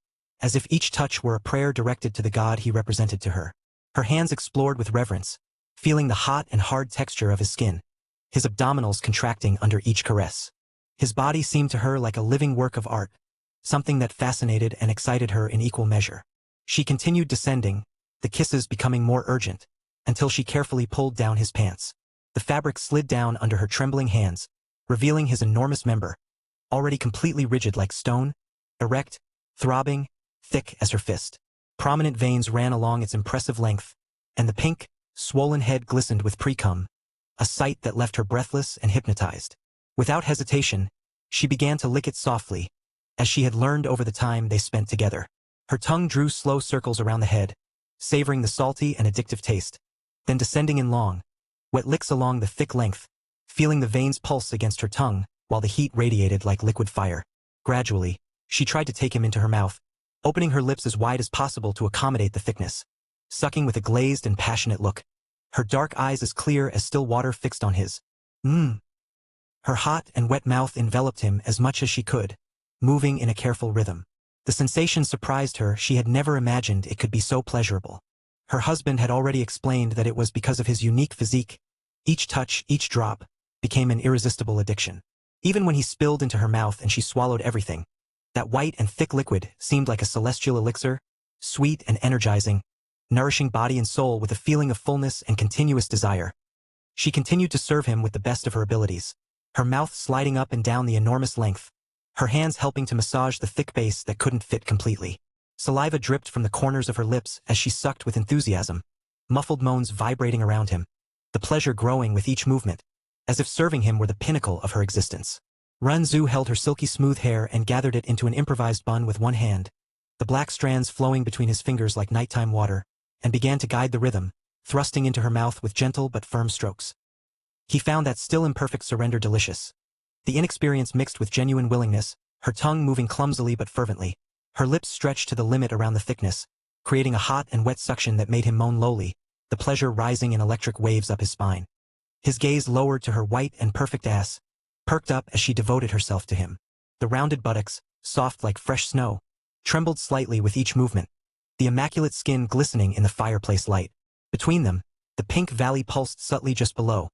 as if each touch were a prayer directed to the god he represented to her. Her hands explored with reverence, feeling the hot and hard texture of his skin, his abdominals contracting under each caress. His body seemed to her like a living work of art, something that fascinated and excited her in equal measure. She continued descending, the kisses becoming more urgent, until she carefully pulled down his pants. The fabric slid down under her trembling hands, revealing his enormous member, already completely rigid like stone, erect, throbbing, thick as her fist. Prominent veins ran along its impressive length, and the pink, swollen head glistened with pre-cum, a sight that left her breathless and hypnotized. Without hesitation, she began to lick it softly, as she had learned over the time they spent together. Her tongue drew slow circles around the head, savoring the salty and addictive taste, then descending in long, wet licks along the thick length, feeling the veins pulse against her tongue while the heat radiated like liquid fire. Gradually, she tried to take him into her mouth, opening her lips as wide as possible to accommodate the thickness, sucking with a glazed and passionate look, her dark eyes as clear as still water fixed on his. Her hot and wet mouth enveloped him as much as she could, moving in a careful rhythm. The sensation surprised her. She had never imagined it could be so pleasurable. Her husband had already explained that it was because of his unique physique. Each touch, each drop, became an irresistible addiction. Even when he spilled into her mouth and she swallowed everything, that white and thick liquid seemed like a celestial elixir, sweet and energizing, nourishing body and soul with a feeling of fullness and continuous desire. She continued to serve him with the best of her abilities, her mouth sliding up and down the enormous length, her hands helping to massage the thick base that couldn't fit completely. Saliva dripped from the corners of her lips as she sucked with enthusiasm, muffled moans vibrating around him, the pleasure growing with each movement, as if serving him were the pinnacle of her existence. Renzu held her silky smooth hair and gathered it into an improvised bun with one hand, the black strands flowing between his fingers like nighttime water, and began to guide the rhythm, thrusting into her mouth with gentle but firm strokes. He found that still imperfect surrender delicious. The inexperience mixed with genuine willingness, her tongue moving clumsily but fervently, her lips stretched to the limit around the thickness, creating a hot and wet suction that made him moan lowly, the pleasure rising in electric waves up his spine. His gaze lowered to her white and perfect ass, perked up as she devoted herself to him. The rounded buttocks, soft like fresh snow, trembled slightly with each movement, the immaculate skin glistening in the fireplace light. Between them, the pink valley pulsed subtly just below.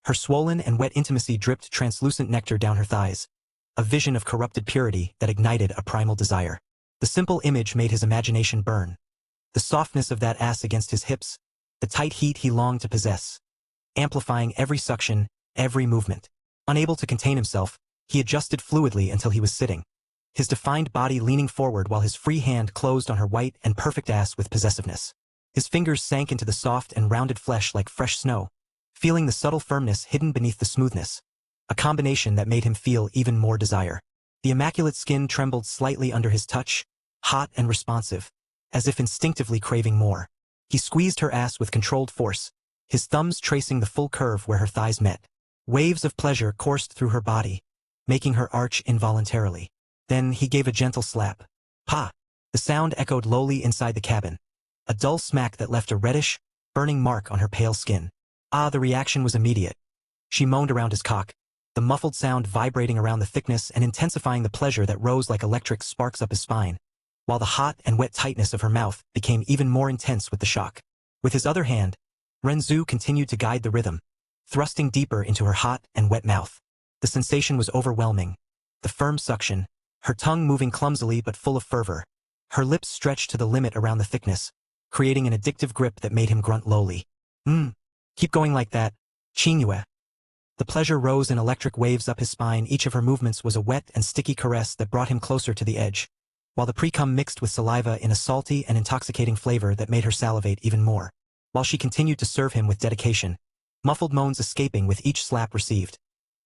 Her swollen and wet intimacy dripped translucent nectar down her thighs, a vision of corrupted purity that ignited a primal desire. The simple image made his imagination burn. The softness of that ass against his hips, the tight heat he longed to possess, amplifying every suction, every movement. Unable to contain himself, he adjusted fluidly until he was sitting, his defined body leaning forward while his free hand closed on her white and perfect ass with possessiveness. His fingers sank into the soft and rounded flesh like fresh snow, feeling the subtle firmness hidden beneath the smoothness, a combination that made him feel even more desire. The immaculate skin trembled slightly under his touch, hot and responsive, as if instinctively craving more. He squeezed her ass with controlled force, his thumbs tracing the full curve where her thighs met. Waves of pleasure coursed through her body, making her arch involuntarily. Then he gave a gentle slap. Pa! The sound echoed lowly inside the cabin, a dull smack that left a reddish, burning mark on her pale skin. The reaction was immediate. She moaned around his cock, the muffled sound vibrating around the thickness and intensifying the pleasure that rose like electric sparks up his spine, while the hot and wet tightness of her mouth became even more intense with the shock. With his other hand, Renzu continued to guide the rhythm, thrusting deeper into her hot and wet mouth. The sensation was overwhelming. The firm suction, her tongue moving clumsily but full of fervor, her lips stretched to the limit around the thickness, creating an addictive grip that made him grunt lowly. Keep going like that, Chinue. The pleasure rose in electric waves up his spine. Each of her movements was a wet and sticky caress that brought him closer to the edge, while the pre-cum mixed with saliva in a salty and intoxicating flavor that made her salivate even more. While she continued to serve him with dedication, muffled moans escaping with each slap received.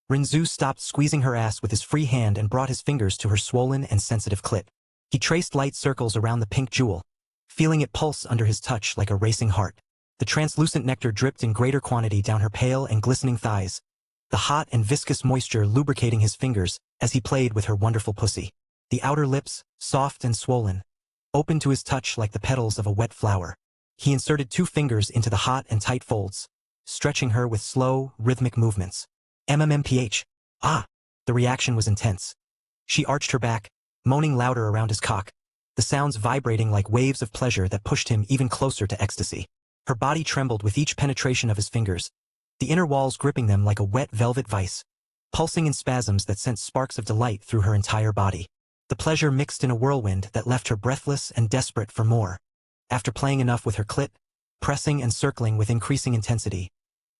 Renzu stopped squeezing her ass with his free hand and brought his fingers to her swollen and sensitive clit. He traced light circles around the pink jewel, feeling it pulse under his touch like a racing heart. The translucent nectar dripped in greater quantity down her pale and glistening thighs, the hot and viscous moisture lubricating his fingers as he played with her wonderful pussy. The outer lips, soft and swollen, opened to his touch like the petals of a wet flower. He inserted 2 fingers into the hot and tight folds, stretching her with slow, rhythmic movements. MMMPH. The reaction was intense. She arched her back, moaning louder around his cock, the sounds vibrating like waves of pleasure that pushed him even closer to ecstasy. Her body trembled with each penetration of his fingers, the inner walls gripping them like a wet velvet vice, pulsing in spasms that sent sparks of delight through her entire body. The pleasure mixed in a whirlwind that left her breathless and desperate for more. After playing enough with her clit, pressing and circling with increasing intensity,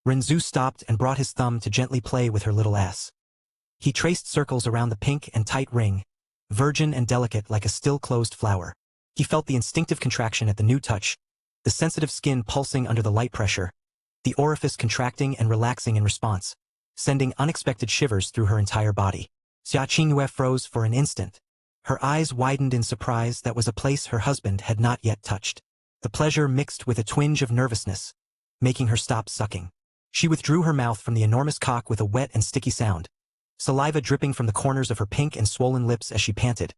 Renzu stopped and brought his thumb to gently play with her little ass. He traced circles around the pink and tight ring, virgin and delicate like a still-closed flower. He felt the instinctive contraction at the new touch, the sensitive skin pulsing under the light pressure, the orifice contracting and relaxing in response, sending unexpected shivers through her entire body. Xia Qingyue froze for an instant. Her eyes widened in surprise. That was a place her husband had not yet touched. The pleasure mixed with a twinge of nervousness, making her stop sucking. She withdrew her mouth from the enormous cock with a wet and sticky sound, saliva dripping from the corners of her pink and swollen lips as she panted,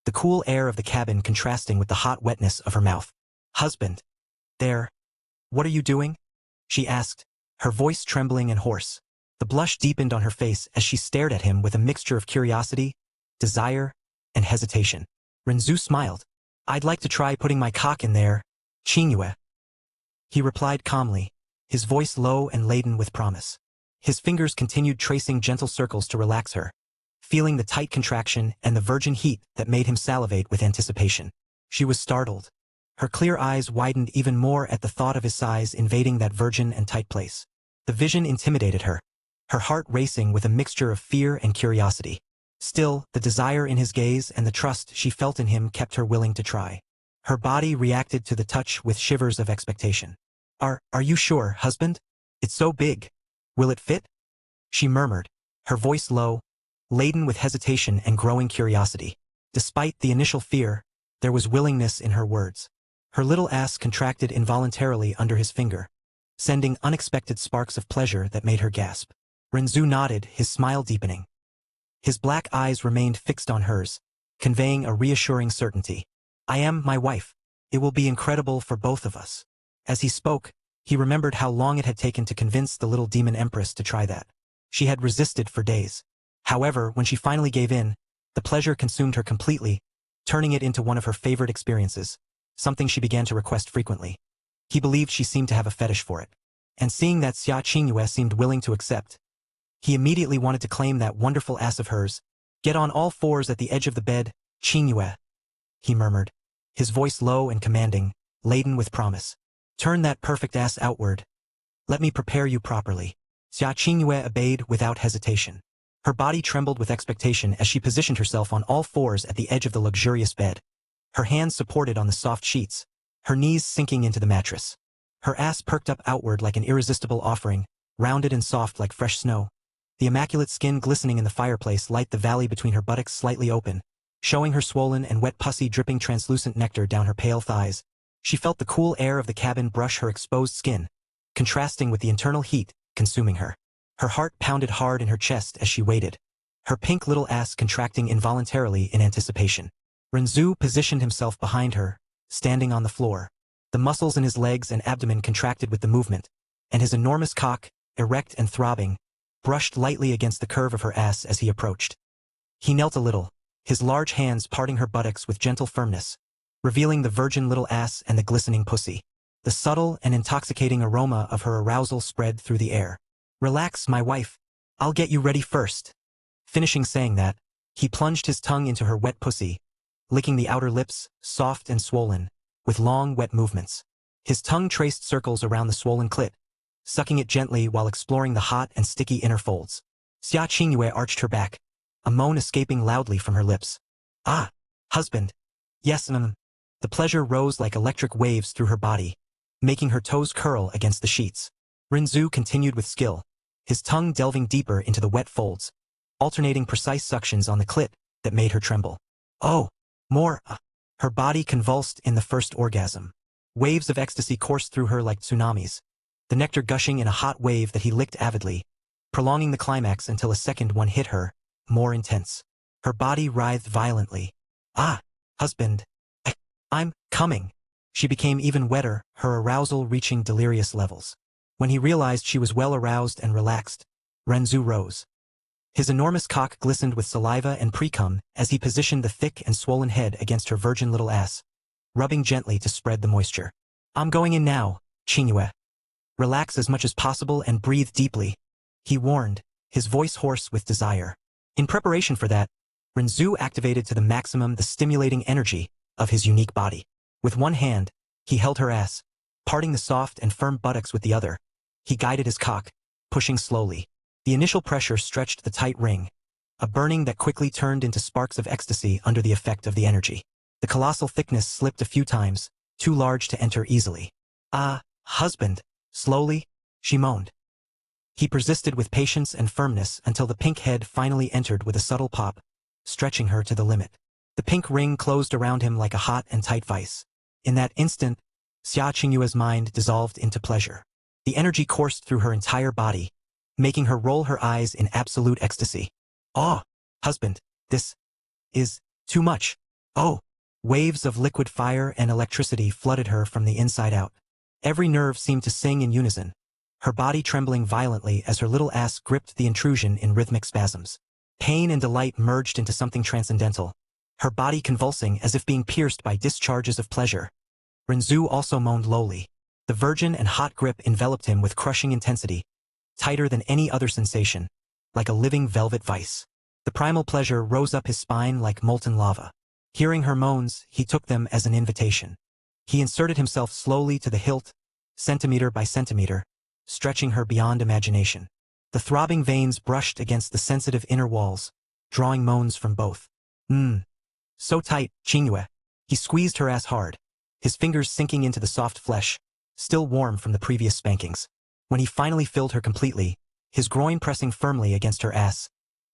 the cool air of the cabin contrasting with the hot wetness of her mouth. Husband. There. What are you doing? She asked, her voice trembling and hoarse. The blush deepened on her face as she stared at him with a mixture of curiosity, desire, and hesitation. Renzu smiled. I'd like to try putting my cock in there, Qingyue. He replied calmly, his voice low and laden with promise. His fingers continued tracing gentle circles to relax her, feeling the tight contraction and the virgin heat that made him salivate with anticipation. She was startled. Her clear eyes widened even more at the thought of his size invading that virgin and tight place. The vision intimidated her, her heart racing with a mixture of fear and curiosity. Still, the desire in his gaze and the trust she felt in him kept her willing to try. Her body reacted to the touch with shivers of expectation. Are you sure, husband? It's so big. Will it fit? She murmured, her voice low, laden with hesitation and growing curiosity. Despite the initial fear, there was willingness in her words. Her little ass contracted involuntarily under his finger, sending unexpected sparks of pleasure that made her gasp. Renzu nodded, his smile deepening. His black eyes remained fixed on hers, conveying a reassuring certainty. I am my wife. It will be incredible for both of us. As he spoke, he remembered how long it had taken to convince the little demon empress to try that. She had resisted for days. However, when she finally gave in, the pleasure consumed her completely, turning it into one of her favorite experiences, something she began to request frequently. He believed she seemed to have a fetish for it. And seeing that Xia Qingyue seemed willing to accept, he immediately wanted to claim that wonderful ass of hers. Get on all fours at the edge of the bed, Qingyue, he murmured, his voice low and commanding, laden with promise. Turn that perfect ass outward. Let me prepare you properly. Xia Qingyue obeyed without hesitation. Her body trembled with expectation as she positioned herself on all fours at the edge of the luxurious bed. Her hands supported on the soft sheets, her knees sinking into the mattress. Her ass perked up outward like an irresistible offering, rounded and soft like fresh snow. The immaculate skin glistening in the fireplace light the valley between her buttocks slightly open, showing her swollen and wet pussy dripping translucent nectar down her pale thighs. She felt the cool air of the cabin brush her exposed skin, contrasting with the internal heat consuming her. Her heart pounded hard in her chest as she waited, her pink little ass contracting involuntarily in anticipation. Renzu positioned himself behind her, standing on the floor. The muscles in his legs and abdomen contracted with the movement, and his enormous cock, erect and throbbing, brushed lightly against the curve of her ass as he approached. He knelt a little, his large hands parting her buttocks with gentle firmness, revealing the virgin little ass and the glistening pussy. The subtle and intoxicating aroma of her arousal spread through the air. Relax, my wife. I'll get you ready first. Finishing saying that, he plunged his tongue into her wet pussy, licking the outer lips, soft and swollen, with long, wet movements. His tongue traced circles around the swollen clit, sucking it gently while exploring the hot and sticky inner folds. Xia Qingyue arched her back, a moan escaping loudly from her lips. Ah, husband. Yes, The pleasure rose like electric waves through her body, making her toes curl against the sheets. Renzu continued with skill, his tongue delving deeper into the wet folds, alternating precise suctions on the clit that made her tremble. Oh, more! Her body convulsed in the first orgasm. Waves of ecstasy coursed through her like tsunamis, the nectar gushing in a hot wave that he licked avidly, prolonging the climax until a second one hit her, more intense. Her body writhed violently. Ah, husband. I'm coming. She became even wetter, her arousal reaching delirious levels. When he realized she was well aroused and relaxed, Renzu rose. His enormous cock glistened with saliva and precum as he positioned the thick and swollen head against her virgin little ass, rubbing gently to spread the moisture. I'm going in now, Qingyue. Relax as much as possible and breathe deeply, he warned, his voice hoarse with desire. In preparation for that, Renzu activated to the maximum the stimulating energy of his unique body. With one hand, he held her ass, parting the soft and firm buttocks with the other. He guided his cock, pushing slowly. The initial pressure stretched the tight ring, a burning that quickly turned into sparks of ecstasy under the effect of the energy. The colossal thickness slipped a few times, too large to enter easily. Ah, husband, slowly, she moaned. He persisted with patience and firmness until the pink head finally entered with a subtle pop, stretching her to the limit. The pink ring closed around him like a hot and tight vice. In that instant, Xia Qingyue's mind dissolved into pleasure. The energy coursed through her entire body, making her roll her eyes in absolute ecstasy. Oh, husband, this is too much. Oh, waves of liquid fire and electricity flooded her from the inside out. Every nerve seemed to sing in unison, her body trembling violently as her little ass gripped the intrusion in rhythmic spasms. Pain and delight merged into something transcendental, her body convulsing as if being pierced by discharges of pleasure. Renzu also moaned lowly. The virgin and hot grip enveloped him with crushing intensity, tighter than any other sensation, like a living velvet vice. The primal pleasure rose up his spine like molten lava. Hearing her moans, he took them as an invitation. He inserted himself slowly to the hilt, centimeter by centimeter, stretching her beyond imagination. The throbbing veins brushed against the sensitive inner walls, drawing moans from both. So tight, Qingyue. He squeezed her ass hard, his fingers sinking into the soft flesh, still warm from the previous spankings. When he finally filled her completely, his groin pressing firmly against her ass,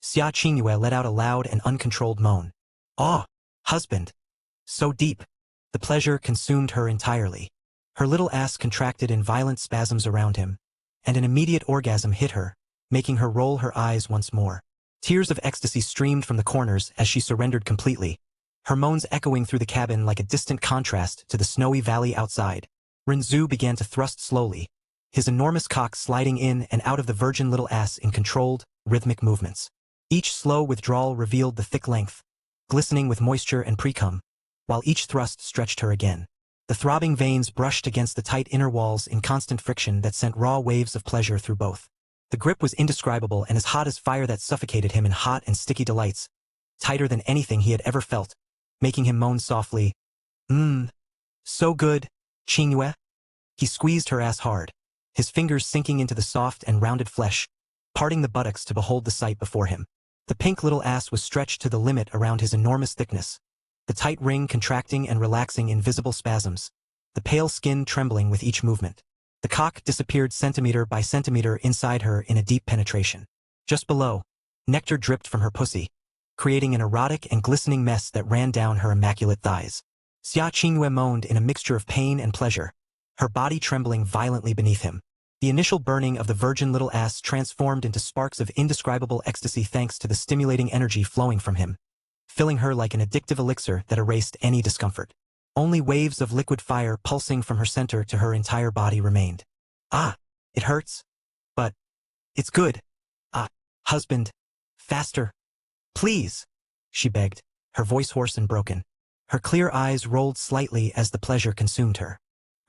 Xia Qingyue let out a loud and uncontrolled moan. Oh, husband! So deep. The pleasure consumed her entirely. Her little ass contracted in violent spasms around him, and an immediate orgasm hit her, making her roll her eyes once more. Tears of ecstasy streamed from the corners as she surrendered completely, her moans echoing through the cabin like a distant contrast to the snowy valley outside. Renzu began to thrust slowly, his enormous cock sliding in and out of the virgin little ass in controlled, rhythmic movements. Each slow withdrawal revealed the thick length, glistening with moisture and precum, while each thrust stretched her again. The throbbing veins brushed against the tight inner walls in constant friction that sent raw waves of pleasure through both. The grip was indescribable and as hot as fire that suffocated him in hot and sticky delights, tighter than anything he had ever felt, making him moan softly, so good, Qingyue. He squeezed her ass hard, his fingers sinking into the soft and rounded flesh, parting the buttocks to behold the sight before him. The pink little ass was stretched to the limit around his enormous thickness, the tight ring contracting and relaxing in visible spasms, the pale skin trembling with each movement. The cock disappeared centimeter by centimeter inside her in a deep penetration. Just below, nectar dripped from her pussy, creating an erotic and glistening mess that ran down her immaculate thighs. Xia Qingyue moaned in a mixture of pain and pleasure, her body trembling violently beneath him. The initial burning of the virgin little ass transformed into sparks of indescribable ecstasy thanks to the stimulating energy flowing from him, filling her like an addictive elixir that erased any discomfort. Only waves of liquid fire pulsing from her center to her entire body remained. Ah, it hurts. But it's good. Ah, husband. Faster. Please, she begged, her voice hoarse and broken. Her clear eyes rolled slightly as the pleasure consumed her.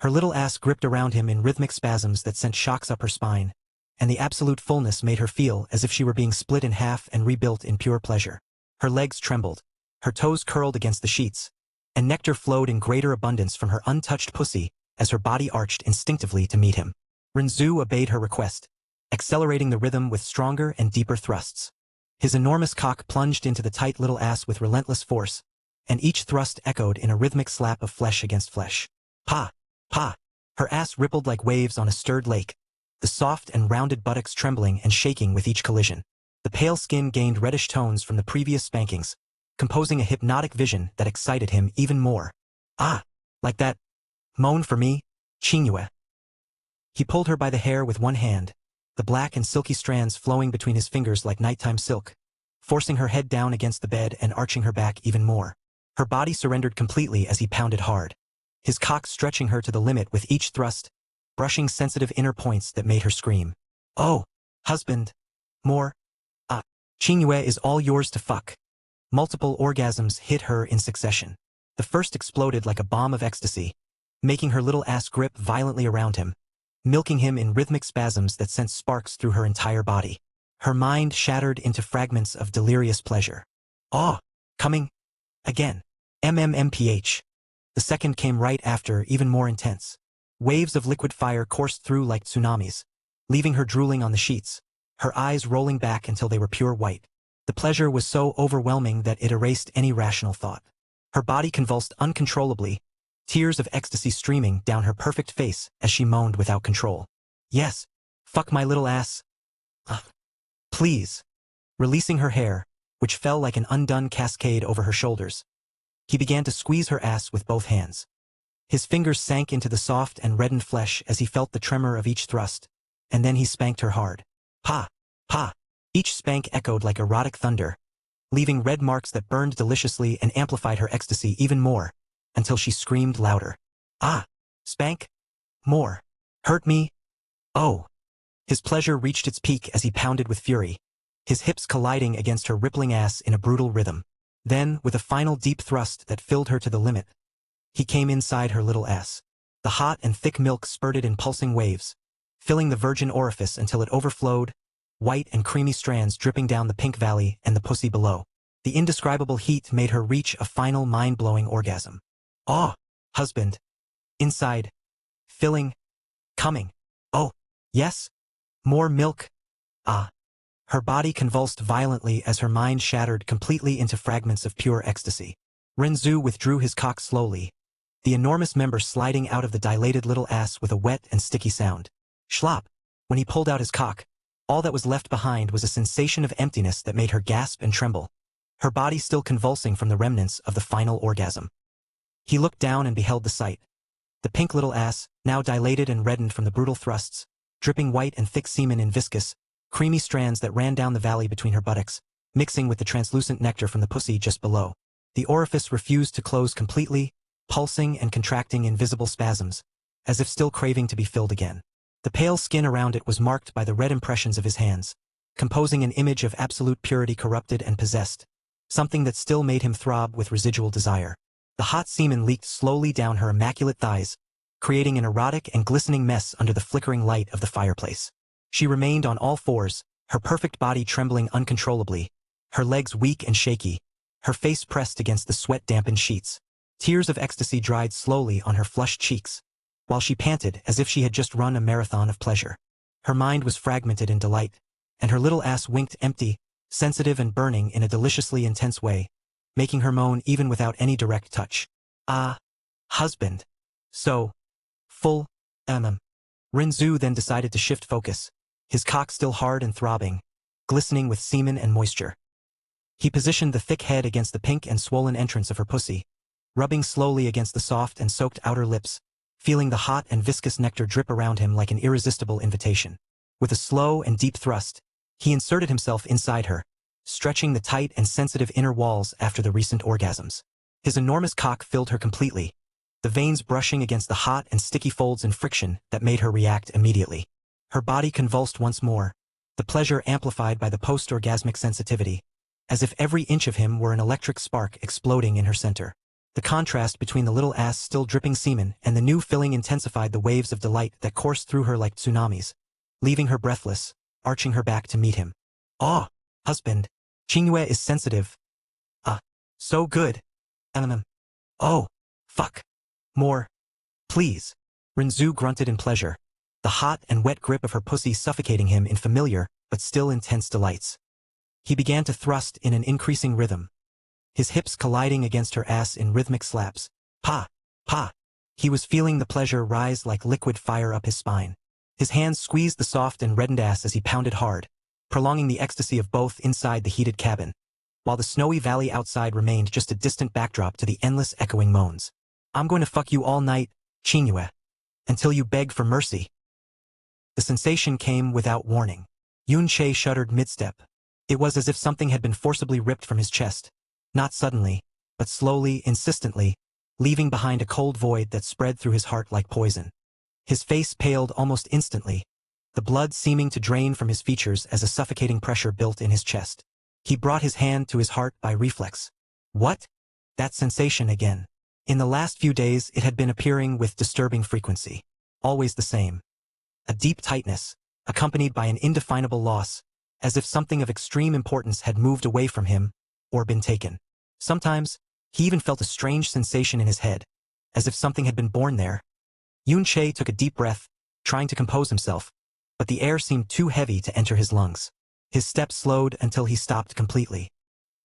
Her little ass gripped around him in rhythmic spasms that sent shocks up her spine, and the absolute fullness made her feel as if she were being split in half and rebuilt in pure pleasure. Her legs trembled, her toes curled against the sheets, and nectar flowed in greater abundance from her untouched pussy as her body arched instinctively to meet him. Renzu obeyed her request, accelerating the rhythm with stronger and deeper thrusts. His enormous cock plunged into the tight little ass with relentless force, and each thrust echoed in a rhythmic slap of flesh against flesh. Pa! Pa! Her ass rippled like waves on a stirred lake, the soft and rounded buttocks trembling and shaking with each collision. The pale skin gained reddish tones from the previous spankings, composing a hypnotic vision that excited him even more. Ah! Like that. Moan for me, Qingyue. He pulled her by the hair with one hand, the black and silky strands flowing between his fingers like nighttime silk, forcing her head down against the bed and arching her back even more. Her body surrendered completely as he pounded hard, his cock stretching her to the limit with each thrust, brushing sensitive inner points that made her scream. Oh, husband. More. Ah, Qingyue is all yours to fuck. Multiple orgasms hit her in succession. The first exploded like a bomb of ecstasy, making her little ass grip violently around him, milking him in rhythmic spasms that sent sparks through her entire body. Her mind shattered into fragments of delirious pleasure. Oh, coming. Again. MMMPH. The second came right after, even more intense. Waves of liquid fire coursed through like tsunamis, leaving her drooling on the sheets, her eyes rolling back until they were pure white. The pleasure was so overwhelming that it erased any rational thought. Her body convulsed uncontrollably, tears of ecstasy streaming down her perfect face as she moaned without control. Yes, fuck my little ass. Please. Releasing her hair, which fell like an undone cascade over her shoulders, he began to squeeze her ass with both hands. His fingers sank into the soft and reddened flesh as he felt the tremor of each thrust, and then he spanked her hard. Pa! Pa! Each spank echoed like erotic thunder, leaving red marks that burned deliciously and amplified her ecstasy even more, until she screamed louder. Ah! Spank! More! Hurt me! Oh! His pleasure reached its peak as he pounded with fury, his hips colliding against her rippling ass in a brutal rhythm. Then, with a final deep thrust that filled her to the limit, he came inside her little ass. The hot and thick milk spurted in pulsing waves, filling the virgin orifice until it overflowed, white and creamy strands dripping down the pink valley and the pussy below. The indescribable heat made her reach a final mind-blowing orgasm. Oh, husband. Inside. Filling. Coming. Oh, yes. More milk. Ah. Her body convulsed violently as her mind shattered completely into fragments of pure ecstasy. Renzu withdrew his cock slowly, the enormous member sliding out of the dilated little ass with a wet and sticky sound. Schlop. When he pulled out his cock, All that was left behind was a sensation of emptiness that made her gasp and tremble, her body still convulsing from the remnants of the final orgasm. He looked down and beheld the sight. The pink little ass, now dilated and reddened from the brutal thrusts, dripping white and thick semen in viscous, creamy strands that ran down the valley between her buttocks, mixing with the translucent nectar from the pussy just below. The orifice refused to close completely, pulsing and contracting in visible spasms, as if still craving to be filled again. The pale skin around it was marked by the red impressions of his hands, composing an image of absolute purity corrupted and possessed, something that still made him throb with residual desire. The hot semen leaked slowly down her immaculate thighs, creating an erotic and glistening mess under the flickering light of the fireplace. She remained on all fours, her perfect body trembling uncontrollably, her legs weak and shaky, her face pressed against the sweat-dampened sheets. Tears of ecstasy dried slowly on her flushed cheeks, while she panted as if she had just run a marathon of pleasure. Her mind was fragmented in delight, and her little ass winked empty, sensitive and burning in a deliciously intense way, making her moan even without any direct touch. Ah, husband. So full. Rinzhu then decided to shift focus, his cock still hard and throbbing, glistening with semen and moisture. He positioned the thick head against the pink and swollen entrance of her pussy, rubbing slowly against the soft and soaked outer lips, feeling the hot and viscous nectar drip around him like an irresistible invitation. With a slow and deep thrust, he inserted himself inside her, stretching the tight and sensitive inner walls after the recent orgasms. His enormous cock filled her completely, the veins brushing against the hot and sticky folds and friction that made her react immediately. Her body convulsed once more, the pleasure amplified by the post-orgasmic sensitivity, as if every inch of him were an electric spark exploding in her center. The contrast between the little ass still dripping semen and the new filling intensified the waves of delight that coursed through her like tsunamis, leaving her breathless, arching her back to meet him. "Oh, husband, Qingyue is sensitive. So good. Oh, fuck. More. Please." Rinzhu grunted in pleasure, the hot and wet grip of her pussy suffocating him in familiar but still intense delights. He began to thrust in an increasing rhythm, his hips colliding against her ass in rhythmic slaps. Pa! Pa! He was feeling the pleasure rise like liquid fire up his spine. His hands squeezed the soft and reddened ass as he pounded hard, prolonging the ecstasy of both inside the heated cabin, while the snowy valley outside remained just a distant backdrop to the endless echoing moans. "I'm going to fuck you all night, Qingyue, until you beg for mercy." The sensation came without warning. Yun Che shuddered mid-step. It was as if something had been forcibly ripped from his chest, not suddenly, but slowly, insistently, leaving behind a cold void that spread through his heart like poison. His face paled almost instantly, the blood seeming to drain from his features as a suffocating pressure built in his chest. He brought his hand to his heart by reflex. What? That sensation again. In the last few days it had been appearing with disturbing frequency. Always the same. A deep tightness, accompanied by an indefinable loss, as if something of extreme importance had moved away from him, or been taken. Sometimes, he even felt a strange sensation in his head, as if something had been born there. Yun Che took a deep breath, trying to compose himself, but the air seemed too heavy to enter his lungs. His steps slowed until he stopped completely.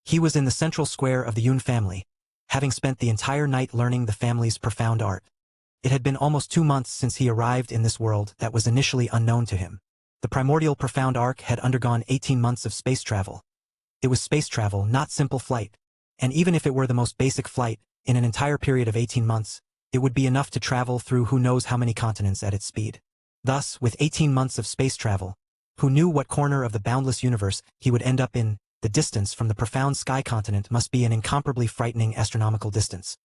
He was in the central square of the Yun family, having spent the entire night learning the family's profound art. It had been almost 2 months since he arrived in this world that was initially unknown to him. The primordial profound arc had undergone 18 months of space travel. It was space travel, not simple flight, and even if it were the most basic flight, in an entire period of 18 months, it would be enough to travel through who knows how many continents at its speed. Thus, with 18 months of space travel, who knew what corner of the boundless universe he would end up in? The distance from the profound sky continent must be an incomparably frightening astronomical distance.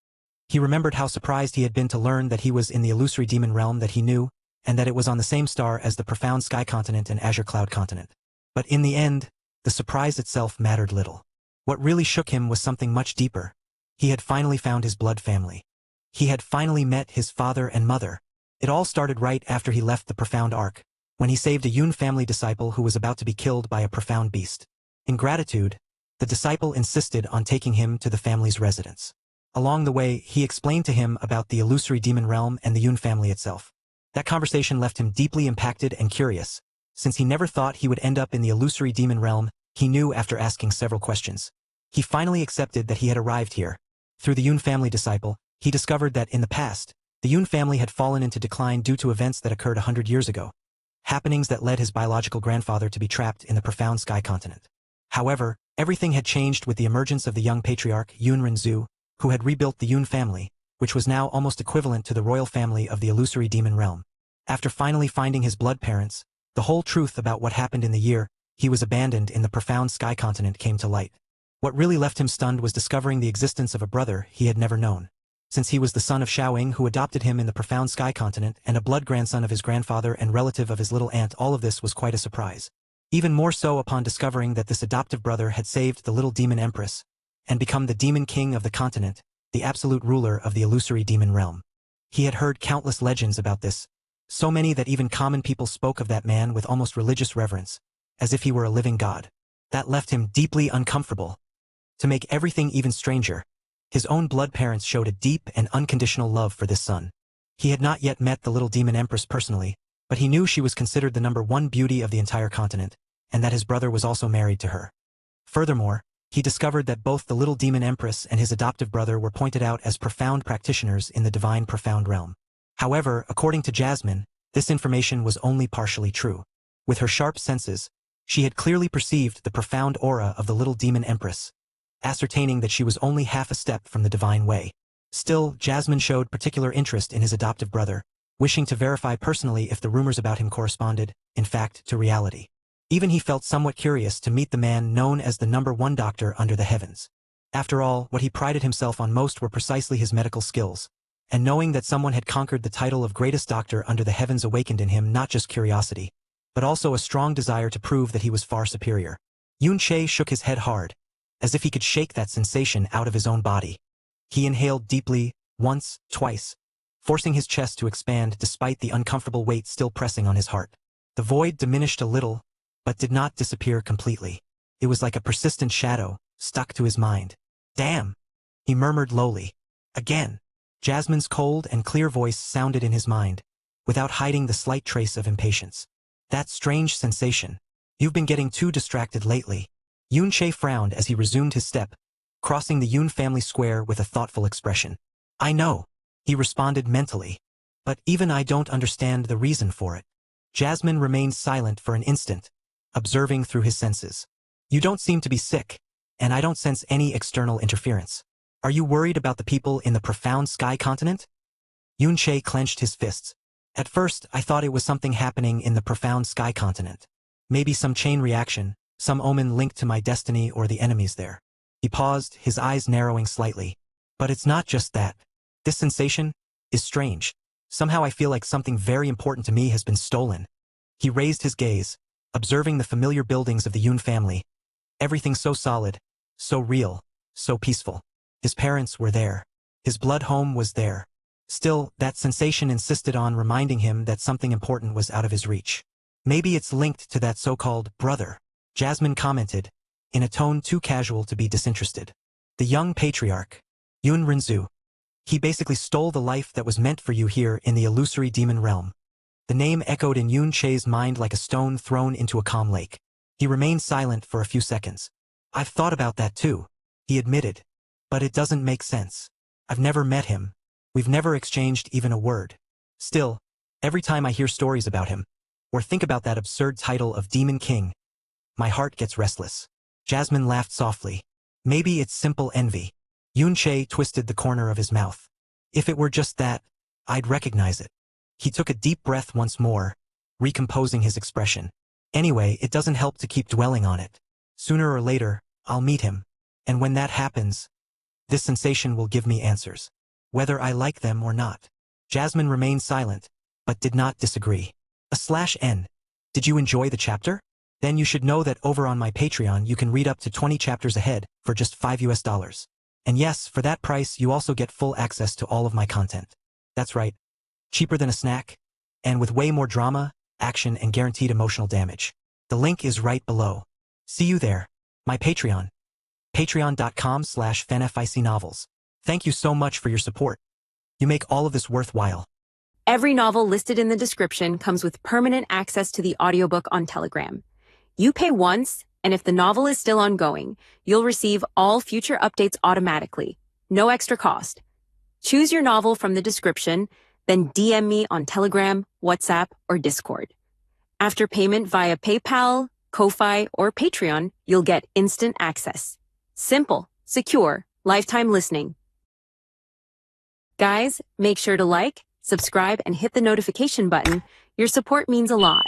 He remembered how surprised he had been to learn that he was in the illusory demon realm that he knew, and that it was on the same star as the profound sky continent and azure cloud continent. But in the end, the surprise itself mattered little. What really shook him was something much deeper. He had finally found his blood family. He had finally met his father and mother. It all started right after he left the profound arc, when he saved a Yun family disciple who was about to be killed by a profound beast. In gratitude, the disciple insisted on taking him to the family's residence. Along the way, he explained to him about the illusory demon realm and the Yun family itself. That conversation left him deeply impacted and curious. Since he never thought he would end up in the illusory demon realm, he knew after asking several questions. He finally accepted that he had arrived here. Through the Yun family disciple, he discovered that in the past, the Yun family had fallen into decline due to events that occurred 100 years ago. happenings that led his biological grandfather to be trapped in the profound sky continent. However, everything had changed with the emergence of the young patriarch Yun Rinzu, who had rebuilt the Yun family, which was now almost equivalent to the royal family of the illusory demon realm. After finally finding his blood parents, the whole truth about what happened in the year he was abandoned in the profound sky continent came to light. What really left him stunned was discovering the existence of a brother he had never known. Since he was the son of Xiaoying who adopted him in the profound sky continent and a blood grandson of his grandfather and relative of his little aunt, all of this was quite a surprise. Even more so upon discovering that this adoptive brother had saved the little demon empress and become the demon king of the continent, the absolute ruler of the illusory demon realm. He had heard countless legends about this, so many that even common people spoke of that man with almost religious reverence, as if he were a living god. That left him deeply uncomfortable. To make everything even stranger, his own blood parents showed a deep and unconditional love for this son. He had not yet met the little demon empress personally, but he knew she was considered the #1 beauty of the entire continent, and that his brother was also married to her. Furthermore, he discovered that both the little demon empress and his adoptive brother were pointed out as profound practitioners in the divine profound realm. However, according to Jasmine, this information was only partially true. With her sharp senses, she had clearly perceived the profound aura of the little demon empress, ascertaining that she was only half a step from the divine way. Still, Jasmine showed particular interest in his adoptive brother, wishing to verify personally if the rumors about him corresponded, in fact, to reality. Even he felt somewhat curious to meet the man known as the #1 doctor under the heavens. After all, what he prided himself on most were precisely his medical skills, and knowing that someone had conquered the title of greatest doctor under the heavens awakened in him not just curiosity, but also a strong desire to prove that he was far superior. Yun Che shook his head hard, as if he could shake that sensation out of his own body. He inhaled deeply, once, twice, forcing his chest to expand despite the uncomfortable weight still pressing on his heart. The void diminished a little, but did not disappear completely. It was like a persistent shadow, stuck to his mind. "Damn!" he murmured lowly. Again. Jasmine's cold and clear voice sounded in his mind, without hiding the slight trace of impatience. "That strange sensation. You've been getting too distracted lately." Yun Che frowned as he resumed his step, crossing the Yun family square with a thoughtful expression. "I know," he responded mentally, "but even I don't understand the reason for it." Jasmine remained silent for an instant, observing through his senses. "You don't seem to be sick, and I don't sense any external interference. Are you worried about the people in the profound sky continent?" Yun Che clenched his fists. "At first, I thought it was something happening in the profound sky continent. Maybe some chain reaction, some omen linked to my destiny or the enemies there." He paused, his eyes narrowing slightly. "But it's not just that. This sensation is strange. Somehow I feel like something very important to me has been stolen." He raised his gaze, observing the familiar buildings of the Yun family. Everything so solid, so real, so peaceful. His parents were there. His blood home was there. Still, that sensation insisted on reminding him that something important was out of his reach. "Maybe it's linked to that so-called brother," Jasmine commented, in a tone too casual to be disinterested. "The young patriarch, Yun Rinzu. He basically stole the life that was meant for you here in the illusory demon realm." The name echoed in Yun Che's mind like a stone thrown into a calm lake. He remained silent for a few seconds. "I've thought about that too," he admitted. "But it doesn't make sense. I've never met him. We've never exchanged even a word. Still, every time I hear stories about him, or think about that absurd title of Demon King, my heart gets restless." Jasmine laughed softly. "Maybe it's simple envy." Yun Che twisted the corner of his mouth. "If it were just that, I'd recognize it." He took a deep breath once more, recomposing his expression. "Anyway, it doesn't help to keep dwelling on it. Sooner or later, I'll meet him. And when that happens, this sensation will give me answers. Whether I like them or not." Jasmine remained silent, but did not disagree. /N. Did you enjoy the chapter? Then you should know that over on my Patreon you can read up to 20 chapters ahead for just $5. And yes, for that price you also get full access to all of my content. That's right. Cheaper than a snack, and with way more drama, action, and guaranteed emotional damage. The link is right below. See you there. My Patreon. Patreon.com/fanficnovels. Thank you so much for your support. You make all of this worthwhile. Every novel listed in the description comes with permanent access to the audiobook on Telegram. You pay once, and if the novel is still ongoing, you'll receive all future updates automatically. No extra cost. Choose your novel from the description, then DM me on Telegram, WhatsApp, or Discord. After payment via PayPal, Ko-Fi, or Patreon, you'll get instant access. Simple, secure, lifetime listening. Guys, make sure to like, subscribe, and hit the notification button. Your support means a lot.